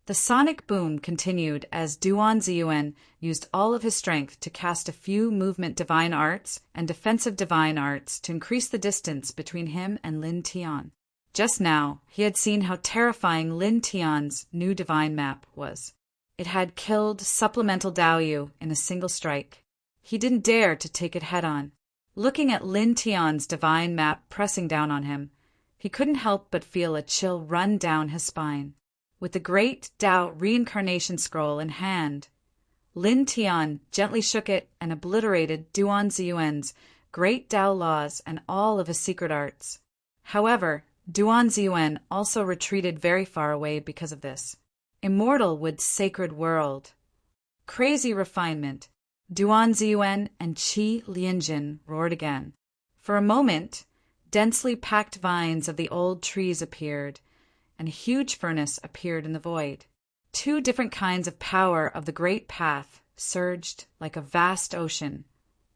The sonic boom continued as Duan Ziyuan used all of his strength to cast a few movement divine arts and defensive divine arts to increase the distance between him and Lin Tian. Just now, he had seen how terrifying Lin Tian's new divine map was. It had killed supplemental Daoyu in a single strike. He didn't dare to take it head-on. Looking at Lin Tian's divine map pressing down on him, he couldn't help but feel a chill run down his spine. With the great Tao reincarnation scroll in hand, Lin Tian gently shook it and obliterated Duan Ziyuan's great Tao laws and all of his secret arts. However, Duan Ziyuan also retreated very far away because of this. Immortal would sacred world. Crazy refinement. Duan Ziyuan and Qi Lianjin roared again. For a moment, densely packed vines of the old trees appeared, and a huge furnace appeared in the void. Two different kinds of power of the great path surged like a vast ocean,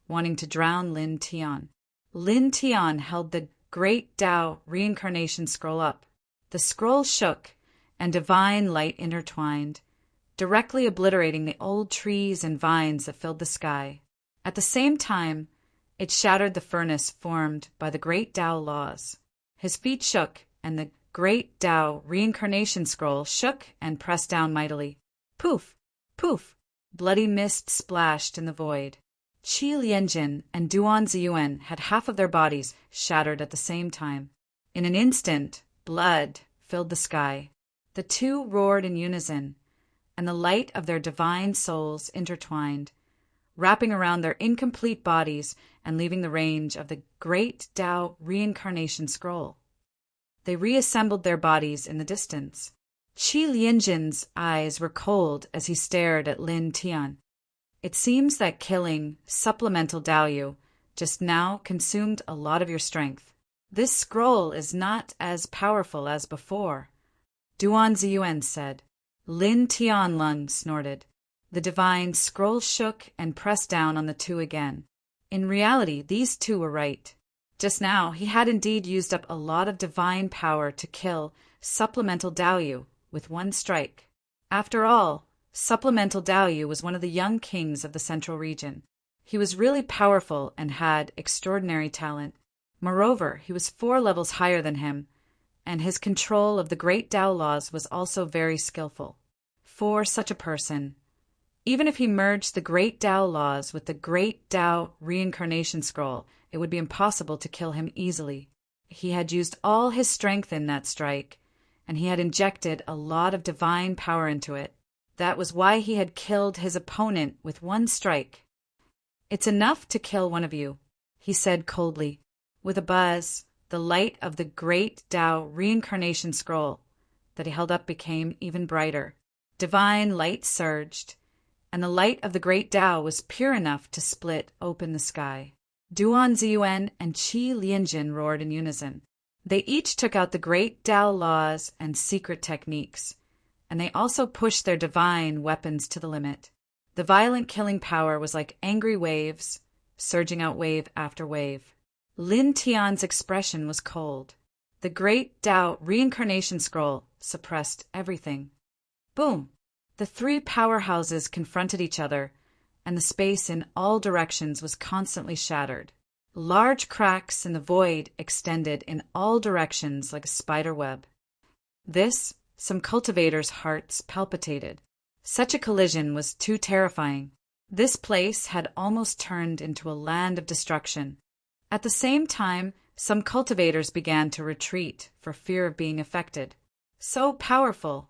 wanting to drown Lin Tian. Lin Tian held the great Tao reincarnation scroll up. The scroll shook, and divine light intertwined, directly obliterating the old trees and vines that filled the sky. At the same time, it shattered the furnace formed by the great Tao laws. His feet shook, and the great Tao reincarnation scroll shook and pressed down mightily. Poof! Poof! Bloody mist splashed in the void. Qi Lianjin and Duan Ziyuan had half of their bodies shattered at the same time. In an instant, blood filled the sky. The two roared in unison, and the light of their divine souls intertwined, wrapping around their incomplete bodies and leaving the range of the great Tao reincarnation scroll. They reassembled their bodies in the distance. Qi Lianjin's eyes were cold as he stared at Lin Tian. It seems that killing supplemental Daoyu just now consumed a lot of your strength. This scroll is not as powerful as before, Duan Ziyuan said. Lin Tianlung snorted. The divine scroll shook and pressed down on the two again. In reality, these two were right. Just now, he had indeed used up a lot of divine power to kill supplemental Daoyu with one strike. After all, supplemental Daoyu was one of the young kings of the central region. He was really powerful and had extraordinary talent. Moreover, he was 4 levels higher than him, and his control of the great Tao laws was also very skillful. For such a person, even if he merged the great Tao laws with the great Tao reincarnation scroll, it would be impossible to kill him easily. He had used all his strength in that strike, and he had injected a lot of divine power into it. That was why he had killed his opponent with one strike. "It's enough to kill one of you," he said coldly. With a buzz, the light of the great Tao reincarnation scroll that he held up became even brighter. Divine light surged, and the light of the great Tao was pure enough to split open the sky. Duan Ziyuan and Qi Lianjin roared in unison. They each took out the great Tao laws and secret techniques, and they also pushed their divine weapons to the limit. The violent killing power was like angry waves, surging out wave after wave. Lin Tian's expression was cold. The great Tao reincarnation scroll suppressed everything. Boom! The three powerhouses confronted each other, and the space in all directions was constantly shattered. Large cracks in the void extended in all directions like a spider web. Some cultivators' hearts palpitated. Such a collision was too terrifying. This place had almost turned into a land of destruction. At the same time, some cultivators began to retreat for fear of being affected. So powerful!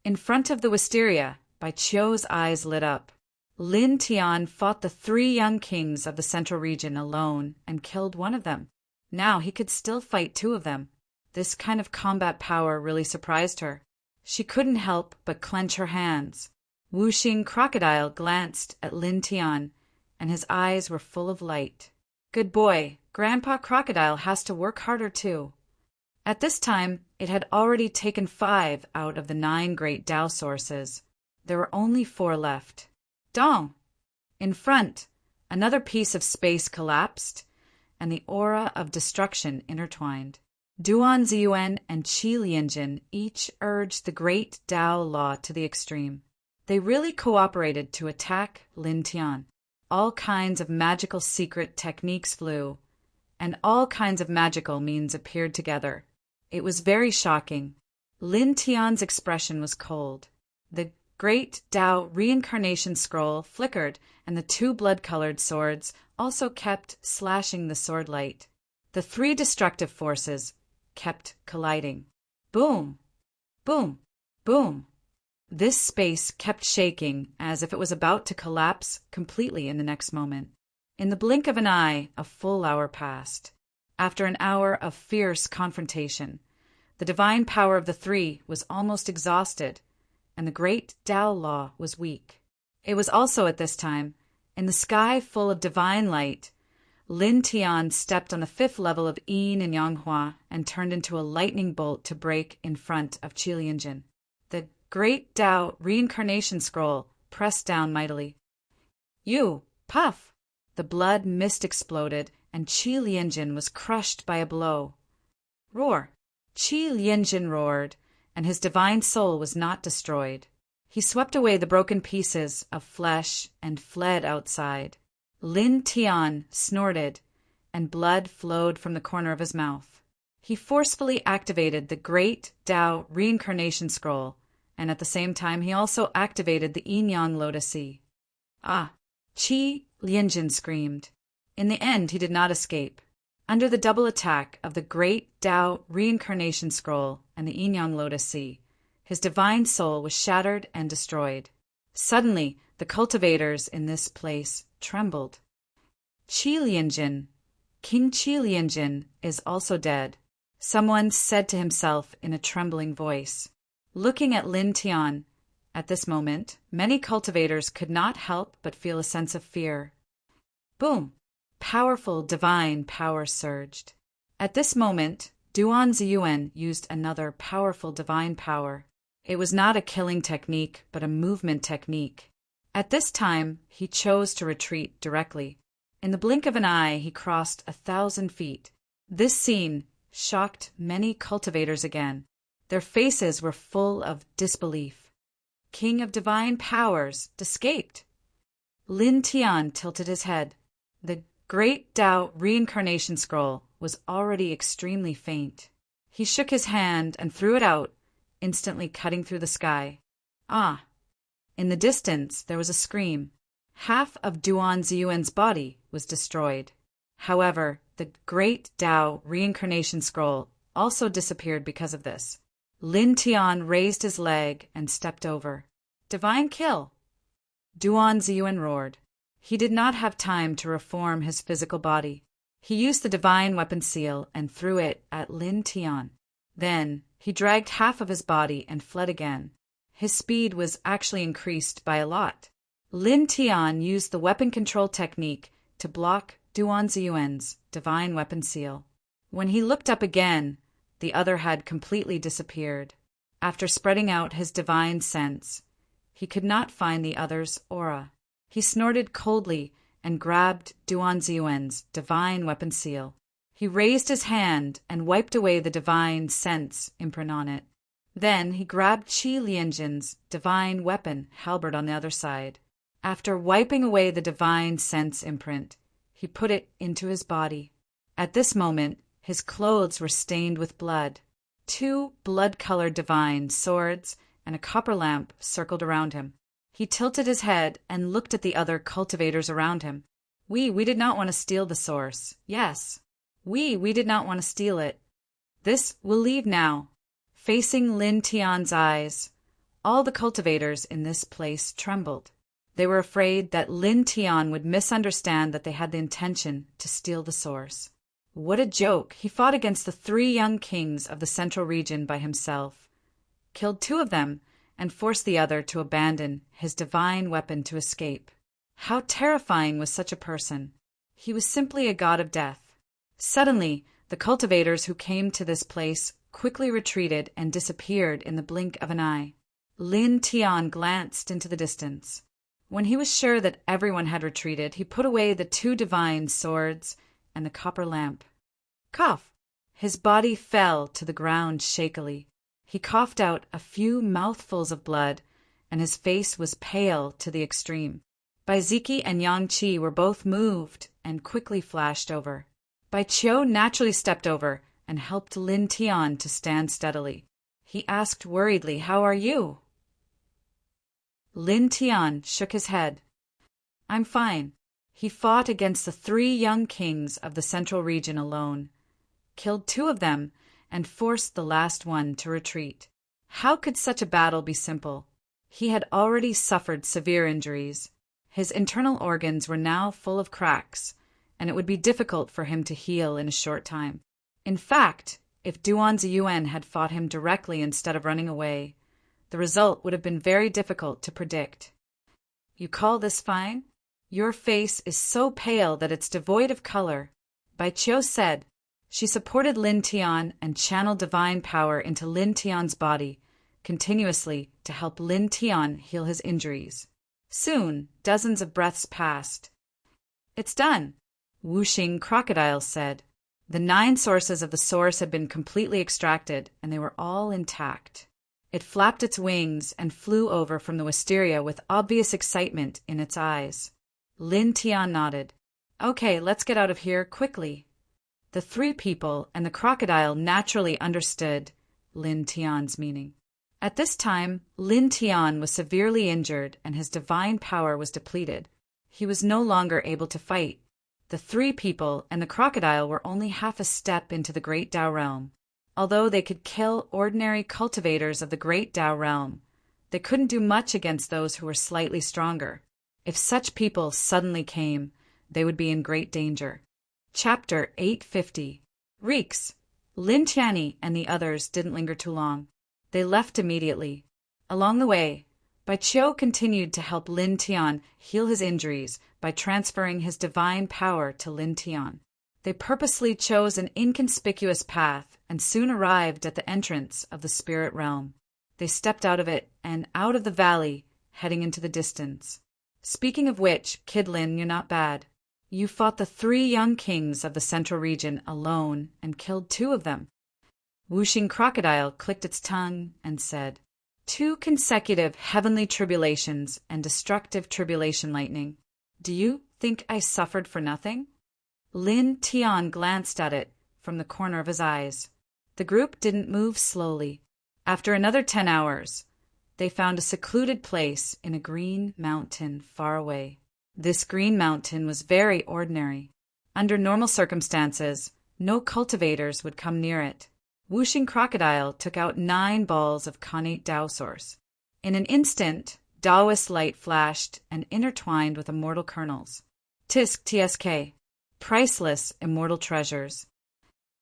In front of the wisteria, Bai Qiu's eyes lit up. Lin Tian fought the three young kings of the central region alone and killed one of them. Now he could still fight two of them. This kind of combat power really surprised her. She couldn't help but clench her hands. Wu Xing Crocodile glanced at Lin Tian, and his eyes were full of light. Good boy, Grandpa Crocodile has to work harder too. At this time, it had already taken 5 out of the 9 great Tao sources. There were only 4 left. Dong! In front, another piece of space collapsed, and the aura of destruction intertwined. Duan Ziyuan and Qi Lianjin each urged the great Tao law to the extreme. They really cooperated to attack Lin Tian. All kinds of magical secret techniques flew, and all kinds of magical means appeared together. It was very shocking. Lin Tian's expression was cold. The great Tao reincarnation scroll flickered, and the 2 blood-colored swords also kept slashing the sword light. The 3 destructive forces kept colliding. Boom! Boom! Boom! This space kept shaking as if it was about to collapse completely in the next moment. In the blink of an eye, a full hour passed. After an hour of fierce confrontation, the divine power of the 3 was almost exhausted, and the great Tao law was weak. It was also at this time, in the sky full of divine light, Lin Tian stepped on the 5th level of Yin and Yanghua and turned into a lightning bolt to break in front of Qi Lianjin. The great Tao reincarnation scroll pressed down mightily. You, puff! The blood mist exploded, and Qi Lianjin was crushed by a blow. Roar! Qi Lianjin roared, and his divine soul was not destroyed. He swept away the broken pieces of flesh and fled outside. Lin Tian snorted, and blood flowed from the corner of his mouth. He forcefully activated the great Tao reincarnation scroll, and at the same time he also activated the Yin-Yang Lotus Sea. Ah! Qi Lianjin screamed. In the end, he did not escape. Under the double attack of the great Tao reincarnation scroll and the Yin-Yang Lotus Sea, his divine soul was shattered and destroyed. Suddenly, the cultivators in this place trembled. Qi Lianjin, King Qi Lianjin, is also dead, someone said to himself in a trembling voice. Looking at Lin Tian, at this moment, many cultivators could not help but feel a sense of fear. Boom! Powerful divine power surged. At this moment, Duan Ziyuan used another powerful divine power. It was not a killing technique, but a movement technique. At this time, he chose to retreat directly. In the blink of an eye, he crossed 1,000 feet. This scene shocked many cultivators again. Their faces were full of disbelief. King of divine powers escaped. Lin Tian tilted his head. The great Tao reincarnation scroll was already extremely faint. He shook his hand and threw it out, instantly cutting through the sky. Ah! In the distance, there was a scream. Half of Duan Ziyuan's body was destroyed. However, the great Tao reincarnation scroll also disappeared because of this. Lin Tian raised his leg and stepped over. Divine kill! Duan Ziyuan roared. He did not have time to reform his physical body. He used the divine weapon seal and threw it at Lin Tian. Then, he dragged half of his body and fled again. His speed was actually increased by a lot. Lin Tian used the weapon control technique to block Duan Ziyuan's divine weapon seal. When he looked up again, the other had completely disappeared. After spreading out his divine sense, he could not find the other's aura. He snorted coldly and grabbed Duan Ziyuan's divine weapon seal. He raised his hand and wiped away the divine sense imprint on it. Then he grabbed Qi Lianjin's divine weapon halberd on the other side. After wiping away the divine sense imprint, he put it into his body. At this moment, his clothes were stained with blood. 2 blood-colored divine swords and a copper lamp circled around him. He tilted his head and looked at the other cultivators around him. We did not want to steal the source. Yes. We did not want to steal it. This will leave now. Facing Lin Tian's eyes, all the cultivators in this place trembled. They were afraid that Lin Tian would misunderstand that they had the intention to steal the source. What a joke! He fought against the 3 young kings of the central region by himself, killed 2 of them, and forced the other to abandon his divine weapon to escape. How terrifying was such a person! He was simply a god of death. Suddenly, the cultivators who came to this place quickly retreated and disappeared in the blink of an eye. Lin Tian glanced into the distance. When he was sure that everyone had retreated, he put away the 2 divine swords and the copper lamp. Cough! His body fell to the ground shakily. He coughed out a few mouthfuls of blood, and his face was pale to the extreme. Bai Ziqi and Yang Qi were both moved and quickly flashed over. Bai Qiu naturally stepped over and helped Lin Tian to stand steadily. He asked worriedly, "How are you?" Lin Tian shook his head. "I'm fine." He fought against the 3 young kings of the central region alone, killed 2 of them, and forced the last one to retreat. How could such a battle be simple? He had already suffered severe injuries. His internal organs were now full of cracks, and it would be difficult for him to heal in a short time. In fact, if Duan Ziyuan had fought him directly instead of running away, the result would have been very difficult to predict. "You call this fine? Your face is so pale that it's devoid of color," Bai Qiu said. She supported Lin Tian and channeled divine power into Lin Tian's body, continuously to help Lin Tian heal his injuries. Soon, dozens of breaths passed. "It's done," Wuxing Crocodile said. The 9 sources of the source had been completely extracted, and they were all intact. It flapped its wings and flew over from the wisteria with obvious excitement in its eyes. Lin Tian nodded. "Okay, let's get out of here quickly." The 3 people and the crocodile naturally understood Lin Tian's meaning. At this time, Lin Tian was severely injured and his divine power was depleted. He was no longer able to fight. The 3 people and the crocodile were only half a step into the Great Tao Realm. Although they could kill ordinary cultivators of the Great Tao Realm, they couldn't do much against those who were slightly stronger. If such people suddenly came, they would be in great danger. Chapter 850. Reeks. Lin Tianyi and the others didn't linger too long. They left immediately. Along the way, Bai Qiu continued to help Lin Tian heal his injuries by transferring his divine power to Lin Tian. They purposely chose an inconspicuous path and soon arrived at the entrance of the spirit realm. They stepped out of it and out of the valley, heading into the distance. "Speaking of which, Kid Lin, you're not bad. You fought the 3 young kings of the central region alone and killed 2 of them." Wuxing Crocodile clicked its tongue and said, "2 consecutive heavenly tribulations and destructive tribulation lightning. Do you think I suffered for nothing?" Lin Tian glanced at it from the corner of his eyes. The group didn't move slowly. After another 10 hours, they found a secluded place in a green mountain far away. This green mountain was very ordinary. Under normal circumstances, no cultivators would come near it. Wuxing Crocodile took out 9 balls of connate Tao source. In an instant, Taoist light flashed and intertwined with immortal kernels. Tisk TSK. Priceless immortal treasures.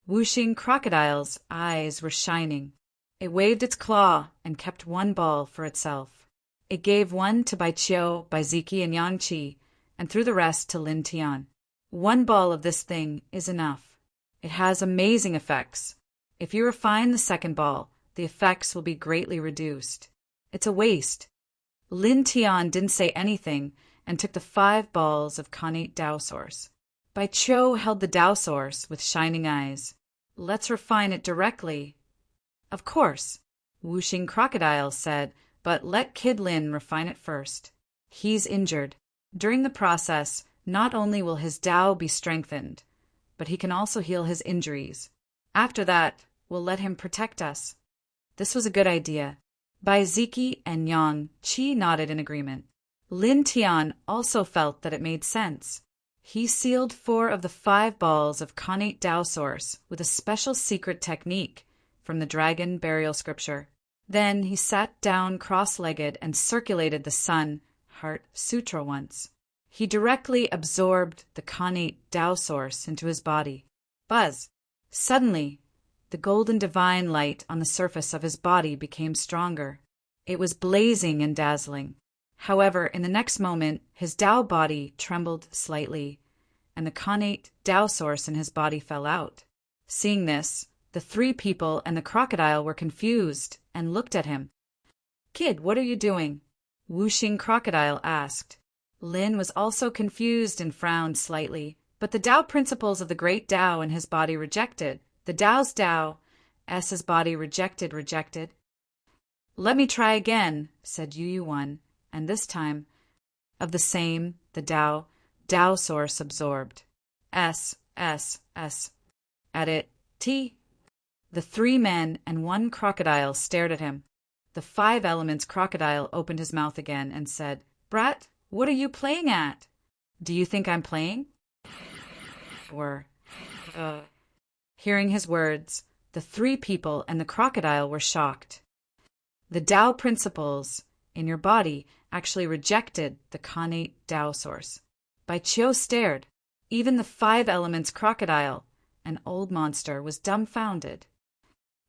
Wuxing Crocodile's eyes were shining. It waved its claw and kept 1 ball for itself. It gave 1 to Bai Qiu, Bai Ziqi, and Yang Qi, and threw the rest to Lin Tian. 1 ball of this thing is enough. It has amazing effects. If you refine the second ball, the effects will be greatly reduced. It's a waste. Lin Tian didn't say anything and took the 5 balls of connate Tao source. Bai Qiu held the Tao source with shining eyes. Let's refine it directly. Of course, Wuxing Crocodile said, but let Kid Lin refine it first. He's injured. During the process, not only will his Tao be strengthened, but he can also heal his injuries. After that, we'll let him protect us. This was a good idea. Bai Ziki and Yang Qi nodded in agreement. Lin Tian also felt that it made sense. He sealed 4 of the 5 balls of Khanate Tao Source with a special secret technique from the Dragon Burial Scripture. Then he sat down cross-legged and circulated the Sun Heart Sutra once. He directly absorbed the Khanate Tao Source into his body. Buzz! Suddenly, the golden divine light on the surface of his body became stronger. It was blazing and dazzling. However, in the next moment, his Tao body trembled slightly, and the Khanate Tao Source in his body fell out. Seeing this, the 3 people and the crocodile were confused and looked at him. Kid, what are you doing? Wuxing Crocodile asked. Lin was also confused and frowned slightly, but the Tao principles of the great Tao in his body rejected. The Tao's Tao, S's body rejected. Let me try again, said Yu Yuan, and this time, of the same, the Tao source absorbed. S. At it, T. The 3 men and 1 crocodile stared at him. The 5 elements crocodile opened his mouth again and said, Brat, what are you playing at? Do you think I'm playing? Hearing his words, the 3 people and the crocodile were shocked. The Tao principles in your body actually rejected the Khanate Tao source. Bai Qiu stared. Even the 5 elements crocodile, an old monster, was dumbfounded.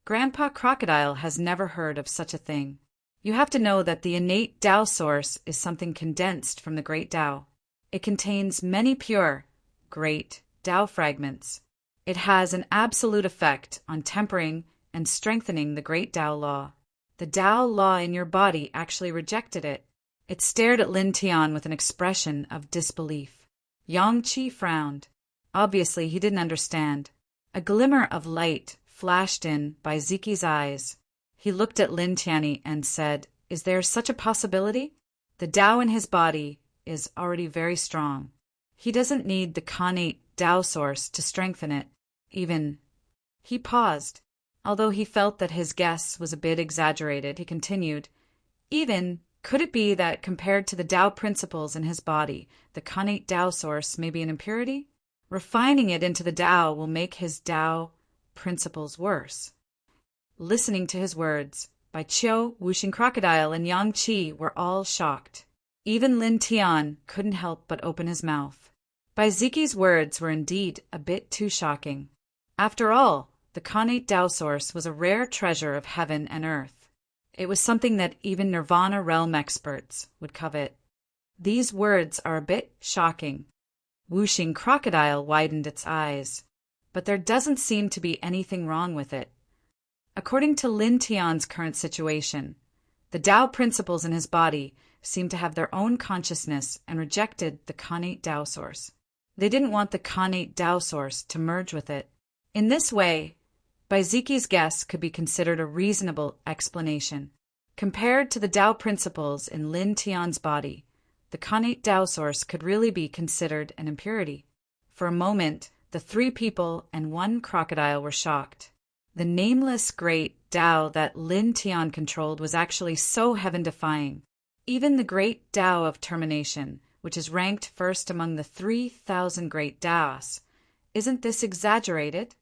Grandpa Crocodile has never heard of such a thing. You have to know that the innate Tao source is something condensed from the great Tao. It contains many pure, great Tao fragments. It has an absolute effect on tempering and strengthening the great Tao law. The Tao law in your body actually rejected it. It stared at Lin Tian with an expression of disbelief. Yang Qi frowned. Obviously, he didn't understand. A glimmer of light flashed in by Ziki's eyes. He looked at Lin Tianyi and said, Is there such a possibility? The Tao in his body is already very strong. He doesn't need the Khanate Tao source to strengthen it. He paused. Although he felt that his guess was a bit exaggerated, he continued, could it be that compared to the Tao principles in his body, the Khanate Tao source may be an impurity? Refining it into the Tao will make his Tao principles worse. Listening to his words, Bai Qiu, Wuxing Crocodile, and Yang Qi were all shocked. Even Lin Tian couldn't help but open his mouth. Bai Ziki's words were indeed a bit too shocking. After all, the Khanate Tao source was a rare treasure of heaven and earth. It was something that even Nirvana realm experts would covet. These words are a bit shocking. Wuxing Crocodile widened its eyes. But there doesn't seem to be anything wrong with it. According to Lin Tian's current situation, the Tao principles in his body seemed to have their own consciousness and rejected the Khanate Tao source. They didn't want the Khanate Tao source to merge with it. In this way, Bai Ziki's guess could be considered a reasonable explanation. Compared to the Tao principles in Lin Tian's body, the Khanate Tao source could really be considered an impurity. For a moment, the 3 people and 1 crocodile were shocked. The nameless great Tao that Lin Tian controlled was actually so heaven-defying. Even the great Tao of termination, which is ranked first among the 3,000 great Taos. Isn't this exaggerated?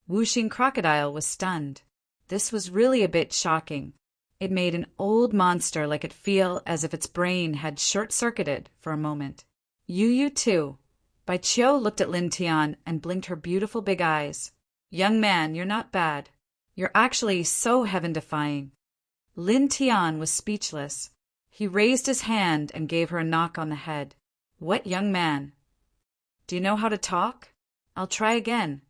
Wuxing Crocodile was stunned. This was really a bit shocking. It made an old monster like it feel as if its brain had short-circuited for a moment. Yu too. Bai Qiu looked at Lin Tian and blinked her beautiful big eyes. Young man, you're not bad. You're actually so heaven-defying. Lin Tian was speechless. He raised his hand and gave her a knock on the head. What young man? Do you know how to talk? I'll try again,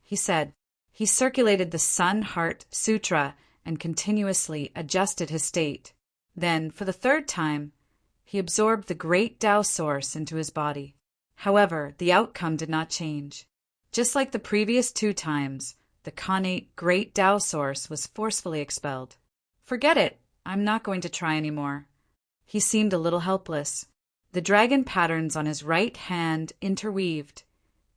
he said. He circulated the Sun Heart Sutra and continuously adjusted his state. Then, for the 3rd time, he absorbed the great Tao source into his body. However, the outcome did not change. Just like the previous 2 times, the Khanate Great Tao Source was forcefully expelled. Forget it. I'm not going to try anymore. He seemed a little helpless. The dragon patterns on his right hand interweaved,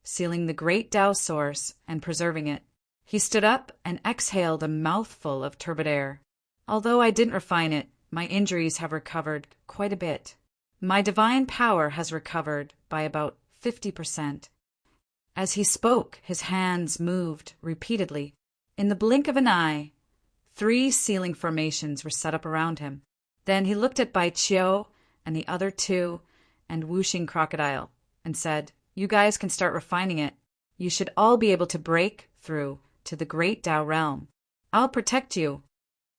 sealing the Great Tao Source and preserving it. He stood up and exhaled a mouthful of turbid air. Although I didn't refine it, my injuries have recovered quite a bit. My divine power has recovered by about 50%. As he spoke, his hands moved repeatedly. In the blink of an eye, 3 sealing formations were set up around him. Then he looked at Bai Qiu and the other 2 and Wuxing Crocodile and said, "You guys can start refining it. You should all be able to break through to the Great Tao realm. I'll protect you."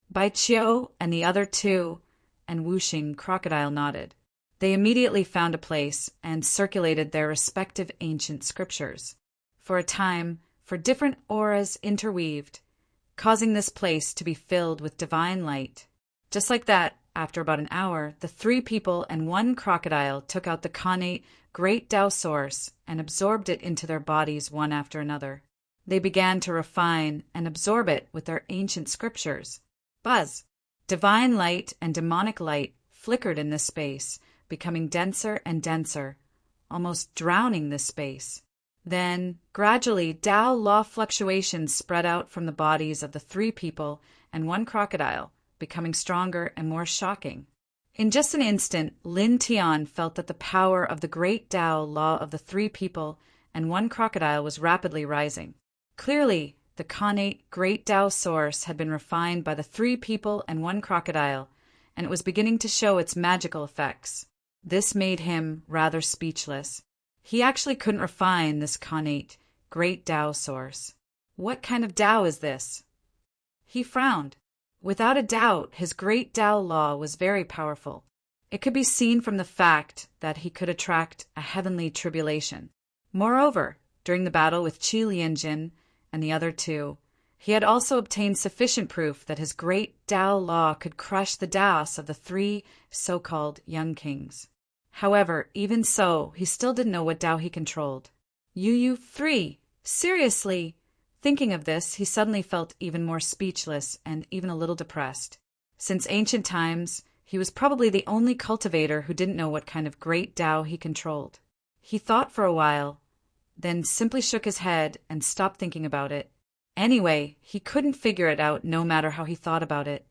Bai Qiu and the other 2 and Wuxing Crocodile nodded. They immediately found a place and circulated their respective ancient scriptures. For a time, for different auras interweaved, causing this place to be filled with divine light. Just like that, after about an hour, the 3 people and 1 crocodile took out the Khanate Great Tao Source and absorbed it into their bodies one after another. They began to refine and absorb it with their ancient scriptures. Buzz! Divine light and demonic light flickered in this space, becoming denser and denser, almost drowning this space. Then, gradually, Tao law fluctuations spread out from the bodies of the 3 people and 1 crocodile, becoming stronger and more shocking. In just an instant, Lin Tian felt that the power of the great Tao law of the 3 people and 1 crocodile was rapidly rising. Clearly, the Khanate Great Tao Source had been refined by the 3 people and 1 crocodile, and it was beginning to show its magical effects. This made him rather speechless. He actually couldn't refine this Khanate Great Tao Source. What kind of Tao is this? He frowned. Without a doubt, his Great Tao law was very powerful. It could be seen from the fact that he could attract a heavenly tribulation. Moreover, during the battle with Qi Lianjin and the other 2, he had also obtained sufficient proof that his great Tao law could crush the Taos of the 3 so-called young kings. However, even so, he still didn't know what Tao he controlled. Yu 3. Seriously? Thinking of this, he suddenly felt even more speechless and even a little depressed. Since ancient times, he was probably the only cultivator who didn't know what kind of great Tao he controlled. He thought for a while, then simply shook his head and stopped thinking about it. Anyway, he couldn't figure it out no matter how he thought about it.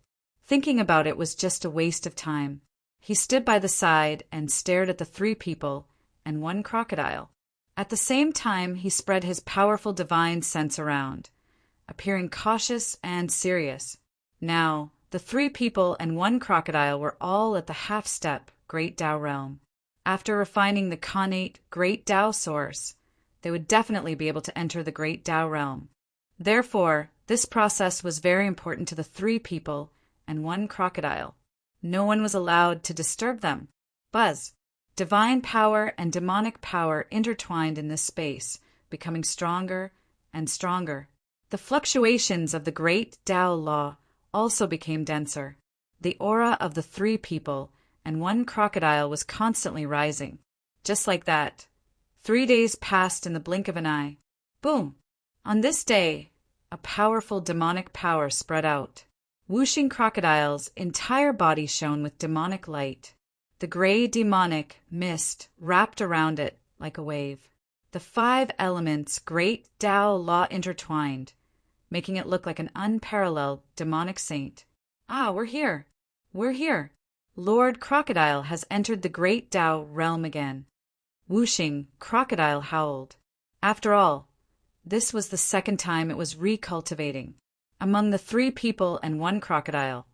Thinking about it was just a waste of time. He stood by the side and stared at the 3 people and 1 crocodile. At the same time, he spread his powerful divine sense around, appearing cautious and serious. Now, the 3 people and 1 crocodile were all at the half-step Great Tao realm. After refining the Khanate Great Tao Source, they would definitely be able to enter the Great Tao realm. Therefore, this process was very important to the 3 people and 1 crocodile. No one was allowed to disturb them. Buzz! Divine power and demonic power intertwined in this space, becoming stronger and stronger. The fluctuations of the great Tao law also became denser. The aura of the 3 people and 1 crocodile was constantly rising. Just like that, 3 days passed in the blink of an eye. Boom! On this day, a powerful demonic power spread out. Wuxing Crocodile's entire body shone with demonic light. The gray demonic mist wrapped around it like a wave. The 5 elements' great Tao law intertwined, making it look like an unparalleled demonic saint. Ah, we're here. We're here. Lord Crocodile has entered the great Tao realm again. Wuxing Crocodile howled. After all, this was the 2nd time it was recultivating. Among the 3 people and 1 crocodile,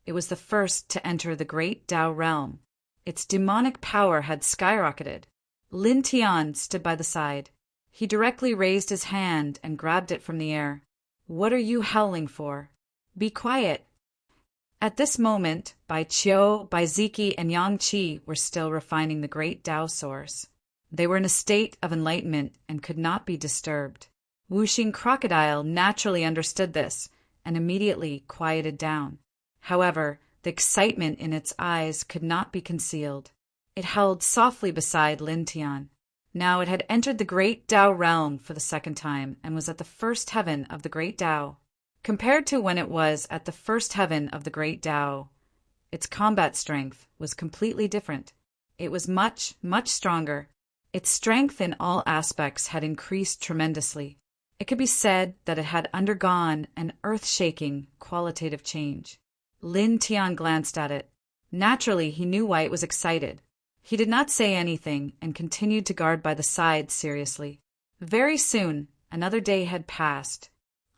it was the first to enter the great Tao realm. Its demonic power had skyrocketed. Lin Tian stood by the side. He directly raised his hand and grabbed it from the air. What are you howling for? Be quiet. At this moment, Bai Qiu, Bai Ziki, and Yang Qi were still refining the great Tao source. They were in a state of enlightenment and could not be disturbed. Wuxing Crocodile naturally understood this and immediately quieted down. However, the excitement in its eyes could not be concealed. It howled softly beside Lin Tian. Now it had entered the great Tao realm for the second time and was at the first heaven of the great Tao. Compared to when it was at the first heaven of the great Tao, its combat strength was completely different. It was much, much stronger. Its strength in all aspects had increased tremendously. It could be said that it had undergone an earth-shaking qualitative change. Lin Tian glanced at it. Naturally, he knew why it was excited. He did not say anything and continued to guard by the side seriously. Very soon, another day had passed.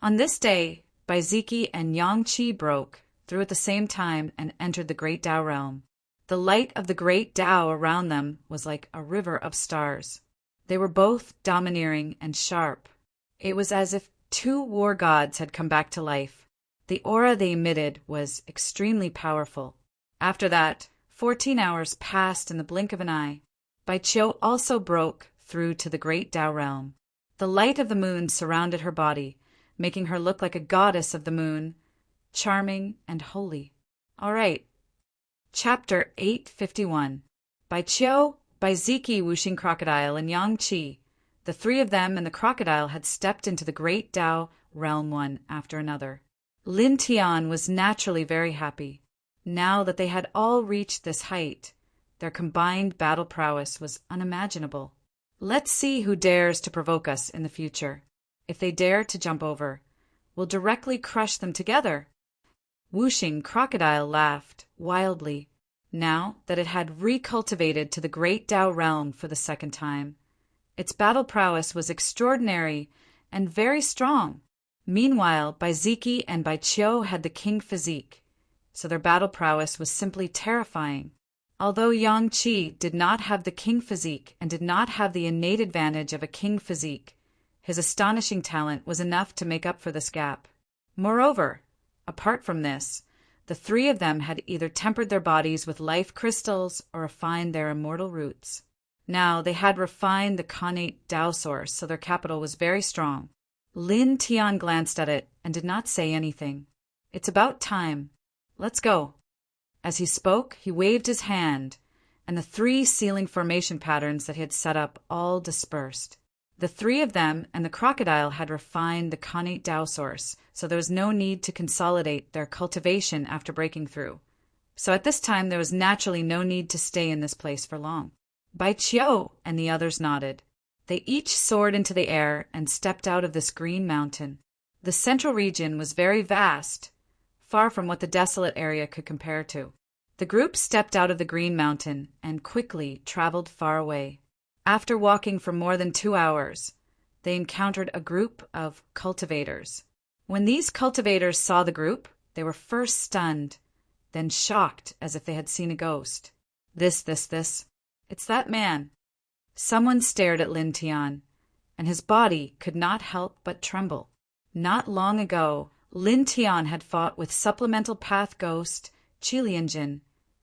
On this day, Baiziki and Yang Qi broke through at the same time and entered the great Tao realm. The light of the great Tao around them was like a river of stars. They were both domineering and sharp. It was as if two war gods had come back to life. The aura they emitted was extremely powerful. After that, 14 hours passed in the blink of an eye. Baiqiu also broke through to the great Tao realm. The light of the moon surrounded her body, making her look like a goddess of the moon, charming and holy. All right. Chapter 851. Baiqiu, Baiziki, Wuxing Crocodile, and Yang Qi. The three of them and the crocodile had stepped into the great Tao realm one after another. Lin Tian was naturally very happy. Now that they had all reached this height, their combined battle prowess was unimaginable. Let's see who dares to provoke us in the future. If they dare to jump over, we'll directly crush them together. Wuxing Crocodile laughed wildly, now that it had recultivated to the great Tao realm for the second time. Its battle prowess was extraordinary and very strong. Meanwhile, Baiziki and Baiqiu had the king physique, so their battle prowess was simply terrifying. Although Yang Qi did not have the king physique and did not have the innate advantage of a king physique, his astonishing talent was enough to make up for this gap. Moreover, apart from this, the three of them had either tempered their bodies with life crystals or refined their immortal roots. Now they had refined the connate Tao source, so their capital was very strong. Lin Tian glanced at it and did not say anything. It's about time. Let's go. As he spoke, he waved his hand, and the three ceiling formation patterns that he had set up all dispersed. The three of them and the crocodile had refined the connate Tao source, so there was no need to consolidate their cultivation after breaking through. So at this time there was naturally no need to stay in this place for long. Baiqiu and the others nodded. They each soared into the air and stepped out of this green mountain. The central region was very vast, far from what the desolate area could compare to. The group stepped out of the green mountain and quickly traveled far away. After walking for more than 2 hours, they encountered a group of cultivators. When these cultivators saw the group, they were first stunned, then shocked as if they had seen a ghost. This. It's that man. Someone stared at Lin Tian, and his body could not help but tremble. Not long ago, Lin Tian had fought with Supplemental Path Ghost, Qilianjin,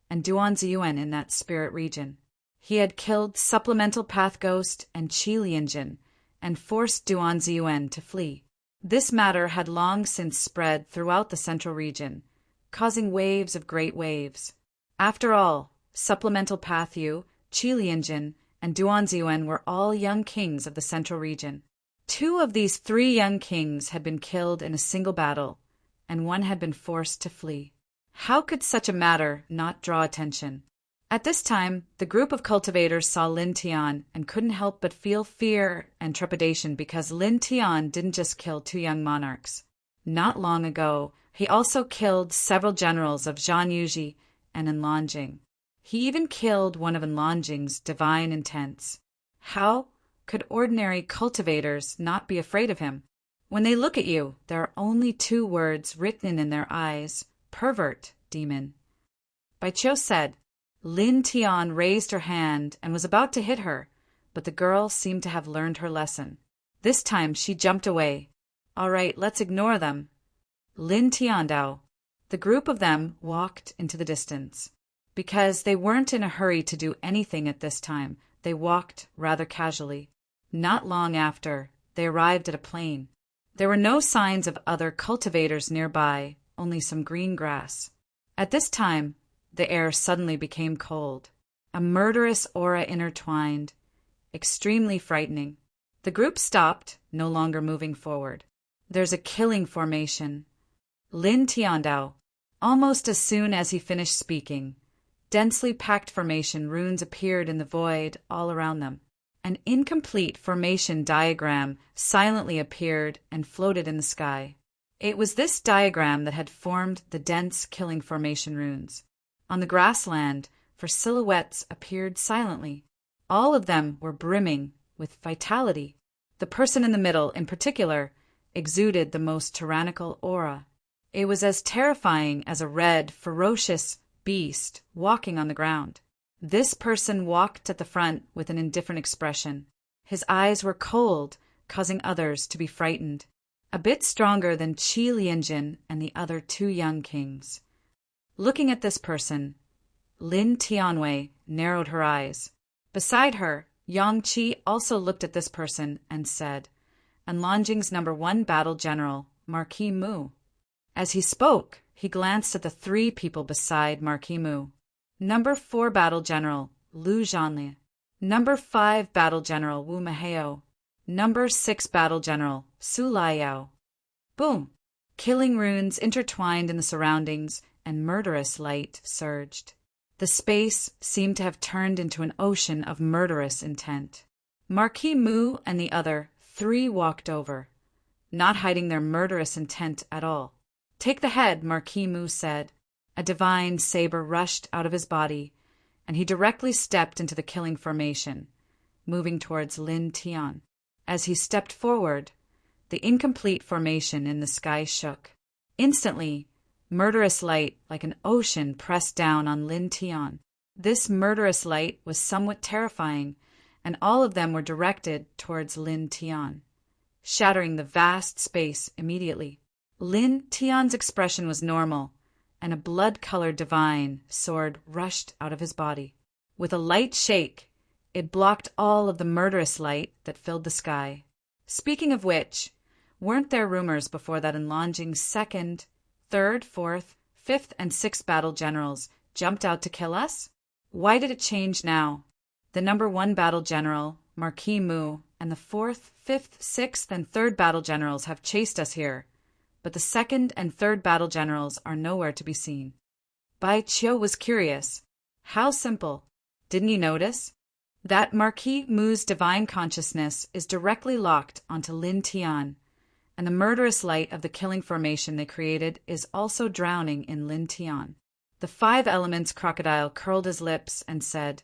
and Duanziyuan in that spirit region. He had killed Supplemental Path Ghost and Qilianjin and forced Duanziyuan to flee. This matter had long since spread throughout the central region, causing waves of great waves. After all, Supplemental Path Yu, Qilianjin, and Duanziyuan were all young kings of the central region. 2 of these 3 young kings had been killed in a single battle, and 1 had been forced to flee. How could such a matter not draw attention? At this time, the group of cultivators saw Lin Tian and couldn't help but feel fear and trepidation because Lin Tian didn't just kill 2 young monarchs. Not long ago, he also killed several generals of Zhan Yuji and Enlanjing. He even killed one of Enlanjing's divine intents. How could ordinary cultivators not be afraid of him? When they look at you, there are only 2 words written in their eyes: pervert, demon. Baiqiu said. Lin Tian raised her hand and was about to hit her, but the girl seemed to have learned her lesson. This time she jumped away. All right, let's ignore them. Lin Tian Dao. The group of them walked into the distance. Because they weren't in a hurry to do anything at this time, they walked rather casually. Not long after, they arrived at a plain. There were no signs of other cultivators nearby, only some green grass. At this time, the air suddenly became cold. A murderous aura intertwined. extremely frightening. The group stopped, no longer moving forward. There's a killing formation. Lin Tiandao. Almost as soon as he finished speaking, densely packed formation runes appeared in the void all around them. An incomplete formation diagram silently appeared and floated in the sky. It was this diagram that had formed the dense killing formation runes. On the grassland, for silhouettes appeared silently. All of them were brimming with vitality. The person in the middle, in particular, exuded the most tyrannical aura. It was as terrifying as a red, ferocious beast walking on the ground. This person walked at the front with an indifferent expression. His eyes were cold, causing others to be frightened. A bit stronger than Qi Lianjin and the other two young kings. Looking at this person, Lin Tianwei narrowed her eyes. Beside her, Yang Qi also looked at this person and said, "And Lanjing's #1 battle general, Marquis Mu." As he spoke, he glanced at the three people beside Marquis Mu. #4 battle general, Lu Zhanli. #5 battle general, Wu Maheo. #6 battle general, Su Laiyao. Boom! Killing runes intertwined in the surroundings, and murderous light surged. The space seemed to have turned into an ocean of murderous intent. Marquis Mu and the other three walked over, not hiding their murderous intent at all. "Take the head," Marquis Mu said. A divine saber rushed out of his body, and he directly stepped into the killing formation, moving towards Lin Tian. As he stepped forward, the incomplete formation in the sky shook. Instantly, murderous light like an ocean pressed down on Lin Tian. This murderous light was somewhat terrifying, and all of them were directed towards Lin Tian, shattering the vast space immediately. Lin Tian's expression was normal, and a blood-colored divine sword rushed out of his body. With a light shake, it blocked all of the murderous light that filled the sky. Speaking of which, weren't there rumors before that Lanjing's 2nd, 3rd, 4th, 5th, and 6th battle generals jumped out to kill us? Why did it change now? The #1 battle general, Marquis Mu, and the 4th, 5th, 6th, and 3rd battle generals have chased us here, but the 2nd and 3rd battle generals are nowhere to be seen. Bai Qiu was curious. How simple. Didn't you notice? That Marquis Mu's divine consciousness is directly locked onto Lin Tian, and the murderous light of the killing formation they created is also drowning in Lin Tian. The 5 elements crocodile curled his lips and said,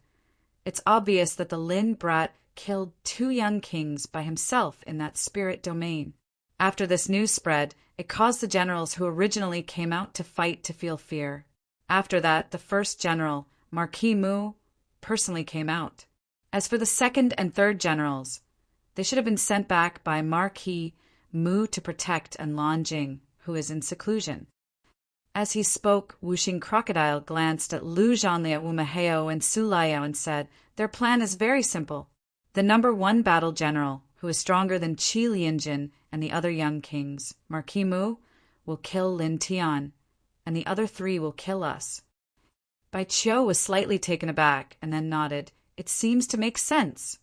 "It's obvious that the Lin brat killed 2 young kings by himself in that spirit domain." After this news spread, it caused the generals who originally came out to fight to feel fear. After that, the first general, Marquis Mu, personally came out. As for the 2nd and 3rd generals, they should have been sent back by Marquis Mu to protect Lanjing, who is in seclusion. As he spoke, Wuxing Crocodile glanced at Lu Zhanli, at Wu Maheo, and Su Laiyao and said, "Their plan is very simple. The #1 battle general, who is stronger than Qi Lianjin and the other young kings, Marquis Mu, will kill Lin Tian, and the other 3 will kill us." Bai Qiu was slightly taken aback and then nodded. "It seems to make sense."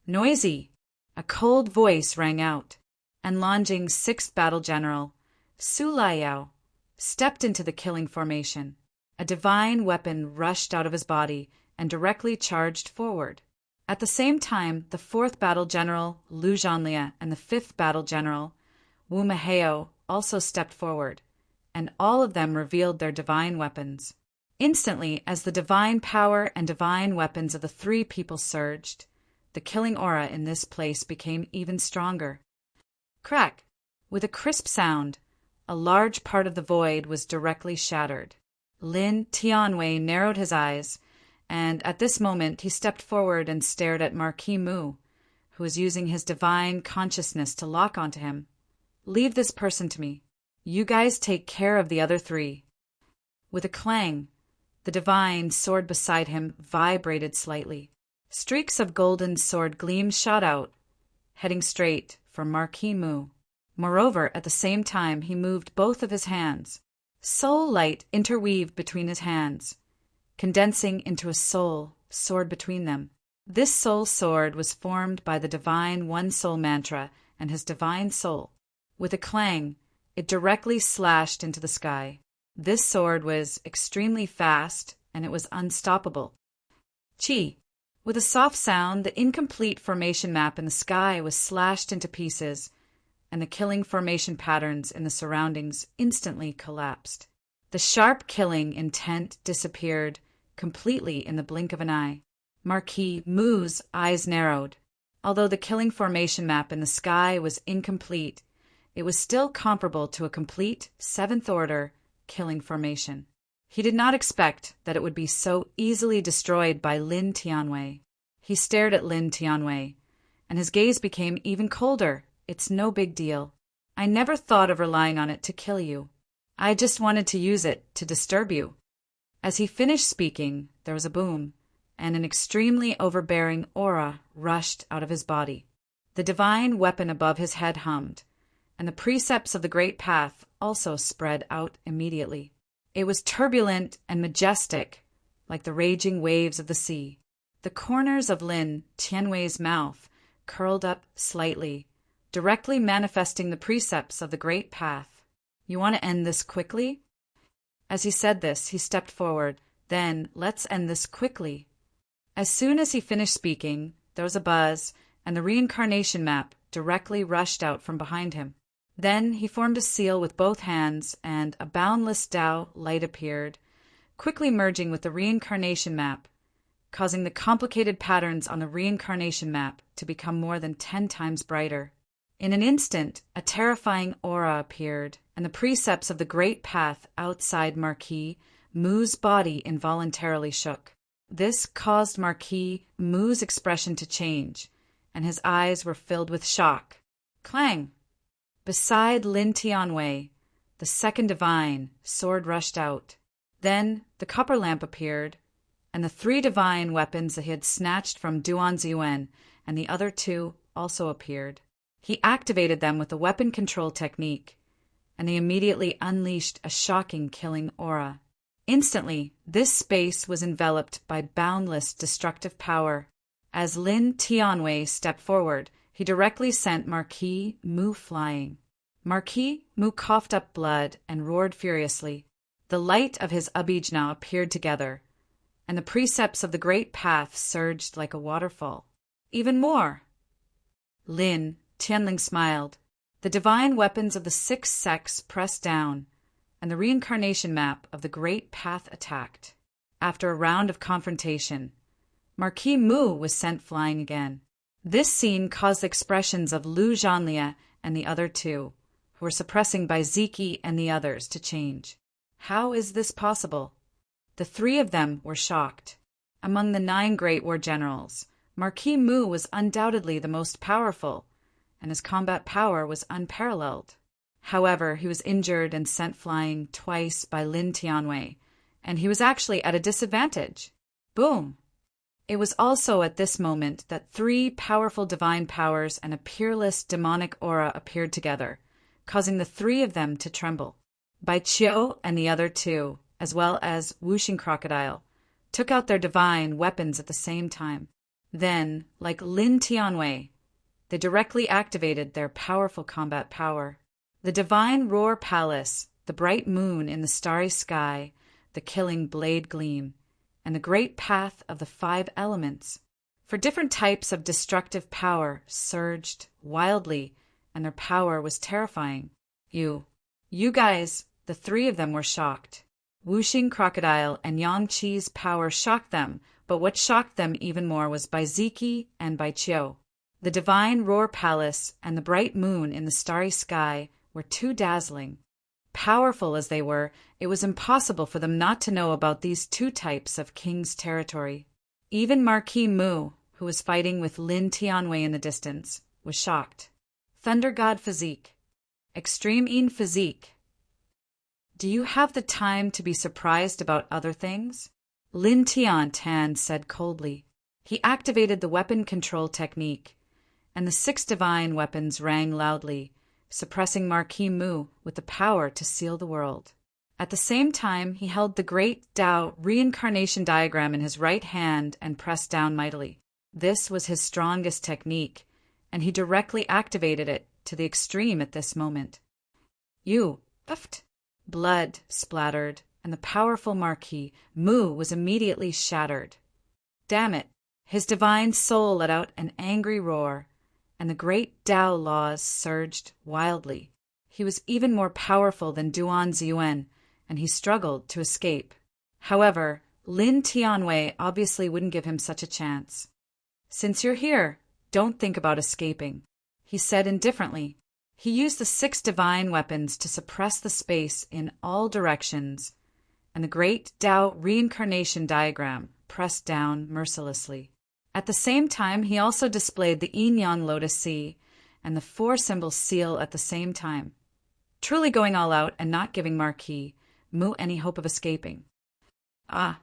"Noisy!" A cold voice rang out, and Lanjing's 6th battle general, Su Laiyao, stepped into the killing formation. A divine weapon rushed out of his body and directly charged forward. At the same time, the 4th battle general, Lu Zhanli, and the 5th battle general, Wu Maheo, also stepped forward, and all of them revealed their divine weapons. Instantly, as the divine power and divine weapons of the 3 people surged, the killing aura in this place became even stronger. Crack! With a crisp sound, a large part of the void was directly shattered. Lin Tianwei narrowed his eyes, and at this moment he stepped forward and stared at Marquis Mu, who was using his divine consciousness to lock onto him. "Leave this person to me. You guys take care of the other 3. With a clang, the divine sword beside him vibrated slightly. Streaks of golden sword gleams shot out, heading straight for Marquis Mu. Moreover, at the same time, he moved both of his hands. Soul light interweaved between his hands, condensing into a soul soared between them. This soul sword was formed by the divine One Soul mantra and his divine soul. With a clang, it directly slashed into the sky. This sword was extremely fast, and it was unstoppable. Chi. With a soft sound, the incomplete formation map in the sky was slashed into pieces, and the killing formation patterns in the surroundings instantly collapsed. The sharp killing intent disappeared completely in the blink of an eye. Marquis Mu's eyes narrowed. Although the killing formation map in the sky was incomplete, it was still comparable to a complete seventh-order killing formation. He did not expect that it would be so easily destroyed by Lin Tianwei. He stared at Lin Tianwei, and his gaze became even colder. It's no big deal. I never thought of relying on it to kill you. I just wanted to use it to disturb you. As he finished speaking, there was a boom, and an extremely overbearing aura rushed out of his body. The divine weapon above his head hummed, and the precepts of the Great Path also spread out immediately. It was turbulent and majestic, like the raging waves of the sea. The corners of Lin Tianwei's mouth curled up slightly, directly manifesting the precepts of the Great Path. You want to end this quickly? As he said this, he stepped forward. Then, let's end this quickly. As soon as he finished speaking, there was a buzz, and the reincarnation map directly rushed out from behind him. Then he formed a seal with both hands, and a boundless Tao light appeared, quickly merging with the reincarnation map, causing the complicated patterns on the reincarnation map to become more than 10 times brighter. In an instant, a terrifying aura appeared, and the precepts of the Great Path outside Marquis Mu's body involuntarily shook. This caused Marquis Mu's expression to change, and his eyes were filled with shock. Clang! Beside Lin Tianwei, the second divine, sword rushed out. Then the copper lamp appeared, and the 3 divine weapons that he had snatched from Duan Ziyuan and the other 2 also appeared. He activated them with the weapon control technique, and they immediately unleashed a shocking killing aura. Instantly, this space was enveloped by boundless destructive power. As Lin Tianwei stepped forward, he directly sent Marquis Mu flying. Marquis Mu coughed up blood and roared furiously. The light of his Abhijna appeared together, and the precepts of the Great Path surged like a waterfall. Even more! Lin Tianling smiled. The divine weapons of the 6 sects pressed down, and the reincarnation map of the Great Path attacked. After a round of confrontation, Marquis Mu was sent flying again. This scene caused the expressions of Lu Zhanlia and the other 2, who were suppressing by Ziki and the others, to change. How is this possible? The 3 of them were shocked. Among the 9 great war generals, Marquis Mu was undoubtedly the most powerful, and his combat power was unparalleled. However, he was injured and sent flying twice by Lin Tianwei, and he was actually at a disadvantage. Boom! It was also at this moment that 3 powerful divine powers and a peerless demonic aura appeared together, causing the 3 of them to tremble. Bai Qiu and the other 2, as well as Wuxing Crocodile, took out their divine weapons at the same time. Then, like Lin Tianwei, they directly activated their powerful combat power. The divine roar palace, the bright moon in the starry sky, the killing blade gleam, and the great path of the 5 elements, for different types of destructive power, surged wildly, and their power was terrifying. You guys, the 3 of them were shocked. Wuxing Crocodile and Yang Qi's power shocked them, but what shocked them even more was Bai Ziki and Bai Qiu. The divine roar palace and the bright moon in the starry sky were too dazzling. Powerful as they were, it was impossible for them not to know about these 2 types of king's territory. Even Marquis Mu, who was fighting with Lin Tianwei in the distance, was shocked. Thunder God Physique. Extreme Yin Physique. Do you have the time to be surprised about other things? Lin Tian said coldly. He activated the weapon control technique, and the 6 divine weapons rang loudly, suppressing Marquis Mu with the power to seal the world. At the same time, he held the great Tao reincarnation diagram in his right hand and pressed down mightily. This was his strongest technique, and he directly activated it to the extreme at this moment. You, uft! Blood splattered, and the powerful Marquis, Mu, was immediately shattered. Damn it! His divine soul let out an angry roar, and the great Tao laws surged wildly. He was even more powerful than Duan Ziyuan, and he struggled to escape. However, Lin Tianwei obviously wouldn't give him such a chance. "Since you're here, don't think about escaping," he said indifferently. He used the 6 divine weapons to suppress the space in all directions, and the great Tao reincarnation diagram pressed down mercilessly. At the same time, he also displayed the Yin-Yang Lotus Sea and the 4-symbol seal at the same time, truly going all out and not giving Marquis Mu any hope of escaping. Ah,